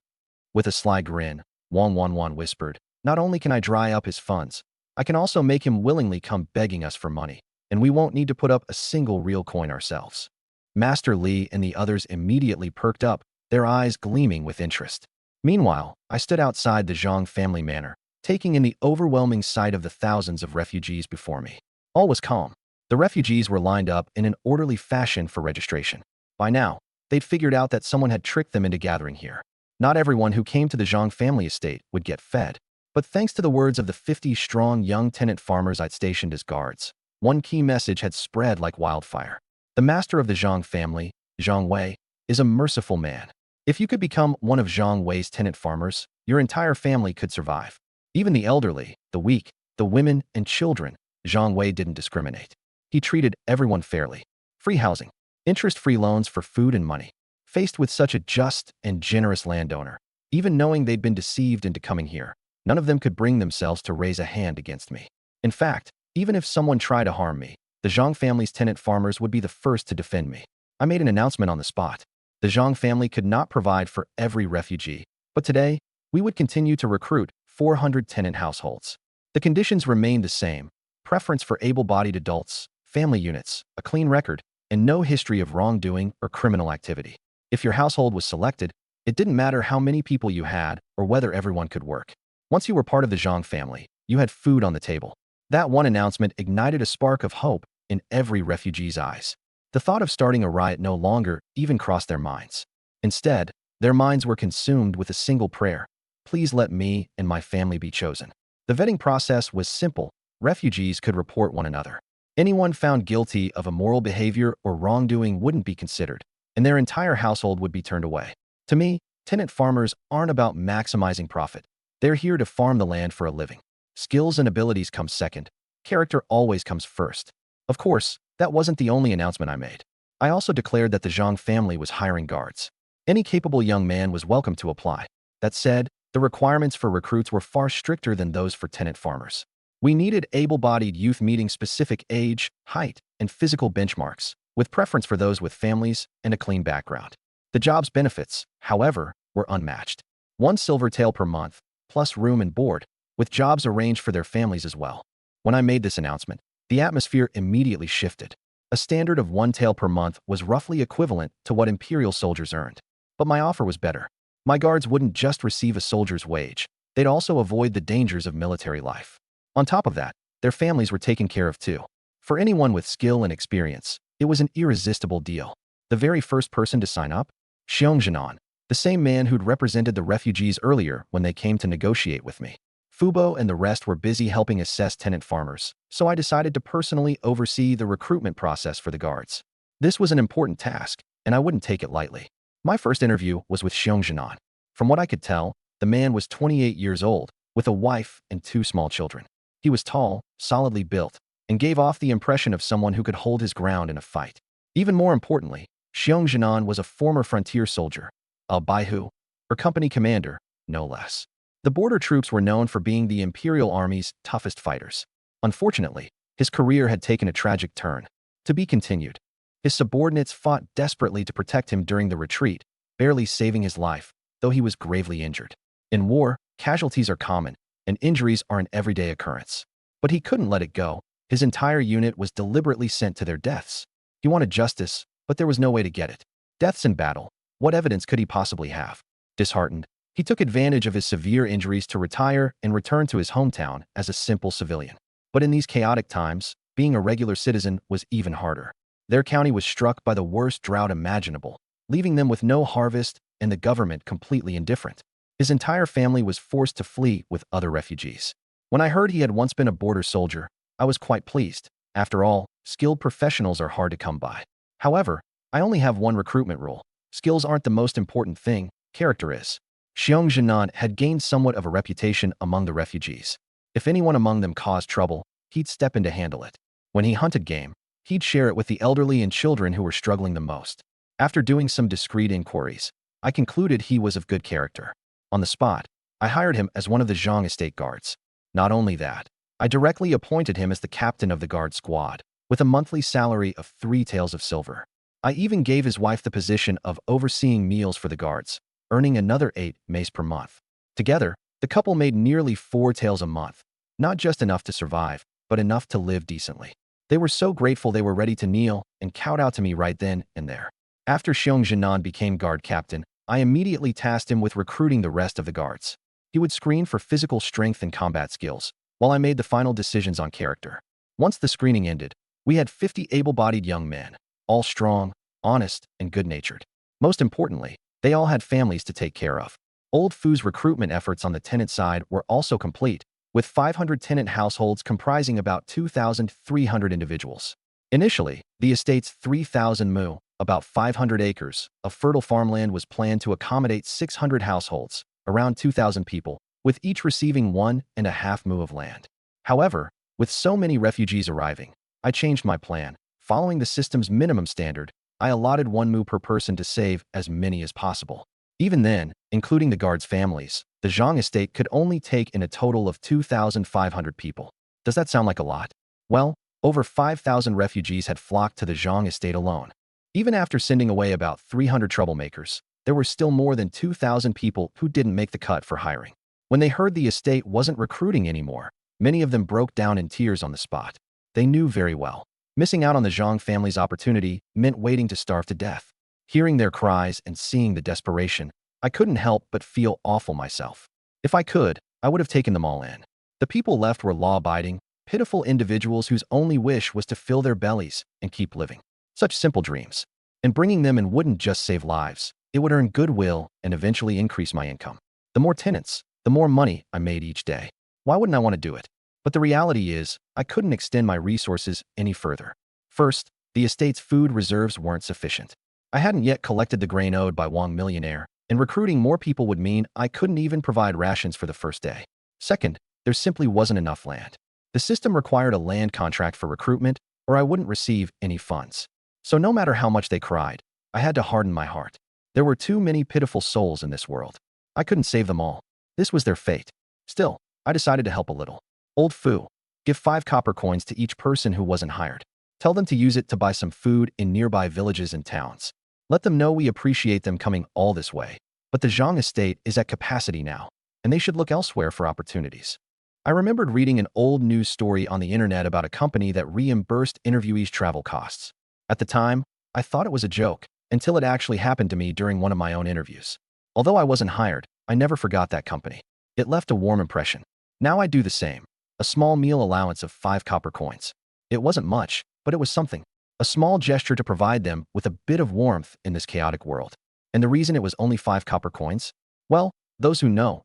With a sly grin, Wang whispered, not only can I dry up his funds, I can also make him willingly come begging us for money, and we won't need to put up a single real coin ourselves. Master Li and the others immediately perked up, their eyes gleaming with interest. Meanwhile, I stood outside the Zhang family manor, taking in the overwhelming sight of the thousands of refugees before me. All was calm. The refugees were lined up in an orderly fashion for registration. By now, they'd figured out that someone had tricked them into gathering here. Not everyone who came to the Zhang family estate would get fed. But thanks to the words of the 50-strong young tenant farmers I'd stationed as guards, one key message had spread like wildfire. The master of the Zhang family, Zhang Wei, is a merciful man. If you could become one of Zhang Wei's tenant farmers, your entire family could survive. Even the elderly, the weak, the women and children, Zhang Wei didn't discriminate. He treated everyone fairly. Free housing, interest-free loans for food and money. Faced with such a just and generous landowner, even knowing they'd been deceived into coming here, none of them could bring themselves to raise a hand against me. In fact, even if someone tried to harm me, the Zhang family's tenant farmers would be the first to defend me. I made an announcement on the spot. The Zhang family could not provide for every refugee, but today, we would continue to recruit 400 tenant households. The conditions remained the same: preference for able-bodied adults, family units, a clean record, and no history of wrongdoing or criminal activity. If your household was selected, it didn't matter how many people you had or whether everyone could work. Once you were part of the Zhang family, you had food on the table. That one announcement ignited a spark of hope in every refugee's eyes. The thought of starting a riot no longer even crossed their minds. Instead, their minds were consumed with a single prayer: please let me and my family be chosen. The vetting process was simple. Refugees could report one another. Anyone found guilty of immoral behavior or wrongdoing wouldn't be considered, and their entire household would be turned away. To me, tenant farmers aren't about maximizing profit. They're here to farm the land for a living. Skills and abilities come second. Character always comes first. Of course, that wasn't the only announcement I made. I also declared that the Zhang family was hiring guards. Any capable young man was welcome to apply. That said, the requirements for recruits were far stricter than those for tenant farmers. We needed able-bodied youth meeting specific age, height, and physical benchmarks, with preference for those with families and a clean background. The job's benefits, however, were unmatched. 1 silver tael per month, plus room and board, with jobs arranged for their families as well. When I made this announcement, the atmosphere immediately shifted. A standard of 1 tael per month was roughly equivalent to what imperial soldiers earned. But my offer was better. My guards wouldn't just receive a soldier's wage, they'd also avoid the dangers of military life. On top of that, their families were taken care of too. For anyone with skill and experience, it was an irresistible deal. The very first person to sign up? Xiong Jinan, the same man who'd represented the refugees earlier when they came to negotiate with me. Fubo and the rest were busy helping assess tenant farmers, so I decided to personally oversee the recruitment process for the guards. This was an important task, and I wouldn't take it lightly. My first interview was with Xiong Jinan. From what I could tell, the man was 28 years old, with a wife and 2 small children. He was tall, solidly built, and gave off the impression of someone who could hold his ground in a fight. Even more importantly, Xiong Jinan was a former frontier soldier, a Baihu, or company commander, no less. The border troops were known for being the Imperial Army's toughest fighters. Unfortunately, his career had taken a tragic turn. To be continued. His subordinates fought desperately to protect him during the retreat, barely saving his life, though he was gravely injured. In war, casualties are common, and injuries are an everyday occurrence. But he couldn't let it go. His entire unit was deliberately sent to their deaths. He wanted justice, but there was no way to get it. Deaths in battle. What evidence could he possibly have? Disheartened, he took advantage of his severe injuries to retire and return to his hometown as a simple civilian. But in these chaotic times, being a regular citizen was even harder. Their county was struck by the worst drought imaginable, leaving them with no harvest and the government completely indifferent. His entire family was forced to flee with other refugees. When I heard he had once been a border soldier, I was quite pleased. After all, skilled professionals are hard to come by. However, I only have one recruitment rule. Skills aren't the most important thing, character is. Xiong Jinan had gained somewhat of a reputation among the refugees. If anyone among them caused trouble, he'd step in to handle it. When he hunted game, he'd share it with the elderly and children who were struggling the most. After doing some discreet inquiries, I concluded he was of good character. On the spot, I hired him as one of the Zhang estate guards. Not only that, I directly appointed him as the captain of the guard squad, with a monthly salary of 3 taels of silver. I even gave his wife the position of overseeing meals for the guards, earning another 8 mace per month. Together, the couple made nearly 4 taels a month, not just enough to survive, but enough to live decently. They were so grateful they were ready to kneel and kowtow to me right then and there. After Xiong Jinan became guard captain, I immediately tasked him with recruiting the rest of the guards. He would screen for physical strength and combat skills, while I made the final decisions on character. Once the screening ended, we had 50 able-bodied young men, all strong, honest, and good-natured. Most importantly, they all had families to take care of. Old Fu's recruitment efforts on the tenant side were also complete, with 500 tenant households comprising about 2,300 individuals. Initially, the estate's 3,000 mu, about 500 acres, of fertile farmland was planned to accommodate 600 households, around 2,000 people, with each receiving 1.5 mu of land. However, with so many refugees arriving, I changed my plan. Following the system's minimum standard, I allotted 1 mu per person to save as many as possible. Even then, including the guards' families, the Zhang estate could only take in a total of 2,500 people. Does that sound like a lot? Well, over 5,000 refugees had flocked to the Zhang estate alone. Even after sending away about 300 troublemakers, there were still more than 2,000 people who didn't make the cut for hiring. When they heard the estate wasn't recruiting anymore, many of them broke down in tears on the spot. They knew very well. Missing out on the Zhang family's opportunity meant waiting to starve to death. Hearing their cries and seeing the desperation, I couldn't help but feel awful myself. If I could, I would have taken them all in. The people left were law-abiding, pitiful individuals whose only wish was to fill their bellies and keep living. Such simple dreams. And bringing them in wouldn't just save lives, it would earn goodwill and eventually increase my income. The more tenants, the more money I made each day. Why wouldn't I want to do it? But the reality is, I couldn't extend my resources any further. First, the estate's food reserves weren't sufficient. I hadn't yet collected the grain owed by Wang Millionaire, and recruiting more people would mean I couldn't even provide rations for the first day. Second, there simply wasn't enough land. The system required a land contract for recruitment, or I wouldn't receive any funds. So no matter how much they cried, I had to harden my heart. There were too many pitiful souls in this world. I couldn't save them all. This was their fate. Still, I decided to help a little. Old Fu, give 5 copper coins to each person who wasn't hired. Tell them to use it to buy some food in nearby villages and towns. Let them know we appreciate them coming all this way. But the Zhang estate is at capacity now, and they should look elsewhere for opportunities. I remembered reading an old news story on the internet about a company that reimbursed interviewees' travel costs. At the time, I thought it was a joke, until it actually happened to me during one of my own interviews. Although I wasn't hired, I never forgot that company. It left a warm impression. Now I do the same. A small meal allowance of 5 copper coins. It wasn't much, but it was something. A small gesture to provide them with a bit of warmth in this chaotic world. And the reason it was only 5 copper coins? Well, those who know.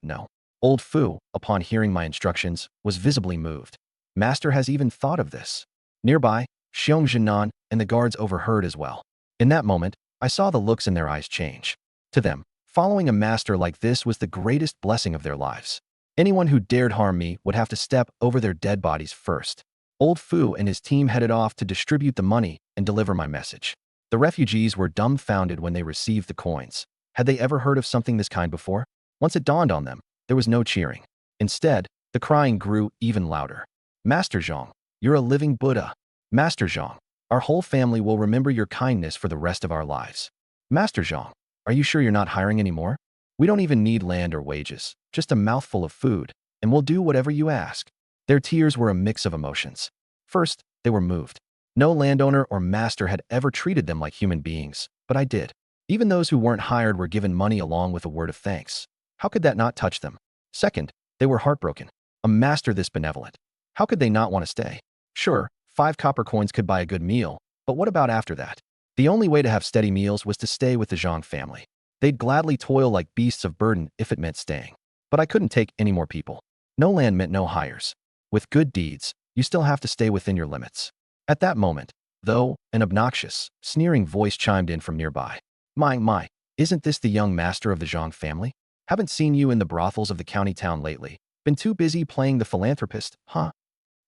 Old Fu, upon hearing my instructions, was visibly moved. Master has even thought of this. Nearby, Xiong Jinan and the guards overheard as well. In that moment, I saw the looks in their eyes change. To them, following a master like this was the greatest blessing of their lives. Anyone who dared harm me would have to step over their dead bodies first. Old Fu and his team headed off to distribute the money and deliver my message. The refugees were dumbfounded when they received the coins. Had they ever heard of something this kind before? Once it dawned on them, there was no cheering. Instead, the crying grew even louder. Master Zhang, you're a living Buddha. Master Zhang, our whole family will remember your kindness for the rest of our lives. Master Zhang, are you sure you're not hiring anymore? We don't even need land or wages, just a mouthful of food, and we'll do whatever you ask. Their tears were a mix of emotions. First, they were moved. No landowner or master had ever treated them like human beings, but I did. Even those who weren't hired were given money along with a word of thanks. How could that not touch them? Second, they were heartbroken. A master this benevolent. How could they not want to stay? Sure, 5 copper coins could buy a good meal, but what about after that? The only way to have steady meals was to stay with the Zhang family. They'd gladly toil like beasts of burden if it meant staying. But I couldn't take any more people. No land meant no hires. With good deeds, you still have to stay within your limits. At that moment, though, an obnoxious, sneering voice chimed in from nearby. My, isn't this the young master of the Zhang family? Haven't seen you in the brothels of the county town lately. Been too busy playing the philanthropist, huh?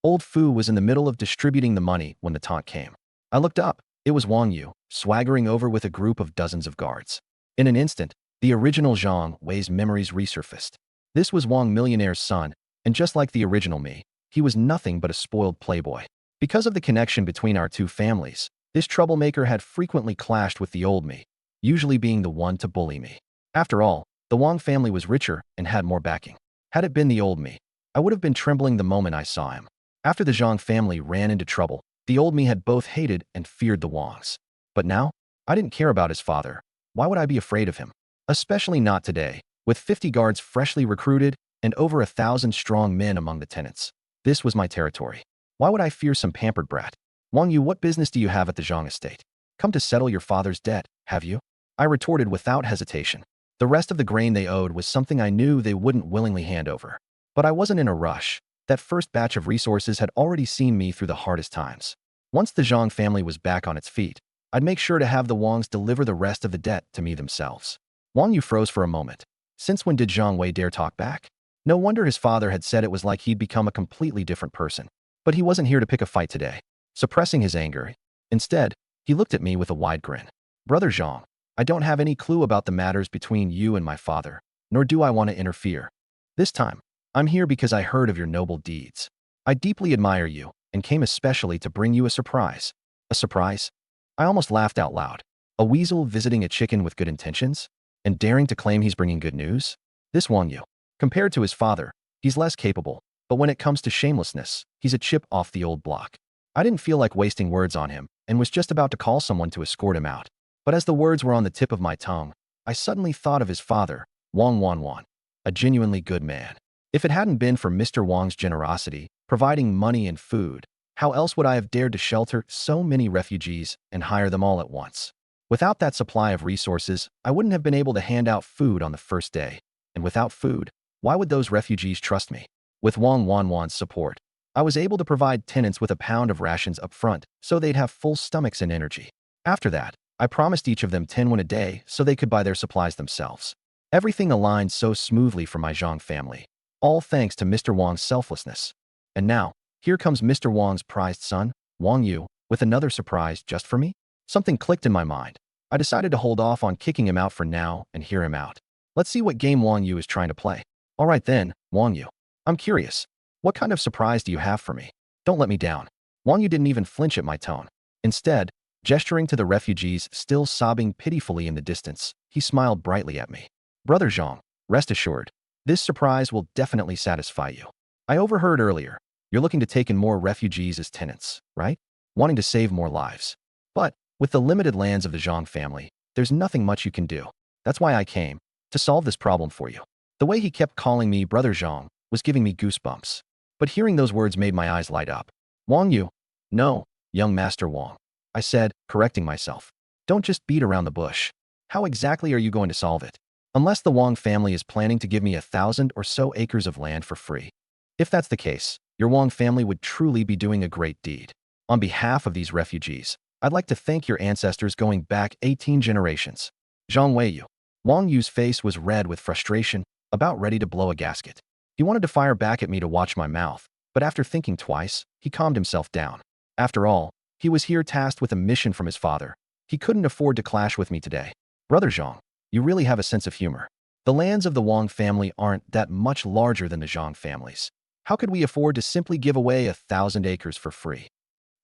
Old Fu was in the middle of distributing the money when the taunt came. I looked up. It was Wang Yu, swaggering over with a group of dozens of guards. In an instant, the original Zhang Wei's memories resurfaced. This was Wang Millionaire's son, and just like the original me, he was nothing but a spoiled playboy. Because of the connection between our two families, this troublemaker had frequently clashed with the old me, usually being the one to bully me. After all, the Wang family was richer and had more backing. Had it been the old me, I would have been trembling the moment I saw him. After the Zhang family ran into trouble, The old me had both hated and feared the Wangs. But now, I didn't care about his father. Why would I be afraid of him? Especially not today, with 50 guards freshly recruited and over 1,000 strong men among the tenants. This was my territory. Why would I fear some pampered brat? Wang Yu, what business do you have at the Zhang estate? Come to settle your father's debt, have you? I retorted without hesitation. The rest of the grain they owed was something I knew they wouldn't willingly hand over. But I wasn't in a rush. That first batch of resources had already seen me through the hardest times. Once the Zhang family was back on its feet, I'd make sure to have the Wangs deliver the rest of the debt to me themselves. Wang Yu froze for a moment. Since when did Zhang Wei dare talk back? No wonder his father had said it was like he'd become a completely different person. But he wasn't here to pick a fight today. Suppressing his anger, instead, he looked at me with a wide grin. Brother Zhang, I don't have any clue about the matters between you and my father, nor do I want to interfere. This time, I'm here because I heard of your noble deeds. I deeply admire you and came especially to bring you a surprise. A surprise? I almost laughed out loud. A weasel visiting a chicken with good intentions? And daring to claim he's bringing good news? This Wang Yu. Compared to his father, he's less capable, but when it comes to shamelessness, he's a chip off the old block. I didn't feel like wasting words on him and was just about to call someone to escort him out. But as the words were on the tip of my tongue, I suddenly thought of his father, Wang Wanwan, a genuinely good man. If it hadn't been for Mr. Wang's generosity, providing money and food, how else would I have dared to shelter so many refugees and hire them all at once? Without that supply of resources, I wouldn't have been able to hand out food on the first day. And without food, why would those refugees trust me? With Wang Wanwan's support, I was able to provide tenants with a pound of rations up front so they'd have full stomachs and energy. After that, I promised each of them 10 won a day so they could buy their supplies themselves. Everything aligned so smoothly for my Zhang family, all thanks to Mr. Wang's selflessness. And now, here comes Mr. Wang's prized son, Wang Yu, with another surprise just for me? Something clicked in my mind. I decided to hold off on kicking him out for now and hear him out. Let's see what game Wang Yu is trying to play. All right then, Wang Yu. I'm curious. What kind of surprise do you have for me? Don't let me down. Wang Yu didn't even flinch at my tone. Instead, gesturing to the refugees still sobbing pitifully in the distance, he smiled brightly at me. Brother Zhang, rest assured, this surprise will definitely satisfy you. I overheard earlier, you're looking to take in more refugees as tenants, right? Wanting to save more lives. But, with the limited lands of the Zhang family, there's nothing much you can do. That's why I came, to solve this problem for you. The way he kept calling me Brother Zhang was giving me goosebumps. But hearing those words made my eyes light up. Wang Yu. No, young Master Wang. I said, correcting myself. Don't just beat around the bush. How exactly are you going to solve it? Unless the Wang family is planning to give me 1,000 or so acres of land for free. If that's the case, your Wang family would truly be doing a great deed. On behalf of these refugees, I'd like to thank your ancestors going back 18 generations. Zhang Weiyu. Wang Yu's face was red with frustration, about ready to blow a gasket. He wanted to fire back at me to watch my mouth, but after thinking twice, he calmed himself down. After all, he was here tasked with a mission from his father. He couldn't afford to clash with me today. Brother Zhang, you really have a sense of humor. The lands of the Wang family aren't that much larger than the Zhang families. How could we afford to simply give away 1,000 acres for free?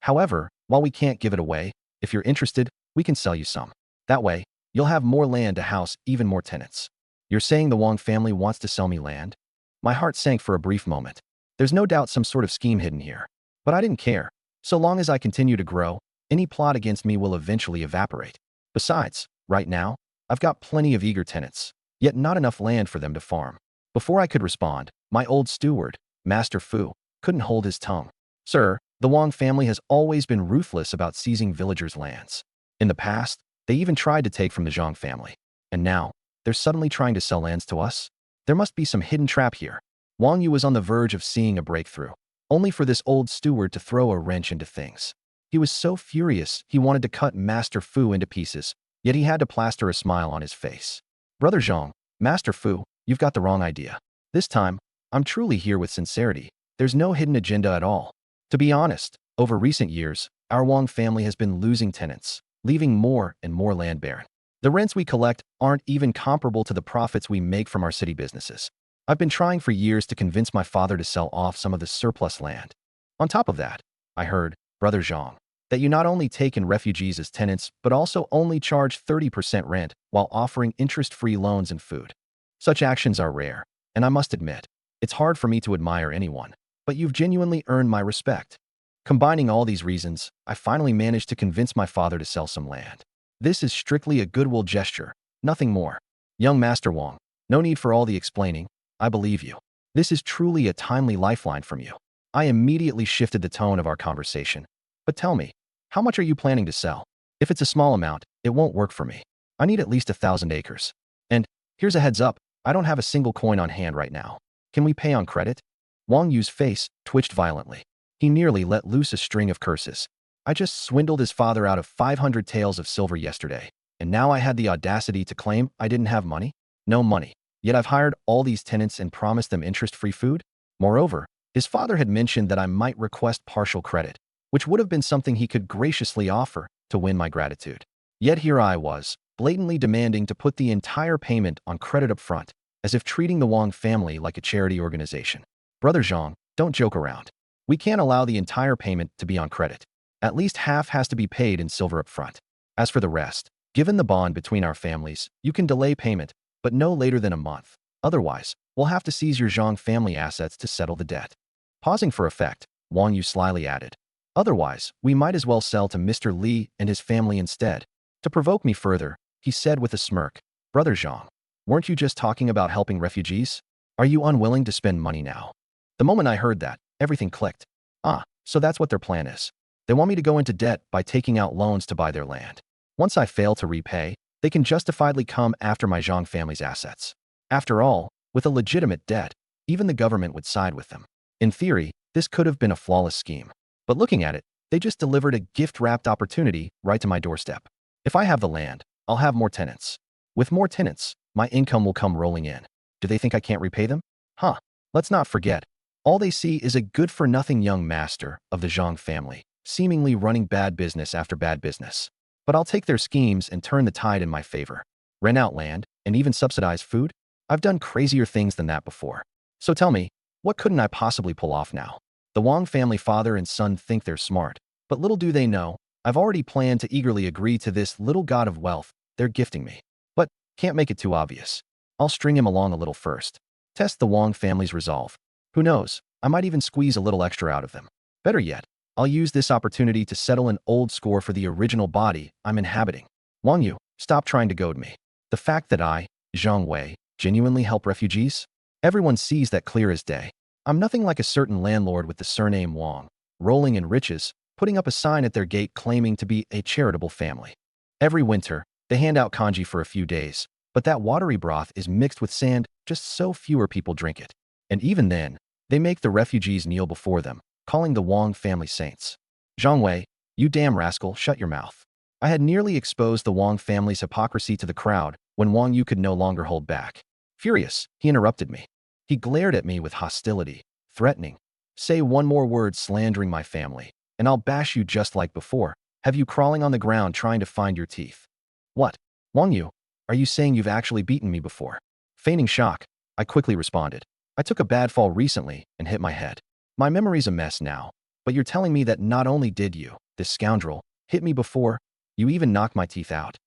However, while we can't give it away, if you're interested, we can sell you some. That way, you'll have more land to house even more tenants. You're saying the Wang family wants to sell me land? My heart sank for a brief moment. There's no doubt some sort of scheme hidden here. But I didn't care. So long as I continue to grow, any plot against me will eventually evaporate. Besides, right now, I've got plenty of eager tenants, yet not enough land for them to farm. Before I could respond, my old steward, Master Fu, couldn't hold his tongue. Sir, the Wang family has always been ruthless about seizing villagers' lands. In the past, they even tried to take from the Zhang family. And now, they're suddenly trying to sell lands to us? There must be some hidden trap here. Wang Yu was on the verge of seeing a breakthrough, only for this old steward to throw a wrench into things. He was so furious he wanted to cut Master Fu into pieces, yet he had to plaster a smile on his face. Brother Zhang, Master Fu, you've got the wrong idea. This time, I'm truly here with sincerity. There's no hidden agenda at all. To be honest, over recent years, our Wang family has been losing tenants, leaving more and more land barren. The rents we collect aren't even comparable to the profits we make from our city businesses. I've been trying for years to convince my father to sell off some of the surplus land. On top of that, I heard, Brother Zhang, that you not only take in refugees as tenants, but also only charge 30% rent while offering interest-free loans and food. Such actions are rare, and I must admit, it's hard for me to admire anyone, but you've genuinely earned my respect. Combining all these reasons, I finally managed to convince my father to sell some land. This is strictly a goodwill gesture, nothing more. Young Master Wang, no need for all the explaining. I believe you. This is truly a timely lifeline from you. I immediately shifted the tone of our conversation. But tell me, how much are you planning to sell? If it's a small amount, it won't work for me. I need at least 1,000 acres. And here's a heads up, I don't have a single coin on hand right now. Can we pay on credit? Wang Yu's face twitched violently. He nearly let loose a string of curses. I just swindled his father out of 500 taels of silver yesterday, and now I had the audacity to claim I didn't have money? No money. Yet I've hired all these tenants and promised them interest-free food? Moreover, his father had mentioned that I might request partial credit, which would have been something he could graciously offer to win my gratitude. Yet here I was, blatantly demanding to put the entire payment on credit up front, as if treating the Wang family like a charity organization. Brother Zhang, don't joke around. We can't allow the entire payment to be on credit. At least half has to be paid in silver up front. As for the rest, given the bond between our families, you can delay payment, but no later than a month. Otherwise, we'll have to seize your Zhang family assets to settle the debt. Pausing for effect, Wang Yu slyly added. Otherwise, we might as well sell to Mr. Li and his family instead. To provoke me further, he said with a smirk, Brother Zhang, weren't you just talking about helping refugees? Are you unwilling to spend money now? The moment I heard that, everything clicked. So that's what their plan is. They want me to go into debt by taking out loans to buy their land. Once I fail to repay, they can justifiably come after my Zhang family's assets. After all, with a legitimate debt, even the government would side with them. In theory, this could have been a flawless scheme. But looking at it, they just delivered a gift-wrapped opportunity right to my doorstep. If I have the land, I'll have more tenants. With more tenants, my income will come rolling in. Do they think I can't repay them? Let's not forget, all they see is a good-for-nothing young master of the Zhang family, seemingly running bad business after bad business. But I'll take their schemes and turn the tide in my favor. Rent out land, and even subsidize food? I've done crazier things than that before. So tell me, what couldn't I possibly pull off now? The Wang family father and son think they're smart, but little do they know, I've already planned to eagerly agree to this little god of wealth they're gifting me. But can't make it too obvious. I'll string him along a little first. Test the Wang family's resolve. Who knows, I might even squeeze a little extra out of them. Better yet, I'll use this opportunity to settle an old score for the original body I'm inhabiting. Wang Yu, stop trying to goad me. The fact that I, Zhang Wei, genuinely help refugees? Everyone sees that clear as day. I'm nothing like a certain landlord with the surname Wang, rolling in riches, putting up a sign at their gate claiming to be a charitable family. Every winter, they hand out congee for a few days, but that watery broth is mixed with sand just so fewer people drink it. And even then, they make the refugees kneel before them, calling the Wang family saints. Zhang Wei, you damn rascal, shut your mouth. I had nearly exposed the Wang family's hypocrisy to the crowd when Wang Yu could no longer hold back. Furious, he interrupted me. He glared at me with hostility, threatening, say one more word slandering my family, and I'll bash you just like before, have you crawling on the ground trying to find your teeth. What? Wang Yu, are you saying you've actually beaten me before? Feigning shock, I quickly responded. I took a bad fall recently and hit my head. My memory's a mess now, but you're telling me that not only did you, this scoundrel, hit me before, you even knocked my teeth out.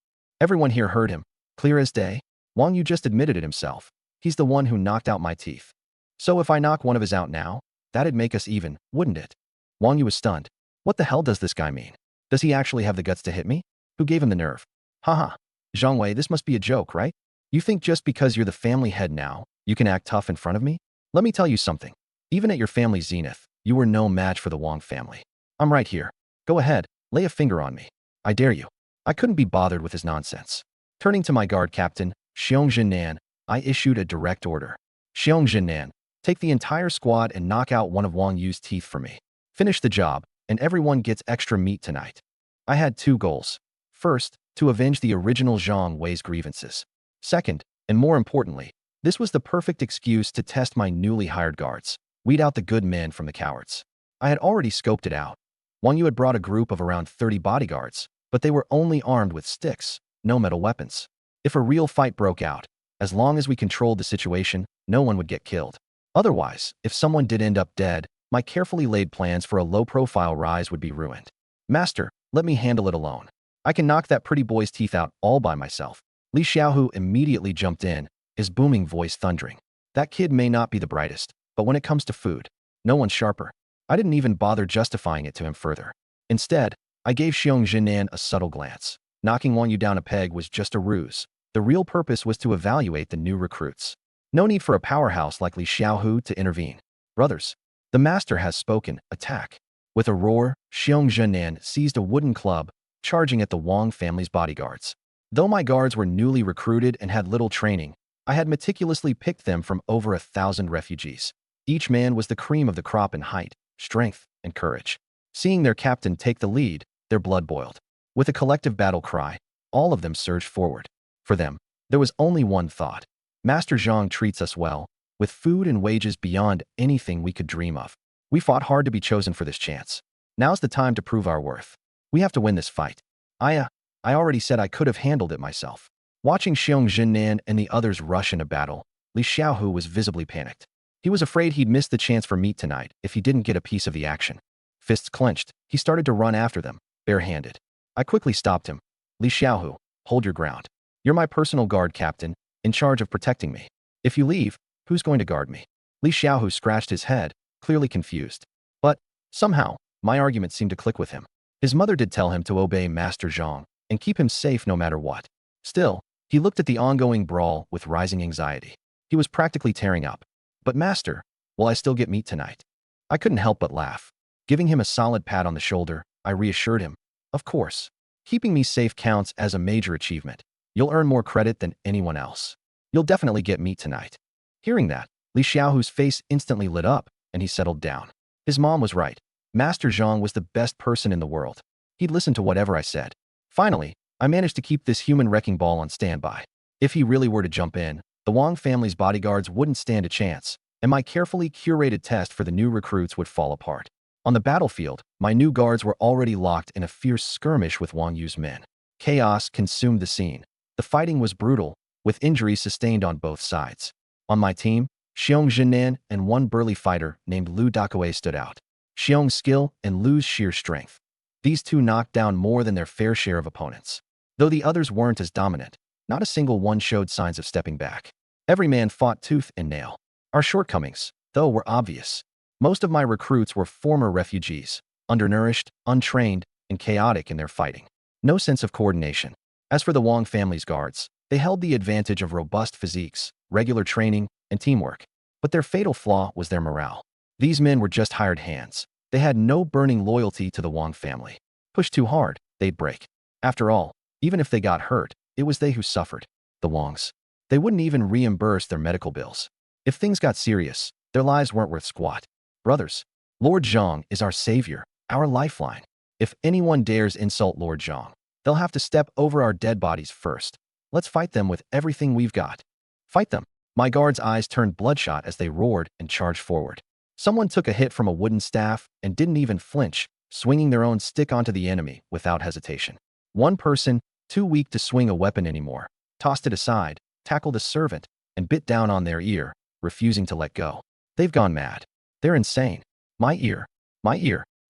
Everyone here heard him, clear as day. Wang Yu just admitted it himself. He's the one who knocked out my teeth. So if I knock one of his out now, that'd make us even, wouldn't it? Wang Yu was stunned. What the hell does this guy mean? Does he actually have the guts to hit me? Who gave him the nerve? Haha. Zhang Wei, this must be a joke, right? You think just because you're the family head now, you can act tough in front of me? Let me tell you something. Even at your family's zenith, you were no match for the Wang family. I'm right here. Go ahead, lay a finger on me. I dare you. I couldn't be bothered with his nonsense. Turning to my guard captain, Xiong Jinnan, I issued a direct order. Xiong Jinnan, take the entire squad and knock out one of Wang Yu's teeth for me. Finish the job, and everyone gets extra meat tonight. I had two goals. First, to avenge the original Zhang Wei's grievances. Second, and more importantly, this was the perfect excuse to test my newly hired guards, weed out the good men from the cowards. I had already scoped it out. Wang Yu had brought a group of around 30 bodyguards, but they were only armed with sticks, no metal weapons. If a real fight broke out, as long as we controlled the situation, no one would get killed. Otherwise, if someone did end up dead, my carefully laid plans for a low-profile rise would be ruined. Master, let me handle it alone. I can knock that pretty boy's teeth out all by myself. Li Xiaohu immediately jumped in, his booming voice thundering. That kid may not be the brightest, but when it comes to food, no one's sharper. I didn't even bother justifying it to him further. Instead, I gave Xiong Jinan a subtle glance. Knocking Wang Yu down a peg was just a ruse. The real purpose was to evaluate the new recruits. No need for a powerhouse like Li Xiaohu to intervene. Brothers, the master has spoken. Attack. With a roar, Xiong Jinan seized a wooden club, charging at the Wang family's bodyguards. Though my guards were newly recruited and had little training, I had meticulously picked them from over 1,000 refugees. Each man was the cream of the crop in height, strength, and courage. Seeing their captain take the lead, their blood boiled. With a collective battle cry, all of them surged forward. For them, there was only one thought. Master Zhang treats us well, with food and wages beyond anything we could dream of. We fought hard to be chosen for this chance. Now's the time to prove our worth. We have to win this fight. I already said I could have handled it myself. Watching Xiong Jinan and the others rush into battle, Li Xiaohu was visibly panicked. He was afraid he'd miss the chance for meat tonight if he didn't get a piece of the action. Fists clenched, he started to run after them, barehanded. I quickly stopped him. Li Xiaohu, hold your ground. You're my personal guard captain, in charge of protecting me. If you leave, who's going to guard me? Li Xiaohu scratched his head, clearly confused. But, somehow, my argument seemed to click with him. His mother did tell him to obey Master Zhang and keep him safe no matter what. Still, he looked at the ongoing brawl with rising anxiety. He was practically tearing up. But master, will I still get meat tonight? I couldn't help but laugh. Giving him a solid pat on the shoulder, I reassured him. Of course. Keeping me safe counts as a major achievement. You'll earn more credit than anyone else. You'll definitely get meat tonight. Hearing that, Li Xiaohu's face instantly lit up, and he settled down. His mom was right. Master Zhang was the best person in the world. He'd listen to whatever I said. Finally, I managed to keep this human wrecking ball on standby. If he really were to jump in, the Wang family's bodyguards wouldn't stand a chance, and my carefully curated test for the new recruits would fall apart. On the battlefield, my new guards were already locked in a fierce skirmish with Wang Yu's men. Chaos consumed the scene. The fighting was brutal, with injuries sustained on both sides. On my team, Xiong Jinan and one burly fighter named Lu Dakue stood out. Xiong's skill and Lu's sheer strength. These two knocked down more than their fair share of opponents. Though the others weren't as dominant, not a single one showed signs of stepping back. Every man fought tooth and nail. Our shortcomings, though, were obvious. Most of my recruits were former refugees, undernourished, untrained, and chaotic in their fighting. No sense of coordination. As for the Wang family's guards, they held the advantage of robust physiques, regular training, and teamwork. But their fatal flaw was their morale. These men were just hired hands. They had no burning loyalty to the Wang family. Pushed too hard, they'd break. After all, even if they got hurt, it was they who suffered. The Wangs. They wouldn't even reimburse their medical bills. If things got serious, their lives weren't worth squat. Brothers, Lord Zhang is our savior, our lifeline. If anyone dares insult Lord Zhang, they'll have to step over our dead bodies first. Let's fight them with everything we've got. Fight them. My guards' eyes turned bloodshot as they roared and charged forward. Someone took a hit from a wooden staff and didn't even flinch, swinging their own stick onto the enemy without hesitation. One person, too weak to swing a weapon anymore, tossed it aside, tackled a servant, and bit down on their ear, refusing to let go. They've gone mad. They're insane. My ear.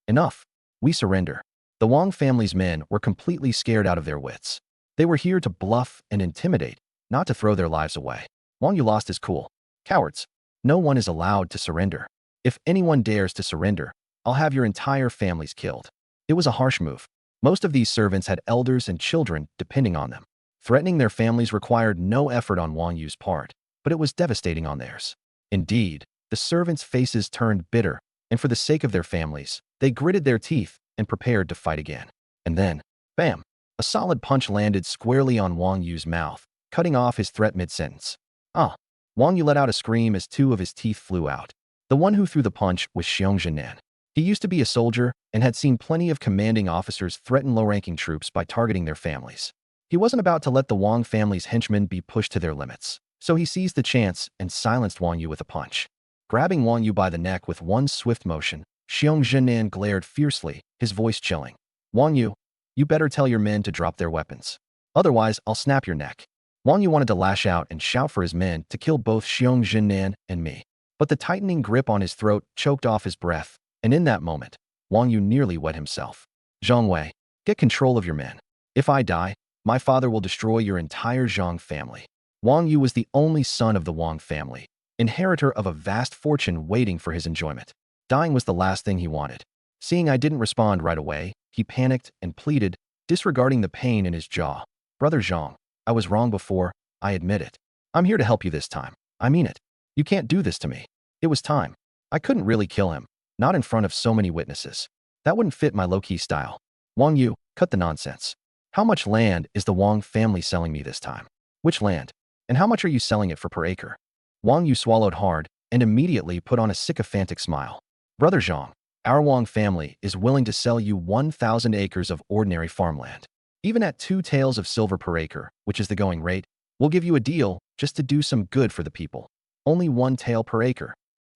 Enough. We surrender. The Wang family's men were completely scared out of their wits. They were here to bluff and intimidate, not to throw their lives away. Wang Yu lost his cool. Cowards. No one is allowed to surrender. If anyone dares to surrender, I'll have your entire families killed. It was a harsh move. Most of these servants had elders and children depending on them. Threatening their families required no effort on Wang Yu's part, but it was devastating on theirs. Indeed, the servants' faces turned bitter, and for the sake of their families, they gritted their teeth and prepared to fight again. And then, bam! A solid punch landed squarely on Wang Yu's mouth, cutting off his threat mid-sentence. Ah! Wang Yu let out a scream as two of his teeth flew out. The one who threw the punch was Xiong Jinan. He used to be a soldier and had seen plenty of commanding officers threaten low-ranking troops by targeting their families. He wasn't about to let the Wang family's henchmen be pushed to their limits, so he seized the chance and silenced Wang Yu with a punch. Grabbing Wang Yu by the neck with one swift motion, Xiong Jinan glared fiercely, his voice chilling. Wang Yu, you better tell your men to drop their weapons. Otherwise, I'll snap your neck. Wang Yu wanted to lash out and shout for his men to kill both Xiong Jinan and me. But the tightening grip on his throat choked off his breath, and in that moment, Wang Yu nearly wet himself. Zhang Wei, get control of your men. If I die, my father will destroy your entire Zhang family. Wang Yu was the only son of the Wang family, inheritor of a vast fortune waiting for his enjoyment. Dying was the last thing he wanted. Seeing I didn't respond right away, he panicked and pleaded, disregarding the pain in his jaw. Brother Zhang, I was wrong before, I admit it. I'm here to help you this time. I mean it. You can't do this to me. It was time. I couldn't really kill him, not in front of so many witnesses. That wouldn't fit my low-key style. Wang Yu, cut the nonsense. How much land is the Wang family selling me this time? Which land? And how much are you selling it for per acre? Wang Yu swallowed hard and immediately put on a sycophantic smile. Brother Zhang, our Wang family is willing to sell you 1,000 acres of ordinary farmland. Even at 2 taels of silver per acre, which is the going rate, we'll give you a deal just to do some good for the people. Only 1 tael per acre.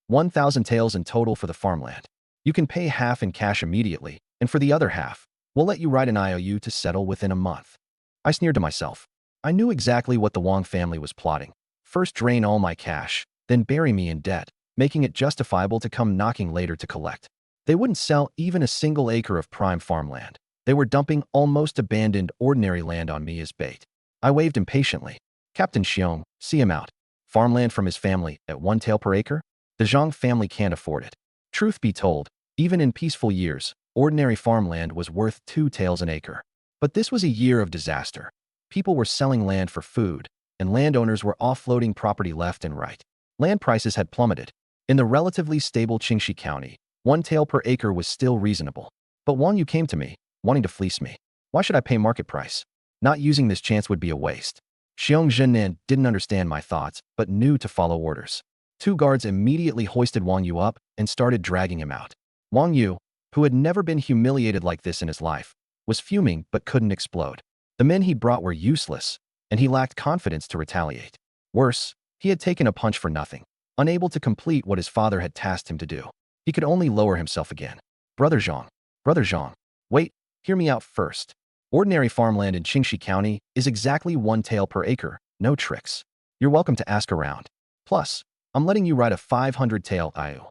1,000 taels in total for the farmland. You can pay half in cash immediately, and for the other half, we'll let you write an IOU to settle within a month. I sneered to myself. I knew exactly what the Wang family was plotting. First drain all my cash, then bury me in debt, making it justifiable to come knocking later to collect. They wouldn't sell even a single acre of prime farmland. They were dumping almost abandoned ordinary land on me as bait. I waved impatiently. Captain Xiong, see him out. Farmland from his family at 1 tael per acre? The Zhang family can't afford it. Truth be told, even in peaceful years, ordinary farmland was worth 2 taels an acre. But this was a year of disaster. People were selling land for food, and landowners were offloading property left and right. Land prices had plummeted. In the relatively stable Qingxi County, 1 tael per acre was still reasonable. But Wang Yu came to me, wanting to fleece me. Why should I pay market price? Not using this chance would be a waste. Xiong Zhennan didn't understand my thoughts, but knew to follow orders. 2 guards immediately hoisted Wang Yu up and started dragging him out. Wang Yu, who had never been humiliated like this in his life, was fuming but couldn't explode. The men he brought were useless, and he lacked confidence to retaliate. Worse, he had taken a punch for nothing, unable to complete what his father had tasked him to do. He could only lower himself again. Brother Zhang, wait, hear me out first. Ordinary farmland in Qingxi County is exactly 1 tael per acre, no tricks. You're welcome to ask around. Plus, I'm letting you write a 500 tael IOU.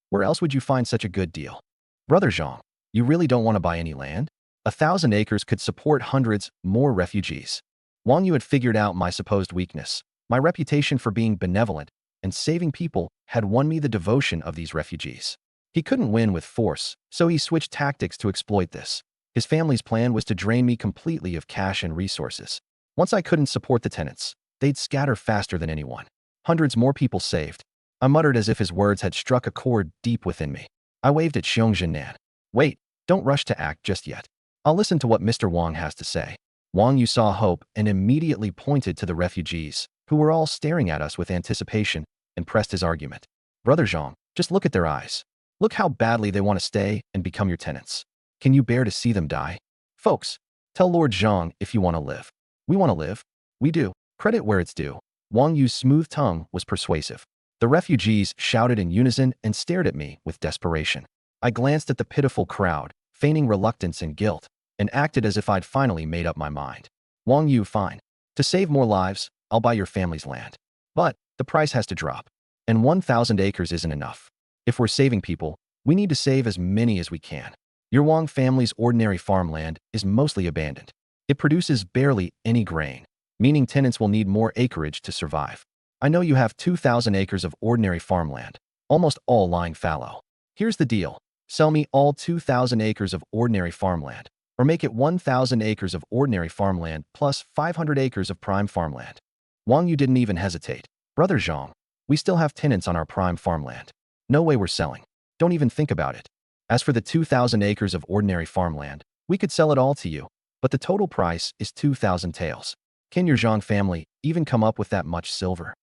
Where else would you find such a good deal? Brother Zhang, you really don't want to buy any land? 1,000 acres could support hundreds more refugees. Wang Yu had figured out my supposed weakness. My reputation for being benevolent and saving people had won me the devotion of these refugees. He couldn't win with force, so he switched tactics to exploit this. His family's plan was to drain me completely of cash and resources. Once I couldn't support the tenants, they'd scatter faster than anyone. Hundreds more people saved. I muttered as if his words had struck a chord deep within me. I waved at Xiong Zhennan. Wait, don't rush to act just yet. I'll listen to what Mr. Wang has to say. Wang Yu saw hope and immediately pointed to the refugees, who were all staring at us with anticipation, and pressed his argument. Brother Zhang, just look at their eyes. Look how badly they want to stay and become your tenants. Can you bear to see them die? Folks, tell Lord Zhang if you want to live. We want to live. We do. Credit where it's due. Wang Yu's smooth tongue was persuasive. The refugees shouted in unison and stared at me with desperation. I glanced at the pitiful crowd, feigning reluctance and guilt, and acted as if I'd finally made up my mind. Wang Yu, fine. To save more lives, I'll buy your family's land. But the price has to drop. And 1,000 acres isn't enough. If we're saving people, we need to save as many as we can. Your Wang family's ordinary farmland is mostly abandoned. It produces barely any grain, meaning tenants will need more acreage to survive. I know you have 2,000 acres of ordinary farmland, almost all lying fallow. Here's the deal. Sell me all 2,000 acres of ordinary farmland, or make it 1,000 acres of ordinary farmland plus 500 acres of prime farmland. Wang Yu didn't even hesitate. Brother Zhang, we still have tenants on our prime farmland. No way we're selling. Don't even think about it. As for the 2,000 acres of ordinary farmland, we could sell it all to you, but the total price is 2,000 taels. Can your Zhang family even come up with that much silver?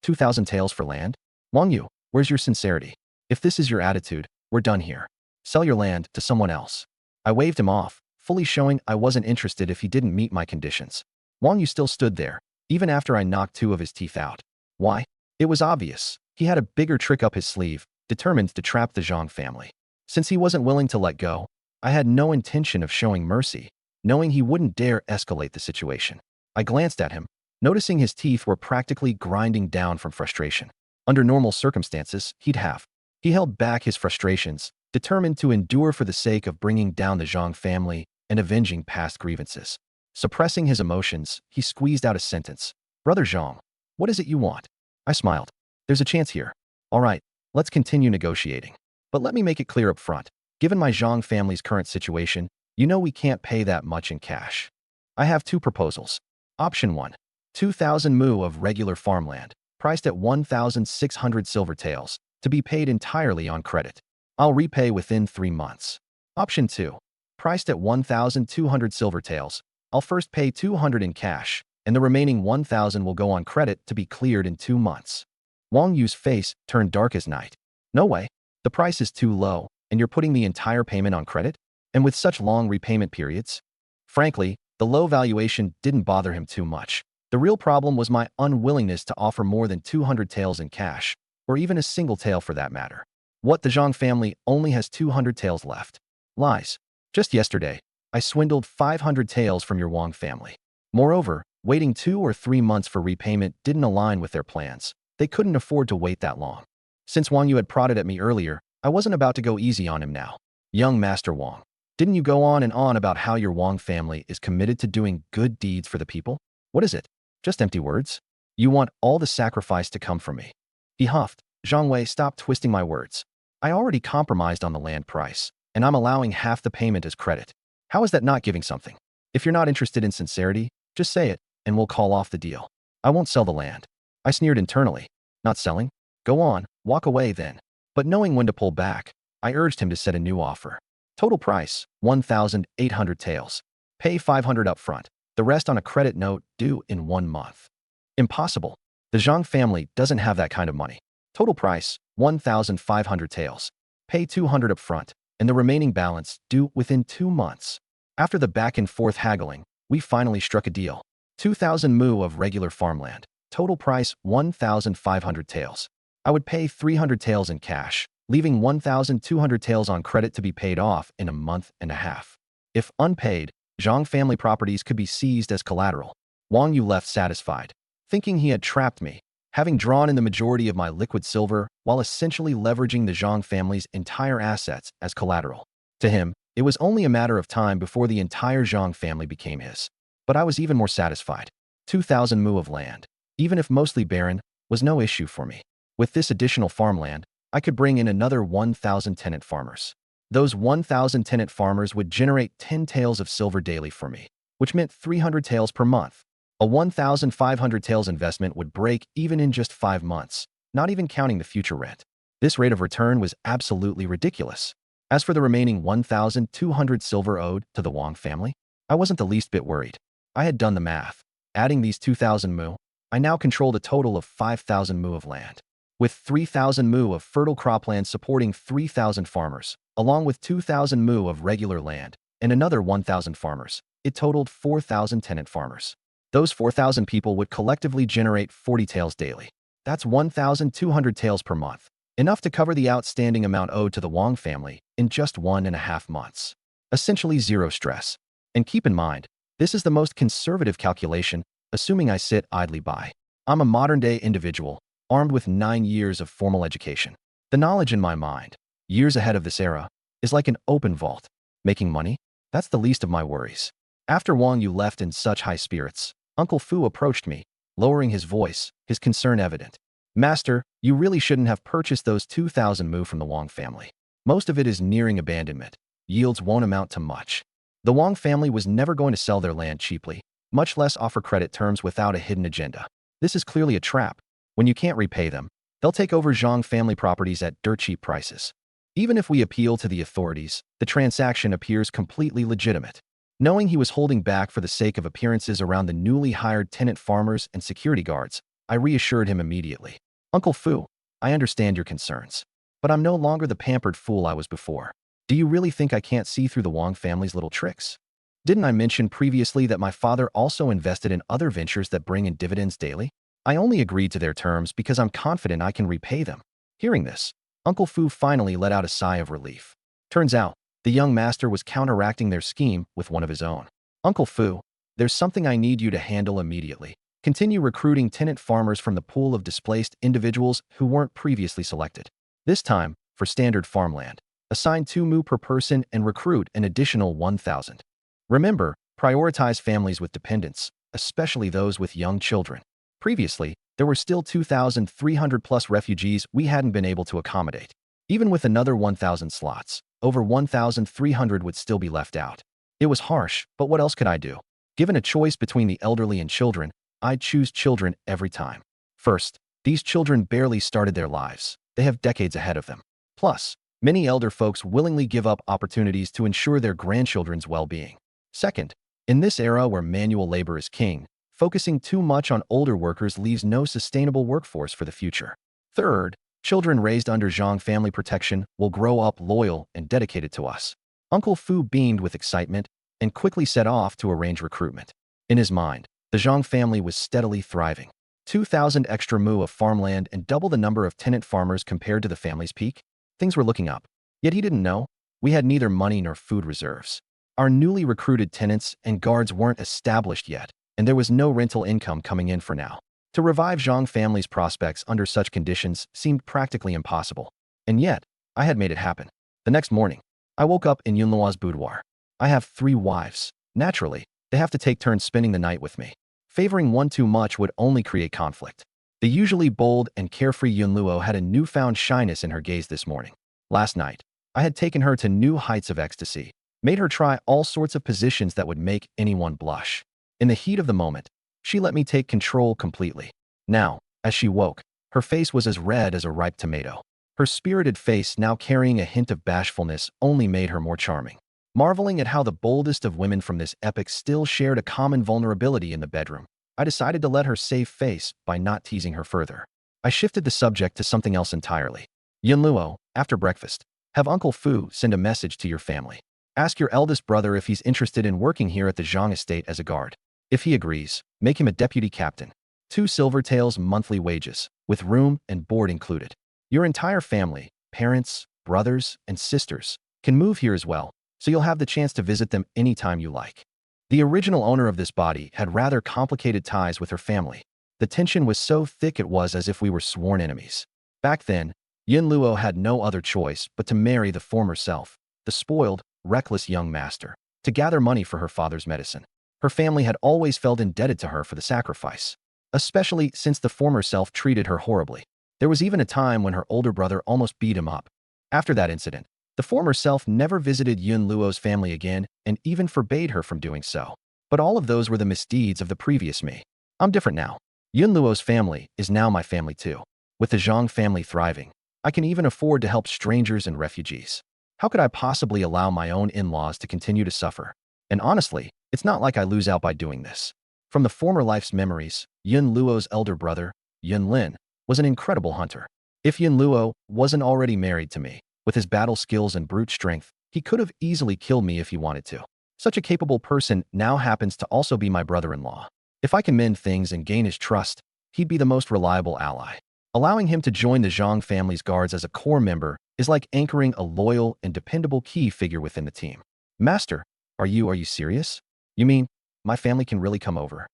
2,000 taels for land? Wang Yu, where's your sincerity? If this is your attitude, we're done here. Sell your land to someone else. I waved him off, fully showing I wasn't interested if he didn't meet my conditions. Wang Yu still stood there, even after I knocked 2 of his teeth out. Why? It was obvious. He had a bigger trick up his sleeve, determined to trap the Zhang family. Since he wasn't willing to let go, I had no intention of showing mercy, knowing he wouldn't dare escalate the situation. I glanced at him, noticing his teeth were practically grinding down from frustration. Under normal circumstances, he'd have. He held back his frustrations, determined to endure for the sake of bringing down the Zhang family and avenging past grievances. Suppressing his emotions, he squeezed out a sentence. Brother Zhang, what is it you want? I smiled. There's a chance here. All right, let's continue negotiating. But let me make it clear up front. Given my Zhang family's current situation, you know we can't pay that much in cash. I have two proposals. Option 1. 2,000 mu of regular farmland, priced at 1,600 silver taels, to be paid entirely on credit. I'll repay within 3 months. Option 2. Priced at 1,200 silver taels, I'll first pay 200 in cash, and the remaining 1,000 will go on credit to be cleared in 2 months. Wang Yu's face turned dark as night. No way. The price is too low, and you're putting the entire payment on credit? And with such long repayment periods? Frankly, the low valuation didn't bother him too much. The real problem was my unwillingness to offer more than 200 taels in cash, or even a single tael for that matter. What, the Zhang family only has 200 taels left? Lies. Just yesterday, I swindled 500 taels from your Wang family. Moreover, waiting 2 or 3 months for repayment didn't align with their plans. They couldn't afford to wait that long. Since Wang Yu had prodded at me earlier, I wasn't about to go easy on him now. Young Master Wang, didn't you go on and on about how your Wang family is committed to doing good deeds for the people? What is it? Just empty words? You want all the sacrifice to come from me. He huffed. Zhang Wei, stop twisting my words. I already compromised on the land price, and I'm allowing half the payment as credit. How is that not giving something? If you're not interested in sincerity, just say it, and we'll call off the deal. I won't sell the land. I sneered internally. Not selling? Go on, walk away then. But knowing when to pull back, I urged him to set a new offer. Total price, 1,800 taels. Pay 500 up front, the rest on a credit note due in 1 month. Impossible. The Zhang family doesn't have that kind of money. Total price, 1,500 taels. Pay 200 up front, and the remaining balance due within 2 months. After the back and forth haggling, we finally struck a deal. 2,000 mu of regular farmland. Total price, 1,500 taels. I would pay 300 taels in cash, leaving 1,200 taels on credit to be paid off in a month and a half. If unpaid, Zhang family properties could be seized as collateral. Wang Yu left satisfied, thinking he had trapped me, having drawn in the majority of my liquid silver while essentially leveraging the Zhang family's entire assets as collateral. To him, it was only a matter of time before the entire Zhang family became his. But I was even more satisfied. 2,000 mu of land, even if mostly barren, was no issue for me. With this additional farmland, I could bring in another 1,000 tenant farmers. Those 1,000 tenant farmers would generate 10 taels of silver daily for me, which meant 300 taels per month. A 1,500 taels investment would break even in just 5 months, not even counting the future rent. This rate of return was absolutely ridiculous. As for the remaining 1,200 silver owed to the Wang family, I wasn't the least bit worried. I had done the math. Adding these 2,000 mu, I now controlled a total of 5,000 mu of land. With 3,000 mu of fertile cropland supporting 3,000 farmers, along with 2,000 mu of regular land, and another 1,000 farmers, it totaled 4,000 tenant farmers. Those 4,000 people would collectively generate 40 taels daily. That's 1,200 taels per month, enough to cover the outstanding amount owed to the Wang family in just 1.5 months. Essentially zero stress. And keep in mind, this is the most conservative calculation, assuming I sit idly by. I'm a modern-day individual, armed with 9 years of formal education. The knowledge in my mind, years ahead of this era, is like an open vault. Making money? That's the least of my worries. After Wang Yu left in such high spirits, Uncle Fu approached me, lowering his voice, his concern evident. Master, you really shouldn't have purchased those 2,000 mu from the Wang family. Most of it is nearing abandonment. Yields won't amount to much. The Wang family was never going to sell their land cheaply, much less offer credit terms without a hidden agenda. This is clearly a trap. When you can't repay them, they'll take over Zhang family properties at dirt cheap prices. Even if we appeal to the authorities, the transaction appears completely legitimate. Knowing he was holding back for the sake of appearances around the newly hired tenant farmers and security guards, I reassured him immediately. Uncle Fu, I understand your concerns, but I'm no longer the pampered fool I was before. Do you really think I can't see through the Wang family's little tricks? Didn't I mention previously that my father also invested in other ventures that bring in dividends daily? I only agreed to their terms because I'm confident I can repay them. Hearing this, Uncle Fu finally let out a sigh of relief. Turns out, the young master was counteracting their scheme with one of his own. Uncle Fu, there's something I need you to handle immediately. Continue recruiting tenant farmers from the pool of displaced individuals who weren't previously selected. This time, for standard farmland, assign 2 mu per person and recruit an additional 1,000. Remember, prioritize families with dependents, especially those with young children. Previously, there were still 2,300 plus refugees we hadn't been able to accommodate. Even with another 1,000 slots, over 1,300 would still be left out. It was harsh, but what else could I do? Given a choice between the elderly and children, I'd choose children every time. First, these children barely started their lives. They have decades ahead of them. Plus, many elder folks willingly give up opportunities to ensure their grandchildren's well-being. Second, in this era where manual labor is king, focusing too much on older workers leaves no sustainable workforce for the future. Third, children raised under Zhang family protection will grow up loyal and dedicated to us. Uncle Fu beamed with excitement and quickly set off to arrange recruitment. In his mind, the Zhang family was steadily thriving. 2,000 extra mu of farmland and double the number of tenant farmers compared to the family's peak. Things were looking up. Yet he didn't know. We had neither money nor food reserves. Our newly recruited tenants and guards weren't established yet, and there was no rental income coming in for now. To revive Zhang family's prospects under such conditions seemed practically impossible. And yet, I had made it happen. The next morning, I woke up in Yunluo's boudoir. I have 3 wives. Naturally, they have to take turns spending the night with me. Favoring one too much would only create conflict. The usually bold and carefree Yunluo had a newfound shyness in her gaze this morning. Last night, I had taken her to new heights of ecstasy, made her try all sorts of positions that would make anyone blush. In the heat of the moment, she let me take control completely. Now, as she woke, her face was as red as a ripe tomato. Her spirited face, now carrying a hint of bashfulness, only made her more charming. Marveling at how the boldest of women from this epoch still shared a common vulnerability in the bedroom, I decided to let her save face by not teasing her further. I shifted the subject to something else entirely. Yunluo, after breakfast, have Uncle Fu send a message to your family. Ask your eldest brother if he's interested in working here at the Zhang estate as a guard. If he agrees, make him a deputy captain. 2 silvertaels monthly wages, with room and board included. Your entire family, parents, brothers, and sisters, can move here as well, so you'll have the chance to visit them anytime you like. The original owner of this body had rather complicated ties with her family. The tension was so thick it was as if we were sworn enemies. Back then, Yunluo had no other choice but to marry the former self, the spoiled, reckless young master, to gather money for her father's medicine. Her family had always felt indebted to her for the sacrifice, especially since the former self treated her horribly. There was even a time when her older brother almost beat him up. After that incident, the former self never visited Yunluo's family again and even forbade her from doing so. But all of those were the misdeeds of the previous me. I'm different now. Yunluo's family is now my family too. With the Zhang family thriving, I can even afford to help strangers and refugees. How could I possibly allow my own in-laws to continue to suffer? And honestly, it's not like I lose out by doing this. From the former life's memories, Yunluo's elder brother, Yunlin, was an incredible hunter. If Yunluo wasn't already married to me, with his battle skills and brute strength, he could have easily killed me if he wanted to. Such a capable person now happens to also be my brother-in-law. If I can mend things and gain his trust, he'd be the most reliable ally. Allowing him to join the Zhang family's guards as a core member is like anchoring a loyal and dependable key figure within the team. Master, are you serious? You mean, my family can really come over?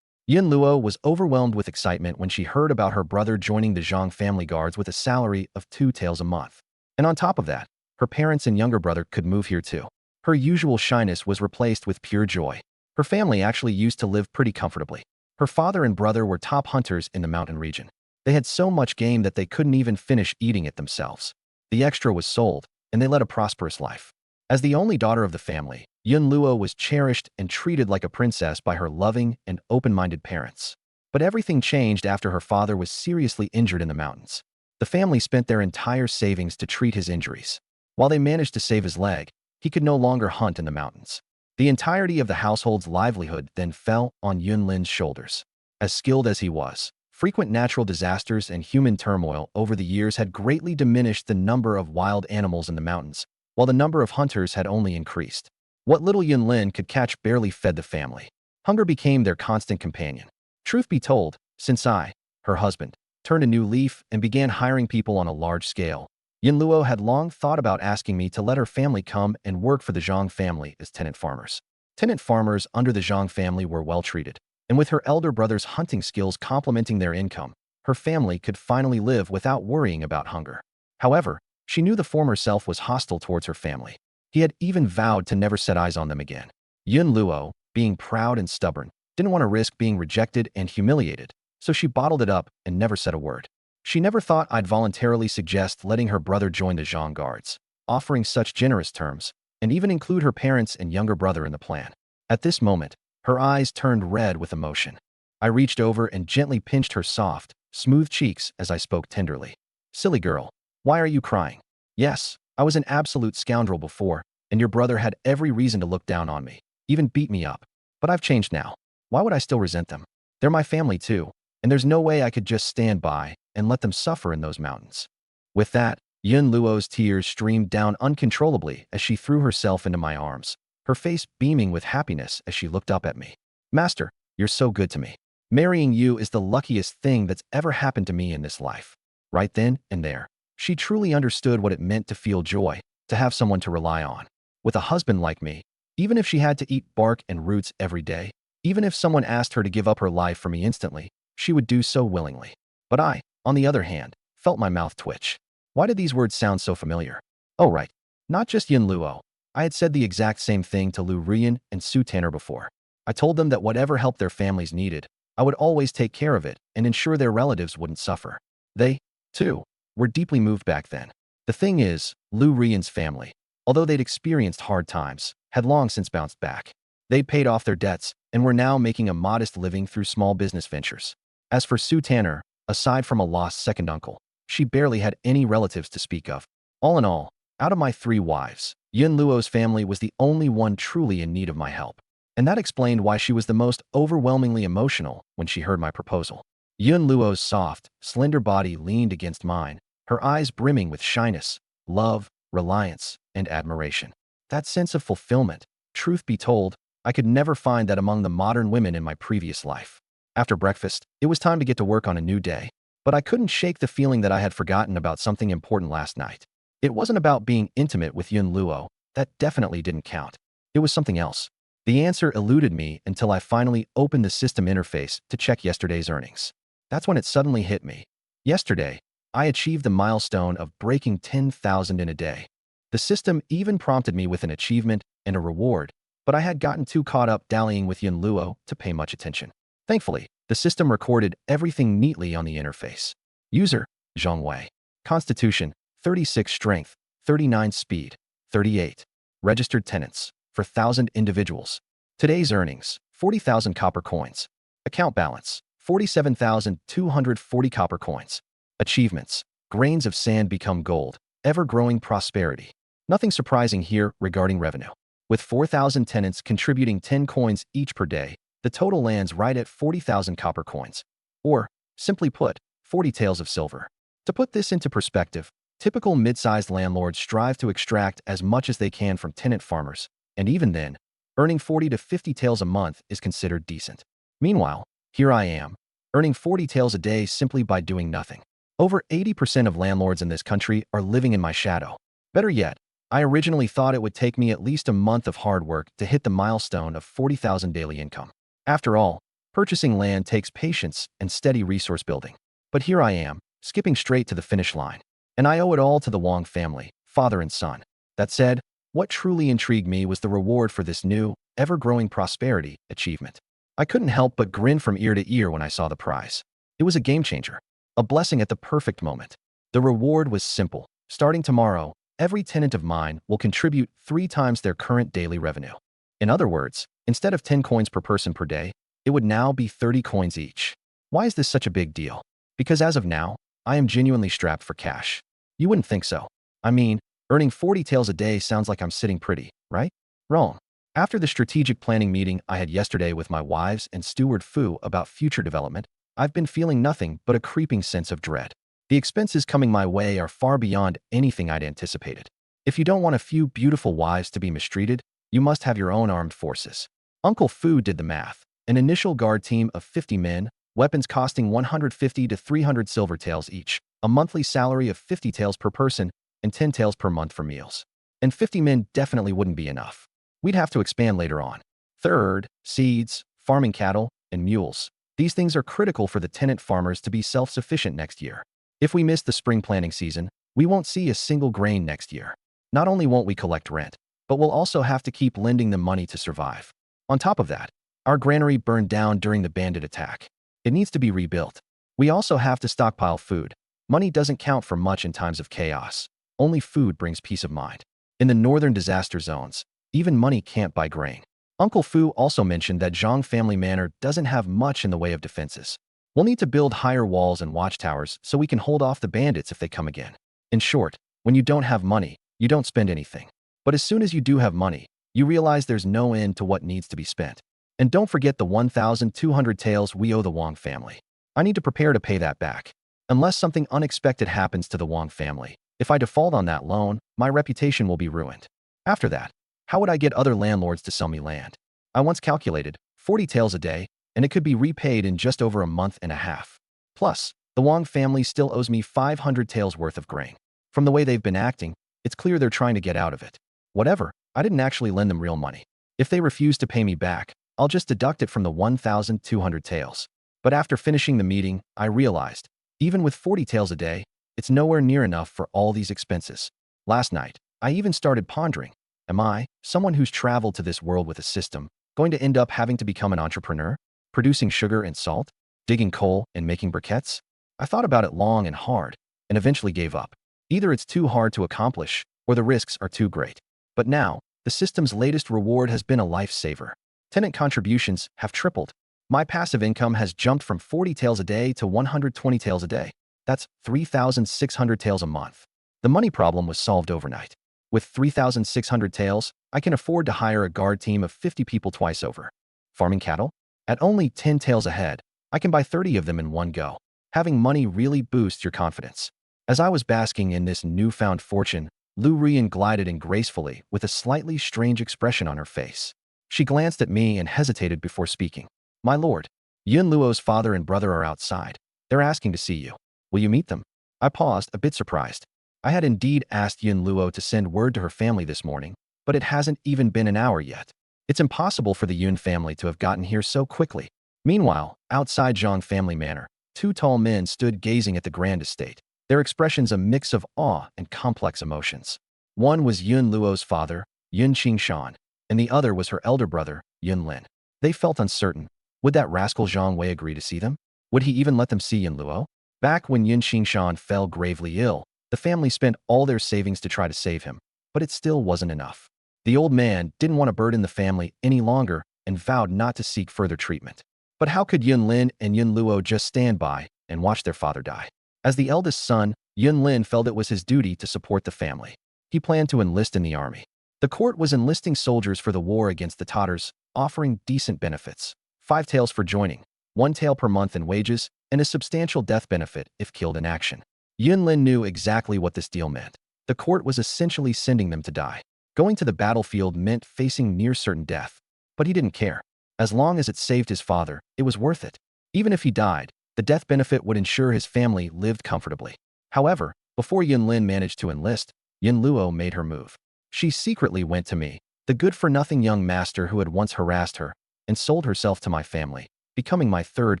Yunluo was overwhelmed with excitement when she heard about her brother joining the Zhang family guards with a salary of 2 taels a month. And on top of that, her parents and younger brother could move here too. Her usual shyness was replaced with pure joy. Her family actually used to live pretty comfortably. Her father and brother were top hunters in the mountain region. They had so much game that they couldn't even finish eating it themselves. The extra was sold, and they led a prosperous life. As the only daughter of the family, Yunluo was cherished and treated like a princess by her loving and open-minded parents. But everything changed after her father was seriously injured in the mountains. The family spent their entire savings to treat his injuries. While they managed to save his leg, he could no longer hunt in the mountains. The entirety of the household's livelihood then fell on Yunlin's shoulders. As skilled as he was, frequent natural disasters and human turmoil over the years had greatly diminished the number of wild animals in the mountains, while the number of hunters had only increased. What little Yunlin could catch barely fed the family. Hunger became their constant companion. Truth be told, since I, her husband, turned a new leaf and began hiring people on a large scale, Yunluo had long thought about asking me to let her family come and work for the Zhang family as tenant farmers. Tenant farmers under the Zhang family were well treated, and with her elder brother's hunting skills complementing their income, her family could finally live without worrying about hunger. However, she knew the former self was hostile towards her family. He had even vowed to never set eyes on them again. Yunluo, being proud and stubborn, didn't want to risk being rejected and humiliated, so she bottled it up and never said a word. She never thought I'd voluntarily suggest letting her brother join the Zhang Guards, offering such generous terms, and even include her parents and younger brother in the plan. At this moment, her eyes turned red with emotion. I reached over and gently pinched her soft, smooth cheeks as I spoke tenderly. Silly girl, why are you crying? Yes, I was an absolute scoundrel before, and your brother had every reason to look down on me, even beat me up. But I've changed now. Why would I still resent them? They're my family too, and there's no way I could just stand by and let them suffer in those mountains. With that, Yun Luo's tears streamed down uncontrollably as she threw herself into my arms, her face beaming with happiness as she looked up at me. Master, you're so good to me. Marrying you is the luckiest thing that's ever happened to me in this life. Right then and there, she truly understood what it meant to feel joy, to have someone to rely on. With a husband like me, even if she had to eat bark and roots every day, even if someone asked her to give up her life for me instantly, she would do so willingly. But I, on the other hand, felt my mouth twitch. Why did these words sound so familiar? Oh right, not just Yin Luo. I had said the exact same thing to Lu Rian and Su Tanner before. I told them that whatever help their families needed, I would always take care of it and ensure their relatives wouldn't suffer. They, too, were deeply moved back then. The thing is, Lu Rian's family, although they'd experienced hard times, had long since bounced back. They'd paid off their debts and were now making a modest living through small business ventures. As for Su Tanner, aside from a lost second uncle, she barely had any relatives to speak of. All in all, out of my 3 wives, Yun Luo's family was the only one truly in need of my help. And that explained why she was the most overwhelmingly emotional when she heard my proposal. Yun Luo's soft, slender body leaned against mine, her eyes brimming with shyness, love, reliance, and admiration. That sense of fulfillment, truth be told, I could never find that among the modern women in my previous life. After breakfast, it was time to get to work on a new day, but I couldn't shake the feeling that I had forgotten about something important last night. It wasn't about being intimate with Yun Luo. That definitely didn't count. It was something else. The answer eluded me until I finally opened the system interface to check yesterday's earnings. That's when it suddenly hit me. Yesterday, I achieved the milestone of breaking 10,000 in a day. The system even prompted me with an achievement and a reward, but I had gotten too caught up dallying with Yun Luo to pay much attention. Thankfully, the system recorded everything neatly on the interface. User, Zhang Wei. Constitution, 36 strength, 39 speed, 38. Registered tenants, for 1,000 individuals. Today's earnings, 40,000 copper coins. Account balance, 47,240 copper coins. Achievements, grains of sand become gold, ever-growing prosperity. Nothing surprising here regarding revenue. With 4,000 tenants contributing 10 coins each per day, the total lands right at 40,000 copper coins. Or, simply put, 40 taels of silver. To put this into perspective, typical mid-sized landlords strive to extract as much as they can from tenant farmers, and even then, earning 40 to 50 taels a month is considered decent. Meanwhile, here I am, earning 40 taels a day simply by doing nothing. Over 80% of landlords in this country are living in my shadow. Better yet, I originally thought it would take me at least a month of hard work to hit the milestone of 40,000 daily income. After all, purchasing land takes patience and steady resource building. But here I am, skipping straight to the finish line. And I owe it all to the Wang family, father and son. That said, what truly intrigued me was the reward for this new, ever-growing prosperity achievement. I couldn't help but grin from ear to ear when I saw the prize. It was a game changer, a blessing at the perfect moment. The reward was simple. Starting tomorrow, every tenant of mine will contribute 3 times their current daily revenue. In other words, instead of 10 coins per person per day, it would now be 30 coins each. Why is this such a big deal? Because as of now, I am genuinely strapped for cash. You wouldn't think so. I mean, earning 40 taels a day sounds like I'm sitting pretty, right? Wrong. After the strategic planning meeting I had yesterday with my wives and Steward Fu about future development, I've been feeling nothing but a creeping sense of dread. The expenses coming my way are far beyond anything I'd anticipated. If you don't want a few beautiful wives to be mistreated, you must have your own armed forces. Uncle Fu did the math. An initial guard team of 50 men, weapons costing 150 to 300 silver taels each, a monthly salary of 50 taels per person, and 10 taels per month for meals. And 50 men definitely wouldn't be enough. We'd have to expand later on. Third, seeds, farming cattle, and mules. These things are critical for the tenant farmers to be self-sufficient next year. If we miss the spring planting season, we won't see a single grain next year. Not only won't we collect rent, but we'll also have to keep lending them money to survive. On top of that, our granary burned down during the bandit attack. It needs to be rebuilt. We also have to stockpile food, Money doesn't count for much in times of chaos. Only food brings peace of mind. In the northern disaster zones, even money can't buy grain. Uncle Fu also mentioned that Zhang family manor doesn't have much in the way of defenses. We'll need to build higher walls and watchtowers so we can hold off the bandits if they come again. In short, when you don't have money, you don't spend anything. But as soon as you do have money, you realize there's no end to what needs to be spent. And don't forget the 1,200 taels we owe the Wang family. I need to prepare to pay that back. Unless something unexpected happens to the Wang family, if I default on that loan, my reputation will be ruined. After that, how would I get other landlords to sell me land? I once calculated 40 taels a day, and it could be repaid in just over a month and a half. Plus, the Wang family still owes me 500 taels worth of grain. From the way they've been acting, it's clear they're trying to get out of it. Whatever, I didn't actually lend them real money. If they refuse to pay me back, I'll just deduct it from the 1,200 taels. But after finishing the meeting, I realized, even with 40 taels a day, it's nowhere near enough for all these expenses. Last night, I even started pondering, am I, someone who's traveled to this world with a system, going to end up having to become an entrepreneur? Producing sugar and salt? Digging coal and making briquettes? I thought about it long and hard, and eventually gave up. Either it's too hard to accomplish, or the risks are too great. But now, the system's latest reward has been a lifesaver. Tenant contributions have tripled. My passive income has jumped from 40 taels a day to 120 taels a day. That's 3,600 taels a month. The money problem was solved overnight. With 3,600 taels, I can afford to hire a guard team of 50 people twice over. Farming cattle? At only 10 taels a head, I can buy 30 of them in one go. Having money really boosts your confidence. As I was basking in this newfound fortune, Lu Rian glided in gracefully with a slightly strange expression on her face. She glanced at me and hesitated before speaking. My lord, Yun Luo's father and brother are outside. They're asking to see you. Will you meet them? I paused, a bit surprised. I had indeed asked Yun Luo to send word to her family this morning, but it hasn't even been an hour yet. It's impossible for the Yun family to have gotten here so quickly. Meanwhile, outside Zhang family manor, two tall men stood gazing at the grand estate, their expressions a mix of awe and complex emotions. One was Yun Luo's father, Yun Qingshan, and the other was her elder brother, Yun Lin. They felt uncertain. Would that rascal Zhang Wei agree to see them? Would he even let them see Yun Luo? Back when Yun Qingshan fell gravely ill, the family spent all their savings to try to save him, but it still wasn't enough. The old man didn't want to burden the family any longer and vowed not to seek further treatment. But how could Yun Lin and Yun Luo just stand by and watch their father die? As the eldest son, Yun Lin felt it was his duty to support the family. He planned to enlist in the army. The court was enlisting soldiers for the war against the Tatars, offering decent benefits. 5 taels for joining, 1 tael per month in wages, and a substantial death benefit if killed in action. Yun Lin knew exactly what this deal meant. The court was essentially sending them to die. Going to the battlefield meant facing near certain death. But he didn't care. As long as it saved his father, it was worth it. Even if he died, the death benefit would ensure his family lived comfortably. However, before Yun Lin managed to enlist, Yun Luo made her move. She secretly went to me, the good-for-nothing young master who had once harassed her, and sold herself to my family, becoming my 3rd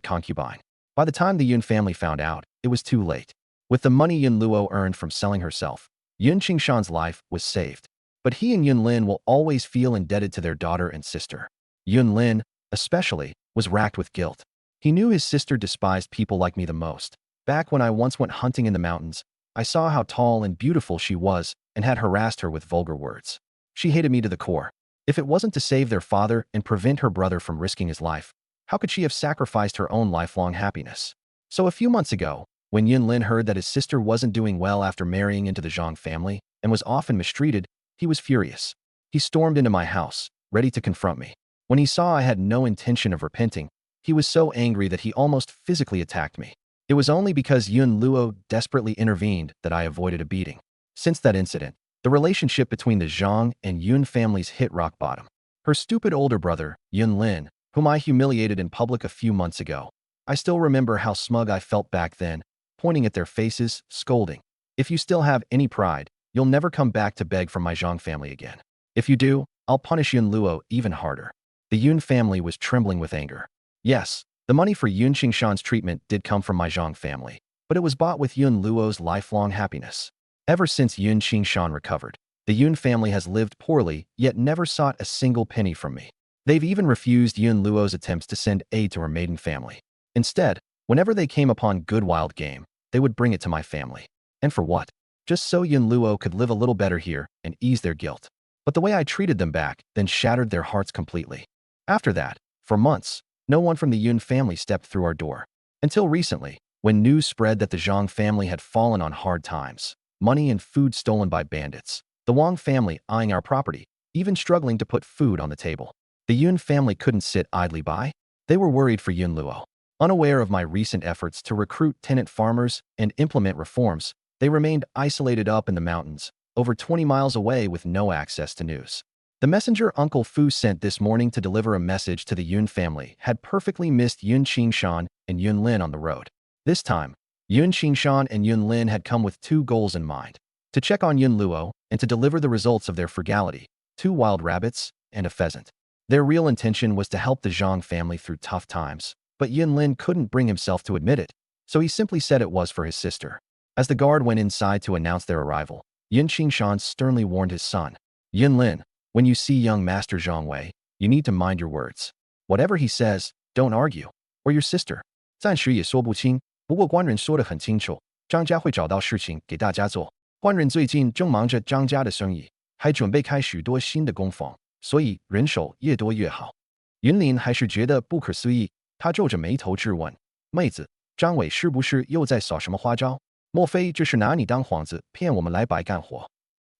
concubine. By the time the Yun family found out, it was too late. With the money Yun Luo earned from selling herself, Yun Qingshan's life was saved. But he and Yun Lin will always feel indebted to their daughter and sister. Yun Lin, especially, was racked with guilt. He knew his sister despised people like me the most. Back when I once went hunting in the mountains, I saw how tall and beautiful she was and had harassed her with vulgar words. She hated me to the core. If it wasn't to save their father and prevent her brother from risking his life, how could she have sacrificed her own lifelong happiness? So a few months ago, when Yun Lin heard that his sister wasn't doing well after marrying into the Zhang family and was often mistreated, he was furious. He stormed into my house, ready to confront me. When he saw I had no intention of repenting, he was so angry that he almost physically attacked me. It was only because Yun Luo desperately intervened that I avoided a beating. Since that incident, the relationship between the Zhang and Yun families hit rock bottom. Her stupid older brother, Yun Lin, whom I humiliated in public a few months ago. I still remember how smug I felt back then, pointing at their faces, scolding. If you still have any pride, you'll never come back to beg from my Zhang family again. If you do, I'll punish Yun Luo even harder. The Yun family was trembling with anger. Yes, the money for Yun Qingshan's treatment did come from my Zhang family, but it was bought with Yun Luo's lifelong happiness. Ever since Yun Qingshan recovered, the Yun family has lived poorly, yet never sought a single penny from me. They've even refused Yun Luo's attempts to send aid to her maiden family. Instead, whenever they came upon good wild game, they would bring it to my family. And for what? Just so Yun Luo could live a little better here and ease their guilt. But the way I treated them back then shattered their hearts completely. After that, for months, no one from the Yun family stepped through our door. Until recently, when news spread that the Zhang family had fallen on hard times, money and food stolen by bandits, the Wang family eyeing our property, even struggling to put food on the table. The Yun family couldn't sit idly by. They were worried for Yun Luo. Unaware of my recent efforts to recruit tenant farmers and implement reforms, they remained isolated up in the mountains, over 20 miles away with no access to news. The messenger Uncle Fu sent this morning to deliver a message to the Yun family had perfectly missed Yun Qingshan and Yun Lin on the road. This time, Yun Qingshan and Yun Lin had come with two goals in mind: to check on Yun Luo and to deliver the results of their frugality, 2 wild rabbits and a pheasant. Their real intention was to help the Zhang family through tough times, but Yun Lin couldn't bring himself to admit it, so he simply said it was for his sister. As the guard went inside to announce their arrival, Yun Qingshan sternly warned his son, "Yun Lin, when you see young Master Zhang Wei, you need to mind your words. Whatever he says, don't argue. Or your sister." 暂时也说不清，不过官人说得很清楚，张家会找到事情给大家做。官人最近正忙着张家的生意，还准备开许多新的工坊，所以人手越多越好。云林还是觉得不可思议，他皱着眉头质问：“妹子，张伟是不是又在耍什么花招？莫非这是拿你当幌子骗我们来白干活？”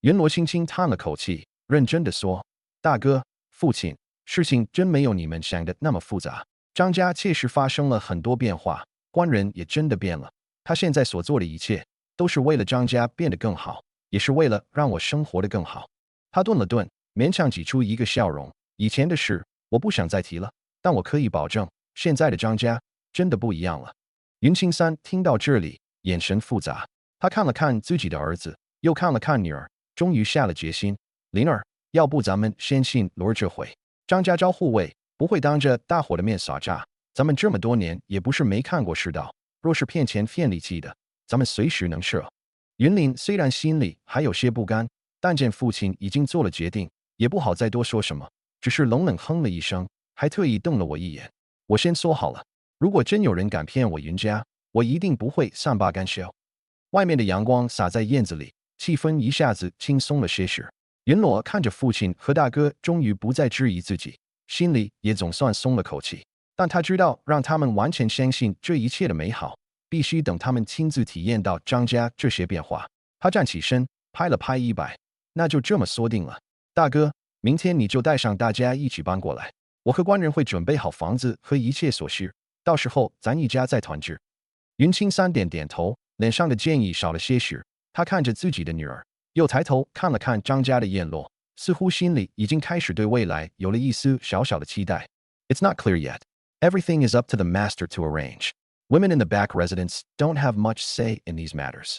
云罗轻轻叹了口气，认真地说：“大哥，父亲，事情真没有你们想的那么复杂。张家确实发生了很多变化，官人也真的变了。他现在所做的一切，都是为了张家变得更好，也是为了让我生活得更好。”他顿了顿，勉强挤出一个笑容：“以前的事，我不想再提了，但我可以保证，现在的张家真的不一样了。”云青三听到这里，眼神复杂，他看了看自己的儿子，又看了看女儿，终于下了决心：“灵儿，要不咱们先信罗这回。张家招护卫不会当着大伙的面耍诈，咱们这么多年也不是没看过世道。若是骗钱骗力气的，咱们随时能撤。”云林虽然心里还有些不甘，但见父亲已经做了决定，也不好再多说什么，只是冷冷哼了一声，还特意瞪了我一眼。我先说好了，如果真有人敢骗我云家，我一定不会善罢甘休。外面的阳光洒在院子里，气氛一下子轻松了些许。云罗看着父亲和大哥终于不再质疑自己，心里也总算松了口气。但他知道，让他们完全相信这一切的美好，必须等他们亲自体验到张家这些变化。他站起身，拍了拍衣摆：“那就这么说定了。大哥，明天你就带上大家一起搬过来，我和官人会准备好房子和一切所需，到时候咱一家再团聚。”云青三点点头，脸上的歉意少了些许。他看着自己的女儿，又抬头看了看张家的院落，似乎心里已经开始对未来有了一丝小小的期待。It's not clear yet. Everything is up to the master to arrange. Women in the back residence don't have much say in these matters.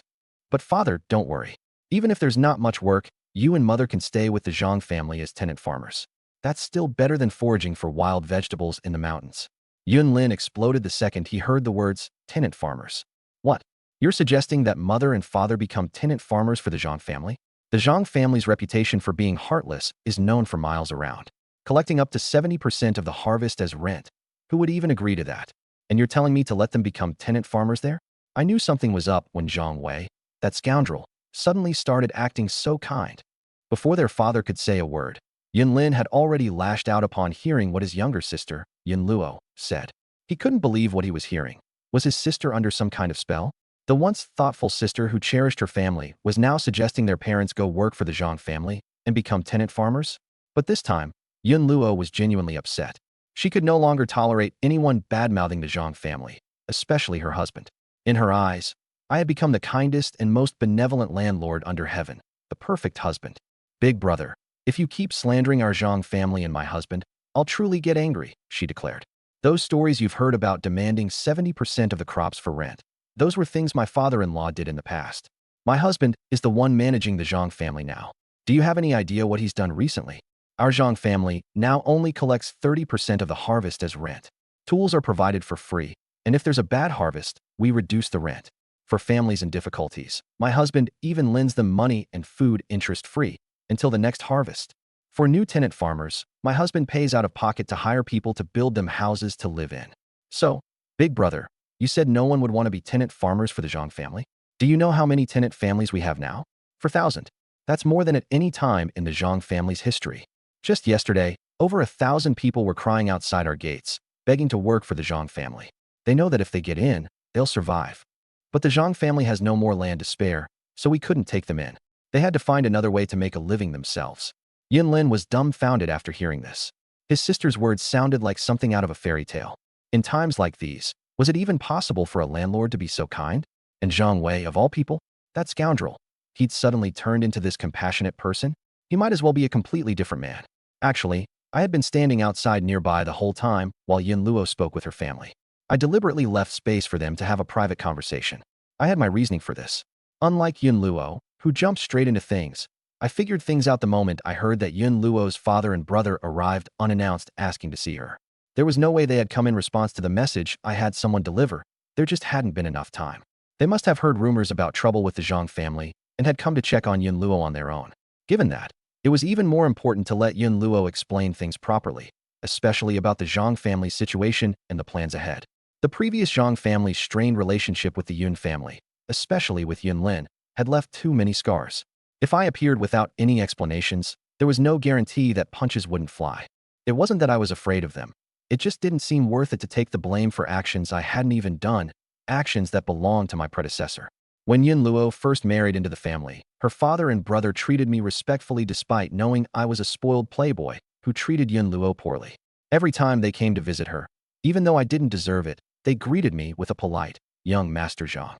But father, don't worry. Even if there's not much work, you and mother can stay with the Zhang family as tenant farmers. That's still better than foraging for wild vegetables in the mountains. Yun Lin exploded the second he heard the words tenant farmers. What? You're suggesting that mother and father become tenant farmers for the Zhang family? The Zhang family's reputation for being heartless is known for miles around, collecting up to 70% of the harvest as rent. Who would even agree to that? And you're telling me to let them become tenant farmers there? I knew something was up when Zhang Wei, that scoundrel, suddenly started acting so kind. Before their father could say a word, Yun Lin had already lashed out upon hearing what his younger sister, Yun Luo, said. He couldn't believe what he was hearing. Was his sister under some kind of spell? The once thoughtful sister who cherished her family was now suggesting their parents go work for the Zhang family and become tenant farmers? But this time, Yun Luo was genuinely upset. She could no longer tolerate anyone bad-mouthing the Zhang family, especially her husband. In her eyes, I had become the kindest and most benevolent landlord under heaven, the perfect husband. Big brother, if you keep slandering our Zhang family and my husband, I'll truly get angry, she declared. Those stories you've heard about demanding 70% of the crops for rent, those were things my father-in-law did in the past. My husband is the one managing the Zhang family now. Do you have any idea what he's done recently? Our Zhang family now only collects 30% of the harvest as rent. Tools are provided for free, and if there's a bad harvest, we reduce the rent. For families in difficulties, my husband even lends them money and food interest-free until the next harvest. For new tenant farmers, my husband pays out of pocket to hire people to build them houses to live in. So, big brother, You said no one would want to be tenant farmers for the Zhang family? Do you know how many tenant families we have now? 4,000. That's more than at any time in the Zhang family's history. Just yesterday, over 1,000 people were crying outside our gates, begging to work for the Zhang family. They know that if they get in, they'll survive. But the Zhang family has no more land to spare, so we couldn't take them in. They had to find another way to make a living themselves. Yinlin was dumbfounded after hearing this. His sister's words sounded like something out of a fairy tale. In times like these, was it even possible for a landlord to be so kind? And Zhang Wei, of all people? That scoundrel. He'd suddenly turned into this compassionate person? He might as well be a completely different man. Actually, I had been standing outside nearby the whole time while Yin Luo spoke with her family. I deliberately left space for them to have a private conversation. I had my reasoning for this. Unlike Yin Luo, who jumped straight into things, I figured things out the moment I heard that Yin Luo's father and brother arrived unannounced asking to see her. There was no way they had come in response to the message I had someone deliver. There just hadn't been enough time. They must have heard rumors about trouble with the Zhang family and had come to check on Yin Luo on their own. Given that, it was even more important to let Yin Luo explain things properly, especially about the Zhang family's situation and the plans ahead. The previous Zhang family's strained relationship with the Yun family, especially with Yun Lin, had left too many scars. If I appeared without any explanations, there was no guarantee that punches wouldn't fly. It wasn't that I was afraid of them. It just didn't seem worth it to take the blame for actions I hadn't even done, actions that belonged to my predecessor. When Yin Luo first married into the family, her father and brother treated me respectfully despite knowing I was a spoiled playboy who treated Yin Luo poorly. Every time they came to visit her, even though I didn't deserve it, they greeted me with a polite, young Master Zhang.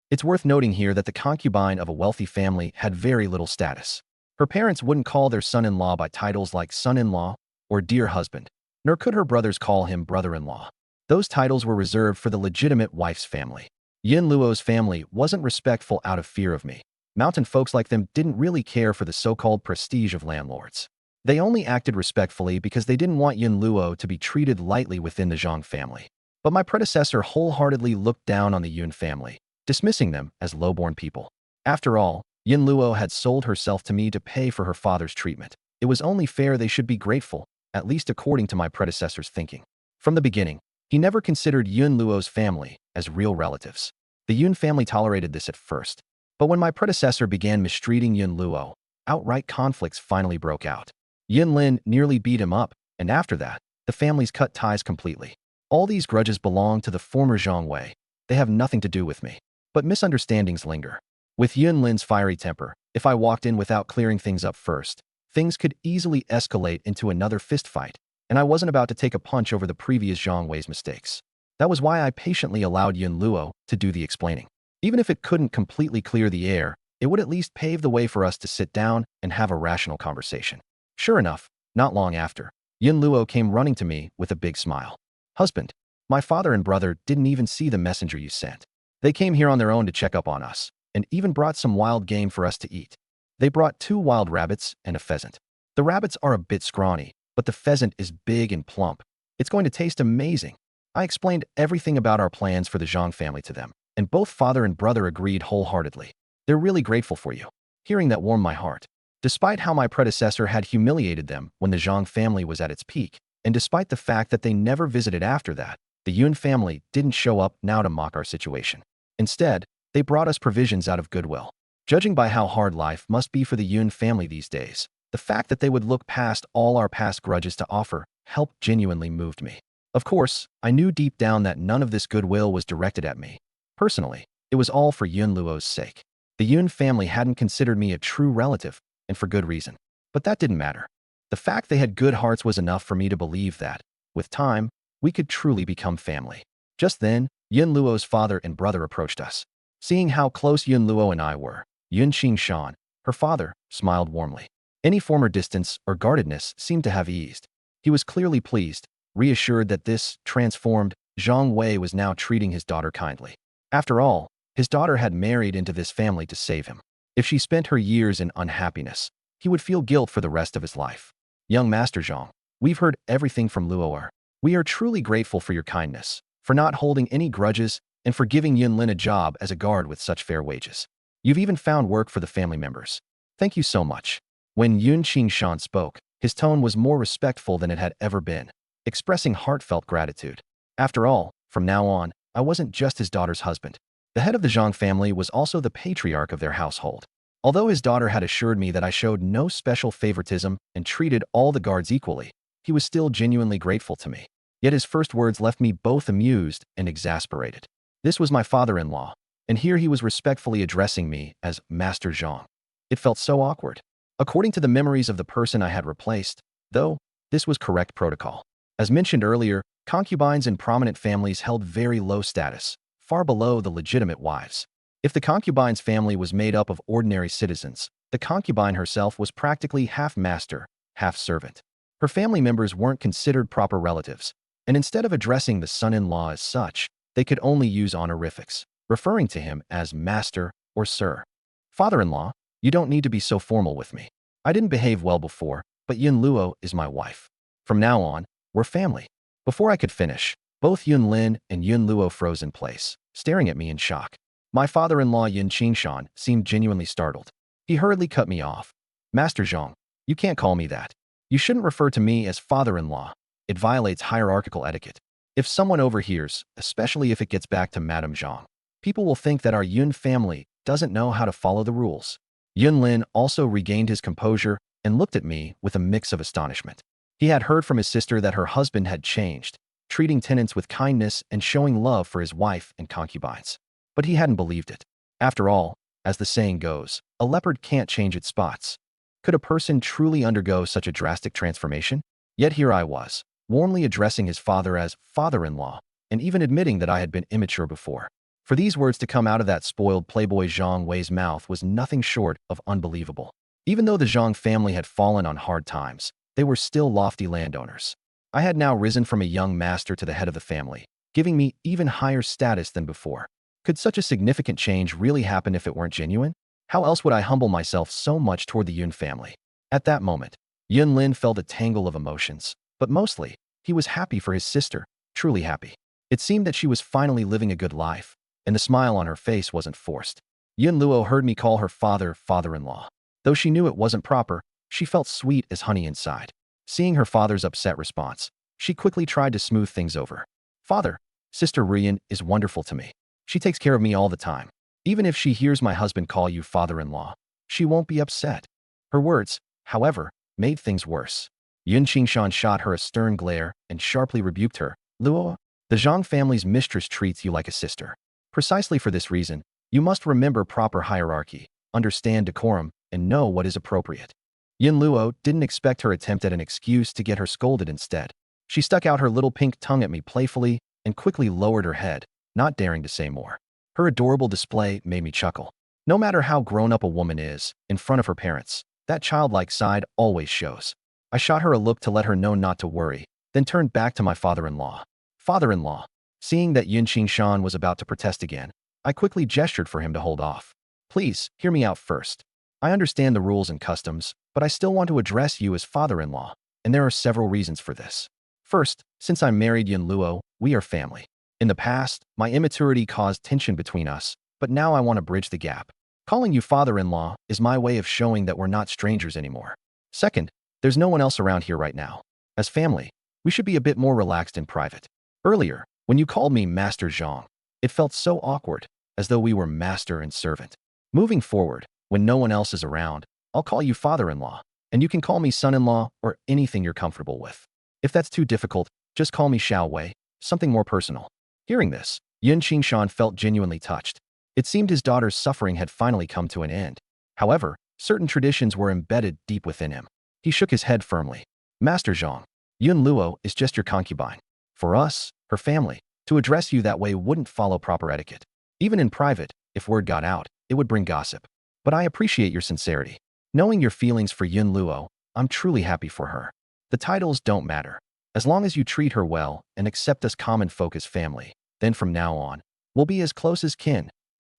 It's worth noting here that the concubine of a wealthy family had very little status. Her parents wouldn't call their son-in-law by titles like son-in-law or dear husband, nor could her brothers call him brother-in-law. Those titles were reserved for the legitimate wife's family. Yin Luo's family wasn't respectful out of fear of me. Mountain folks like them didn't really care for the so-called prestige of landlords. They only acted respectfully because they didn't want Yin Luo to be treated lightly within the Zhang family. But my predecessor wholeheartedly looked down on the Yun family, dismissing them as low-born people. After all, Yin Luo had sold herself to me to pay for her father's treatment. It was only fair they should be grateful, at least according to my predecessor's thinking. From the beginning, he never considered Yun Luo's family as real relatives. The Yun family tolerated this at first, but when my predecessor began mistreating Yin Luo, outright conflicts finally broke out. Yin Lin nearly beat him up, and after that, the families cut ties completely. All these grudges belong to the former Zhang Wei. They have nothing to do with me. But misunderstandings linger. With Yin Lin's fiery temper, if I walked in without clearing things up first, things could easily escalate into another fistfight, and I wasn't about to take a punch over the previous Zhang Wei's mistakes. That was why I patiently allowed Yin Luo to do the explaining. Even if it couldn't completely clear the air, it would at least pave the way for us to sit down and have a rational conversation. Sure enough, not long after, Yin Luo came running to me with a big smile. Husband, my father and brother didn't even see the messenger you sent. They came here on their own to check up on us, and even brought some wild game for us to eat. They brought 2 wild rabbits and a pheasant. The rabbits are a bit scrawny, but the pheasant is big and plump. It's going to taste amazing. I explained everything about our plans for the Zhang family to them, and both father and brother agreed wholeheartedly. They're really grateful for you. Hearing that warmed my heart. Despite how my predecessor had humiliated them when the Zhang family was at its peak, and despite the fact that they never visited after that, the Yun family didn't show up now to mock our situation. Instead, they brought us provisions out of goodwill. Judging by how hard life must be for the Yun family these days, the fact that they would look past all our past grudges to offer help genuinely moved me. Of course, I knew deep down that none of this goodwill was directed at me. Personally, it was all for Yun Luo's sake. The Yun family hadn't considered me a true relative, and for good reason. But that didn't matter. The fact they had good hearts was enough for me to believe that, with time, we could truly become family. Just then, Yin Luo's father and brother approached us. Seeing how close Yin Luo and I were, Yun Qingshan, her father, smiled warmly. Any former distance or guardedness seemed to have eased. He was clearly pleased, reassured that this transformed Zhang Wei was now treating his daughter kindly. After all, his daughter had married into this family to save him. If she spent her years in unhappiness, he would feel guilt for the rest of his life. Young Master Zhang, we've heard everything from Luo'er. We are truly grateful for your kindness, for not holding any grudges, and for giving Yin Lin a job as a guard with such fair wages. You've even found work for the family members. Thank you so much. When Yun Qingshan spoke, his tone was more respectful than it had ever been, expressing heartfelt gratitude. After all, from now on, I wasn't just his daughter's husband. The head of the Zhang family was also the patriarch of their household. Although his daughter had assured me that I showed no special favoritism and treated all the guards equally, he was still genuinely grateful to me. Yet his first words left me both amused and exasperated. This was my father-in-law, and here he was respectfully addressing me as Master Zhang. It felt so awkward. According to the memories of the person I had replaced, though, this was correct protocol. As mentioned earlier, concubines in prominent families held very low status, far below the legitimate wives. If the concubine's family was made up of ordinary citizens, the concubine herself was practically half master, half servant. Her family members weren't considered proper relatives, and instead of addressing the son-in-law as such, they could only use honorifics, referring to him as master or sir. Father-in-law, you don't need to be so formal with me. I didn't behave well before, but Yun Luo is my wife. From now on, we're family. Before I could finish, both Yun Lin and Yun Luo froze in place, staring at me in shock. My father-in-law Yun Qingshan seemed genuinely startled. He hurriedly cut me off. Master Zhang, you can't call me that. You shouldn't refer to me as father-in-law. It violates hierarchical etiquette. If someone overhears, especially if it gets back to Madame Zhang, people will think that our Yun family doesn't know how to follow the rules. Yun Lin also regained his composure and looked at me with a mix of astonishment. He had heard from his sister that her husband had changed, treating tenants with kindness and showing love for his wife and concubines. But he hadn't believed it. After all, as the saying goes, a leopard can't change its spots. Could a person truly undergo such a drastic transformation? Yet here I was, warmly addressing his father as father-in-law, and even admitting that I had been immature before. For these words to come out of that spoiled playboy Zhang Wei's mouth was nothing short of unbelievable. Even though the Zhang family had fallen on hard times, they were still lofty landowners. I had now risen from a young master to the head of the family, giving me even higher status than before. Could such a significant change really happen if it weren't genuine? How else would I humble myself so much toward the Yun family? At that moment, Yun Lin felt a tangle of emotions, but mostly, he was happy for his sister, truly happy. It seemed that she was finally living a good life, and the smile on her face wasn't forced. Yun Luo heard me call her father father-in-law. Though she knew it wasn't proper, she felt sweet as honey inside. Seeing her father's upset response, she quickly tried to smooth things over. Father, Sister Rian is wonderful to me. She takes care of me all the time. Even if she hears my husband call you father-in-law, she won't be upset. Her words, however, made things worse. Yun Qingshan shot her a stern glare and sharply rebuked her. Luo, the Zhang family's mistress treats you like a sister. Precisely for this reason, you must remember proper hierarchy, understand decorum, and know what is appropriate. Yun Luo didn't expect her attempt at an excuse to get her scolded instead. She stuck out her little pink tongue at me playfully and quickly lowered her head, not daring to say more. Her adorable display made me chuckle. No matter how grown-up a woman is, in front of her parents, that childlike side always shows. I shot her a look to let her know not to worry, then turned back to my father-in-law. Father-in-law. Seeing that Yun Qingshan was about to protest again, I quickly gestured for him to hold off. Please, hear me out first. I understand the rules and customs, but I still want to address you as father-in-law, and there are several reasons for this. First, since I'm married Yun Luo, we are family. In the past, my immaturity caused tension between us, but now I want to bridge the gap. Calling you father-in-law is my way of showing that we're not strangers anymore. Second, there's no one else around here right now. As family, we should be a bit more relaxed in private. Earlier, when you called me Master Zhang, it felt so awkward, as though we were master and servant. Moving forward, when no one else is around, I'll call you father-in-law, and you can call me son-in-law or anything you're comfortable with. If that's too difficult, just call me Xiao Wei, something more personal. Hearing this, Yun Qingshan felt genuinely touched. It seemed his daughter's suffering had finally come to an end. However, certain traditions were embedded deep within him. He shook his head firmly. Master Zhang, Yun Luo is just your concubine. For us, her family, to address you that way wouldn't follow proper etiquette. Even in private, if word got out, it would bring gossip. But I appreciate your sincerity. Knowing your feelings for Yun Luo, I'm truly happy for her. The titles don't matter. As long as you treat her well and accept us common folk as family, then from now on, we'll be as close as kin.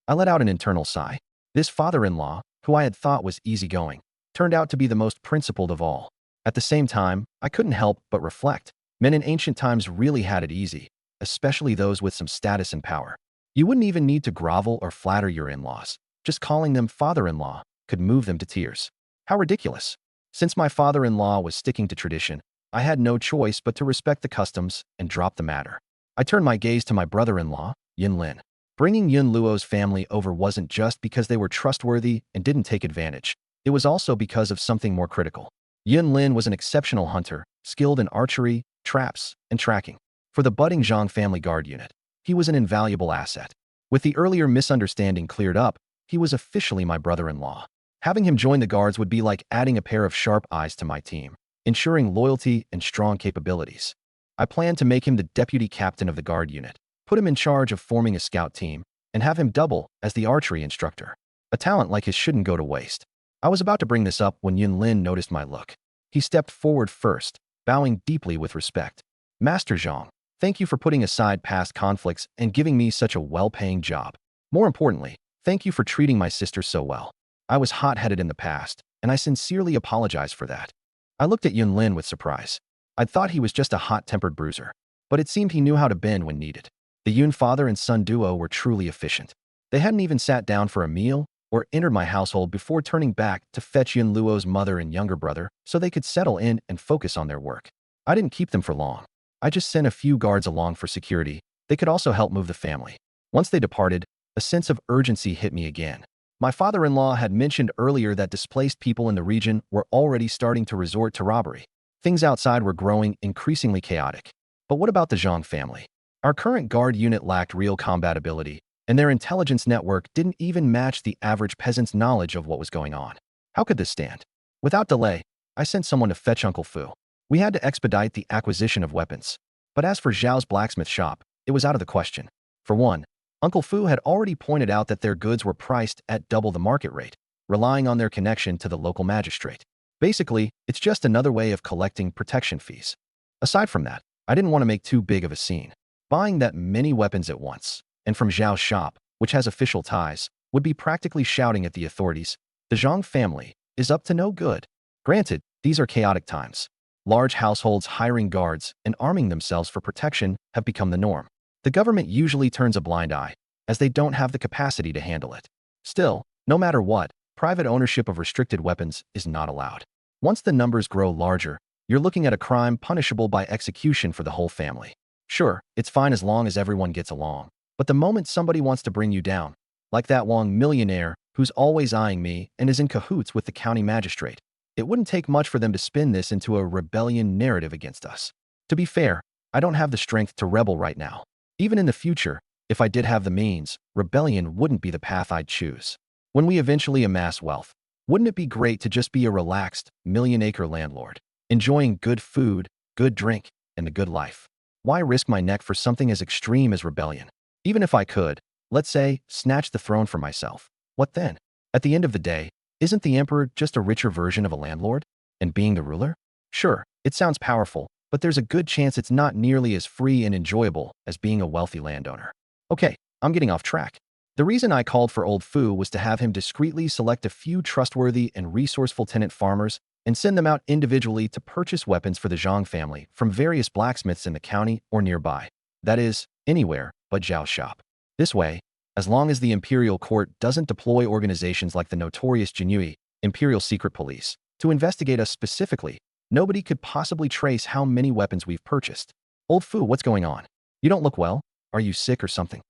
I let out an internal sigh. This father-in-law, who I had thought was easygoing, turned out to be the most principled of all. At the same time, I couldn't help but reflect. Men in ancient times really had it easy, especially those with some status and power. You wouldn't even need to grovel or flatter your in-laws. Just calling them father-in-law could move them to tears. How ridiculous. Since my father-in-law was sticking to tradition, I had no choice but to respect the customs and drop the matter. I turned my gaze to my brother-in-law, Yin Lin. Bringing Yun Luo's family over wasn't just because they were trustworthy and didn't take advantage. It was also because of something more critical. Yun Lin was an exceptional hunter, skilled in archery, traps, and tracking. For the budding Zhang family guard unit, he was an invaluable asset. With the earlier misunderstanding cleared up, he was officially my brother-in-law. Having him join the guards would be like adding a pair of sharp eyes to my team, ensuring loyalty and strong capabilities. I planned to make him the deputy captain of the guard unit, put him in charge of forming a scout team, and have him double as the archery instructor. A talent like his shouldn't go to waste. I was about to bring this up when Yun Lin noticed my look. He stepped forward first, bowing deeply with respect. Master Zhang, thank you for putting aside past conflicts and giving me such a well-paying job. More importantly, thank you for treating my sister so well. I was hot-headed in the past, and I sincerely apologize for that. I looked at Yun Lin with surprise. I'd thought he was just a hot-tempered bruiser, but it seemed he knew how to bend when needed. The Yun father and son duo were truly efficient. They hadn't even sat down for a meal or entered my household before turning back to fetch Yun Luo's mother and younger brother so they could settle in and focus on their work. I didn't keep them for long. I just sent a few guards along for security. They could also help move the family. Once they departed, a sense of urgency hit me again. My father-in-law had mentioned earlier that displaced people in the region were already starting to resort to robbery. Things outside were growing increasingly chaotic. But what about the Zhang family? Our current guard unit lacked real combat ability, and their intelligence network didn't even match the average peasant's knowledge of what was going on. How could this stand? Without delay, I sent someone to fetch Uncle Fu. We had to expedite the acquisition of weapons. But as for Zhao's blacksmith shop, it was out of the question. For one, Uncle Fu had already pointed out that their goods were priced at double the market rate, relying on their connection to the local magistrate. Basically, it's just another way of collecting protection fees. Aside from that, I didn't want to make too big of a scene. Buying that many weapons at once, and from Zhao's shop, which has official ties, would be practically shouting at the authorities. The Zhang family is up to no good. Granted, these are chaotic times. Large households hiring guards and arming themselves for protection have become the norm. The government usually turns a blind eye, as they don't have the capacity to handle it. Still, no matter what, private ownership of restricted weapons is not allowed. Once the numbers grow larger, you're looking at a crime punishable by execution for the whole family. Sure, it's fine as long as everyone gets along. But the moment somebody wants to bring you down, like that Wang millionaire who's always eyeing me and is in cahoots with the county magistrate, it wouldn't take much for them to spin this into a rebellion narrative against us. To be fair, I don't have the strength to rebel right now. Even in the future, if I did have the means, rebellion wouldn't be the path I'd choose. When we eventually amass wealth, wouldn't it be great to just be a relaxed, million-acre landlord, enjoying good food, good drink, and the good life? Why risk my neck for something as extreme as rebellion? Even if I could, let's say, snatch the throne for myself, what then? At the end of the day, isn't the emperor just a richer version of a landlord? And being the ruler? Sure, it sounds powerful, but there's a good chance it's not nearly as free and enjoyable as being a wealthy landowner. Okay, I'm getting off track. The reason I called for old Fu was to have him discreetly select a few trustworthy and resourceful tenant farmers and send them out individually to purchase weapons for the Zhang family from various blacksmiths in the county or nearby. That is, anywhere but Zhao's shop. This way, as long as the imperial court doesn't deploy organizations like the notorious Jinui, Imperial Secret Police, to investigate us specifically, nobody could possibly trace how many weapons we've purchased. Old Fu, what's going on? You don't look well. Are you sick or something?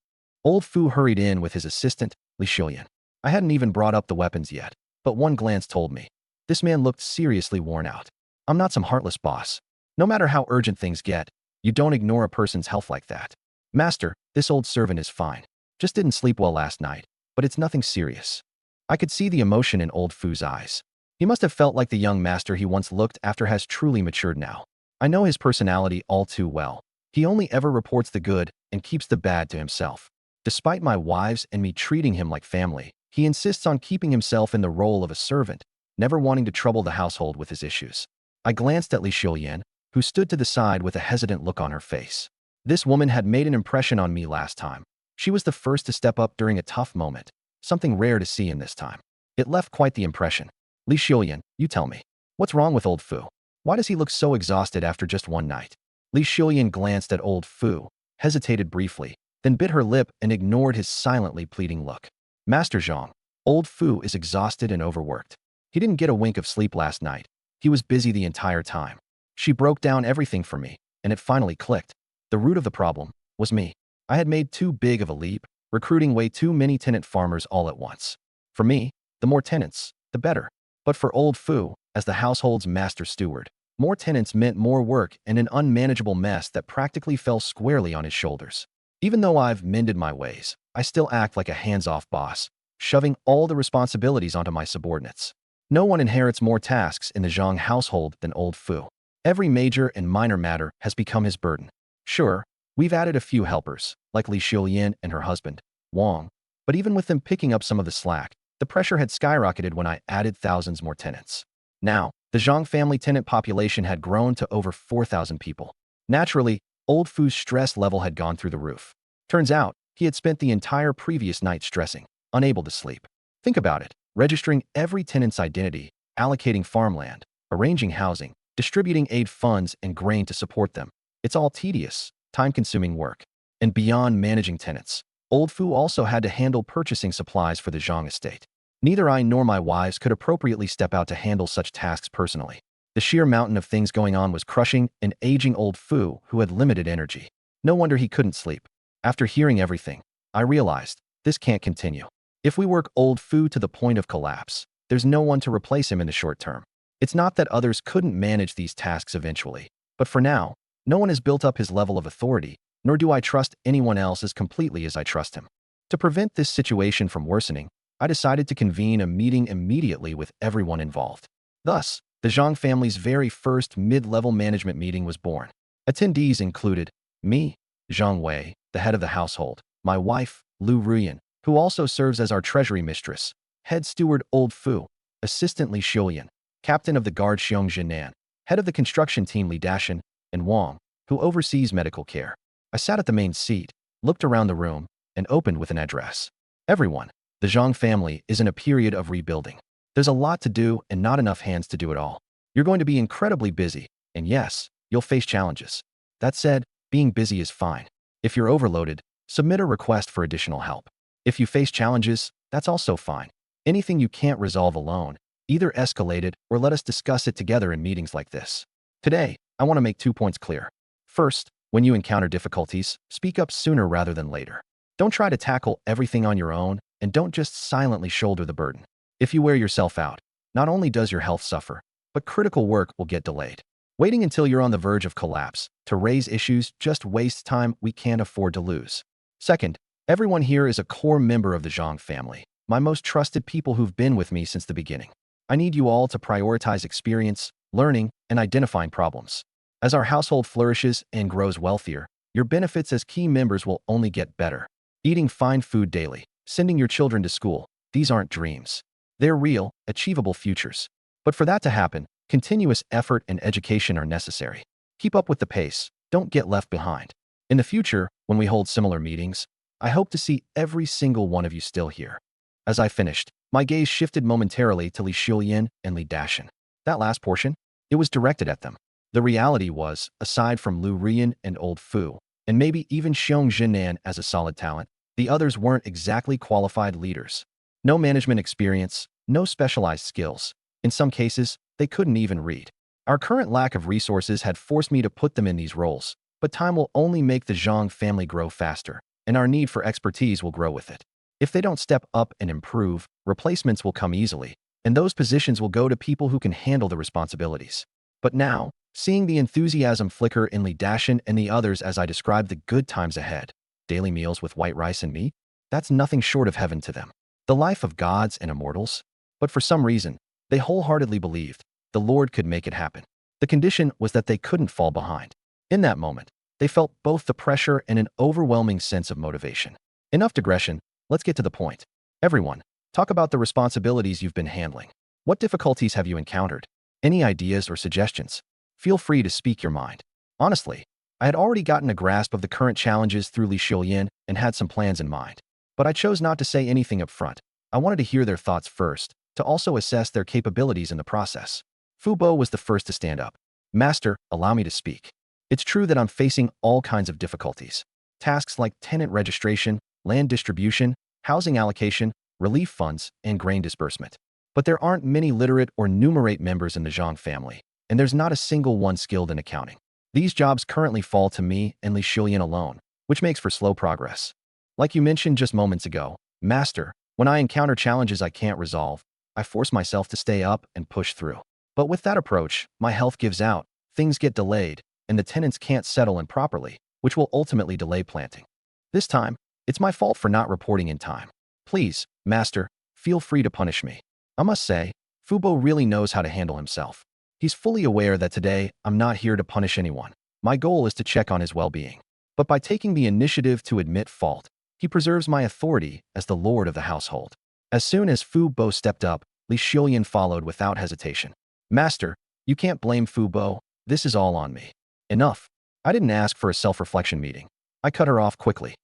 Old Fu hurried in with his assistant, Li Shilian. I hadn't even brought up the weapons yet, but one glance told me. This man looked seriously worn out. I'm not some heartless boss. No matter how urgent things get, you don't ignore a person's health like that. Master, this old servant is fine. Just didn't sleep well last night, but it's nothing serious. I could see the emotion in old Fu's eyes. He must have felt like the young master he once looked after has truly matured now. I know his personality all too well. He only ever reports the good and keeps the bad to himself. Despite my wives and me treating him like family, he insists on keeping himself in the role of a servant, never wanting to trouble the household with his issues. I glanced at Li Shilian, who stood to the side with a hesitant look on her face. This woman had made an impression on me last time. She was the first to step up during a tough moment, something rare to see in this time. It left quite the impression. Li Shilian, you tell me, what's wrong with old Fu? Why does he look so exhausted after just one night? Li Shilian glanced at old Fu, hesitated briefly, then bit her lip and ignored his silently pleading look. Master Zhang, old Fu is exhausted and overworked. He didn't get a wink of sleep last night. He was busy the entire time. She broke down everything for me, and it finally clicked. The root of the problem was me. I had made too big of a leap, recruiting way too many tenant farmers all at once. For me, the more tenants, the better. But for old Fu, as the household's master steward, more tenants meant more work and an unmanageable mess that practically fell squarely on his shoulders. Even though I've mended my ways, I still act like a hands-off boss, shoving all the responsibilities onto my subordinates. No one inherits more tasks in the Zhang household than old Fu. Every major and minor matter has become his burden. Sure, we've added a few helpers, like Li Xiulian and her husband, Wang, but even with them picking up some of the slack, the pressure had skyrocketed when I added thousands more tenants. Now, the Zhang family tenant population had grown to over 4,000 people. Naturally, old Fu's stress level had gone through the roof. Turns out, he had spent the entire previous night stressing, unable to sleep. Think about it, registering every tenant's identity, allocating farmland, arranging housing, distributing aid funds and grain to support them. It's all tedious, time-consuming work. And beyond managing tenants, old Fu also had to handle purchasing supplies for the Zhang estate. Neither I nor my wives could appropriately step out to handle such tasks personally. The sheer mountain of things going on was crushing an aging old Fu who had limited energy. No wonder he couldn't sleep. After hearing everything, I realized this can't continue. If we work old Fu to the point of collapse, there's no one to replace him in the short term. It's not that others couldn't manage these tasks eventually, but for now, no one has built up his level of authority, nor do I trust anyone else as completely as I trust him. To prevent this situation from worsening, I decided to convene a meeting immediately with everyone involved. Thus, the Zhang family's very first mid-level management meeting was born. Attendees included me, Zhang Wei, the head of the household, my wife, Lu Ruyan, who also serves as our treasury mistress, head steward Old Fu, assistant Li Xiulian, captain of the guard Xiong Jinan, head of the construction team Li Dashan, and Wang, who oversees medical care. I sat at the main seat, looked around the room, and opened with an address. Everyone, the Zhang family is in a period of rebuilding. There's a lot to do and not enough hands to do it all. You're going to be incredibly busy, and yes, you'll face challenges. That said, being busy is fine. If you're overloaded, submit a request for additional help. If you face challenges, that's also fine. Anything you can't resolve alone, either escalate it or let us discuss it together in meetings like this. Today, I want to make 2 points clear. First, when you encounter difficulties, speak up sooner rather than later. Don't try to tackle everything on your own, and don't just silently shoulder the burden. If you wear yourself out, not only does your health suffer, but critical work will get delayed. Waiting until you're on the verge of collapse to raise issues just wastes time we can't afford to lose. Second, everyone here is a core member of the Zhang family, my most trusted people who've been with me since the beginning. I need you all to prioritize experience, learning, and identifying problems. As our household flourishes and grows wealthier, your benefits as key members will only get better. Eating fine food daily, sending your children to school, these aren't dreams. They're real, achievable futures. But for that to happen, continuous effort and education are necessary. Keep up with the pace, don't get left behind. In the future, when we hold similar meetings, I hope to see every single one of you still here. As I finished, my gaze shifted momentarily to Li Xiulian and Li Dashan. That last portion, it was directed at them. The reality was, aside from Lu Rian and Old Fu, and maybe even Xiong Jinan as a solid talent, the others weren't exactly qualified leaders. No management experience, no specialized skills. In some cases, they couldn't even read. Our current lack of resources had forced me to put them in these roles, but time will only make the Zhang family grow faster, and our need for expertise will grow with it. If they don't step up and improve, replacements will come easily, and those positions will go to people who can handle the responsibilities. But now, seeing the enthusiasm flicker in Li Dashan and the others as I described the good times ahead, daily meals with white rice and meat, that's nothing short of heaven to them. The life of gods and immortals. But for some reason, they wholeheartedly believed the Lord could make it happen. The condition was that they couldn't fall behind. In that moment, they felt both the pressure and an overwhelming sense of motivation. Enough digression, let's get to the point. Everyone, talk about the responsibilities you've been handling. What difficulties have you encountered? Any ideas or suggestions? Feel free to speak your mind. Honestly, I had already gotten a grasp of the current challenges through Li Xiulian and had some plans in mind. But I chose not to say anything up front. I wanted to hear their thoughts first, to also assess their capabilities in the process. Fu Bo was the first to stand up. Master, allow me to speak. It's true that I'm facing all kinds of difficulties. Tasks like tenant registration, land distribution, housing allocation, relief funds, and grain disbursement. But there aren't many literate or numerate members in the Zhang family, and there's not a single one skilled in accounting. These jobs currently fall to me and Li Xiulian alone. which makes for slow progress. Like you mentioned just moments ago, Master, when I encounter challenges I can't resolve, I force myself to stay up and push through. But with that approach, my health gives out, things get delayed, and the tenants can't settle in properly, which will ultimately delay planting. This time, it's my fault for not reporting in time. Please, Master, feel free to punish me. I must say, Fubo really knows how to handle himself. He's fully aware that today I'm not here to punish anyone. My goal is to check on his well-being. But by taking the initiative to admit fault, he preserves my authority as the lord of the household. As soon as Fu Bo stepped up, Li Xiulian followed without hesitation. Master, you can't blame Fu Bo. This is all on me. Enough. I didn't ask for a self-reflection meeting. I cut her off quickly.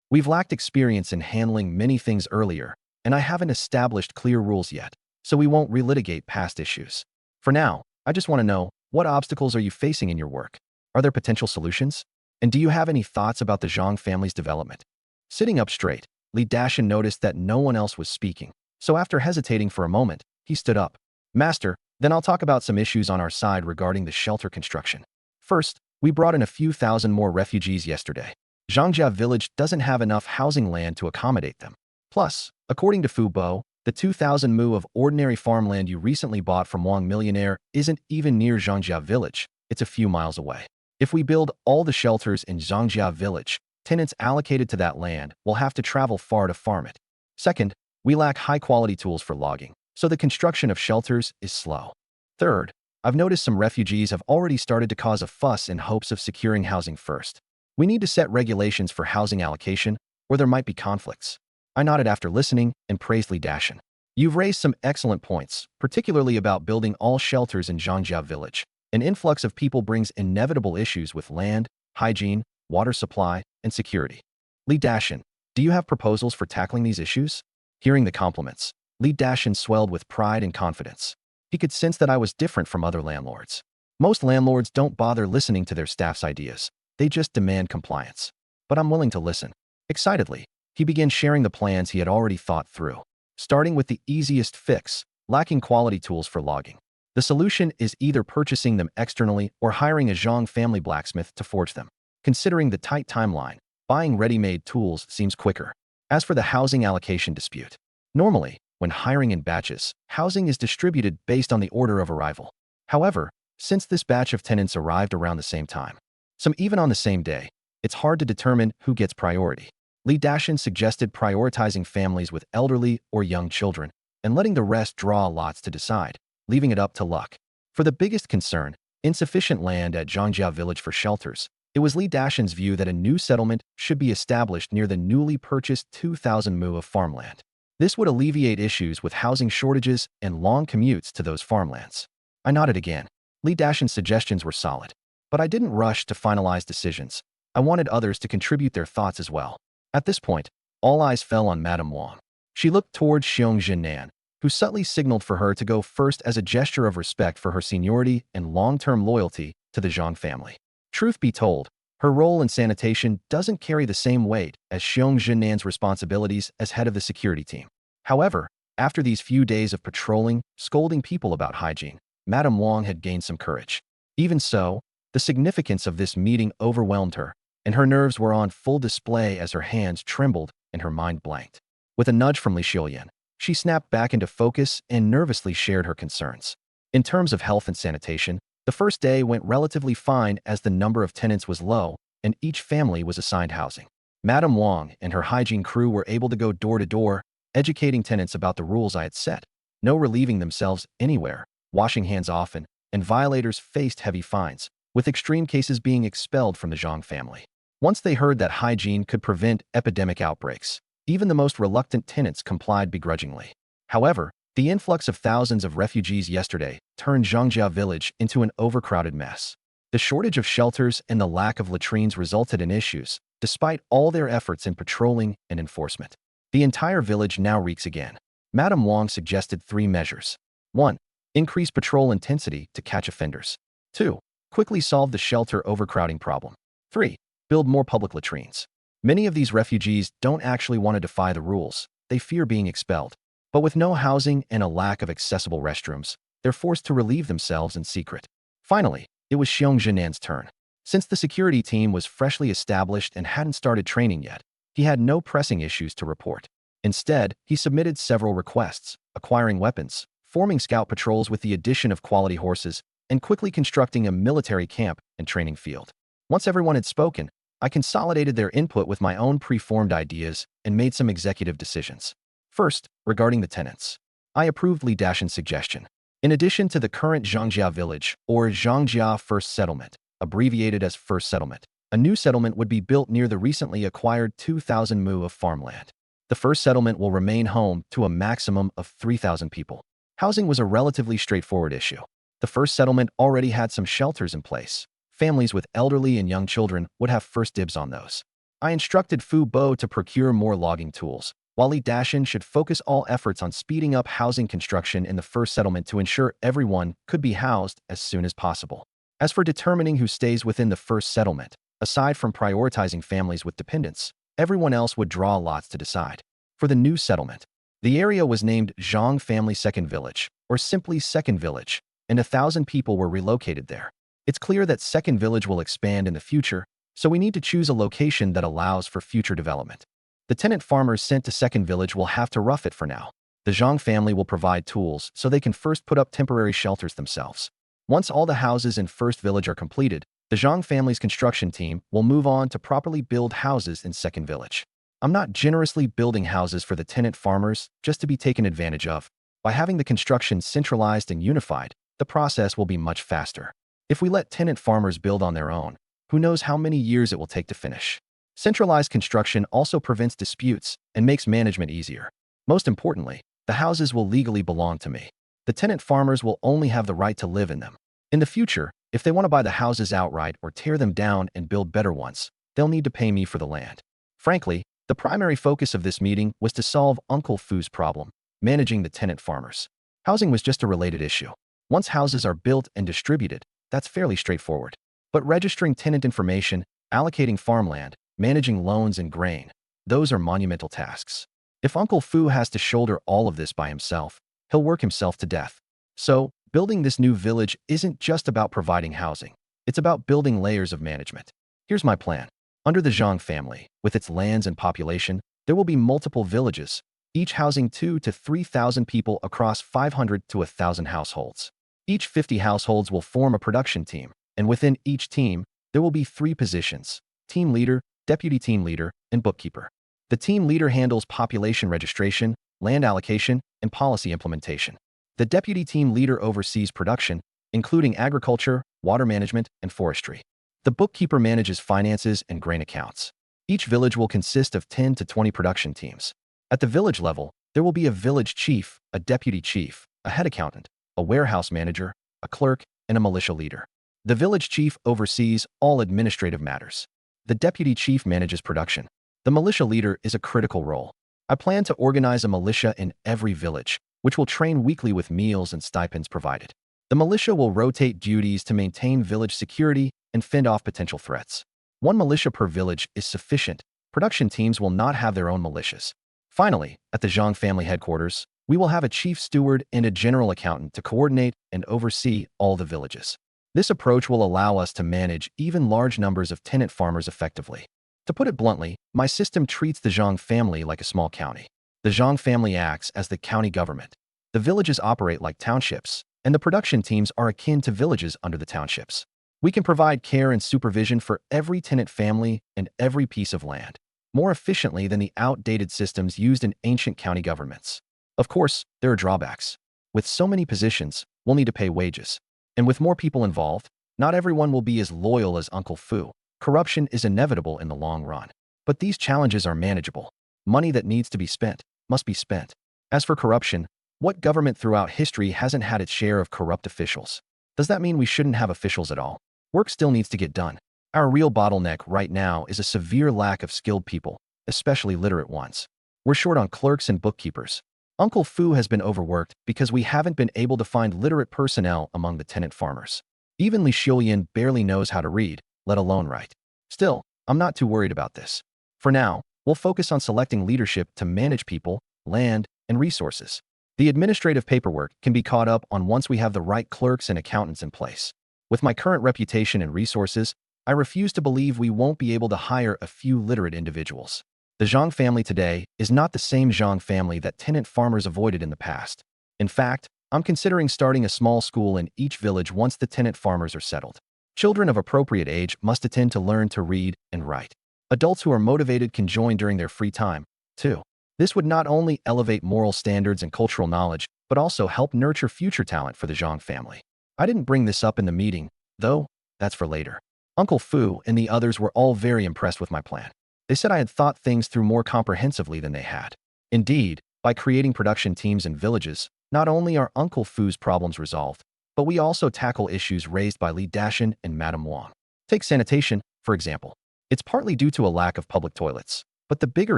We've lacked experience in handling many things earlier, and I haven't established clear rules yet, so we won't relitigate past issues. For now, I just want to know, what obstacles are you facing in your work? Are there potential solutions? And do you have any thoughts about the Zhang family's development? Sitting up straight, Li Dashan noticed that no one else was speaking, so after hesitating for a moment, he stood up. Master, then I'll talk about some issues on our side regarding the shelter construction. First, we brought in a few thousand more refugees yesterday. Zhangjia village doesn't have enough housing land to accommodate them. Plus, according to Fu Bo, the 2,000 mu of ordinary farmland you recently bought from Wang Millionaire isn't even near Zhangjia village, it's a few miles away. If we build all the shelters in Zhangjia village, tenants allocated to that land will have to travel far to farm it. Second, we lack high-quality tools for logging, so the construction of shelters is slow. Third, I've noticed some refugees have already started to cause a fuss in hopes of securing housing first. We need to set regulations for housing allocation, or there might be conflicts. I nodded after listening and praised Li Dashan. You've raised some excellent points, particularly about building all shelters in Zhangjia village. An influx of people brings inevitable issues with land, hygiene, water supply, and security. Li Dashan, do you have proposals for tackling these issues? Hearing the compliments, Li Dashan swelled with pride and confidence. He could sense that I was different from other landlords. Most landlords don't bother listening to their staff's ideas. They just demand compliance. But I'm willing to listen. Excitedly, he began sharing the plans he had already thought through, starting with the easiest fix, lacking quality tools for logging. The solution is either purchasing them externally or hiring a Zhang family blacksmith to forge them. Considering the tight timeline, buying ready-made tools seems quicker. As for the housing allocation dispute, normally, when hiring in batches, housing is distributed based on the order of arrival. However, since this batch of tenants arrived around the same time, some even on the same day, it's hard to determine who gets priority. Li Dashan suggested prioritizing families with elderly or young children and letting the rest draw lots to decide, leaving it up to luck. For the biggest concern, insufficient land at Zhangjia village for shelters, it was Li Dashan's view that a new settlement should be established near the newly purchased 2,000 mu of farmland. This would alleviate issues with housing shortages and long commutes to those farmlands. I nodded again. Li Dashan's suggestions were solid, but I didn't rush to finalize decisions. I wanted others to contribute their thoughts as well. At this point, all eyes fell on Madame Wang. She looked towards Xiong Jinan, who subtly signaled for her to go first as a gesture of respect for her seniority and long-term loyalty to the Zhang family. Truth be told, her role in sanitation doesn't carry the same weight as Xiong Jinan's responsibilities as head of the security team. However, after these few days of patrolling, scolding people about hygiene, Madame Wang had gained some courage. Even so, the significance of this meeting overwhelmed her, and her nerves were on full display as her hands trembled and her mind blanked. With a nudge from Li Xiulian, she snapped back into focus and nervously shared her concerns. In terms of health and sanitation, the first day went relatively fine as the number of tenants was low and each family was assigned housing. Madame Wang and her hygiene crew were able to go door to door, educating tenants about the rules I had set. No relieving themselves anywhere, washing hands often, and violators faced heavy fines, with extreme cases being expelled from the Zhang family. Once they heard that hygiene could prevent epidemic outbreaks, even the most reluctant tenants complied begrudgingly. However, the influx of thousands of refugees yesterday turned Zhangjia village into an overcrowded mess. The shortage of shelters and the lack of latrines resulted in issues, despite all their efforts in patrolling and enforcement. The entire village now reeks again. Madame Wang suggested 3 measures. 1. Increase patrol intensity to catch offenders. 2. Quickly solve the shelter overcrowding problem. 3. Build more public latrines. Many of these refugees don't actually want to defy the rules. They fear being expelled. But with no housing and a lack of accessible restrooms, they're forced to relieve themselves in secret. Finally, it was Xiong Jinan's turn. Since the security team was freshly established and hadn't started training yet, he had no pressing issues to report. Instead, he submitted several requests, acquiring weapons, forming scout patrols with the addition of quality horses, and quickly constructing a military camp and training field. Once everyone had spoken, I consolidated their input with my own preformed ideas and made some executive decisions. First, regarding the tenants. I approved Li Dashan's suggestion. In addition to the current Zhangjia village, or Zhangjia First Settlement, abbreviated as First Settlement, a new settlement would be built near the recently acquired 2,000 mu of farmland. The first settlement will remain home to a maximum of 3,000 people. Housing was a relatively straightforward issue. The first settlement already had some shelters in place. Families with elderly and young children would have first dibs on those. I instructed Fu Bo to procure more logging tools, while Li Dashan should focus all efforts on speeding up housing construction in the first settlement to ensure everyone could be housed as soon as possible. As for determining who stays within the first settlement, aside from prioritizing families with dependents, everyone else would draw lots to decide. For the new settlement, the area was named Zhang Family Second Village, or simply Second Village, and 1,000 people were relocated there. It's clear that Second Village will expand in the future, so we need to choose a location that allows for future development. The tenant farmers sent to Second Village will have to rough it for now. The Zhang family will provide tools so they can first put up temporary shelters themselves. Once all the houses in First Village are completed, the Zhang family's construction team will move on to properly build houses in Second Village. I'm not generously building houses for the tenant farmers just to be taken advantage of. By having the construction centralized and unified, the process will be much faster. If we let tenant farmers build on their own, who knows how many years it will take to finish. Centralized construction also prevents disputes and makes management easier. Most importantly, the houses will legally belong to me. The tenant farmers will only have the right to live in them. In the future, if they want to buy the houses outright or tear them down and build better ones, they'll need to pay me for the land. Frankly, the primary focus of this meeting was to solve Uncle Fu's problem, managing the tenant farmers. Housing was just a related issue. Once houses are built and distributed, that's fairly straightforward. But registering tenant information, allocating farmland, managing loans and grain, those are monumental tasks. If Uncle Fu has to shoulder all of this by himself, he'll work himself to death. So, building this new village isn't just about providing housing. It's about building layers of management. Here's my plan. Under the Zhang family, with its lands and population, there will be multiple villages, each housing 2,000 to 3,000 people across 500 to 1,000 households. Each 50 households will form a production team, and within each team, there will be 3 positions: team leader, deputy team leader, and bookkeeper. The team leader handles population registration, land allocation, and policy implementation. The deputy team leader oversees production, including agriculture, water management, and forestry. The bookkeeper manages finances and grain accounts. Each village will consist of 10 to 20 production teams. At the village level, there will be a village chief, a deputy chief, a head accountant, a warehouse manager, a clerk, and a militia leader. The village chief oversees all administrative matters. The deputy chief manages production. The militia leader is a critical role. I plan to organize a militia in every village, which will train weekly with meals and stipends provided. The militia will rotate duties to maintain village security and fend off potential threats. 1 militia per village is sufficient. Production teams will not have their own militias. Finally, at the Zhang family headquarters, we will have a chief steward and a general accountant to coordinate and oversee all the villages. This approach will allow us to manage even large numbers of tenant farmers effectively. To put it bluntly, my system treats the Zhang family like a small county. The Zhang family acts as the county government. The villages operate like townships, and the production teams are akin to villages under the townships. We can provide care and supervision for every tenant family and every piece of land, more efficiently than the outdated systems used in ancient county governments. Of course, there are drawbacks. With so many positions, we'll need to pay wages. And with more people involved, not everyone will be as loyal as Uncle Fu. Corruption is inevitable in the long run. But these challenges are manageable. Money that needs to be spent must be spent. As for corruption, what government throughout history hasn't had its share of corrupt officials? Does that mean we shouldn't have officials at all? Work still needs to get done. Our real bottleneck right now is a severe lack of skilled people, especially literate ones. We're short on clerks and bookkeepers. Uncle Fu has been overworked because we haven't been able to find literate personnel among the tenant farmers. Even Li Xiuyan barely knows how to read, let alone write. Still, I'm not too worried about this. For now, we'll focus on selecting leadership to manage people, land, and resources. The administrative paperwork can be caught up on once we have the right clerks and accountants in place. With my current reputation and resources, I refuse to believe we won't be able to hire a few literate individuals. The Zhang family today is not the same Zhang family that tenant farmers avoided in the past. In fact, I'm considering starting a small school in each village once the tenant farmers are settled. Children of appropriate age must attend to learn to read and write. Adults who are motivated can join during their free time, too. This would not only elevate moral standards and cultural knowledge, but also help nurture future talent for the Zhang family. I didn't bring this up in the meeting, though. That's for later. Uncle Fu and the others were all very impressed with my plan. They said I had thought things through more comprehensively than they had. Indeed, by creating production teams in villages, not only are Uncle Fu's problems resolved, but we also tackle issues raised by Li Dashan and Madame Wang. Take sanitation, for example. It's partly due to a lack of public toilets. But the bigger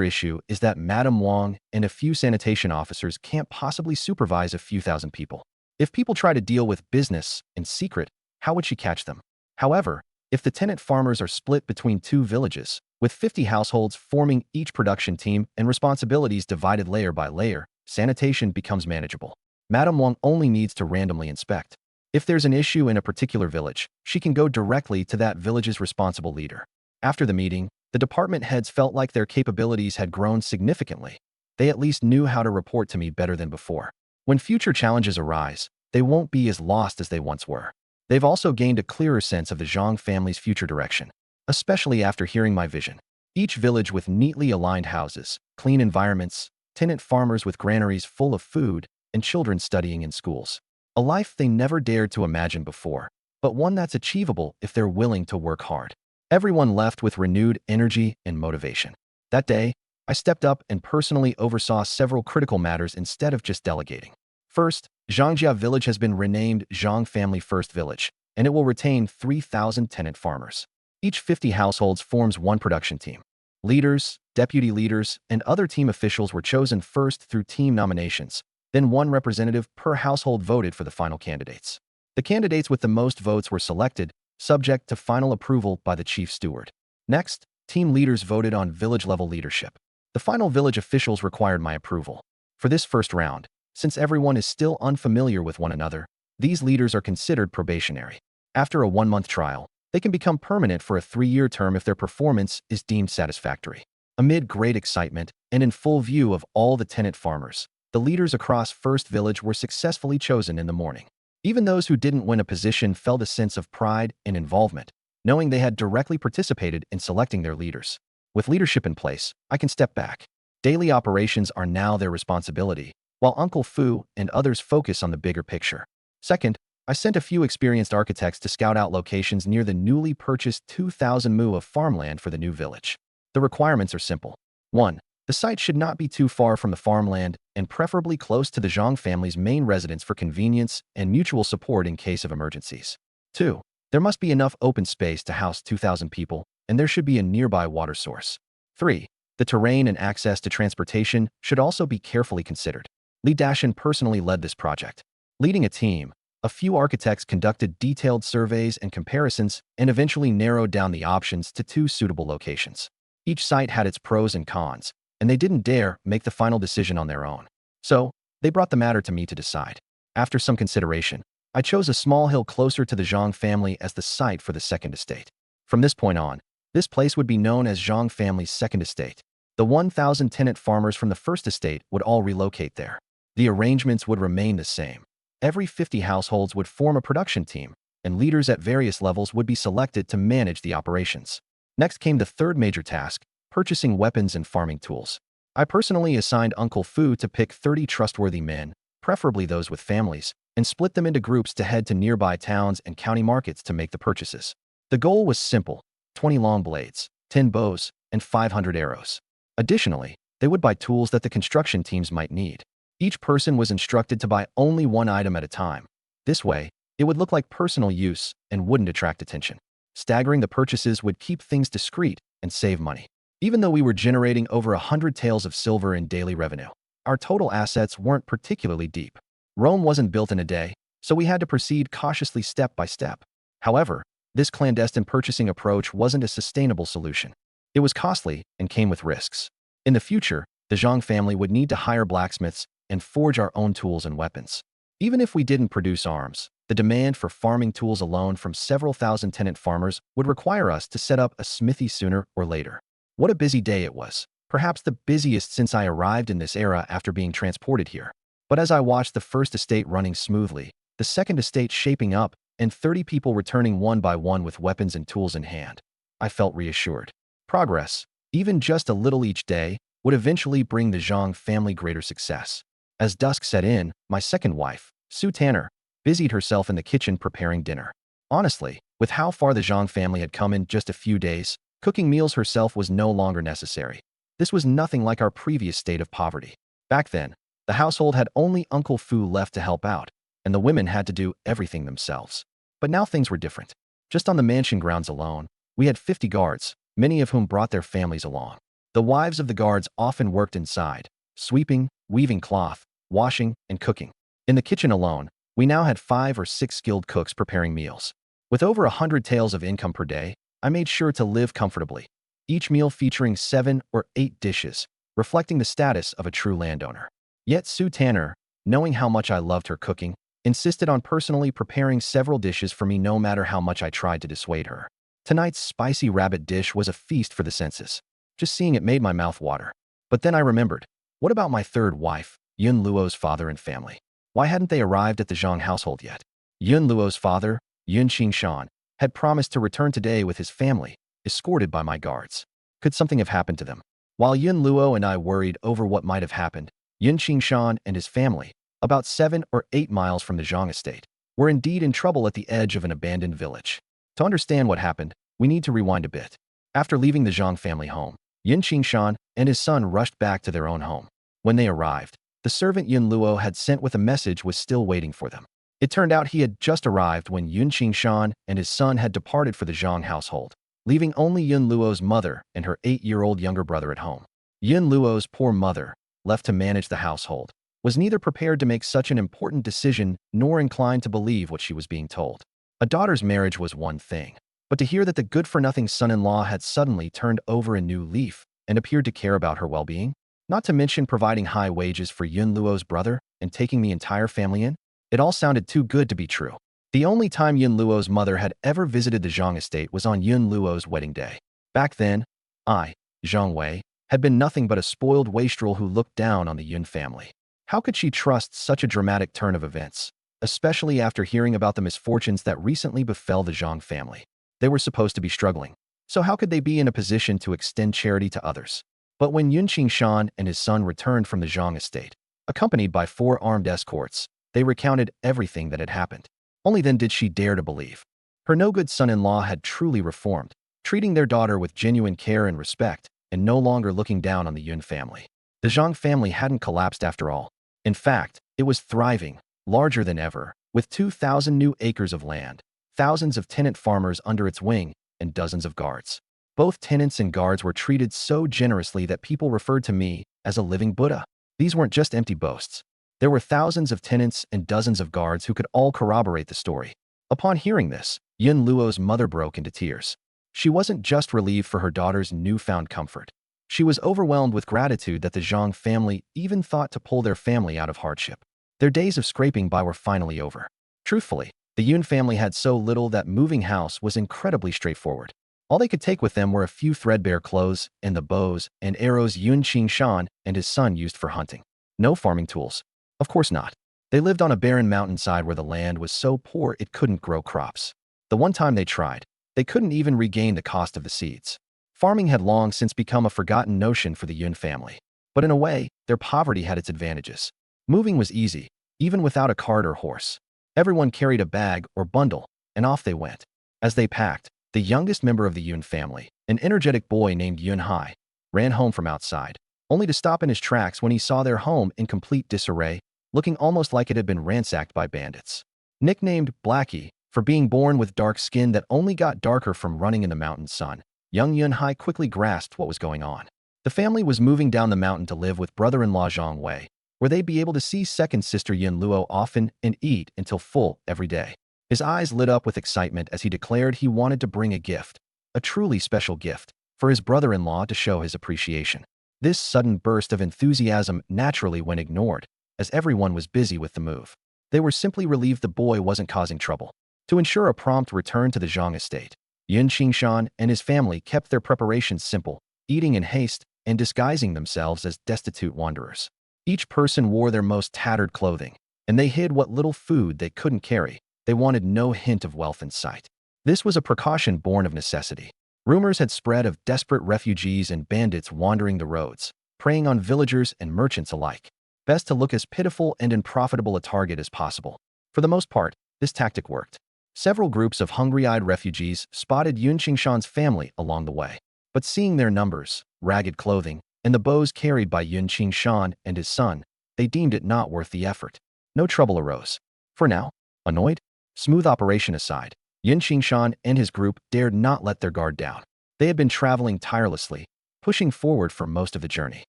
issue is that Madame Wang and a few sanitation officers can't possibly supervise a few thousand people. If people try to deal with business in secret, how would she catch them? However, if the tenant farmers are split between two villages, with 50 households forming each production team and responsibilities divided layer by layer, sanitation becomes manageable. Madame Wang only needs to randomly inspect. If there's an issue in a particular village, she can go directly to that village's responsible leader. After the meeting, the department heads felt like their capabilities had grown significantly. They at least knew how to report to me better than before. When future challenges arise, they won't be as lost as they once were. They've also gained a clearer sense of the Zhang family's future direction, especially after hearing my vision. Each village with neatly aligned houses, clean environments, tenant farmers with granaries full of food, and children studying in schools. A life they never dared to imagine before, but one that's achievable if they're willing to work hard. Everyone left with renewed energy and motivation. That day, I stepped up and personally oversaw several critical matters instead of just delegating. First, Zhangjia village has been renamed Zhang Family First Village, and it will retain 3,000 tenant farmers. Each 50 households forms one production team. Leaders, deputy leaders, and other team officials were chosen first through team nominations. Then one representative per household voted for the final candidates. The candidates with the most votes were selected, subject to final approval by the chief steward. Next, team leaders voted on village-level leadership. The final village officials required my approval. For this first round, since everyone is still unfamiliar with one another, these leaders are considered probationary. After a 1-month trial, they can become permanent for a 3-year term if their performance is deemed satisfactory. Amid great excitement and in full view of all the tenant farmers, the leaders across First Village were successfully chosen in the morning. Even those who didn't win a position felt a sense of pride and involvement, knowing they had directly participated in selecting their leaders. With leadership in place, I can step back. Daily operations are now their responsibility, while Uncle Fu and others focus on the bigger picture. Second, I sent a few experienced architects to scout out locations near the newly purchased 2,000 mu of farmland for the new village. The requirements are simple. 1. The site should not be too far from the farmland and preferably close to the Zhang family's main residence for convenience and mutual support in case of emergencies. 2. There must be enough open space to house 2,000 people, and there should be a nearby water source. 3. The terrain and access to transportation should also be carefully considered. Li Dashan personally led this project. Leading a team, a few architects conducted detailed surveys and comparisons and eventually narrowed down the options to 2 suitable locations. Each site had its pros and cons, and they didn't dare make the final decision on their own. So, they brought the matter to me to decide. After some consideration, I chose a small hill closer to the Zhang family as the site for the second estate. From this point on, this place would be known as Zhang family's second estate. The 1,000 tenant farmers from the first estate would all relocate there. The arrangements would remain the same. Every 50 households would form a production team, and leaders at various levels would be selected to manage the operations. Next came the third major task, purchasing weapons and farming tools. I personally assigned Uncle Fu to pick 30 trustworthy men, preferably those with families, and split them into groups to head to nearby towns and county markets to make the purchases. The goal was simple: 20 long blades, 10 bows, and 500 arrows. Additionally, they would buy tools that the construction teams might need. Each person was instructed to buy only one item at a time. This way, it would look like personal use and wouldn't attract attention. Staggering the purchases would keep things discreet and save money. Even though we were generating over 100 taels of silver in daily revenue, our total assets weren't particularly deep. Rome wasn't built in a day, so we had to proceed cautiously step by step. However, this clandestine purchasing approach wasn't a sustainable solution. It was costly and came with risks. In the future, the Zhang family would need to hire blacksmiths and forge our own tools and weapons. Even if we didn't produce arms, The demand for farming tools alone from several thousand tenant farmers would require us to set up a smithy sooner or later. What a busy day it was, perhaps the busiest since I arrived in this era after being transported here. But as I watched the first estate running smoothly, the second estate shaping up, and 30 people returning one by one with weapons and tools in hand, I felt reassured. Progress, even just a little each day, would eventually bring the Zhang family greater success. As dusk set in, my second wife, Sue Tanner, busied herself in the kitchen preparing dinner. Honestly, with how far the Zhang family had come in just a few days, cooking meals herself was no longer necessary. This was nothing like our previous state of poverty. Back then, the household had only Uncle Fu left to help out, and the women had to do everything themselves. But now things were different. Just on the mansion grounds alone, we had 50 guards, many of whom brought their families along. The wives of the guards often worked inside, sweeping, weaving cloth, washing, and cooking. In the kitchen alone, we now had 5 or 6 skilled cooks preparing meals. With over 100 taels of income per day, I made sure to live comfortably, each meal featuring 7 or 8 dishes, reflecting the status of a true landowner. Yet Sue Tanner, knowing how much I loved her cooking, insisted on personally preparing several dishes for me no matter how much I tried to dissuade her. Tonight's spicy rabbit dish was a feast for the senses. Just seeing it made my mouth water. But then I remembered, what about my third wife, Yun Luo's father and family? Why hadn't they arrived at the Zhang household yet? Yun Luo's father, Yun Qingshan, had promised to return today with his family, escorted by my guards. Could something have happened to them? While Yun Luo and I worried over what might have happened, Yun Qingshan and his family, about 7 or 8 miles from the Zhang estate, were indeed in trouble at the edge of an abandoned village. To understand what happened, we need to rewind a bit. After leaving the Zhang family home, Yun Qingshan and his son rushed back to their own home. When they arrived, the servant Yun Luo had sent with a message was still waiting for them. It turned out he had just arrived when Yun Qingshan and his son had departed for the Zhang household, leaving only Yun Luo's mother and her 8-year-old younger brother at home. Yun Luo's poor mother, left to manage the household, was neither prepared to make such an important decision nor inclined to believe what she was being told. A daughter's marriage was one thing, but to hear that the good-for-nothing son-in-law had suddenly turned over a new leaf and appeared to care about her well-being, not to mention providing high wages for Yun Luo's brother and taking the entire family in, it all sounded too good to be true. The only time Yun Luo's mother had ever visited the Zhang estate was on Yun Luo's wedding day. Back then, I, Zhang Wei, had been nothing but a spoiled wastrel who looked down on the Yun family. How could she trust such a dramatic turn of events, especially after hearing about the misfortunes that recently befell the Zhang family? They were supposed to be struggling, so how could they be in a position to extend charity to others? But when Yun Qingshan and his son returned from the Zhang estate, accompanied by 4 armed escorts, they recounted everything that had happened. Only then did she dare to believe. Her no-good son-in-law had truly reformed, treating their daughter with genuine care and respect, and no longer looking down on the Yun family. The Zhang family hadn't collapsed after all. In fact, it was thriving, larger than ever, with 2,000 new acres of land, thousands of tenant farmers under its wing, and dozens of guards. Both tenants and guards were treated so generously that people referred to me as a living Buddha. These weren't just empty boasts. There were thousands of tenants and dozens of guards who could all corroborate the story. Upon hearing this, Yun Luo's mother broke into tears. She wasn't just relieved for her daughter's newfound comfort. She was overwhelmed with gratitude that the Zhang family even thought to pull their family out of hardship. Their days of scraping by were finally over. Truthfully, the Yun family had so little that moving house was incredibly straightforward. All they could take with them were a few threadbare clothes and the bows and arrows Yun Qingshan and his son used for hunting. No farming tools. Of course not. They lived on a barren mountainside where the land was so poor it couldn't grow crops. The one time they tried, they couldn't even regain the cost of the seeds. Farming had long since become a forgotten notion for the Yun family. But in a way, their poverty had its advantages. Moving was easy, even without a cart or horse. Everyone carried a bag or bundle, and off they went. As they packed, the youngest member of the Yun family, an energetic boy named Yun Hai, ran home from outside, only to stop in his tracks when he saw their home in complete disarray, looking almost like it had been ransacked by bandits. Nicknamed Blackie, for being born with dark skin that only got darker from running in the mountain sun, young Yun Hai quickly grasped what was going on. The family was moving down the mountain to live with brother-in-law Zhang Wei, where they'd be able to see second sister Yun Luo often and eat until full every day. His eyes lit up with excitement as he declared he wanted to bring a gift, a truly special gift, for his brother-in-law to show his appreciation. This sudden burst of enthusiasm naturally went ignored, as everyone was busy with the move. They were simply relieved the boy wasn't causing trouble. To ensure a prompt return to the Zhang estate, Yun Qingshan and his family kept their preparations simple, eating in haste and disguising themselves as destitute wanderers. Each person wore their most tattered clothing, and they hid what little food they couldn't carry. They wanted no hint of wealth in sight. This was a precaution born of necessity. Rumors had spread of desperate refugees and bandits wandering the roads, preying on villagers and merchants alike. Best to look as pitiful and unprofitable a target as possible. For the most part, this tactic worked. Several groups of hungry-eyed refugees spotted Yun Qingshan's family along the way. But seeing their numbers, ragged clothing, and the bows carried by Yun Qingshan and his son, they deemed it not worth the effort. No trouble arose. For now, annoyed? Smooth operation aside, Yun Qingshan and his group dared not let their guard down. They had been traveling tirelessly, pushing forward for most of the journey.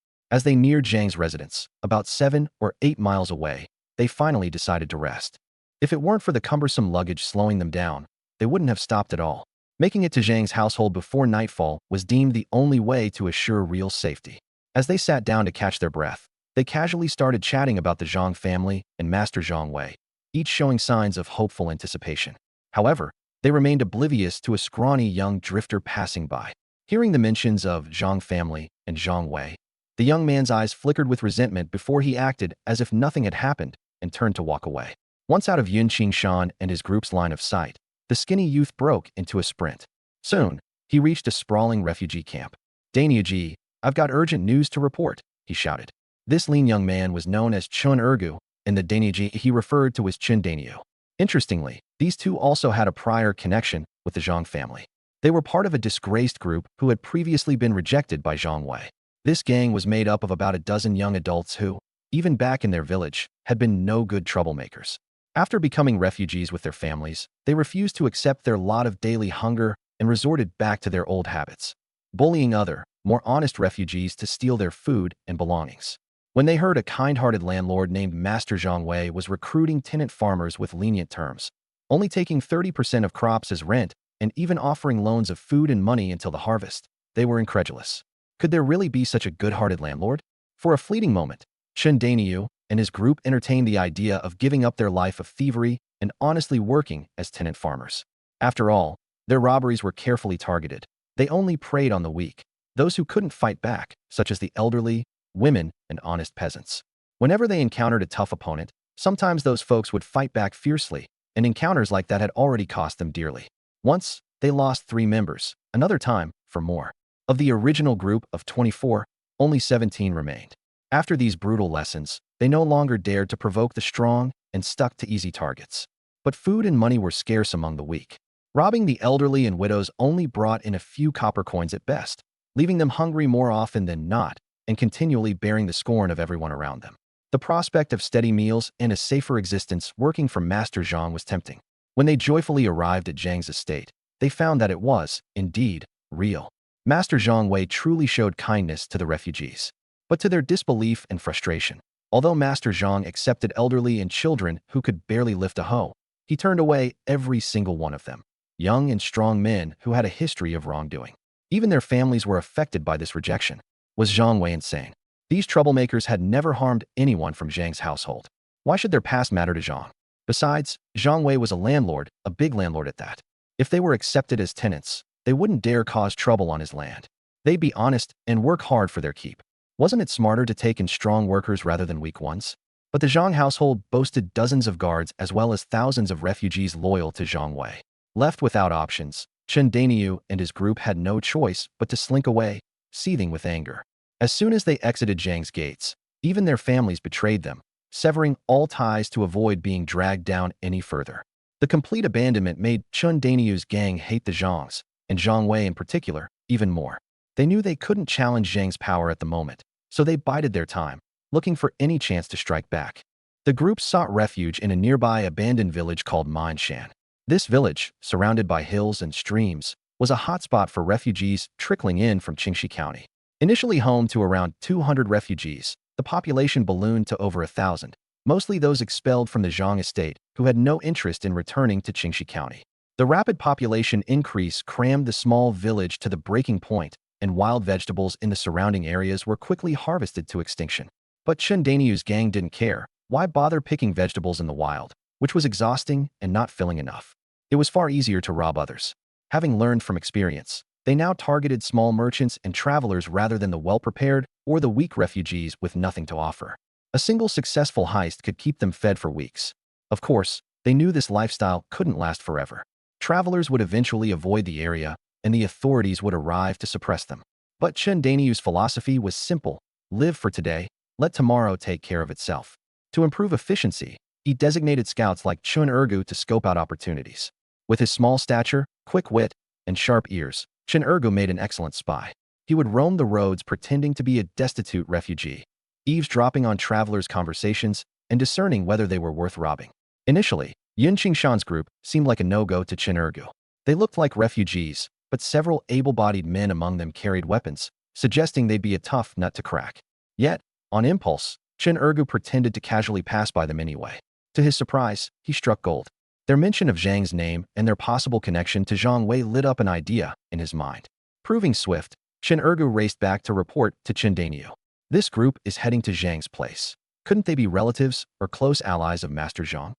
As they neared Zhang's residence, about 7 or 8 miles away, they finally decided to rest. If it weren't for the cumbersome luggage slowing them down, they wouldn't have stopped at all. Making it to Zhang's household before nightfall was deemed the only way to assure real safety. As they sat down to catch their breath, they casually started chatting about the Zhang family and Master Zhang Wei, each showing signs of hopeful anticipation. However, they remained oblivious to a scrawny young drifter passing by. Hearing the mentions of Zhang family and Zhang Wei, the young man's eyes flickered with resentment before he acted as if nothing had happened and turned to walk away. Once out of Yun Qingshan and his group's line of sight, the skinny youth broke into a sprint. Soon, he reached a sprawling refugee camp. "Daniuji, I've got urgent news to report," he shouted. This lean young man was known as Chun Ergu, and the Daniuji he referred to as Chun Daniu. Interestingly, these two also had a prior connection with the Zhang family. They were part of a disgraced group who had previously been rejected by Zhang Wei. This gang was made up of about a dozen young adults who, even back in their village, had been no good troublemakers. After becoming refugees with their families, they refused to accept their lot of daily hunger and resorted back to their old habits, bullying other, more honest refugees to steal their food and belongings. When they heard a kind-hearted landlord named Master Zhang Wei was recruiting tenant farmers with lenient terms, only taking 30% of crops as rent and even offering loans of food and money until the harvest, they were incredulous. Could there really be such a good-hearted landlord? For a fleeting moment, Chen Daniu and his group entertained the idea of giving up their life of thievery and honestly working as tenant farmers. After all, their robberies were carefully targeted. They only preyed on the weak, those who couldn't fight back, such as the elderly, women, and honest peasants. Whenever they encountered a tough opponent, sometimes those folks would fight back fiercely, and encounters like that had already cost them dearly. Once, they lost 3 members, another time, for more. Of the original group of 24, only 17 remained. After these brutal lessons, they no longer dared to provoke the strong and stuck to easy targets. But food and money were scarce among the weak. Robbing the elderly and widows only brought in a few copper coins at best, leaving them hungry more often than not and continually bearing the scorn of everyone around them. The prospect of steady meals and a safer existence working for Master Zhang was tempting. When they joyfully arrived at Zhang's estate, they found that it was, indeed, real. Master Zhang Wei truly showed kindness to the refugees. But to their disbelief and frustration, although Master Zhang accepted elderly and children who could barely lift a hoe, he turned away every single one of them, young and strong men who had a history of wrongdoing. Even their families were affected by this rejection. Was Zhang Wei insane? These troublemakers had never harmed anyone from Zhang's household. Why should their past matter to Zhang? Besides, Zhang Wei was a landlord, a big landlord at that. If they were accepted as tenants, they wouldn't dare cause trouble on his land. They'd be honest and work hard for their keep. Wasn't it smarter to take in strong workers rather than weak ones? But the Zhang household boasted dozens of guards as well as thousands of refugees loyal to Zhang Wei. Left without options, Chen Daniu and his group had no choice but to slink away, seething with anger. As soon as they exited Zhang's gates, even their families betrayed them, severing all ties to avoid being dragged down any further. The complete abandonment made Chen Daniu's gang hate the Zhangs, and Zhang Wei in particular, even more. They knew they couldn't challenge Zhang's power at the moment, so they bided their time, looking for any chance to strike back. The group sought refuge in a nearby abandoned village called Mineshan. This village, surrounded by hills and streams, was a hotspot for refugees trickling in from Qingxi County. Initially home to around 200 refugees, the population ballooned to over 1,000, mostly those expelled from the Zhang estate who had no interest in returning to Qingxi County. The rapid population increase crammed the small village to the breaking point, and wild vegetables in the surrounding areas were quickly harvested to extinction. But Chen Daniu's gang didn't care. Why bother picking vegetables in the wild, which was exhausting and not filling enough? It was far easier to rob others. Having learned from experience, they now targeted small merchants and travelers rather than the well-prepared or the weak refugees with nothing to offer. A single successful heist could keep them fed for weeks. Of course, they knew this lifestyle couldn't last forever. Travelers would eventually avoid the area, and the authorities would arrive to suppress them. But Chen Daniu's philosophy was simple: live for today, let tomorrow take care of itself. To improve efficiency, he designated scouts like Chun Ergu to scope out opportunities. With his small stature, quick wit, and sharp ears, Chen Ergu made an excellent spy. He would roam the roads pretending to be a destitute refugee, eavesdropping on travelers' conversations and discerning whether they were worth robbing. Initially, Yun Qingshan's group seemed like a no-go to Chen Ergu. They looked like refugees, but several able-bodied men among them carried weapons, suggesting they'd be a tough nut to crack. Yet, on impulse, Chen Ergu pretended to casually pass by them anyway. To his surprise, he struck gold. Their mention of Zhang's name and their possible connection to Zhang Wei lit up an idea in his mind. Proving swift, Chen Ergu raced back to report to Chen Daniu. This group is heading to Zhang's place. Couldn't they be relatives or close allies of Master Zhang?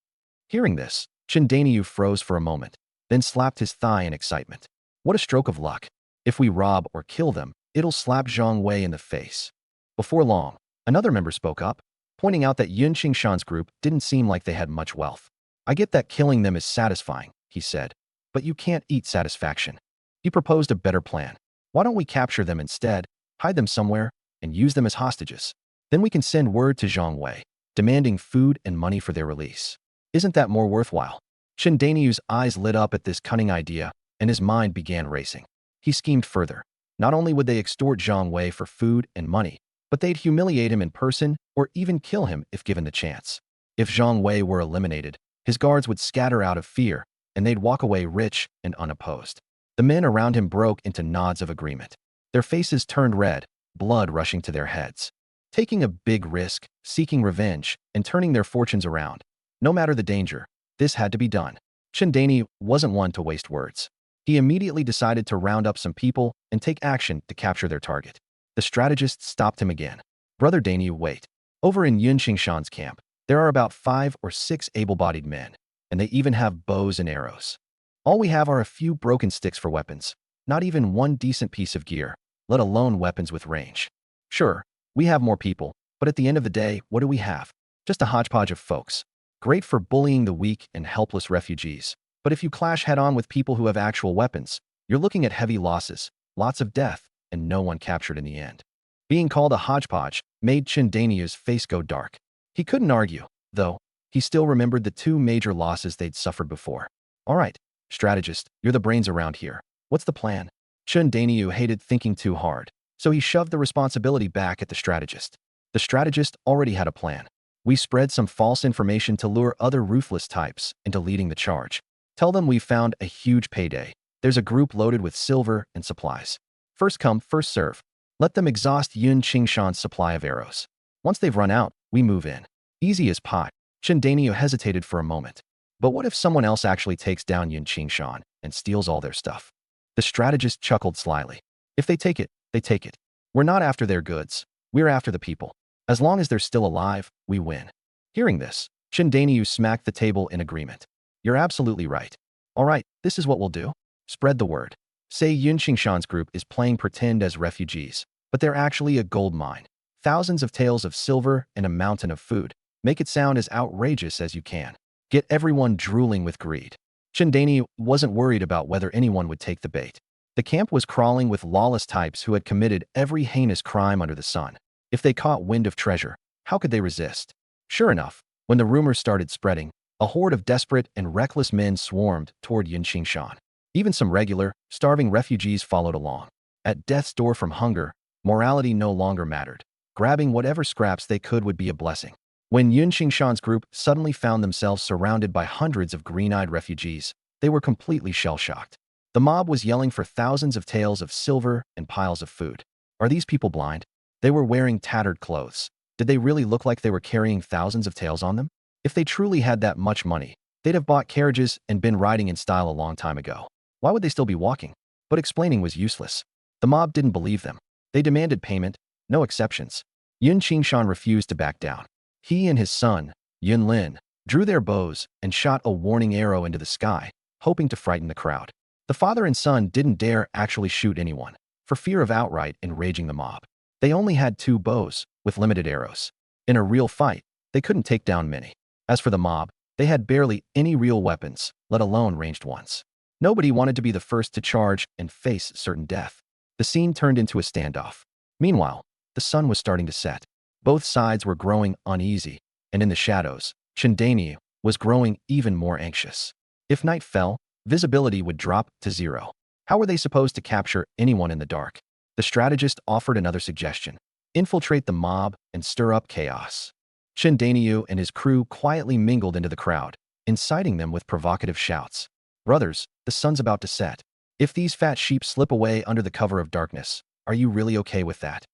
Hearing this, Chen Daniu froze for a moment, then slapped his thigh in excitement. What a stroke of luck. If we rob or kill them, it'll slap Zhang Wei in the face. Before long, another member spoke up, pointing out that Yun Qingshan's group didn't seem like they had much wealth. I get that killing them is satisfying, he said, but you can't eat satisfaction. He proposed a better plan. Why don't we capture them instead, hide them somewhere, and use them as hostages? Then we can send word to Zhang Wei, demanding food and money for their release. Isn't that more worthwhile? Chen Daniu's eyes lit up at this cunning idea, and his mind began racing. He schemed further. Not only would they extort Zhang Wei for food and money, but they'd humiliate him in person or even kill him if given the chance. If Zhang Wei were eliminated, his guards would scatter out of fear, and they'd walk away rich and unopposed. The men around him broke into nods of agreement. Their faces turned red, blood rushing to their heads. Taking a big risk, seeking revenge, and turning their fortunes around. No matter the danger, this had to be done. Chen Daniu wasn't one to waste words. He immediately decided to round up some people and take action to capture their target. The strategist stopped him again. Brother Daniu, wait. Over in Yun Qingshan's camp, there are about 5 or 6 able-bodied men, and they even have bows and arrows. All we have are a few broken sticks for weapons, not even one decent piece of gear, let alone weapons with range. Sure, we have more people, but at the end of the day, what do we have? Just a hodgepodge of folks. Great for bullying the weak and helpless refugees. But if you clash head-on with people who have actual weapons, you're looking at heavy losses, lots of death, and no one captured in the end. Being called a hodgepodge made Chen Daniu's face go dark. He couldn't argue, though. He still remembered the 2 major losses they'd suffered before. All right, strategist, you're the brains around here. What's the plan? Chen Daniu hated thinking too hard, so he shoved the responsibility back at the strategist. The strategist already had a plan. We spread some false information to lure other ruthless types into leading the charge. Tell them we found a huge payday. There's a group loaded with silver and supplies. First come, first serve. Let them exhaust Yun Qingshan's supply of arrows. Once they've run out, we move in. Easy as pie. Chen Daniu hesitated for a moment. But what if someone else actually takes down Yun Qingshan and steals all their stuff? The strategist chuckled slyly. If they take it, they take it. We're not after their goods. We're after the people. As long as they're still alive, we win. Hearing this, Chen Daniu smacked the table in agreement. You're absolutely right. All right, this is what we'll do. Spread the word. Say Yun Qingshan's group is playing pretend as refugees, but they're actually a gold mine. Thousands of taels of silver and a mountain of food. Make it sound as outrageous as you can. Get everyone drooling with greed. Chen Daniu wasn't worried about whether anyone would take the bait. The camp was crawling with lawless types who had committed every heinous crime under the sun. If they caught wind of treasure, how could they resist? Sure enough, when the rumors started spreading, a horde of desperate and reckless men swarmed toward Yun Qingshan. Even some regular, starving refugees followed along. At death's door from hunger, morality no longer mattered. Grabbing whatever scraps they could would be a blessing. When Yun Qingshan's group suddenly found themselves surrounded by hundreds of green-eyed refugees, they were completely shell-shocked. The mob was yelling for thousands of taels of silver and piles of food. Are these people blind? They were wearing tattered clothes. Did they really look like they were carrying thousands of taels on them? If they truly had that much money, they'd have bought carriages and been riding in style a long time ago. Why would they still be walking? But explaining was useless. The mob didn't believe them. They demanded payment, no exceptions. Yun Qingshan refused to back down. He and his son, Yun Lin drew their bows and shot a warning arrow into the sky, hoping to frighten the crowd. The father and son didn't dare actually shoot anyone, for fear of outright enraging the mob. They only had 2 bows, with limited arrows. In a real fight, they couldn't take down many. As for the mob, they had barely any real weapons, let alone ranged ones. Nobody wanted to be the first to charge and face certain death. The scene turned into a standoff. Meanwhile, the sun was starting to set. Both sides were growing uneasy, and in the shadows, Chindanyu was growing even more anxious. If night fell, visibility would drop to 0. How were they supposed to capture anyone in the dark? The strategist offered another suggestion: infiltrate the mob and stir up chaos. Chindanyu and his crew quietly mingled into the crowd, inciting them with provocative shouts. Brothers, the sun's about to set. If these fat sheep slip away under the cover of darkness, are you really okay with that?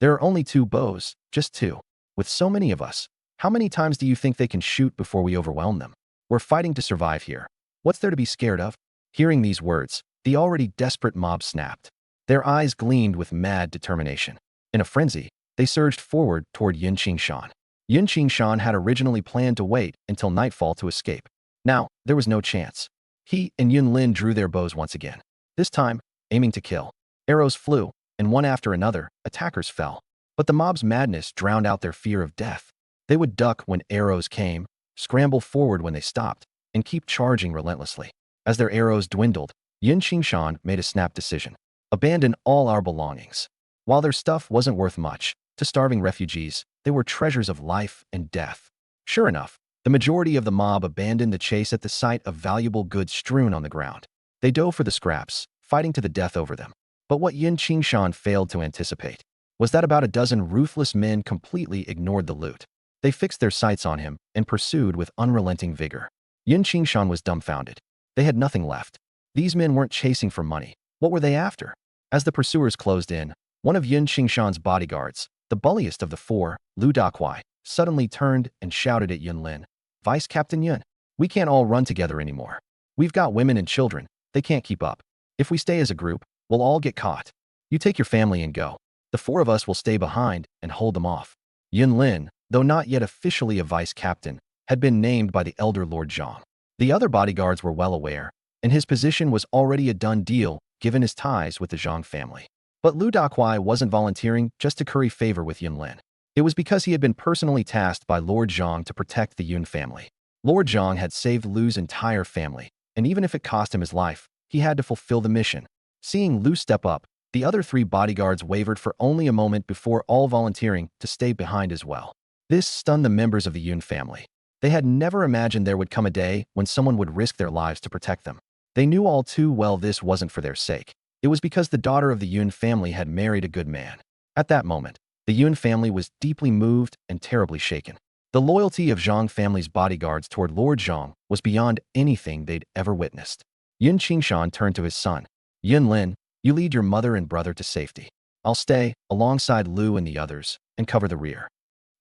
There are only 2 bows, just 2. With so many of us, how many times do you think they can shoot before we overwhelm them? We're fighting to survive here. What's there to be scared of? Hearing these words, the already desperate mob snapped. Their eyes gleamed with mad determination. In a frenzy, they surged forward toward Yun Qingshan. Yun Qingshan had originally planned to wait until nightfall to escape. Now, there was no chance. He and Yun Lin drew their bows once again, this time aiming to kill. Arrows flew, and one after another, attackers fell. But the mob's madness drowned out their fear of death. They would duck when arrows came, scramble forward when they stopped, and keep charging relentlessly. As their arrows dwindled, Yun Qingshan made a snap decision: abandon all our belongings. While their stuff wasn't worth much, to starving refugees, they were treasures of life and death. Sure enough, the majority of the mob abandoned the chase at the sight of valuable goods strewn on the ground. They dove for the scraps, fighting to the death over them. But what Yun Qingshan failed to anticipate was that about a dozen ruthless men completely ignored the loot. They fixed their sights on him and pursued with unrelenting vigor. Yun Qingshan was dumbfounded. They had nothing left. These men weren't chasing for money. What were they after? As the pursuers closed in, one of Yun Qingshan's bodyguards, the bulliest of the 4, Lu Dakuai, suddenly turned and shouted at Yun Lin, "Vice Captain Yun, we can't all run together anymore. We've got women and children. They can't keep up. If we stay as a group, we'll all get caught. You take your family and go. The 4 of us will stay behind and hold them off." Yun Lin, though not yet officially a vice captain, had been named by the elder Lord Zhang. The other bodyguards were well aware, and his position was already a done deal given his ties with the Zhang family. But Lu Dakuai wasn't volunteering just to curry favor with Yun Lin. It was because he had been personally tasked by Lord Zhang to protect the Yun family. Lord Zhang had saved Lu's entire family, and even if it cost him his life, he had to fulfill the mission. Seeing Lu step up, the other 3 bodyguards wavered for only a moment before all volunteering to stay behind as well. This stunned the members of the Yun family. They had never imagined there would come a day when someone would risk their lives to protect them. They knew all too well this wasn't for their sake. It was because the daughter of the Yun family had married a good man. At that moment, the Yun family was deeply moved and terribly shaken. The loyalty of Zhang family's bodyguards toward Lord Zhang was beyond anything they'd ever witnessed. Yun Qingshan turned to his son. "Yun Lin, you lead your mother and brother to safety. I'll stay, alongside Lu and the others, and cover the rear.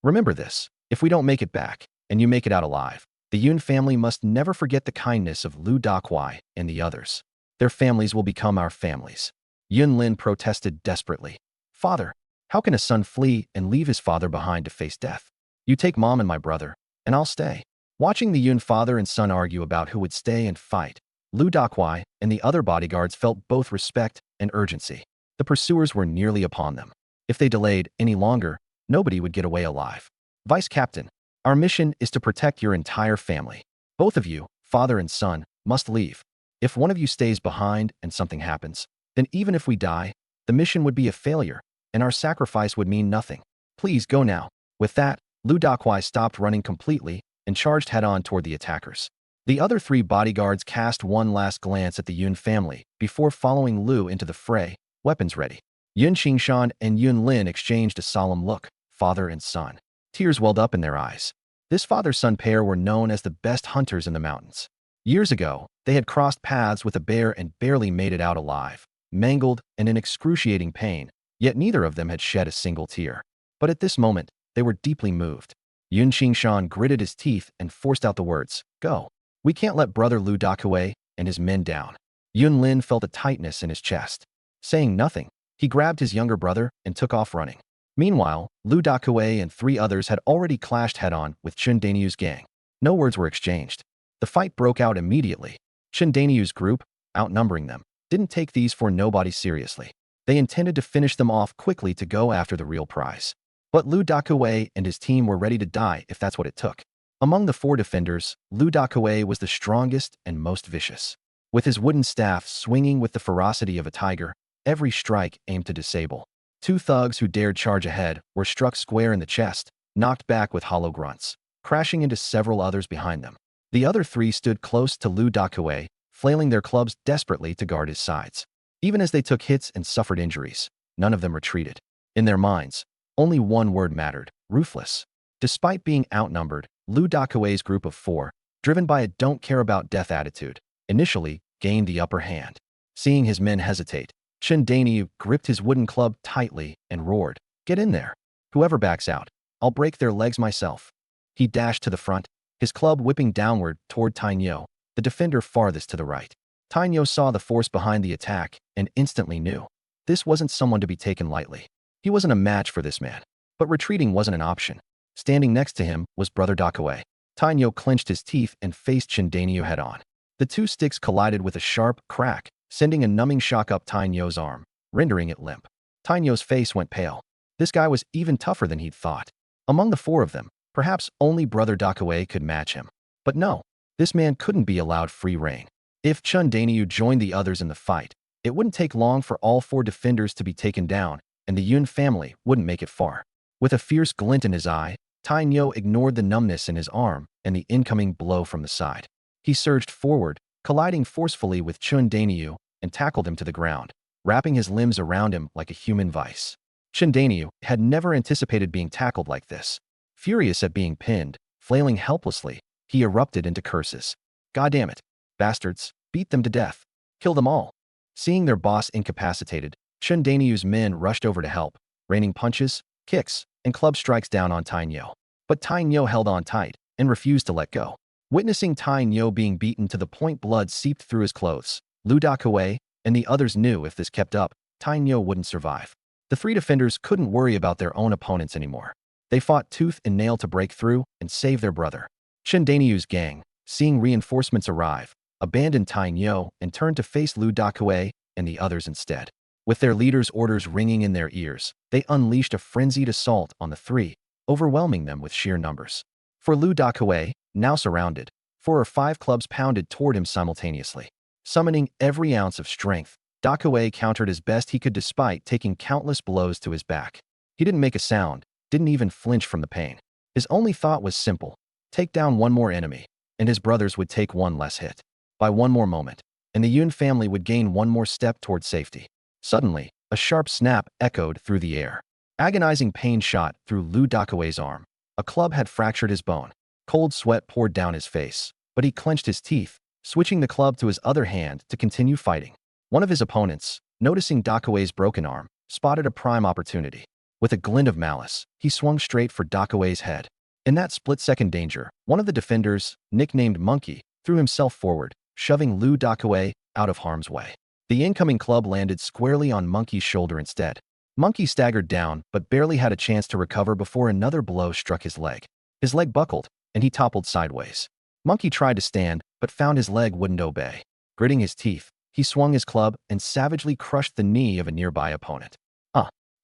Remember this: if we don't make it back, and you make it out alive, the Yun family must never forget the kindness of Lu Dakuai and the others. Their families will become our families." Yun Lin protested desperately. "Father, how can a son flee and leave his father behind to face death? You take Mom and my brother, and I'll stay." Watching the Yun father and son argue about who would stay and fight, Lu Dakuai and the other bodyguards felt both respect and urgency. The pursuers were nearly upon them. If they delayed any longer, nobody would get away alive. "Vice Captain, our mission is to protect your entire family. Both of you, father and son, must leave. If one of you stays behind and something happens, then even if we die, the mission would be a failure, and our sacrifice would mean nothing. Please go now." With that, Lu Dakuai stopped running completely and charged head-on toward the attackers. The other 3 bodyguards cast one last glance at the Yun family before following Lu into the fray, weapons ready. Yun Qingshan and Yun Lin exchanged a solemn look, father and son. Tears welled up in their eyes. This father-son pair were known as the best hunters in the mountains. Years ago, they had crossed paths with a bear and barely made it out alive, mangled and in excruciating pain, yet neither of them had shed a single tear. But at this moment, they were deeply moved. Yun Qingshan gritted his teeth and forced out the words, "Go. We can't let brother Lu Dakuai and his men down." Yun Lin felt a tightness in his chest. Saying nothing, he grabbed his younger brother and took off running. Meanwhile, Lu Dakue and 3 others had already clashed head-on with Chen Daniu's gang. No words were exchanged. The fight broke out immediately. Chen Daniu's group, outnumbering them, didn't take these 4 nobodies seriously. They intended to finish them off quickly to go after the real prize. But Lu Dakue and his team were ready to die if that's what it took. Among the 4 defenders, Lu Dakue was the strongest and most vicious. With his wooden staff swinging with the ferocity of a tiger, every strike aimed to disable. 2 thugs who dared charge ahead were struck square in the chest, knocked back with hollow grunts, crashing into several others behind them. The other 3 stood close to Lu Dakue, flailing their clubs desperately to guard his sides. Even as they took hits and suffered injuries, none of them retreated. In their minds, only one word mattered: ruthless. Despite being outnumbered, Lu Dakue's group of 4, driven by a don't-care-about-death attitude, initially gained the upper hand. Seeing his men hesitate, Chen Daniu gripped his wooden club tightly and roared, "Get in there! Whoever backs out, I'll break their legs myself." He dashed to the front, his club whipping downward toward Tainyo, the defender farthest to the right. Tainyo saw the force behind the attack and instantly knew. This wasn't someone to be taken lightly. He wasn't a match for this man. But retreating wasn't an option. Standing next to him was Brother Dakue. Tainyo clenched his teeth and faced Chen Daniu head-on. The 2 sticks collided with a sharp crack, sending a numbing shock up Tainyo's arm, rendering it limp. Tainyo's face went pale. This guy was even tougher than he'd thought. Among the 4 of them, perhaps only Brother Dakue could match him. But no, this man couldn't be allowed free rein. If Chen Daniu joined the others in the fight, it wouldn't take long for all 4 defenders to be taken down, and the Yun family wouldn't make it far. With a fierce glint in his eye, Tainyo ignored the numbness in his arm and the incoming blow from the side. He surged forward, colliding forcefully with Chen Daniu, and tackled him to the ground, wrapping his limbs around him like a human vice. Chen Daniu had never anticipated being tackled like this. Furious at being pinned, flailing helplessly, he erupted into curses. "God damn it! Bastards, beat them to death. Kill them all." Seeing their boss incapacitated, Chen Daniu's men rushed over to help, raining punches, kicks, and club strikes down on Tainyo. But Tainyo held on tight and refused to let go. Witnessing Tainyo being beaten to the point blood seeped through his clothes, Lu Dakue and the others knew if this kept up, Tainyo wouldn't survive. The 3 defenders couldn't worry about their own opponents anymore. They fought tooth and nail to break through and save their brother. Chen Daniu's gang, seeing reinforcements arrive, abandoned Tainyo and turned to face Lu Dakue and the others instead. With their leader's orders ringing in their ears, they unleashed a frenzied assault on the 3, overwhelming them with sheer numbers. For Lu Dakue, now surrounded, 4 or 5 clubs pounded toward him simultaneously. Summoning every ounce of strength, Dakue countered as best he could despite taking countless blows to his back. He didn't make a sound, didn't even flinch from the pain. His only thought was simple: take down one more enemy, and his brothers would take one less hit. By one more moment, and the Yun family would gain one more step toward safety. Suddenly, a sharp snap echoed through the air. Agonizing pain shot through Lu Dakue's arm. A club had fractured his bone. Cold sweat poured down his face, but he clenched his teeth, switching the club to his other hand to continue fighting. One of his opponents, noticing Dakue's broken arm, spotted a prime opportunity. With a glint of malice, he swung straight for Dakue's head. In that split-second danger, one of the defenders, nicknamed Monkey, threw himself forward, shoving Lu Dakue out of harm's way. The incoming club landed squarely on Monkey's shoulder instead. Monkey staggered down, but barely had a chance to recover before another blow struck his leg. His leg buckled, and he toppled sideways. Monkey tried to stand, but found his leg wouldn't obey. Gritting his teeth, he swung his club and savagely crushed the knee of a nearby opponent.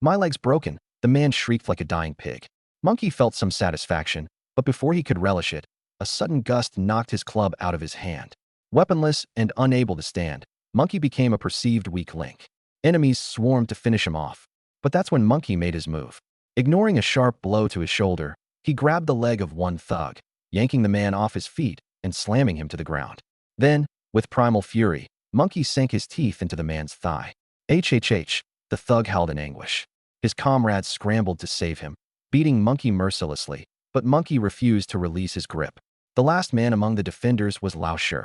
My leg's broken," the man shrieked like a dying pig. Monkey felt some satisfaction, but before he could relish it, a sudden gust knocked his club out of his hand. Weaponless and unable to stand, Monkey became a perceived weak link. Enemies swarmed to finish him off. But that's when Monkey made his move. Ignoring a sharp blow to his shoulder, he grabbed the leg of one thug, yanking the man off his feet and slamming him to the ground. Then, with primal fury, Monkey sank his teeth into the man's thigh. HHH, the thug howled in anguish. His comrades scrambled to save him, beating Monkey mercilessly, but Monkey refused to release his grip. The last man among the defenders was Lao Shi.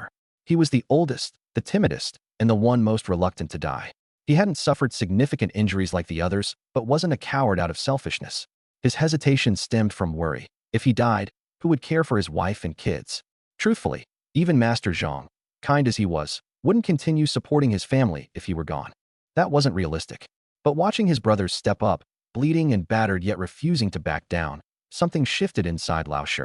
He was the oldest, the timidest, and the one most reluctant to die. He hadn't suffered significant injuries like the others, but wasn't a coward out of selfishness. His hesitation stemmed from worry. If he died, who would care for his wife and kids? Truthfully, even Master Zhang, kind as he was, wouldn't continue supporting his family if he were gone. That wasn't realistic. But watching his brothers step up, bleeding and battered yet refusing to back down, something shifted inside Lao Shi.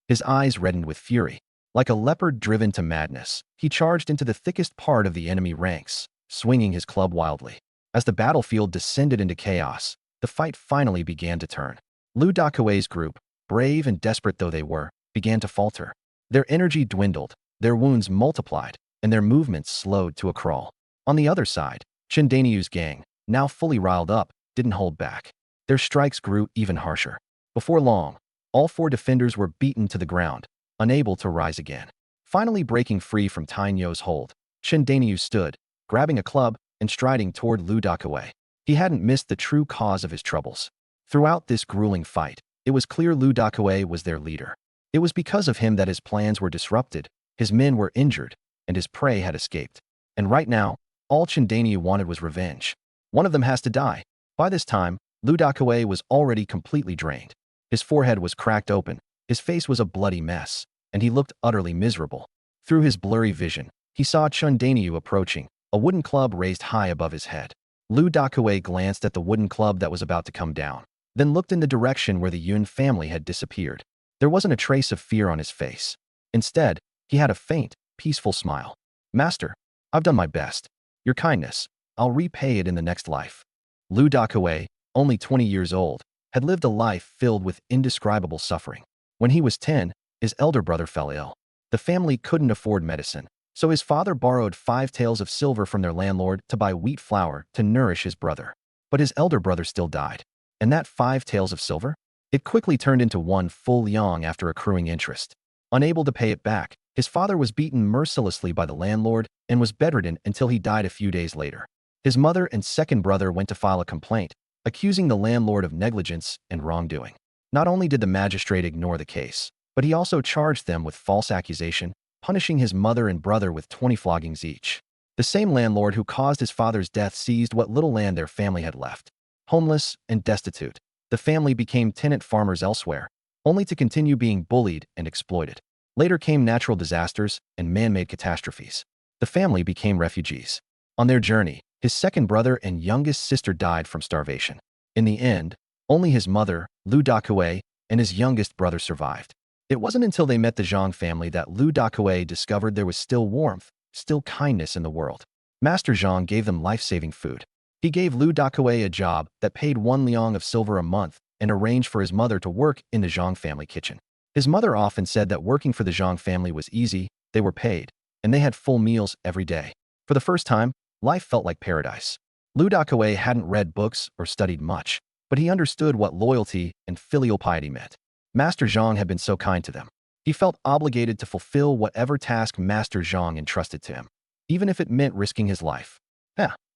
His eyes reddened with fury. Like a leopard driven to madness, he charged into the thickest part of the enemy ranks, swinging his club wildly. As the battlefield descended into chaos, the fight finally began to turn. Lu Dakue's group, brave and desperate though they were, began to falter. Their energy dwindled, their wounds multiplied, and their movements slowed to a crawl. On the other side, Chen Daniu's gang, now fully riled up, didn't hold back. Their strikes grew even harsher. Before long, all 4 defenders were beaten to the ground, unable to rise again. Finally breaking free from Tainyo's hold, Chen Daniu stood, grabbing a club and striding toward Lu Dakue. He hadn't missed the true cause of his troubles. Throughout this grueling fight, it was clear Lu Dakue was their leader. It was because of him that his plans were disrupted, his men were injured, and his prey had escaped. And right now, all Chen Daniu wanted was revenge. One of them has to die. By this time, Lu Dakue was already completely drained. His forehead was cracked open, his face was a bloody mess, and he looked utterly miserable. Through his blurry vision, he saw Chen Daniu approaching, a wooden club raised high above his head. Lu Dakue glanced at the wooden club that was about to come down, then looked in the direction where the Yun family had disappeared. There wasn't a trace of fear on his face. Instead, he had a faint, peaceful smile. "Master, I've done my best. Your kindness, I'll repay it in the next life." Lu Dakue, only 20 years old, had lived a life filled with indescribable suffering. When he was 10, his elder brother fell ill. The family couldn't afford medicine, so his father borrowed 5 taels of silver from their landlord to buy wheat flour to nourish his brother. But his elder brother still died. And that 5 taels of silver? It quickly turned into 1 full liang after accruing interest. Unable to pay it back, his father was beaten mercilessly by the landlord and was bedridden until he died a few days later. His mother and second brother went to file a complaint, accusing the landlord of negligence and wrongdoing. Not only did the magistrate ignore the case, but he also charged them with false accusation, punishing his mother and brother with 20 floggings each. The same landlord who caused his father's death seized what little land their family had left. Homeless and destitute, the family became tenant farmers elsewhere, only to continue being bullied and exploited. Later came natural disasters and man-made catastrophes. The family became refugees. On their journey, his second brother and youngest sister died from starvation. In the end, only his mother, Lu Dakue, and his youngest brother survived. It wasn't until they met the Zhang family that Lu Dakue discovered there was still warmth, still kindness in the world. Master Zhang gave them life-saving food. He gave Lu Dakue a job that paid 1 liang of silver a month and arranged for his mother to work in the Zhang family kitchen. His mother often said that working for the Zhang family was easy, they were paid, and they had full meals every day. For the first time, life felt like paradise. Lu Dakue hadn't read books or studied much, but he understood what loyalty and filial piety meant. Master Zhang had been so kind to them. He felt obligated to fulfill whatever task Master Zhang entrusted to him, even if it meant risking his life.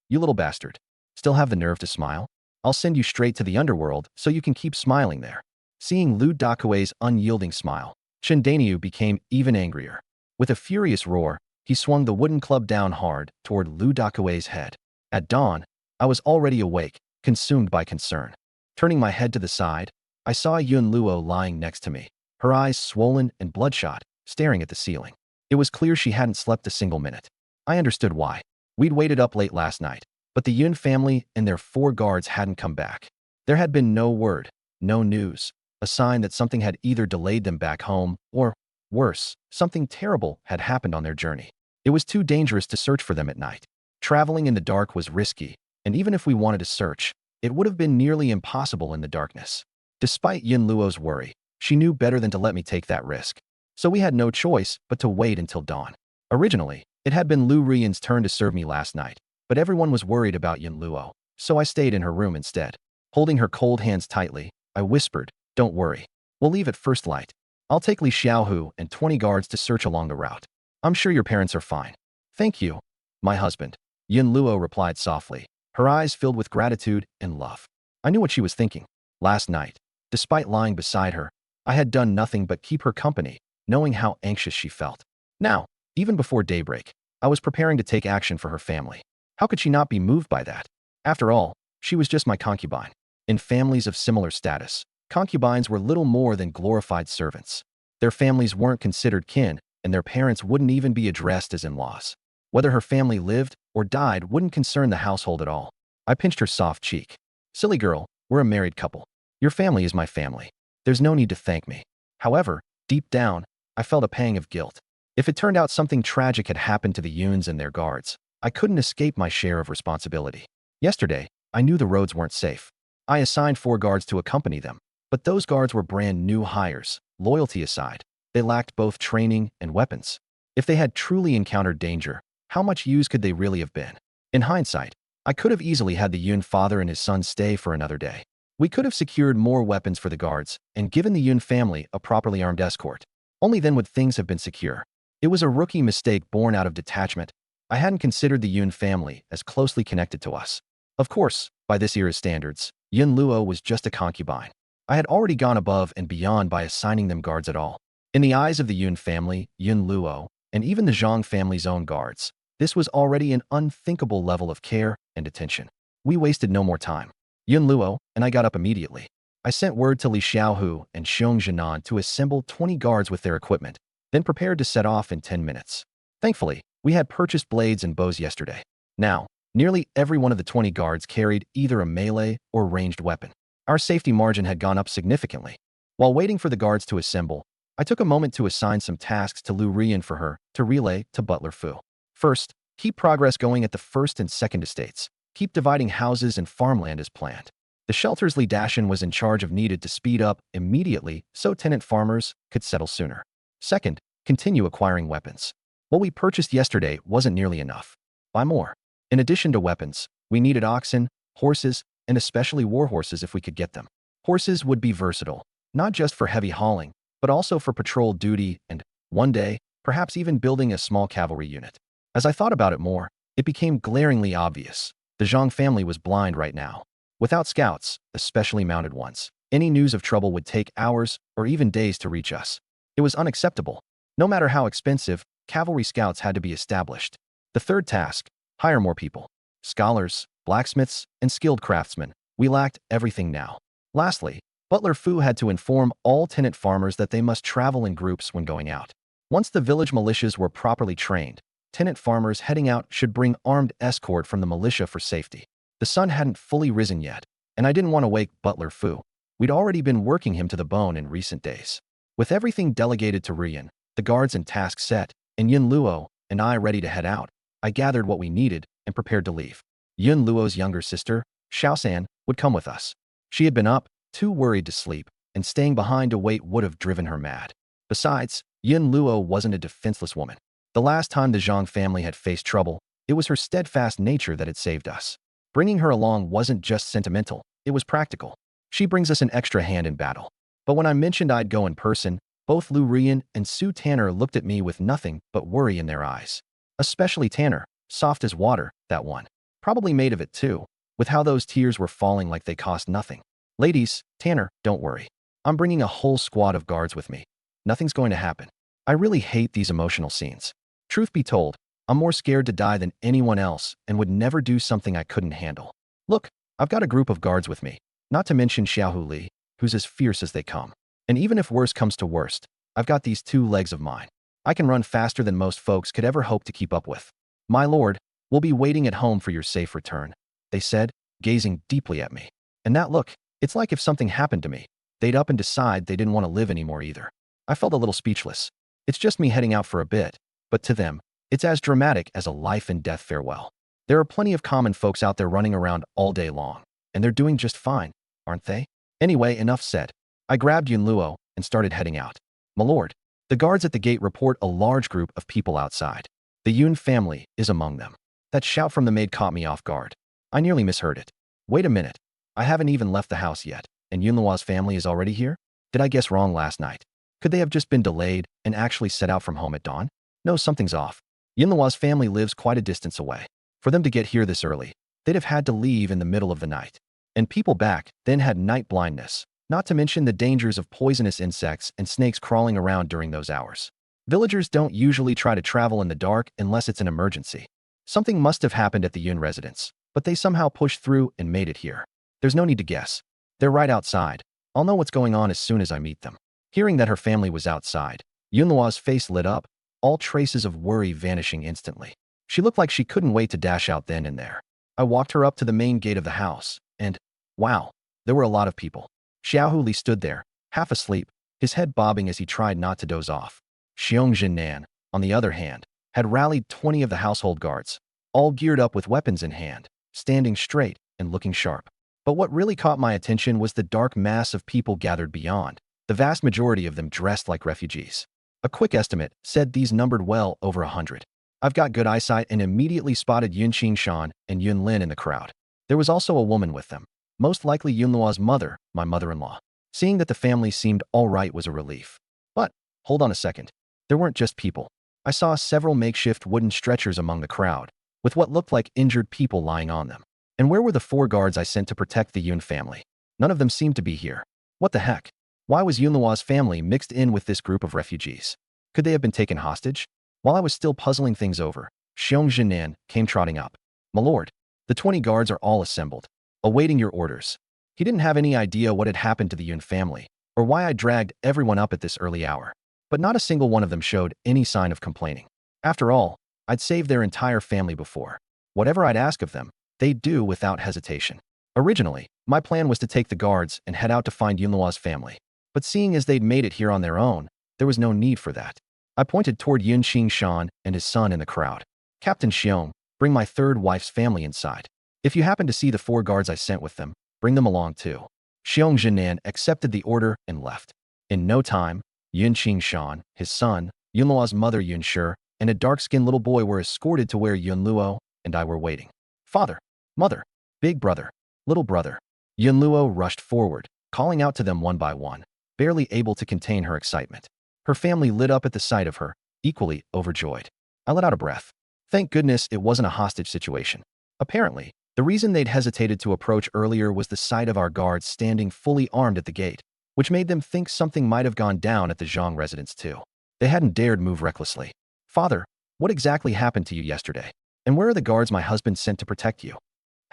You little bastard. Still have the nerve to smile? I'll send you straight to the underworld so you can keep smiling there. Seeing Lu Dakue's unyielding smile, Chen Daniu became even angrier. With a furious roar, he swung the wooden club down hard toward Lu Dakue's head. At dawn, I was already awake, consumed by concern. Turning my head to the side, I saw Yun Luo lying next to me, her eyes swollen and bloodshot, staring at the ceiling. It was clear she hadn't slept a single minute. I understood why. We'd waited up late last night, but the Yun family and their 4 guards hadn't come back. There had been no word, no news, a sign that something had either delayed them back home or, worse, something terrible had happened on their journey. It was too dangerous to search for them at night. Traveling in the dark was risky, and even if we wanted to search, it would have been nearly impossible in the darkness. Despite Yun Luo's worry, she knew better than to let me take that risk. So we had no choice but to wait until dawn. Originally, it had been Lu Rian's turn to serve me last night, but everyone was worried about Yun Luo, so I stayed in her room instead. Holding her cold hands tightly, I whispered, "Don't worry. We'll leave at first light. I'll take Li Xiaohu and 20 guards to search along the route. I'm sure your parents are fine." "Thank you, my husband," Yun Luo replied softly, her eyes filled with gratitude and love. I knew what she was thinking. Last night, despite lying beside her, I had done nothing but keep her company, knowing how anxious she felt. Now, even before daybreak, I was preparing to take action for her family. How could she not be moved by that? After all, she was just my concubine. In families of similar status, concubines were little more than glorified servants. Their families weren't considered kin, and their parents wouldn't even be addressed as in-laws. Whether her family lived or died wouldn't concern the household at all. I pinched her soft cheek. "Silly girl, We're a married couple. Your family is my family. There's no need to thank me. However, deep down, I felt a pang of guilt. If it turned out something tragic had happened to the Yuns and their guards, I couldn't escape my share of responsibility. Yesterday, I knew the roads weren't safe. I assigned 4 guards to accompany them, but those guards were brand new hires. Loyalty aside, they lacked both training and weapons. If they had truly encountered danger, how much use could they really have been? In hindsight, I could have easily had the Yun father and his son stay for another day. We could have secured more weapons for the guards and given the Yun family a properly armed escort. Only then would things have been secure. It was a rookie mistake born out of detachment. I hadn't considered the Yun family as closely connected to us. Of course, by this era's standards, Yun Luo was just a concubine. I had already gone above and beyond by assigning them guards at all. In the eyes of the Yun family, Yun Luo, and even the Zhang family's own guards, this was already an unthinkable level of care and attention. We wasted no more time. Yun Luo and I got up immediately. I sent word to Li Xiaohu and Xiong Jinan to assemble 20 guards with their equipment, then prepared to set off in 10 minutes. Thankfully, we had purchased blades and bows yesterday. Now, nearly every one of the 20 guards carried either a melee or ranged weapon. Our safety margin had gone up significantly. While waiting for the guards to assemble, I took a moment to assign some tasks to Lu Rian for her to relay to Butler Fu. First, keep progress going at the first and second estates. Keep dividing houses and farmland as planned. The shelters Li Dashan was in charge of needed to speed up immediately so tenant farmers could settle sooner. Second, continue acquiring weapons. What we purchased yesterday wasn't nearly enough. Buy more. In addition to weapons, we needed oxen, horses, and especially war horses if we could get them. Horses would be versatile, not just for heavy hauling, but also for patrol duty and, one day, perhaps even building a small cavalry unit. As I thought about it more, it became glaringly obvious. The Zhang family was blind right now. Without scouts, especially mounted ones, any news of trouble would take hours or even days to reach us. It was unacceptable. No matter how expensive, cavalry scouts had to be established. The third task, hire more people. Scholars, blacksmiths, and skilled craftsmen. We lacked everything now. Lastly, Butler Fu had to inform all tenant farmers that they must travel in groups when going out. Once the village militias were properly trained, tenant farmers heading out should bring armed escort from the militia for safety. The sun hadn't fully risen yet, and I didn't want to wake Butler Fu. We'd already been working him to the bone in recent days. With everything delegated to Rian, the guards and tasks set, and Yun Luo and I ready to head out, I gathered what we needed and prepared to leave. Yun Luo's younger sister, Xiaosan, would come with us. She had been up, too worried to sleep, and staying behind to wait would have driven her mad. Besides, Yun Luo wasn't a defenseless woman. The last time the Zhang family had faced trouble, it was her steadfast nature that had saved us. Bringing her along wasn't just sentimental, it was practical. She brings us an extra hand in battle. But when I mentioned I'd go in person, both Lu Rian and Su Tanner looked at me with nothing but worry in their eyes. Especially Tanner, soft as water, that one. Probably made of it too, with how those tears were falling like they cost nothing. Ladies, Tanner, don't worry. I'm bringing a whole squad of guards with me. Nothing's going to happen. I really hate these emotional scenes. Truth be told, I'm more scared to die than anyone else and would never do something I couldn't handle. Look, I've got a group of guards with me, not to mention Xiaohu Li, who's as fierce as they come. And even if worst comes to worst, I've got these 2 legs of mine. I can run faster than most folks could ever hope to keep up with. My lord, we'll be waiting at home for your safe return, they said, gazing deeply at me. And that look, it's like if something happened to me, they'd up and decide they didn't want to live anymore either. I felt a little speechless. It's just me heading out for a bit, but to them, it's as dramatic as a life and death farewell. There are plenty of common folks out there running around all day long, and they're doing just fine, aren't they? Anyway, enough said. I grabbed Yun Luo and started heading out. My lord, the guards at the gate report a large group of people outside. The Yun family is among them. That shout from the maid caught me off guard. I nearly misheard it. Wait a minute. I haven't even left the house yet, and Yun Luo's family is already here? Did I guess wrong last night? Could they have just been delayed and actually set out from home at dawn? No, something's off. Yun Luo's family lives quite a distance away. For them to get here this early, they'd have had to leave in the middle of the night. And people back then had night blindness, not to mention the dangers of poisonous insects and snakes crawling around during those hours. Villagers don't usually try to travel in the dark unless it's an emergency. Something must have happened at the Yun residence, but they somehow pushed through and made it here. There's no need to guess. They're right outside. I'll know what's going on as soon as I meet them. Hearing that her family was outside, Yun Luo's face lit up, all traces of worry vanishing instantly. She looked like she couldn't wait to dash out then and there. I walked her up to the main gate of the house, and, wow, There were a lot of people. Xiao Li stood there, half asleep, his head bobbing as he tried not to doze off. Xiong Jinan, on the other hand, had rallied 20 of the household guards, all geared up with weapons in hand, standing straight and looking sharp. But what really caught my attention was the dark mass of people gathered beyond, the vast majority of them dressed like refugees. A quick estimate said these numbered well over 100. I've got good eyesight and immediately spotted Yun Shan and Yun Lin in the crowd. There was also a woman with them, most likely Yunluo's mother, my mother-in-law. Seeing that the family seemed all right was a relief. But, hold on a second. There weren't just people. I saw several makeshift wooden stretchers among the crowd, with what looked like injured people lying on them. And where were the 4 guards I sent to protect the Yun family? None of them seemed to be here. What the heck? Why was Yunluo's family mixed in with this group of refugees? Could they have been taken hostage? While I was still puzzling things over, Xiong Jinan came trotting up. My lord, the 20 guards are all assembled, awaiting your orders. He didn't have any idea what had happened to the Yun family, or why I dragged everyone up at this early hour. But not a single one of them showed any sign of complaining. After all, I'd saved their entire family before. Whatever I'd ask of them, they'd do without hesitation. Originally, my plan was to take the guards and head out to find Yunluo's family. But seeing as they'd made it here on their own, there was no need for that. I pointed toward Yun Shan and his son in the crowd. Captain Xiong, bring my 3rd wife's family inside. If you happen to see the 4 guards I sent with them, bring them along too. Xiong Jinan accepted the order and left. In no time, Yun Shan, his son, Yunluo's mother Yun Shi, and a dark-skinned little boy were escorted to where Yunluo and I were waiting. Father, mother, big brother, little brother. Yunluo rushed forward, calling out to them one by one, barely able to contain her excitement. Her family lit up at the sight of her, equally overjoyed. I let out a breath. Thank goodness it wasn't a hostage situation. Apparently, the reason they'd hesitated to approach earlier was the sight of our guards standing fully armed at the gate, which made them think something might have gone down at the Zhang residence too. They hadn't dared move recklessly. Father, what exactly happened to you yesterday? And where are the guards my husband sent to protect you?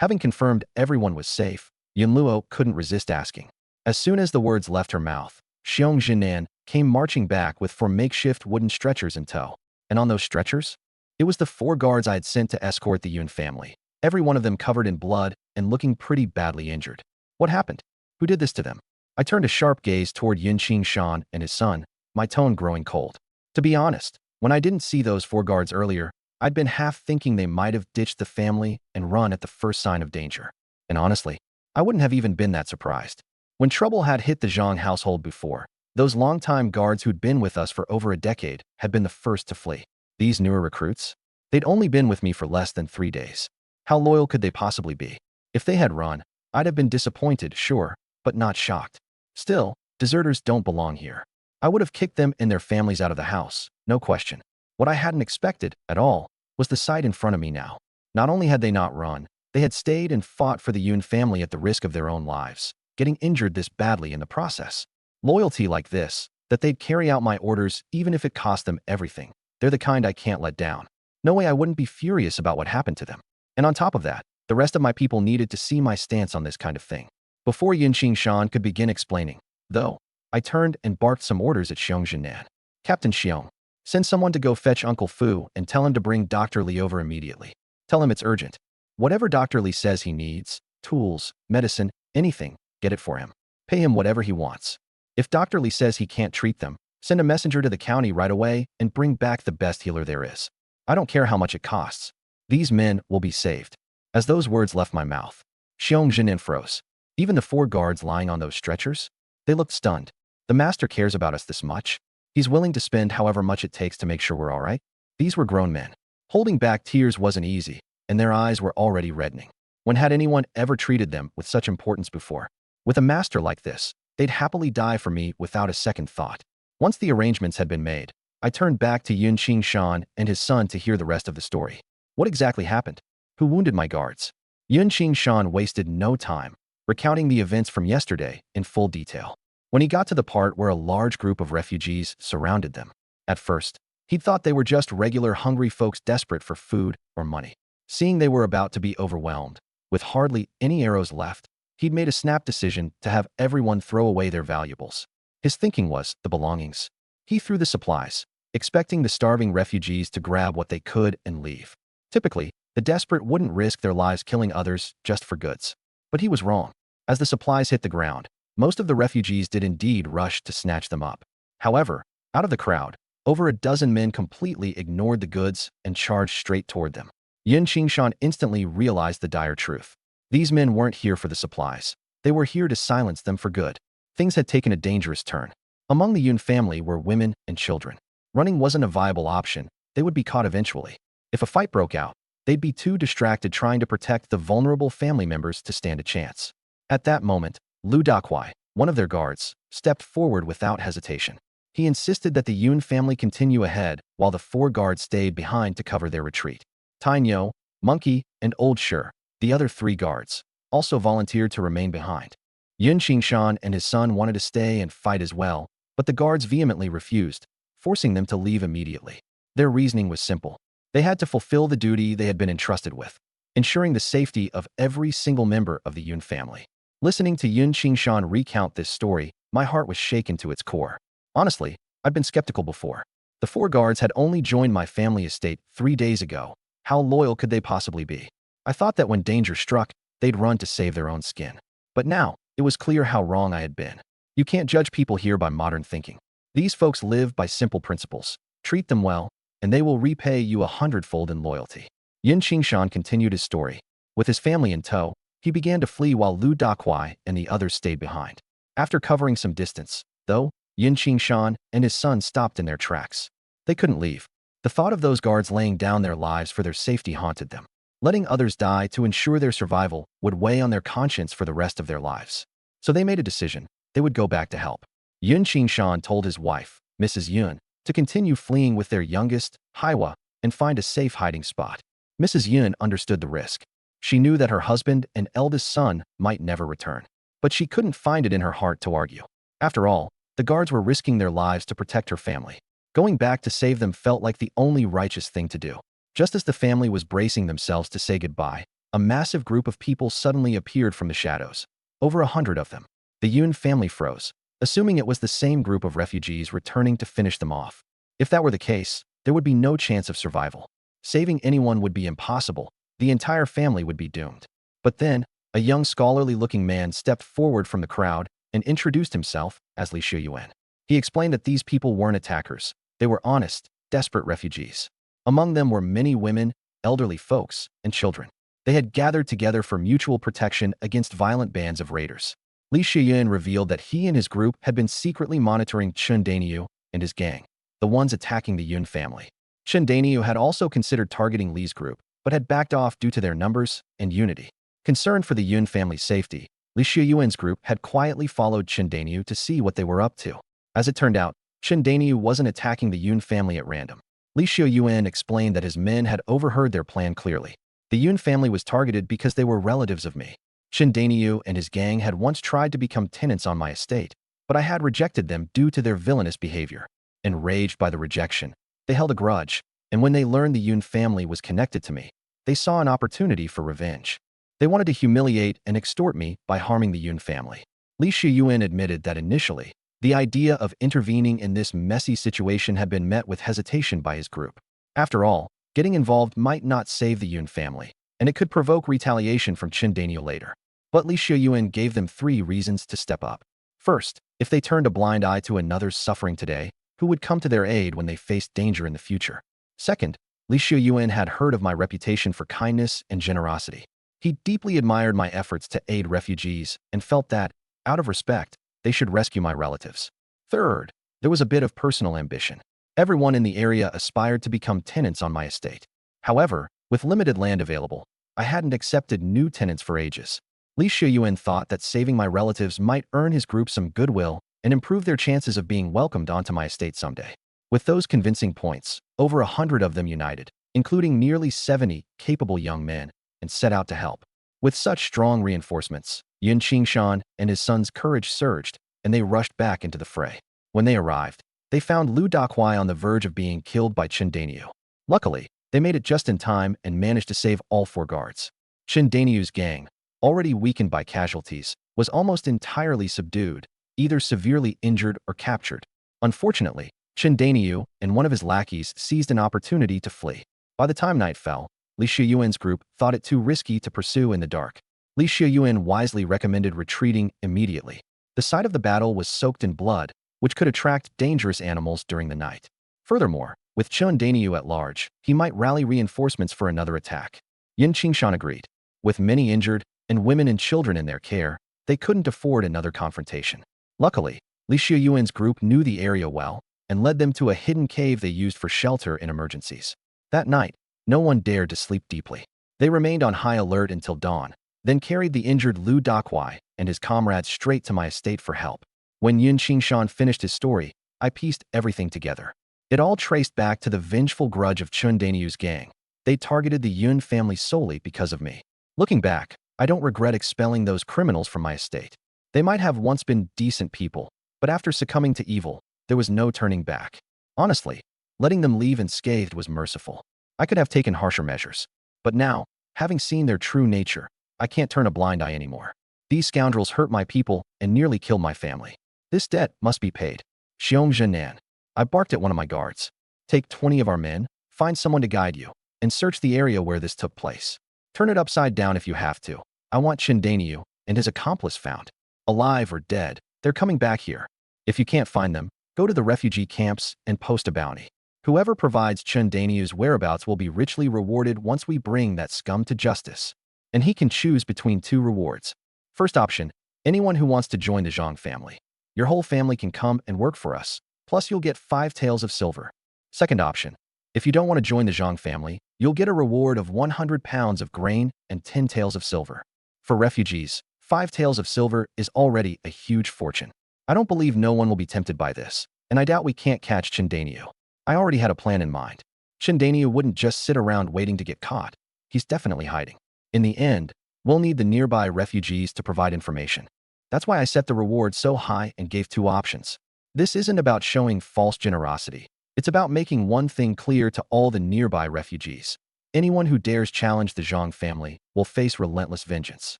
Having confirmed everyone was safe, Yunluo couldn't resist asking. As soon as the words left her mouth, Xiong Jinan came marching back with 4 makeshift wooden stretchers in tow. And on those stretchers? It was the 4 guards I had sent to escort the Yun family, every one of them covered in blood and looking pretty badly injured. What happened? Who did this to them? I turned a sharp gaze toward Yun Shan and his son, my tone growing cold. To be honest, when I didn't see those 4 guards earlier, I'd been half thinking they might have ditched the family and run at the first sign of danger. And honestly, I wouldn't have even been that surprised. When trouble had hit the Zhang household before, those longtime guards who'd been with us for over a decade had been the first to flee. These newer recruits? They'd only been with me for less than 3 days. How loyal could they possibly be? If they had run, I'd have been disappointed, sure, but not shocked. Still, deserters don't belong here. I would have kicked them and their families out of the house, no question. What I hadn't expected, at all, was the sight in front of me now. Not only had they not run, they had stayed and fought for the Yun family at the risk of their own lives, getting injured this badly in the process. Loyalty like this, that they'd carry out my orders even if it cost them everything. They're the kind I can't let down. No way I wouldn't be furious about what happened to them. And on top of that, the rest of my people needed to see my stance on this kind of thing. Before Yun Shan could begin explaining, though, I turned and barked some orders at Xiong Jinan. Captain Xiong, send someone to go fetch Uncle Fu and tell him to bring Dr. Li over immediately. Tell him it's urgent. Whatever Dr. Li says he needs, tools, medicine, anything, get it for him. Pay him whatever he wants. If Dr. Li says he can't treat them, send a messenger to the county right away and bring back the best healer there is. I don't care how much it costs. These men will be saved. As those words left my mouth, Xiong Jinan froze. Even the 4 guards lying on those stretchers? They looked stunned. The master cares about us this much? He's willing to spend however much it takes to make sure we're all right? These were grown men. Holding back tears wasn't easy, and their eyes were already reddening. When had anyone ever treated them with such importance before? With a master like this, they'd happily die for me without a second thought. Once the arrangements had been made, I turned back to Yun Shan and his son to hear the rest of the story. What exactly happened? Who wounded my guards? Yun Shan wasted no time, recounting the events from yesterday in full detail. When he got to the part where a large group of refugees surrounded them, at first, he'd thought they were just regular hungry folks desperate for food or money. Seeing they were about to be overwhelmed, with hardly any arrows left, he'd made a snap decision to have everyone throw away their valuables. His thinking was the belongings. He threw the supplies, expecting the starving refugees to grab what they could and leave. Typically, the desperate wouldn't risk their lives killing others just for goods. But he was wrong. As the supplies hit the ground, most of the refugees did indeed rush to snatch them up. However, out of the crowd, over a dozen men completely ignored the goods and charged straight toward them. Yun Qingshan instantly realized the dire truth. These men weren't here for the supplies. They were here to silence them for good. Things had taken a dangerous turn. Among the Yun family were women and children. Running wasn't a viable option. They would be caught eventually. If a fight broke out, they'd be too distracted trying to protect the vulnerable family members to stand a chance. At that moment, Lu Dakwai, one of their guards, stepped forward without hesitation. He insisted that the Yun family continue ahead while the 4 guards stayed behind to cover their retreat. Tainyo, Monkey, and Old Sure, the other 3 guards, also volunteered to remain behind. Yun Qingshan and his son wanted to stay and fight as well, but the guards vehemently refused, forcing them to leave immediately. Their reasoning was simple. They had to fulfill the duty they had been entrusted with, ensuring the safety of every single member of the Yun family. Listening to Yun Qingshan recount this story, my heart was shaken to its core. Honestly, I'd been skeptical before. The 4 guards had only joined my family estate 3 days ago. How loyal could they possibly be? I thought that when danger struck, they'd run to save their own skin. But now, it was clear how wrong I had been. You can't judge people here by modern thinking. These folks live by simple principles. Treat them well, and they will repay you 100-fold in loyalty. Yun Qingshan continued his story. With his family in tow, he began to flee while Lu Dakwai and the others stayed behind. After covering some distance, though, Yun Qingshan and his son stopped in their tracks. They couldn't leave. The thought of those guards laying down their lives for their safety haunted them. Letting others die to ensure their survival would weigh on their conscience for the rest of their lives. So they made a decision. They would go back to help. Yun Qingshan told his wife, Mrs. Yun, to continue fleeing with their youngest, Haiwa, and find a safe hiding spot. Mrs. Yun understood the risk. She knew that her husband and eldest son might never return. But she couldn't find it in her heart to argue. After all, the guards were risking their lives to protect her family. Going back to save them felt like the only righteous thing to do. Just as the family was bracing themselves to say goodbye, a massive group of people suddenly appeared from the shadows. Over 100 of them. The Yun family froze, assuming it was the same group of refugees returning to finish them off. If that were the case, there would be no chance of survival. Saving anyone would be impossible. The entire family would be doomed. But then, a young scholarly-looking man stepped forward from the crowd and introduced himself as Li Shuyuan. He explained that these people weren't attackers. They were honest, desperate refugees. Among them were many women, elderly folks, and children. They had gathered together for mutual protection against violent bands of raiders. Li Shuyuan revealed that he and his group had been secretly monitoring Chen Dainiu and his gang, the ones attacking the Yun family. Chen Dainiu had also considered targeting Li's group, but had backed off due to their numbers and unity. Concerned for the Yun family's safety, Li Shuyuan's group had quietly followed Chen Dainiu to see what they were up to. As it turned out, Chen Dainiu wasn't attacking the Yun family at random. Li Shuyuan explained that his men had overheard their plan clearly. The Yun family was targeted because they were relatives of me. Chen Dainiu and his gang had once tried to become tenants on my estate, but I had rejected them due to their villainous behavior. Enraged by the rejection, they held a grudge, and when they learned the Yun family was connected to me, they saw an opportunity for revenge. They wanted to humiliate and extort me by harming the Yun family. Li Shuyuan admitted that initially, the idea of intervening in this messy situation had been met with hesitation by his group. After all, getting involved might not save the Yun family, and it could provoke retaliation from Chen Dainiu later. But Li Shuyuan gave them 3 reasons to step up. First, if they turned a blind eye to another's suffering today, who would come to their aid when they faced danger in the future? Second, Li Shuyuan had heard of my reputation for kindness and generosity. He deeply admired my efforts to aid refugees and felt that, out of respect, they should rescue my relatives. Third, there was a bit of personal ambition. Everyone in the area aspired to become tenants on my estate. However, with limited land available, I hadn't accepted new tenants for ages. Li Shuyuan thought that saving my relatives might earn his group some goodwill and improve their chances of being welcomed onto my estate someday. With those convincing points, over 100 of them united, including nearly 70 capable young men, and set out to help. With such strong reinforcements, Yun Qingshan and his son's courage surged, and they rushed back into the fray. When they arrived, they found Lu Dakwai on the verge of being killed by Chen Dainiu. Luckily, they made it just in time and managed to save all 4 guards. Chen Dainiu's gang, already weakened by casualties, was almost entirely subdued, either severely injured or captured. Unfortunately, Chen Dainiu and one of his lackeys seized an opportunity to flee. By the time night fell, Li Shuyuan's group thought it too risky to pursue in the dark. Li Xiuyuan wisely recommended retreating immediately. The site of the battle was soaked in blood, which could attract dangerous animals during the night. Furthermore, with Chun Dainyu at large, he might rally reinforcements for another attack. Yin Qingshan agreed. With many injured, and women and children in their care, they couldn't afford another confrontation. Luckily, Li Xiuyuan's group knew the area well and led them to a hidden cave they used for shelter in emergencies. That night, no one dared to sleep deeply. They remained on high alert until dawn, then carried the injured Lu Dakuai and his comrades straight to my estate for help. When Yin Qingshan finished his story, I pieced everything together. It all traced back to the vengeful grudge of Chun Dainyu's gang. They targeted the Yun family solely because of me. Looking back, I don't regret expelling those criminals from my estate. They might have once been decent people, but after succumbing to evil, there was no turning back. Honestly, letting them leave unscathed was merciful. I could have taken harsher measures. But now, having seen their true nature, I can't turn a blind eye anymore. These scoundrels hurt my people and nearly killed my family. This debt must be paid. Xiong Zhenan. I barked at one of my guards. Take 20 of our men, find someone to guide you, and search the area where this took place. Turn it upside down if you have to. I want Chen Dainyu and his accomplice found. Alive or dead, they're coming back here. If you can't find them, go to the refugee camps and post a bounty. Whoever provides Chen Dainyu's whereabouts will be richly rewarded once we bring that scum to justice. And he can choose between two rewards. First option, anyone who wants to join the Zhang family. Your whole family can come and work for us, plus you'll get 5 taels of silver. Second option, if you don't want to join the Zhang family, you'll get a reward of 100 pounds of grain and 10 taels of silver. For refugees, 5 taels of silver is already a huge fortune. I don't believe no one will be tempted by this, and I doubt we can't catch Chen Dainyu. I already had a plan in mind. Chen Dainyu wouldn't just sit around waiting to get caught. He's definitely hiding. In the end, we'll need the nearby refugees to provide information. That's why I set the reward so high and gave 2 options. This isn't about showing false generosity. It's about making one thing clear to all the nearby refugees. Anyone who dares challenge the Zhang family will face relentless vengeance.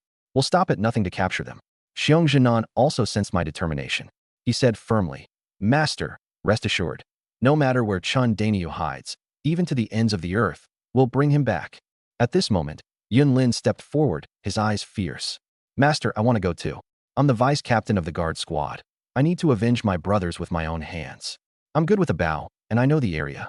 We'll stop at nothing to capture them. Xiong Zhenan also sensed my determination. He said firmly, Master, rest assured, no matter where Chun Dainyu hides, even to the ends of the earth, we'll bring him back. At this moment, Yun Lin stepped forward, his eyes fierce. Master, I want to go too. I'm the vice captain of the guard squad. I need to avenge my brothers with my own hands. I'm good with a bow, and I know the area.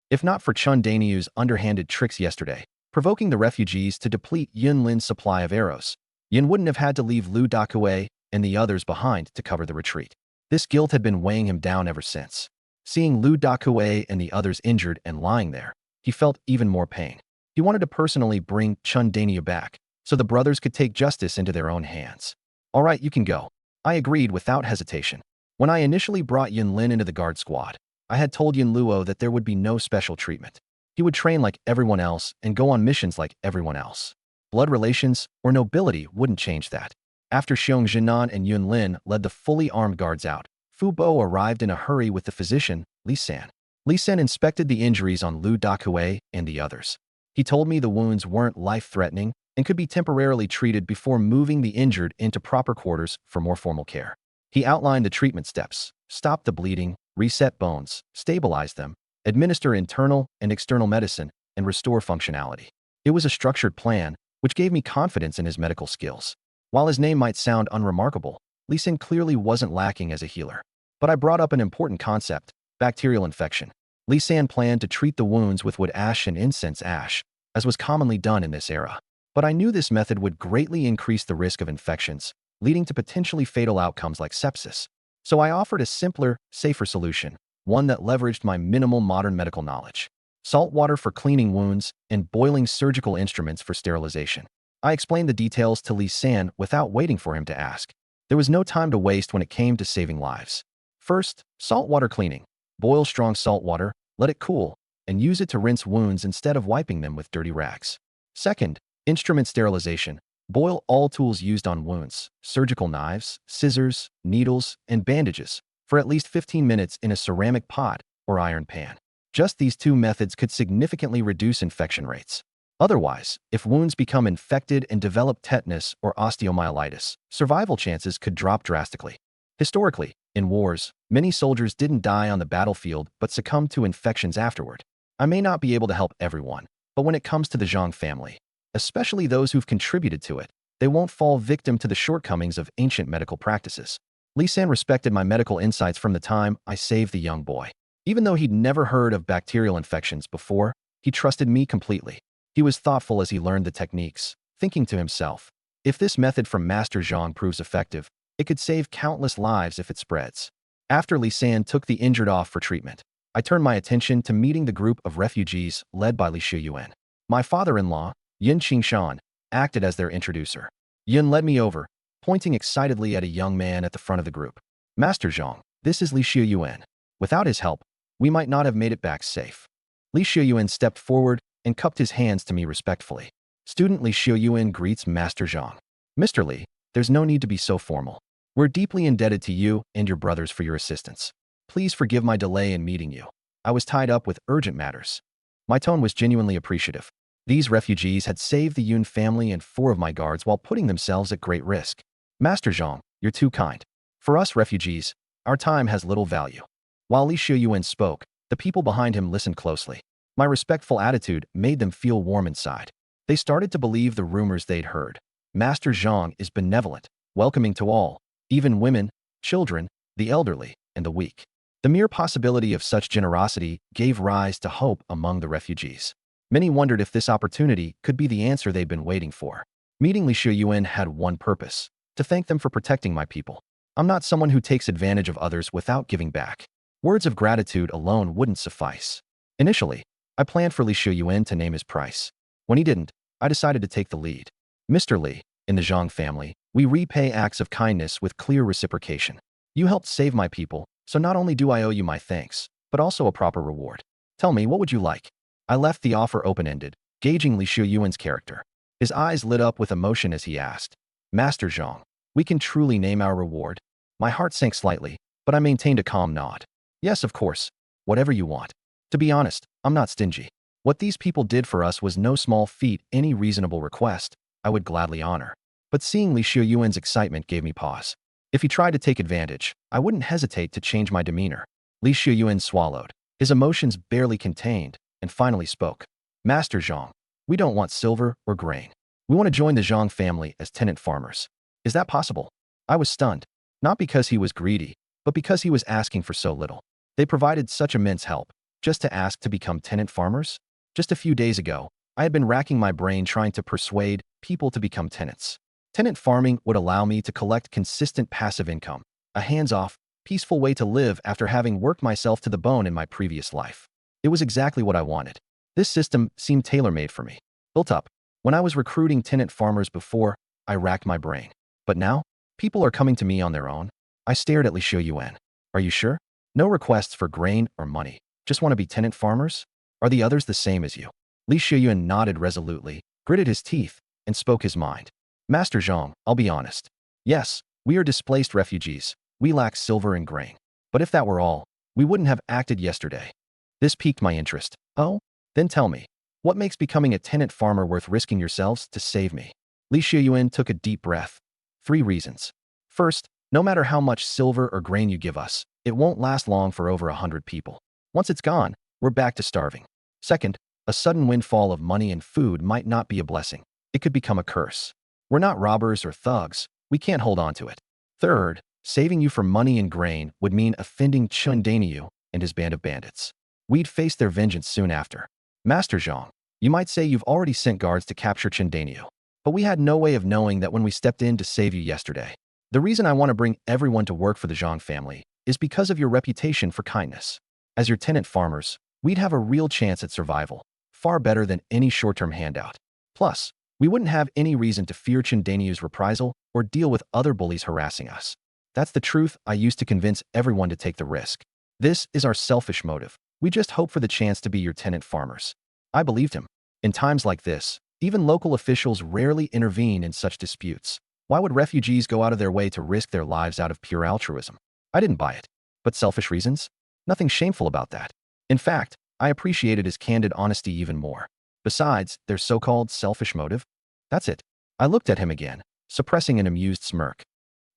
If not for Chun Dainyu's underhanded tricks yesterday, provoking the refugees to deplete Yun Lin's supply of arrows, Yin wouldn't have had to leave Lu Dakue and the others behind to cover the retreat. This guilt had been weighing him down ever since. Seeing Lu Dakue and the others injured and lying there, he felt even more pain. He wanted to personally bring Chun Dainyu back, so the brothers could take justice into their own hands. All right, you can go. I agreed without hesitation. When I initially brought Yun Lin into the guard squad, I had told Yin Luo that there would be no special treatment. He would train like everyone else and go on missions like everyone else. Blood relations or nobility wouldn't change that. After Xiong Zhenan and Yun Lin led the fully armed guards out, Fu Bo arrived in a hurry with the physician, Li San. Li San inspected the injuries on Lu Dakue and the others. He told me the wounds weren't life-threatening and could be temporarily treated before moving the injured into proper quarters for more formal care. He outlined the treatment steps: stop the bleeding, reset bones, stabilize them, administer internal and external medicine, and restore functionality. It was a structured plan, which gave me confidence in his medical skills. While his name might sound unremarkable, Li San clearly wasn't lacking as a healer. But I brought up an important concept: bacterial infection. Li San planned to treat the wounds with wood ash and incense ash, as was commonly done in this era. But I knew this method would greatly increase the risk of infections, leading to potentially fatal outcomes like sepsis. So I offered a simpler, safer solution, one that leveraged my minimal modern medical knowledge: salt water for cleaning wounds and boiling surgical instruments for sterilization. I explained the details to Li San without waiting for him to ask. There was no time to waste when it came to saving lives. First, saltwater cleaning. Boil strong salt water, let it cool, and use it to rinse wounds instead of wiping them with dirty rags. Second, instrument sterilization. Boil all tools used on wounds: surgical knives, scissors, needles, and bandages, for at least 15 minutes in a ceramic pot or iron pan. Just these 2 methods could significantly reduce infection rates. Otherwise, if wounds become infected and develop tetanus or osteomyelitis, survival chances could drop drastically. Historically, in wars, many soldiers didn't die on the battlefield but succumbed to infections afterward. I may not be able to help everyone, but when it comes to the Zhang family, especially those who've contributed to it, they won't fall victim to the shortcomings of ancient medical practices. Li San respected my medical insights from the time I saved the young boy. Even though he'd never heard of bacterial infections before, he trusted me completely. He was thoughtful as he learned the techniques, thinking to himself, if this method from Master Zhang proves effective, it could save countless lives if it spreads. After Li San took the injured off for treatment, I turned my attention to meeting the group of refugees led by Li Shuyuan. My father-in-law, Yun Qingshan, acted as their introducer. Yun led me over, pointing excitedly at a young man at the front of the group. Master Zhang, this is Li Shuyuan. Without his help, we might not have made it back safe. Li Shuyuan stepped forward and cupped his hands to me respectfully. Student Li Shuyuan greets Master Zhang. Mr. Li, there's no need to be so formal. We're deeply indebted to you and your brothers for your assistance. Please forgive my delay in meeting you. I was tied up with urgent matters. My tone was genuinely appreciative. These refugees had saved the Yun family and 4 of my guards while putting themselves at great risk. Master Zhang, you're too kind. For us refugees, our time has little value. While Li Shuyuan spoke, the people behind him listened closely. My respectful attitude made them feel warm inside. They started to believe the rumors they'd heard. Master Zhang is benevolent, welcoming to all, even women, children, the elderly, and the weak. The mere possibility of such generosity gave rise to hope among the refugees. Many wondered if this opportunity could be the answer they'd been waiting for. Meeting Li Shuyuan had one purpose: to thank them for protecting my people. I'm not someone who takes advantage of others without giving back. Words of gratitude alone wouldn't suffice. Initially, I planned for Li Shuyuan to name his price. When he didn't, I decided to take the lead. Mr. Li, in the Zhang family, we repay acts of kindness with clear reciprocation. You helped save my people, so not only do I owe you my thanks, but also a proper reward. Tell me, what would you like? I left the offer open-ended, gauging Li Shuyuan's character. His eyes lit up with emotion as he asked, Master Zhang, we can truly name our reward? My heart sank slightly, but I maintained a calm nod. Yes, of course. Whatever you want. To be honest, I'm not stingy. What these people did for us was no small feat. Any reasonable request, I would gladly honor. But seeing Li Shuyuan's excitement gave me pause. If he tried to take advantage, I wouldn't hesitate to change my demeanor. Li Shuyuan swallowed, his emotions barely contained, and finally spoke. Master Zhang, we don't want silver or grain. We want to join the Zhang family as tenant farmers. Is that possible? I was stunned, not because he was greedy, but because he was asking for so little. They provided such immense help, just to ask to become tenant farmers? Just a few days ago, I had been racking my brain trying to persuade people to become tenants. Tenant farming would allow me to collect consistent passive income, a hands-off, peaceful way to live after having worked myself to the bone in my previous life. It was exactly what I wanted. This system seemed tailor-made for me. Built up. When I was recruiting tenant farmers before, I racked my brain. But now, people are coming to me on their own. I stared at Li Shuyuan. Are you sure? No requests for grain or money. Just want to be tenant farmers? Are the others the same as you? Li Shuyuan nodded resolutely, gritted his teeth, and spoke his mind. Master Zhang, I'll be honest. Yes, we are displaced refugees. We lack silver and grain. But if that were all, we wouldn't have acted yesterday. This piqued my interest. Oh? Then tell me, what makes becoming a tenant farmer worth risking yourselves to save me? Li Shuyuan took a deep breath. 3 reasons. First, no matter how much silver or grain you give us, it won't last long for over 100 people. Once it's gone, we're back to starving. Second, a sudden windfall of money and food might not be a blessing. It could become a curse. We're not robbers or thugs. We can't hold on to it. Third, saving you from money and grain would mean offending Chen Danyu and his band of bandits. We'd face their vengeance soon after. Master Zhang, you might say you've already sent guards to capture Chen Danyu, but we had no way of knowing that when we stepped in to save you yesterday. The reason I want to bring everyone to work for the Zhang family is because of your reputation for kindness. As your tenant farmers, we'd have a real chance at survival, far better than any short-term handout. Plus, we wouldn't have any reason to fear Chen Danyu's reprisal or deal with other bullies harassing us. That's the truth I used to convince everyone to take the risk. This is our selfish motive. We just hope for the chance to be your tenant farmers. I believed him. In times like this, even local officials rarely intervene in such disputes. Why would refugees go out of their way to risk their lives out of pure altruism? I didn't buy it. But selfish reasons? Nothing shameful about that. In fact, I appreciated his candid honesty even more. Besides, their so-called selfish motive? That's it. I looked at him again, suppressing an amused smirk.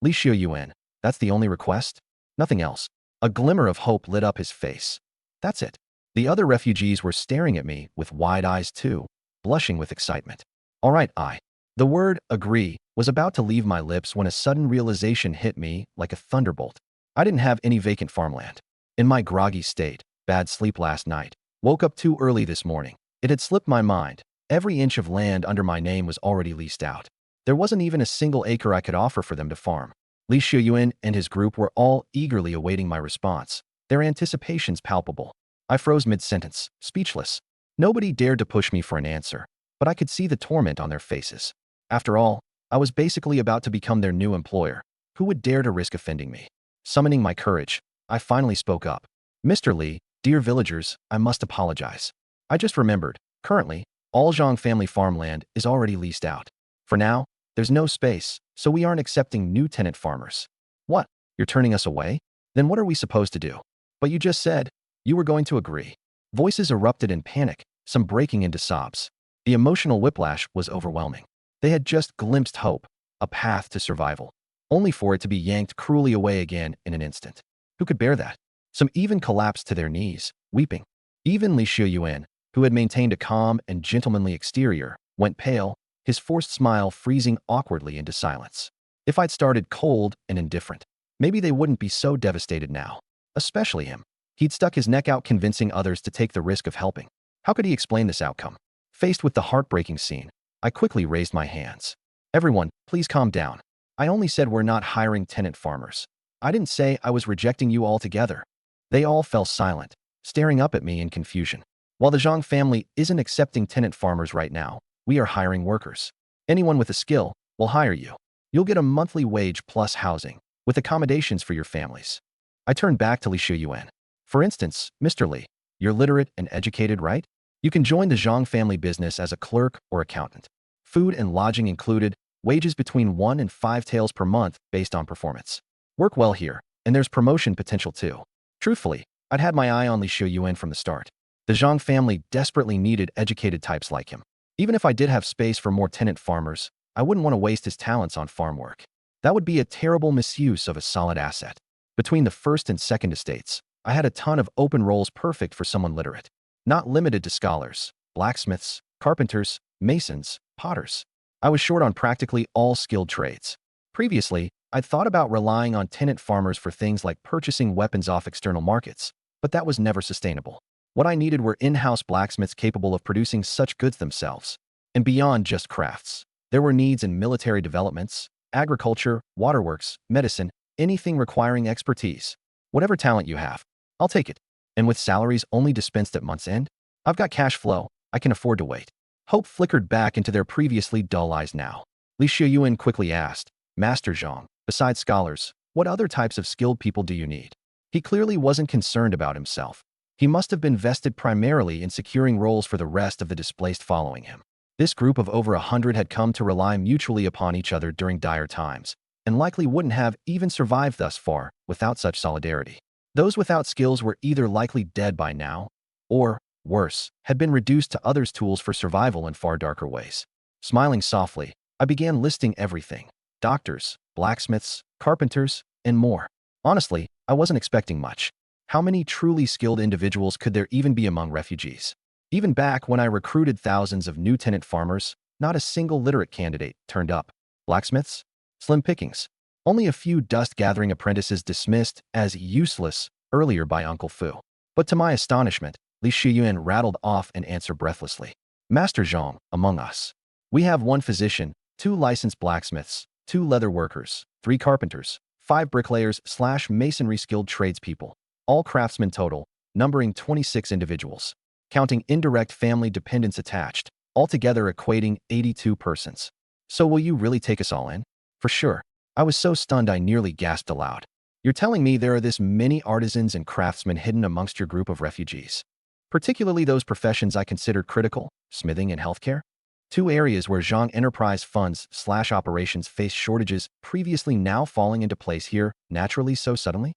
Li Shuyuan, that's the only request? Nothing else. A glimmer of hope lit up his face. That's it. The other refugees were staring at me with wide eyes too, blushing with excitement. All right, the word agree was about to leave my lips when a sudden realization hit me like a thunderbolt. I didn't have any vacant farmland. In my groggy state, bad sleep last night, woke up too early this morning. It had slipped my mind. Every inch of land under my name was already leased out. There wasn't even a single acre I could offer for them to farm. Li Shiyuan and his group were all eagerly awaiting my response, their anticipations palpable. I froze mid-sentence, speechless. Nobody dared to push me for an answer, but I could see the torment on their faces. After all, I was basically about to become their new employer. Who would dare to risk offending me? Summoning my courage, I finally spoke up. Mr. Li, dear villagers, I must apologize. I just remembered, currently, all Zhang family farmland is already leased out. For now, there's no space, so we aren't accepting new tenant farmers. What? You're turning us away? Then what are we supposed to do? But you just said you were going to agree. Voices erupted in panic, some breaking into sobs. The emotional whiplash was overwhelming. They had just glimpsed hope, a path to survival, only for it to be yanked cruelly away again in an instant. Who could bear that? Some even collapsed to their knees, weeping. Even Li Shiyuan, who had maintained a calm and gentlemanly exterior, went pale, his forced smile freezing awkwardly into silence. If I'd started cold and indifferent, maybe they wouldn't be so devastated now. Especially him. He'd stuck his neck out convincing others to take the risk of helping. How could he explain this outcome? Faced with the heartbreaking scene, I quickly raised my hands. Everyone, please calm down. I only said we're not hiring tenant farmers. I didn't say I was rejecting you altogether. They all fell silent, staring up at me in confusion. While the Zhang family isn't accepting tenant farmers right now, we are hiring workers. Anyone with a skill will hire you. You'll get a monthly wage plus housing, with accommodations for your families. I turned back to Li Shiyuan. For instance, Mr. Li, you're literate and educated, right? You can join the Zhang family business as a clerk or accountant. Food and lodging included, wages between 1 and 5 taels per month based on performance. Work well here, and there's promotion potential too. Truthfully, I'd had my eye on Li Shiyuan from the start. The Zhang family desperately needed educated types like him. Even if I did have space for more tenant farmers, I wouldn't want to waste his talents on farm work. That would be a terrible misuse of a solid asset. Between the first and second estates, I had a ton of open roles perfect for someone literate. Not limited to scholars, blacksmiths, carpenters, masons, potters. I was short on practically all skilled trades. Previously, I'd thought about relying on tenant farmers for things like purchasing weapons off external markets, but that was never sustainable. What I needed were in-house blacksmiths capable of producing such goods themselves. And beyond just crafts, there were needs in military developments, agriculture, waterworks, medicine, anything requiring expertise. Whatever talent you have, I'll take it. And with salaries only dispensed at month's end, I've got cash flow, I can afford to wait. Hope flickered back into their previously dull eyes now. Li Shiyuan quickly asked, Master Zhang, besides scholars, what other types of skilled people do you need? He clearly wasn't concerned about himself. He must have been vested primarily in securing roles for the rest of the displaced following him. This group of over 100 had come to rely mutually upon each other during dire times, and likely wouldn't have even survived thus far without such solidarity. Those without skills were either likely dead by now, or, worse, had been reduced to others' tools for survival in far darker ways. Smiling softly, I began listing everything: doctors, blacksmiths, carpenters, and more. Honestly, I wasn't expecting much. How many truly skilled individuals could there even be among refugees? Even back when I recruited thousands of new tenant farmers, not a single literate candidate turned up. Blacksmiths? Slim pickings. Only a few dust-gathering apprentices dismissed as useless earlier by Uncle Fu. But to my astonishment, Li Shiyuan rattled off an answer breathlessly. Master Zhang, among us, we have 1 physician, 2 licensed blacksmiths, 2 leather workers, 3 carpenters, 5 bricklayers/masonry skilled tradespeople, all craftsmen total, numbering 26 individuals, counting indirect family dependents attached, altogether equating 82 persons. So will you really take us all in? For sure. I was so stunned I nearly gasped aloud. You're telling me there are this many artisans and craftsmen hidden amongst your group of refugees? Particularly those professions I consider critical, smithing and healthcare? 2 areas where Zhang enterprise funds/operations face shortages previously now falling into place here, naturally so suddenly?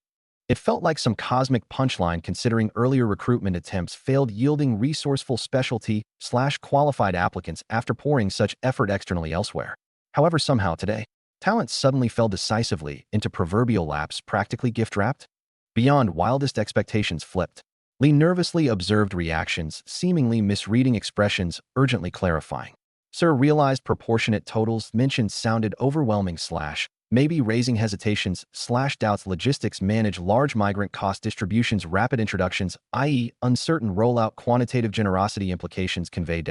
It felt like some cosmic punchline considering earlier recruitment attempts failed yielding resourceful specialty/qualified applicants after pouring such effort externally elsewhere. However, somehow today, talent suddenly fell decisively into proverbial laps practically gift-wrapped. Beyond wildest expectations flipped. Li nervously observed reactions, seemingly misreading expressions, urgently clarifying. Sir realized proportionate totals mentioned sounded overwhelming maybe raising hesitations doubts logistics manage large migrant cost distributions rapid introductions, i.e. uncertain rollout quantitative generosity implications convey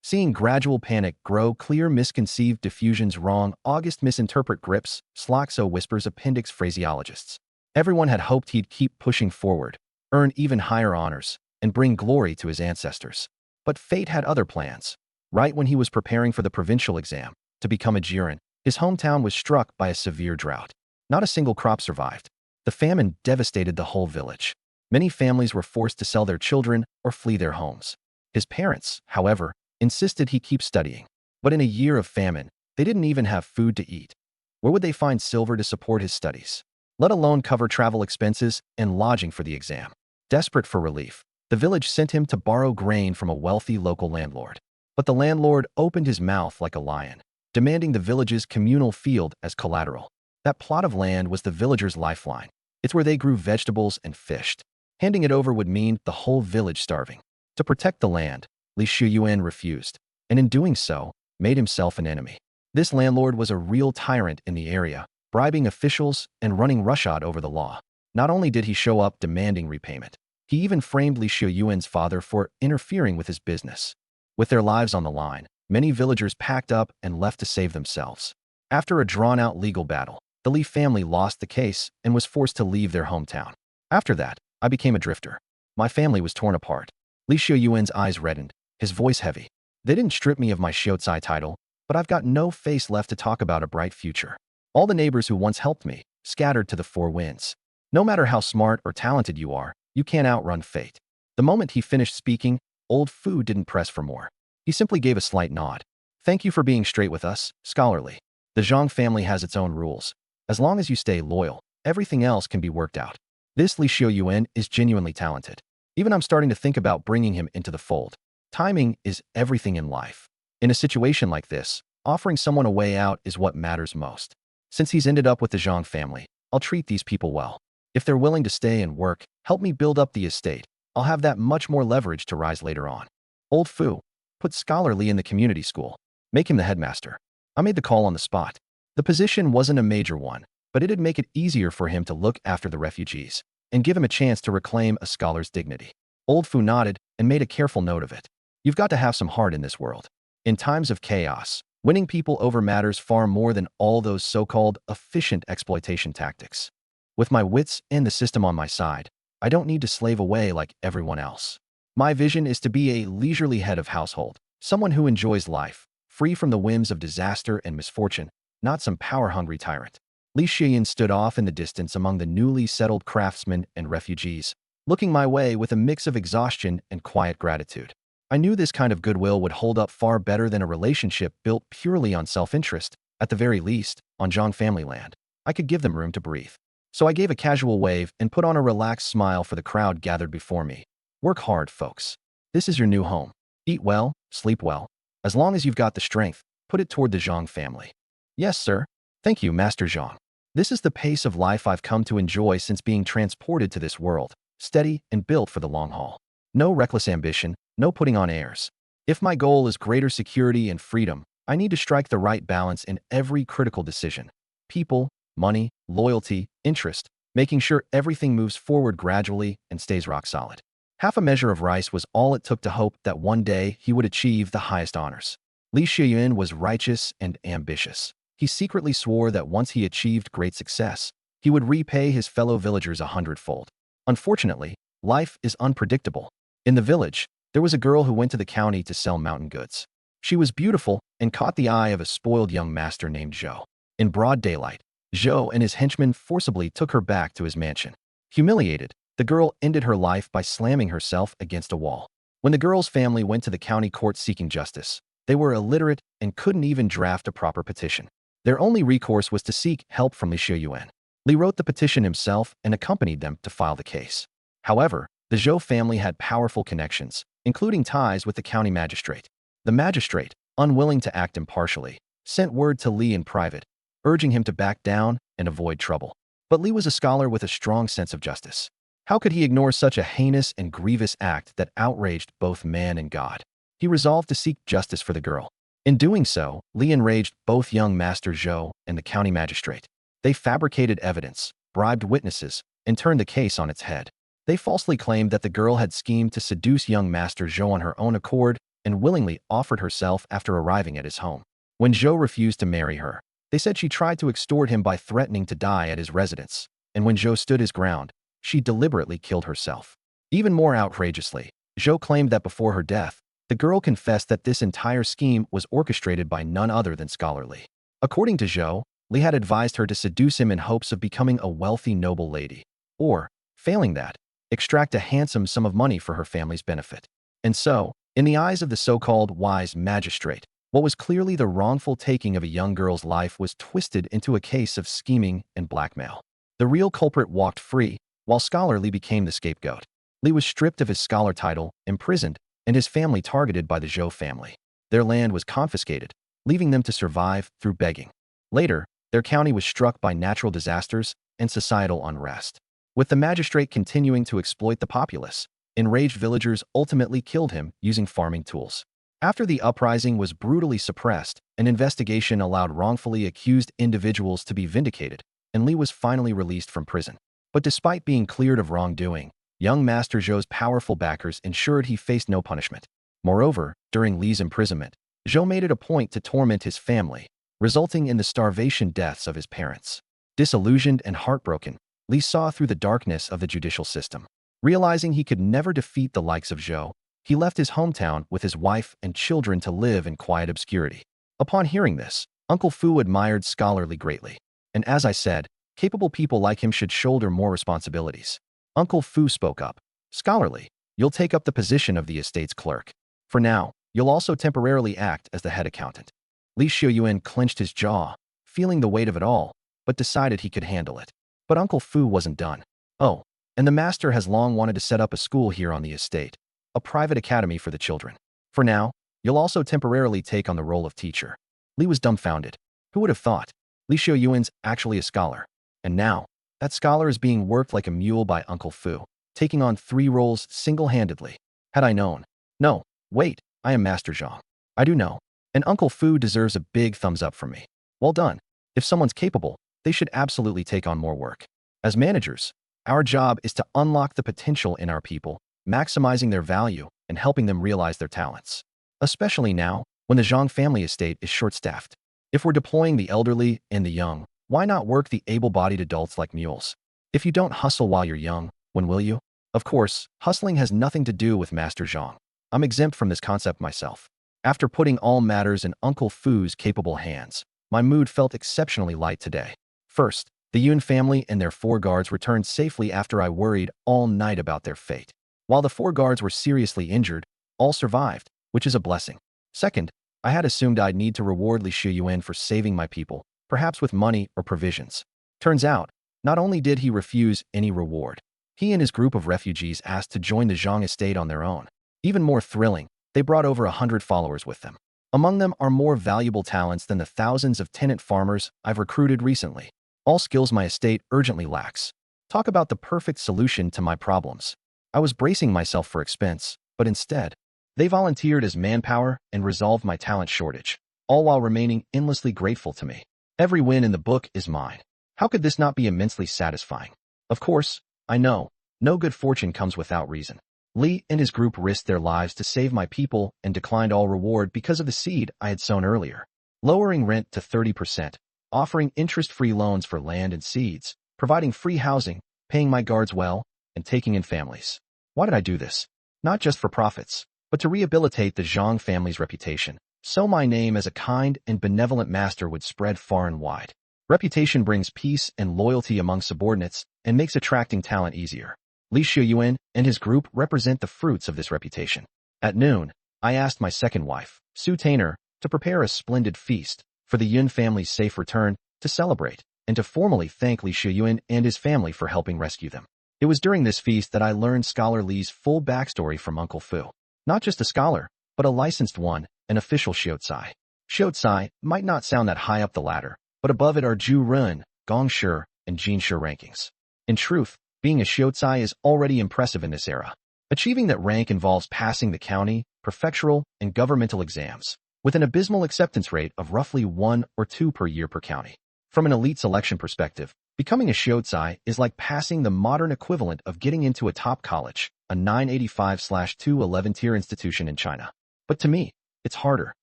seeing gradual panic grow clear misconceived diffusions wrong August misinterpret grips Sloxo whispers appendix phraseologists. Everyone had hoped he'd keep pushing forward, earn even higher honors, and bring glory to his ancestors. But fate had other plans. Right when he was preparing for the provincial exam to become a Jiran, his hometown was struck by a severe drought. Not a single crop survived. The famine devastated the whole village. Many families were forced to sell their children or flee their homes. His parents, however, insisted he keep studying. But in a year of famine, they didn't even have food to eat. Where would they find silver to support his studies, let alone cover travel expenses and lodging for the exam? Desperate for relief, the village sent him to borrow grain from a wealthy local landlord. But the landlord opened his mouth like a lion, demanding the village's communal field as collateral. That plot of land was the villagers' lifeline. It's where they grew vegetables and fished. Handing it over would mean the whole village starving. To protect the land, Li Shuyuan refused, and in doing so, made himself an enemy. This landlord was a real tyrant in the area, bribing officials and running roughshod over the law. Not only did he show up demanding repayment, he even framed Li Shuyuan's father for interfering with his business. With their lives on the line, many villagers packed up and left to save themselves. After a drawn-out legal battle, the Li family lost the case and was forced to leave their hometown. After that, I became a drifter. My family was torn apart. Li Shuyuan's eyes reddened, his voice heavy. They didn't strip me of my Xiaocai title, but I've got no face left to talk about a bright future. All the neighbors who once helped me, scattered to the four winds. No matter how smart or talented you are, you can't outrun fate. The moment he finished speaking, Old Fu didn't press for more. He simply gave a slight nod. Thank you for being straight with us, scholarly. The Zhang family has its own rules. As long as you stay loyal, everything else can be worked out. This Li Xiuyuan is genuinely talented. Even I'm starting to think about bringing him into the fold. Timing is everything in life. In a situation like this, offering someone a way out is what matters most. Since he's ended up with the Zhang family, I'll treat these people well. If they're willing to stay and work, help me build up the estate, I'll have that much more leverage to rise later on. Old Fu, put Scholarly in the community school. Make him the headmaster. I made the call on the spot. The position wasn't a major one, but it'd make it easier for him to look after the refugees and give him a chance to reclaim a scholar's dignity. Old Fu nodded and made a careful note of it. You've got to have some heart in this world. In times of chaos, winning people over matters far more than all those so-called efficient exploitation tactics. With my wits and the system on my side, I don't need to slave away like everyone else. My vision is to be a leisurely head of household, someone who enjoys life, free from the whims of disaster and misfortune, not some power-hungry tyrant. Li Xiyan stood off in the distance among the newly settled craftsmen and refugees, looking my way with a mix of exhaustion and quiet gratitude. I knew this kind of goodwill would hold up far better than a relationship built purely on self-interest. At the very least, on Zhang family land, I could give them room to breathe. So I gave a casual wave and put on a relaxed smile for the crowd gathered before me. Work hard, folks. This is your new home. Eat well, sleep well. As long as you've got the strength, put it toward the Zhang family. Yes, sir. Thank you, Master Zhang. This is the pace of life I've come to enjoy since being transported to this world, steady and built for the long haul. No reckless ambition, no putting on airs. If my goal is greater security and freedom, I need to strike the right balance in every critical decision. People, money, loyalty, interest, making sure everything moves forward gradually and stays rock solid. Half a measure of rice was all it took to hope that one day he would achieve the highest honors. Li Shiyun was righteous and ambitious. He secretly swore that once he achieved great success, he would repay his fellow villagers 100-fold. Unfortunately, life is unpredictable. In the village, there was a girl who went to the county to sell mountain goods. She was beautiful and caught the eye of a spoiled young master named Zhou. In broad daylight, Zhou and his henchmen forcibly took her back to his mansion. Humiliated, the girl ended her life by slamming herself against a wall. When the girl's family went to the county court seeking justice, they were illiterate and couldn't even draft a proper petition. Their only recourse was to seek help from Li Shiyuan. Li wrote the petition himself and accompanied them to file the case. However, the Zhou family had powerful connections, including ties with the county magistrate. The magistrate, unwilling to act impartially, sent word to Li in private, urging him to back down and avoid trouble. But Li was a scholar with a strong sense of justice. How could he ignore such a heinous and grievous act that outraged both man and God? He resolved to seek justice for the girl. In doing so, Li enraged both young Master Zhou and the county magistrate. They fabricated evidence, bribed witnesses, and turned the case on its head. They falsely claimed that the girl had schemed to seduce young Master Zhou on her own accord and willingly offered herself after arriving at his home. When Zhou refused to marry her, they said she tried to extort him by threatening to die at his residence, and when Zhou stood his ground, she deliberately killed herself. Even more outrageously, Zhou claimed that before her death, the girl confessed that this entire scheme was orchestrated by none other than Scholar Li. According to Zhou, Li had advised her to seduce him in hopes of becoming a wealthy noble lady, or, failing that, extract a handsome sum of money for her family's benefit. And so, in the eyes of the so-called wise magistrate, what was clearly the wrongful taking of a young girl's life was twisted into a case of scheming and blackmail. The real culprit walked free, while Scholar Li became the scapegoat. Li was stripped of his scholar title, imprisoned, and his family targeted by the Zhou family. Their land was confiscated, leaving them to survive through begging. Later, their county was struck by natural disasters and societal unrest. With the magistrate continuing to exploit the populace, enraged villagers ultimately killed him using farming tools. After the uprising was brutally suppressed, an investigation allowed wrongfully accused individuals to be vindicated, and Li was finally released from prison. But despite being cleared of wrongdoing, young Master Zhou's powerful backers ensured he faced no punishment. Moreover, during Li's imprisonment, Zhou made it a point to torment his family, resulting in the starvation deaths of his parents. Disillusioned and heartbroken, Li saw through the darkness of the judicial system. Realizing he could never defeat the likes of Zhou, he left his hometown with his wife and children to live in quiet obscurity. Upon hearing this, Uncle Fu admired Scholar Li greatly. And as I said, capable people like him should shoulder more responsibilities. Uncle Fu spoke up. Scholar Li, you'll take up the position of the estate's clerk. For now, you'll also temporarily act as the head accountant. Li Xiuyuan clenched his jaw, feeling the weight of it all, but decided he could handle it. But Uncle Fu wasn't done. Oh, and the master has long wanted to set up a school here on the estate, a private academy for the children. For now, you'll also temporarily take on the role of teacher. Li was dumbfounded. Who would have thought? Li Xiuyuan's actually a scholar. And now, that scholar is being worked like a mule by Uncle Fu, taking on 3 roles single-handedly. Had I known. No, wait, I am Master Zhang. I do know. And Uncle Fu deserves a big thumbs up from me. Well done. If someone's capable, they should absolutely take on more work. As managers, our job is to unlock the potential in our people, maximizing their value and helping them realize their talents. Especially now, when the Zhang family estate is short-staffed. If we're deploying the elderly and the young, why not work the able-bodied adults like mules? If you don't hustle while you're young, when will you? Of course, hustling has nothing to do with Master Zhang. I'm exempt from this concept myself. After putting all matters in Uncle Fu's capable hands, my mood felt exceptionally light today. First, the Yun family and their 4 guards returned safely after I worried all night about their fate. While the 4 guards were seriously injured, all survived, which is a blessing. Second, I had assumed I'd need to reward Li Xiuyuan for saving my people, perhaps with money or provisions. Turns out, not only did he refuse any reward, he and his group of refugees asked to join the Zhang estate on their own. Even more thrilling, they brought over 100 followers with them. Among them are more valuable talents than the thousands of tenant farmers I've recruited recently. All skills my estate urgently lacks. Talk about the perfect solution to my problems. I was bracing myself for expense, but instead, they volunteered as manpower and resolved my talent shortage, all while remaining endlessly grateful to me. Every win in the book is mine. How could this not be immensely satisfying? Of course, I know, no good fortune comes without reason. Li and his group risked their lives to save my people and declined all reward because of the seed I had sown earlier. Lowering rent to 30%, offering interest-free loans for land and seeds, providing free housing, paying my guards well, and taking in families. Why did I do this? Not just for profits, but to rehabilitate the Zhang family's reputation, so my name as a kind and benevolent master would spread far and wide. Reputation brings peace and loyalty among subordinates and makes attracting talent easier. Li Xiuyuan and his group represent the fruits of this reputation. At noon, I asked my second wife, Su Tainer, to prepare a splendid feast for the Yun family's safe return, to celebrate, and to formally thank Li Xiuyuan and his family for helping rescue them. It was during this feast that I learned Scholar Li's full backstory from Uncle Fu. Not just a scholar, but a licensed one, an official Xiaocai. Xiaocai might not sound that high up the ladder, but above it are Zhu Run, Gong Shi, and Jin Shi rankings. In truth, being a Xiaocai is already impressive in this era. Achieving that rank involves passing the county, prefectural, and governmental exams, with an abysmal acceptance rate of roughly 1 or 2 per year per county. From an elite selection perspective, becoming a shiozai is like passing the modern equivalent of getting into a top college, a 985/211 tier institution in China. But to me, it's harder.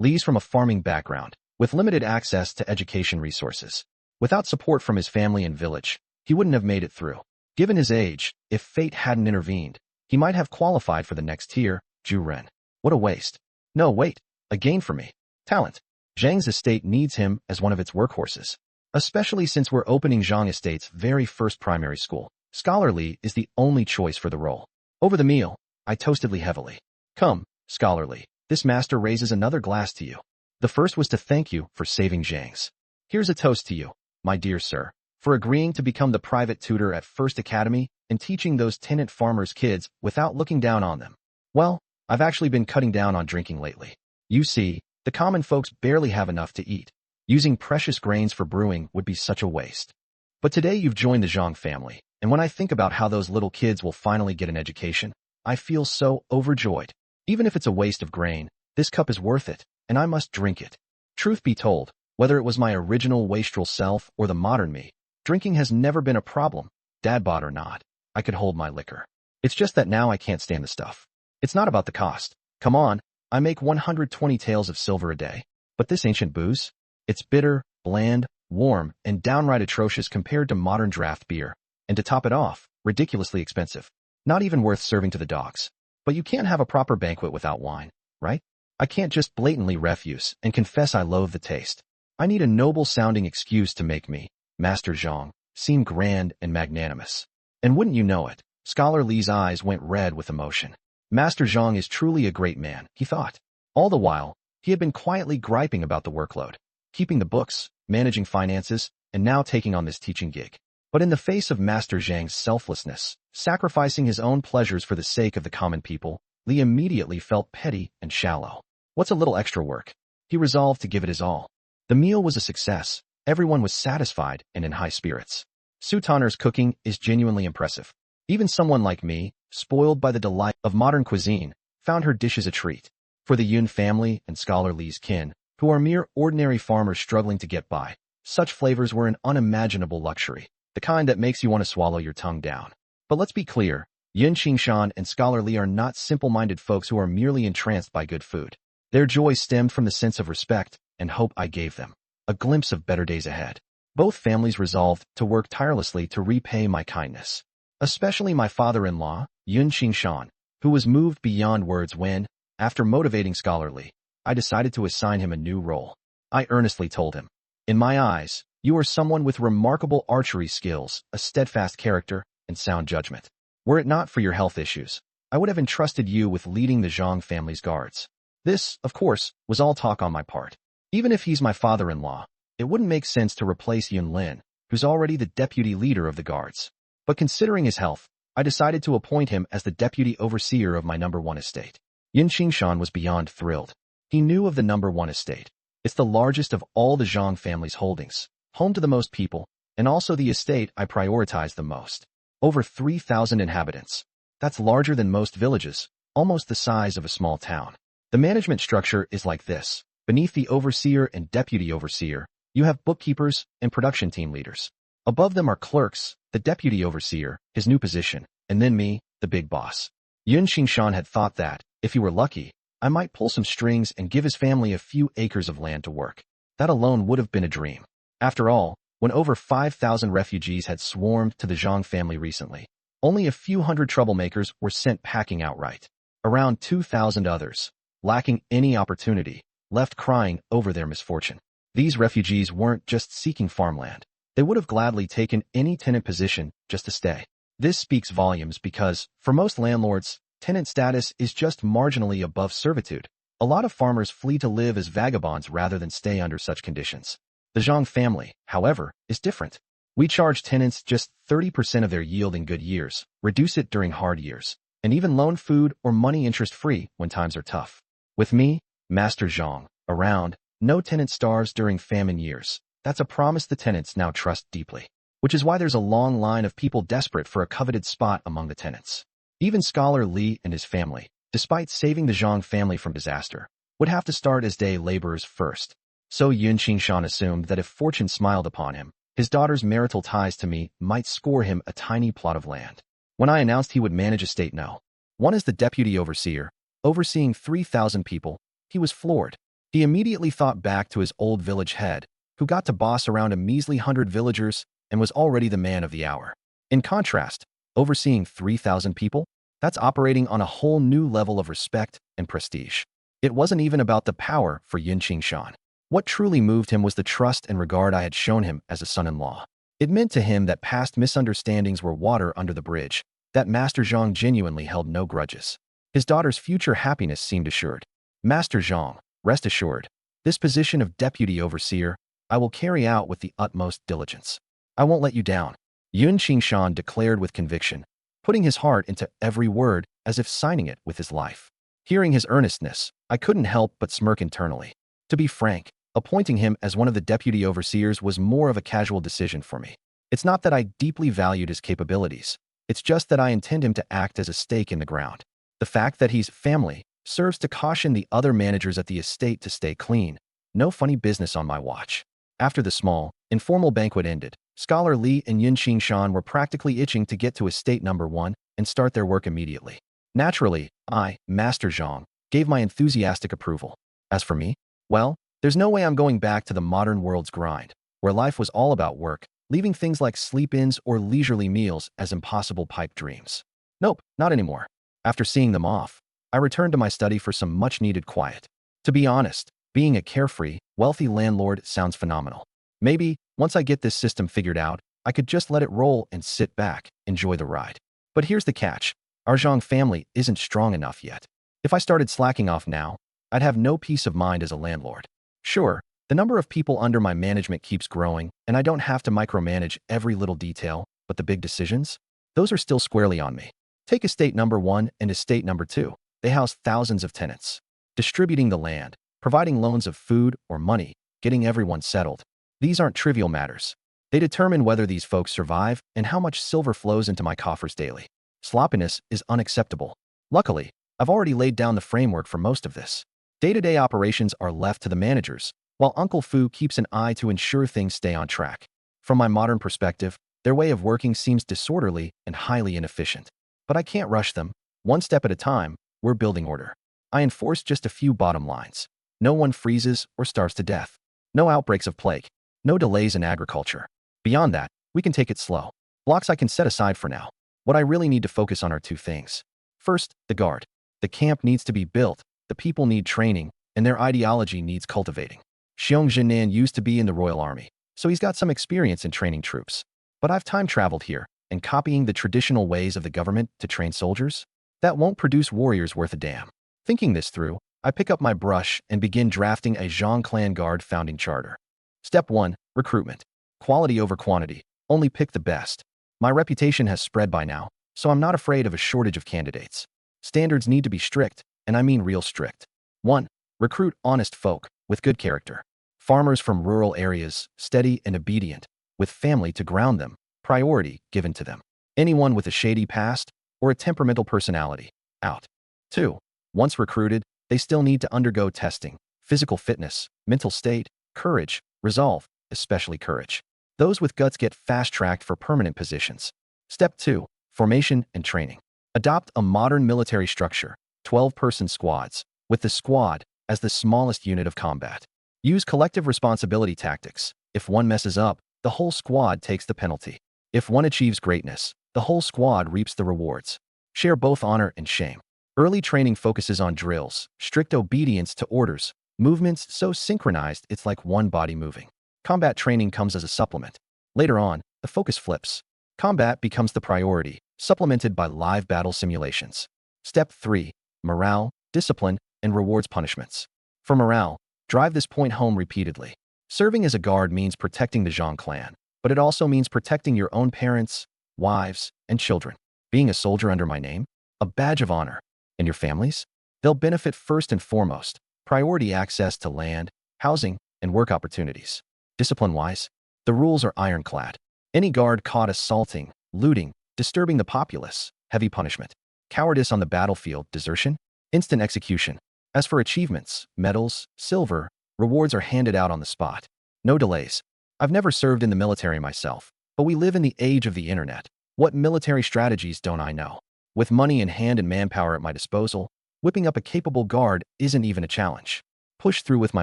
Lee's from a farming background, with limited access to education resources. Without support from his family and village, he wouldn't have made it through. Given his age, if fate hadn't intervened, he might have qualified for the next tier, Zhu Ren. What a waste. No, wait, a gain for me. Talent. Zhang's estate needs him as one of its workhorses. Especially since we're opening Zhang Estate's very first primary school. Scholar Li is the only choice for the role. Over the meal, I toasted Li heavily. Come, Scholar Li, this master raises another glass to you. The first was to thank you for saving Zhang's. Here's a toast to you, my dear sir, for agreeing to become the private tutor at First Academy and teaching those tenant farmers' kids without looking down on them. Well, I've actually been cutting down on drinking lately. You see, the common folks barely have enough to eat. Using precious grains for brewing would be such a waste. But today you've joined the Zhang family, and when I think about how those little kids will finally get an education, I feel so overjoyed. Even if it's a waste of grain, this cup is worth it, and I must drink it. Truth be told, whether it was my original wastrel self or the modern me, drinking has never been a problem, dad bod or not. I could hold my liquor. It's just that now I can't stand the stuff. It's not about the cost. Come on, I make 120 taels of silver a day. But this ancient booze? It's bitter, bland, warm, and downright atrocious compared to modern draft beer. And to top it off, ridiculously expensive. Not even worth serving to the dogs. But you can't have a proper banquet without wine, right? I can't just blatantly refuse and confess I loathe the taste. I need a noble-sounding excuse to make me, Master Zhang, seem grand and magnanimous. And wouldn't you know it, Scholar Li's eyes went red with emotion. Master Zhang is truly a great man, he thought. All the while, he had been quietly griping about the workload. Keeping the books, managing finances, and now taking on this teaching gig. But in the face of Master Zhang's selflessness, sacrificing his own pleasures for the sake of the common people, Li immediately felt petty and shallow. What's a little extra work? He resolved to give it his all. The meal was a success. Everyone was satisfied and in high spirits. Su Tanner's cooking is genuinely impressive. Even someone like me, spoiled by the delight of modern cuisine, found her dishes a treat. For the Yun family and Scholar Li's kin, who are mere ordinary farmers struggling to get by, such flavors were an unimaginable luxury, the kind that makes you want to swallow your tongue down. But let's be clear, Yun Qingshan and Scholar Li are not simple-minded folks who are merely entranced by good food. Their joy stemmed from the sense of respect and hope I gave them, a glimpse of better days ahead. Both families resolved to work tirelessly to repay my kindness. Especially my father-in-law, Yun Qingshan, who was moved beyond words when, after motivating Scholar Li, I decided to assign him a new role. I earnestly told him, in my eyes, you are someone with remarkable archery skills, a steadfast character, and sound judgment. Were it not for your health issues, I would have entrusted you with leading the Zhang family's guards. This, of course, was all talk on my part. Even if he's my father-in-law, it wouldn't make sense to replace Yun Lin, who's already the deputy leader of the guards. But considering his health, I decided to appoint him as the deputy overseer of my number 1 estate. Yun Qingshan was beyond thrilled. He knew of the number 1 estate. It's the largest of all the Zhang family's holdings, home to the most people, and also the estate I prioritize the most. Over 3,000 inhabitants. That's larger than most villages, almost the size of a small town. The management structure is like this. Beneath the overseer and deputy overseer, you have bookkeepers and production team leaders. Above them are clerks, the deputy overseer, his new position, and then me, the big boss. Yun Qingshan had thought that, if he were lucky, I might pull some strings and give his family a few acres of land to work. That alone would have been a dream. After all, when over 5,000 refugees had swarmed to the Zhang family recently, only a few hundred troublemakers were sent packing outright. Around 2,000 others, lacking any opportunity, left crying over their misfortune. These refugees weren't just seeking farmland. They would have gladly taken any tenant position just to stay. This speaks volumes because, for most landlords, tenant status is just marginally above servitude. A lot of farmers flee to live as vagabonds rather than stay under such conditions. The Zhang family, however, is different. We charge tenants just 30% of their yield in good years, reduce it during hard years, and even loan food or money interest-free when times are tough. With me, Master Zhang, around, no tenant starves during famine years. That's a promise the tenants now trust deeply. Which is why there's a long line of people desperate for a coveted spot among the tenants. Even Scholar Li and his family, despite saving the Zhang family from disaster, would have to start as day laborers first. So Yun Qingshan assumed that if fortune smiled upon him, his daughter's marital ties to me might score him a tiny plot of land. When I announced he would manage estate no. 1 as the deputy overseer, overseeing 3,000 people, he was floored. He immediately thought back to his old village head, who got to boss around a measly 100 villagers and was already the man of the hour. In contrast, overseeing 3,000 people, that's operating on a whole new level of respect and prestige. It wasn't even about the power for Yun Qingshan. What truly moved him was the trust and regard I had shown him as a son-in-law. It meant to him that past misunderstandings were water under the bridge, that Master Zhang genuinely held no grudges. His daughter's future happiness seemed assured. Master Zhang, rest assured, this position of deputy overseer, I will carry out with the utmost diligence. I won't let you down, Yun Qingshan declared with conviction, putting his heart into every word as if signing it with his life. Hearing his earnestness, I couldn't help but smirk internally. To be frank, appointing him as one of the deputy overseers was more of a casual decision for me. It's not that I deeply valued his capabilities. It's just that I intend him to act as a stake in the ground. The fact that he's family serves to caution the other managers at the estate to stay clean. No funny business on my watch. After the small, informal banquet ended, Scholar Li and Yun Qingshan were practically itching to get to estate number 1 and start their work immediately. Naturally, I, Master Zhang, gave my enthusiastic approval. As for me, well, there's no way I'm going back to the modern world's grind, where life was all about work, leaving things like sleep-ins or leisurely meals as impossible pipe dreams. Nope, not anymore. After seeing them off, I returned to my study for some much-needed quiet. To be honest, being a carefree, wealthy landlord sounds phenomenal. Maybe, once I get this system figured out, I could just let it roll and sit back, enjoy the ride. But here's the catch. Our Zhang family isn't strong enough yet. If I started slacking off now, I'd have no peace of mind as a landlord. Sure, the number of people under my management keeps growing, and I don't have to micromanage every little detail, but the big decisions? Those are still squarely on me. Take estate number 1 and estate number 2. They house thousands of tenants. Distributing the land, providing loans of food or money, getting everyone settled. These aren't trivial matters. They determine whether these folks survive and how much silver flows into my coffers daily. Sloppiness is unacceptable. Luckily, I've already laid down the framework for most of this. Day-to-day operations are left to the managers, while Uncle Fu keeps an eye to ensure things stay on track. From my modern perspective, their way of working seems disorderly and highly inefficient. But I can't rush them. One step at a time, we're building order. I enforce just a few bottom lines. No one freezes or starves to death. No outbreaks of plague. No delays in agriculture. Beyond that, we can take it slow. Blocks I can set aside for now. What I really need to focus on are 2 things. First, the guard. The camp needs to be built, the people need training, and their ideology needs cultivating. Xiong Jinan used to be in the Royal Army, so he's got some experience in training troops. But I've time-traveled here, and copying the traditional ways of the government to train soldiers? That won't produce warriors worth a damn. Thinking this through, I pick up my brush and begin drafting a Zhang Clan Guard founding charter. Step 1. Recruitment. Quality over quantity. Only pick the best. My reputation has spread by now, so I'm not afraid of a shortage of candidates. Standards need to be strict, and I mean real strict. 1. Recruit honest folk with good character. Farmers from rural areas, steady and obedient, with family to ground them, priority given to them. Anyone with a shady past or a temperamental personality, out. 2. Once recruited, they still need to undergo testing, physical fitness, mental state, courage, resolve, especially courage. Those with guts get fast-tracked for permanent positions. Step 2. Formation and training. Adopt a modern military structure, 12-person squads, with the squad as the smallest unit of combat. Use collective responsibility tactics. If one messes up, the whole squad takes the penalty. If one achieves greatness, the whole squad reaps the rewards. Share both honor and shame. Early training focuses on drills, strict obedience to orders, movements so synchronized it's like one body moving. Combat training comes as a supplement. Later on, the focus flips. Combat becomes the priority, supplemented by live battle simulations. Step 3. Morale, discipline, and rewards punishments. For morale, drive this point home repeatedly. Serving as a guard means protecting the Zhang clan, but it also means protecting your own parents, wives, and children. Being a soldier under my name? A badge of honor. And your families? They'll benefit first and foremost. Priority access to land, housing, and work opportunities. Discipline-wise, the rules are ironclad. Any guard caught assaulting, looting, disturbing the populace, heavy punishment. Cowardice on the battlefield, desertion, instant execution. As for achievements, medals, silver, rewards are handed out on the spot. No delays. I've never served in the military myself, but we live in the age of the internet. What military strategies don't I know? With money in hand and manpower at my disposal, whipping up a capable guard isn't even a challenge. Push through with my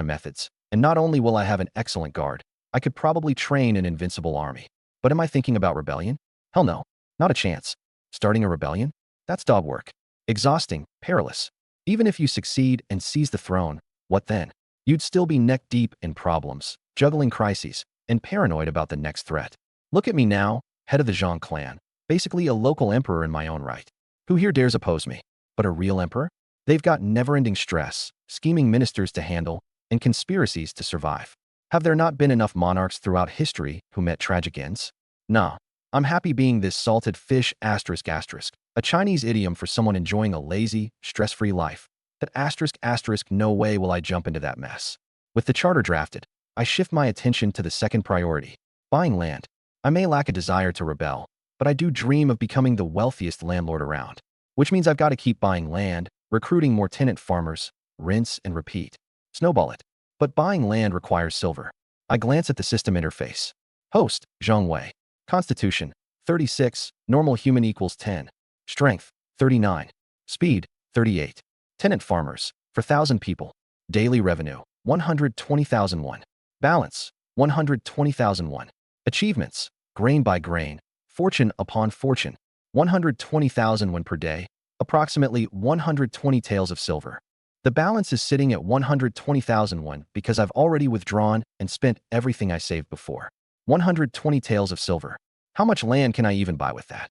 methods, and not only will I have an excellent guard, I could probably train an invincible army. But am I thinking about rebellion? Hell no, not a chance. Starting a rebellion? That's dog work. Exhausting, perilous. Even if you succeed and seize the throne, what then? You'd still be neck deep in problems, juggling crises, and paranoid about the next threat. Look at me now, head of the Zhang clan, basically a local emperor in my own right. Who here dares oppose me? But a real emperor? They've got never-ending stress, scheming ministers to handle, and conspiracies to survive. Have there not been enough monarchs throughout history who met tragic ends? No. I'm happy being this salted fish asterisk asterisk, a Chinese idiom for someone enjoying a lazy, stress-free life. That asterisk asterisk, no way will I jump into that mess. With the charter drafted, I shift my attention to the second priority, buying land. I may lack a desire to rebel, but I do dream of becoming the wealthiest landlord around, which means I've got to keep buying land, recruiting more tenant farmers, rinse and repeat. Snowball it. But buying land requires silver. I glance at the system interface. Host, Zhang Wei. Constitution, 36, normal human equals 10. Strength, 39. Speed, 38. Tenant farmers, for 1,000 people. Daily revenue, 120,001. Balance, 120,001. Achievements, grain by grain, fortune upon fortune, 120,001 per day, approximately 120 taels of silver. The balance is sitting at 120,001 because I've already withdrawn and spent everything I saved before. 120 taels of silver. How much land can I even buy with that?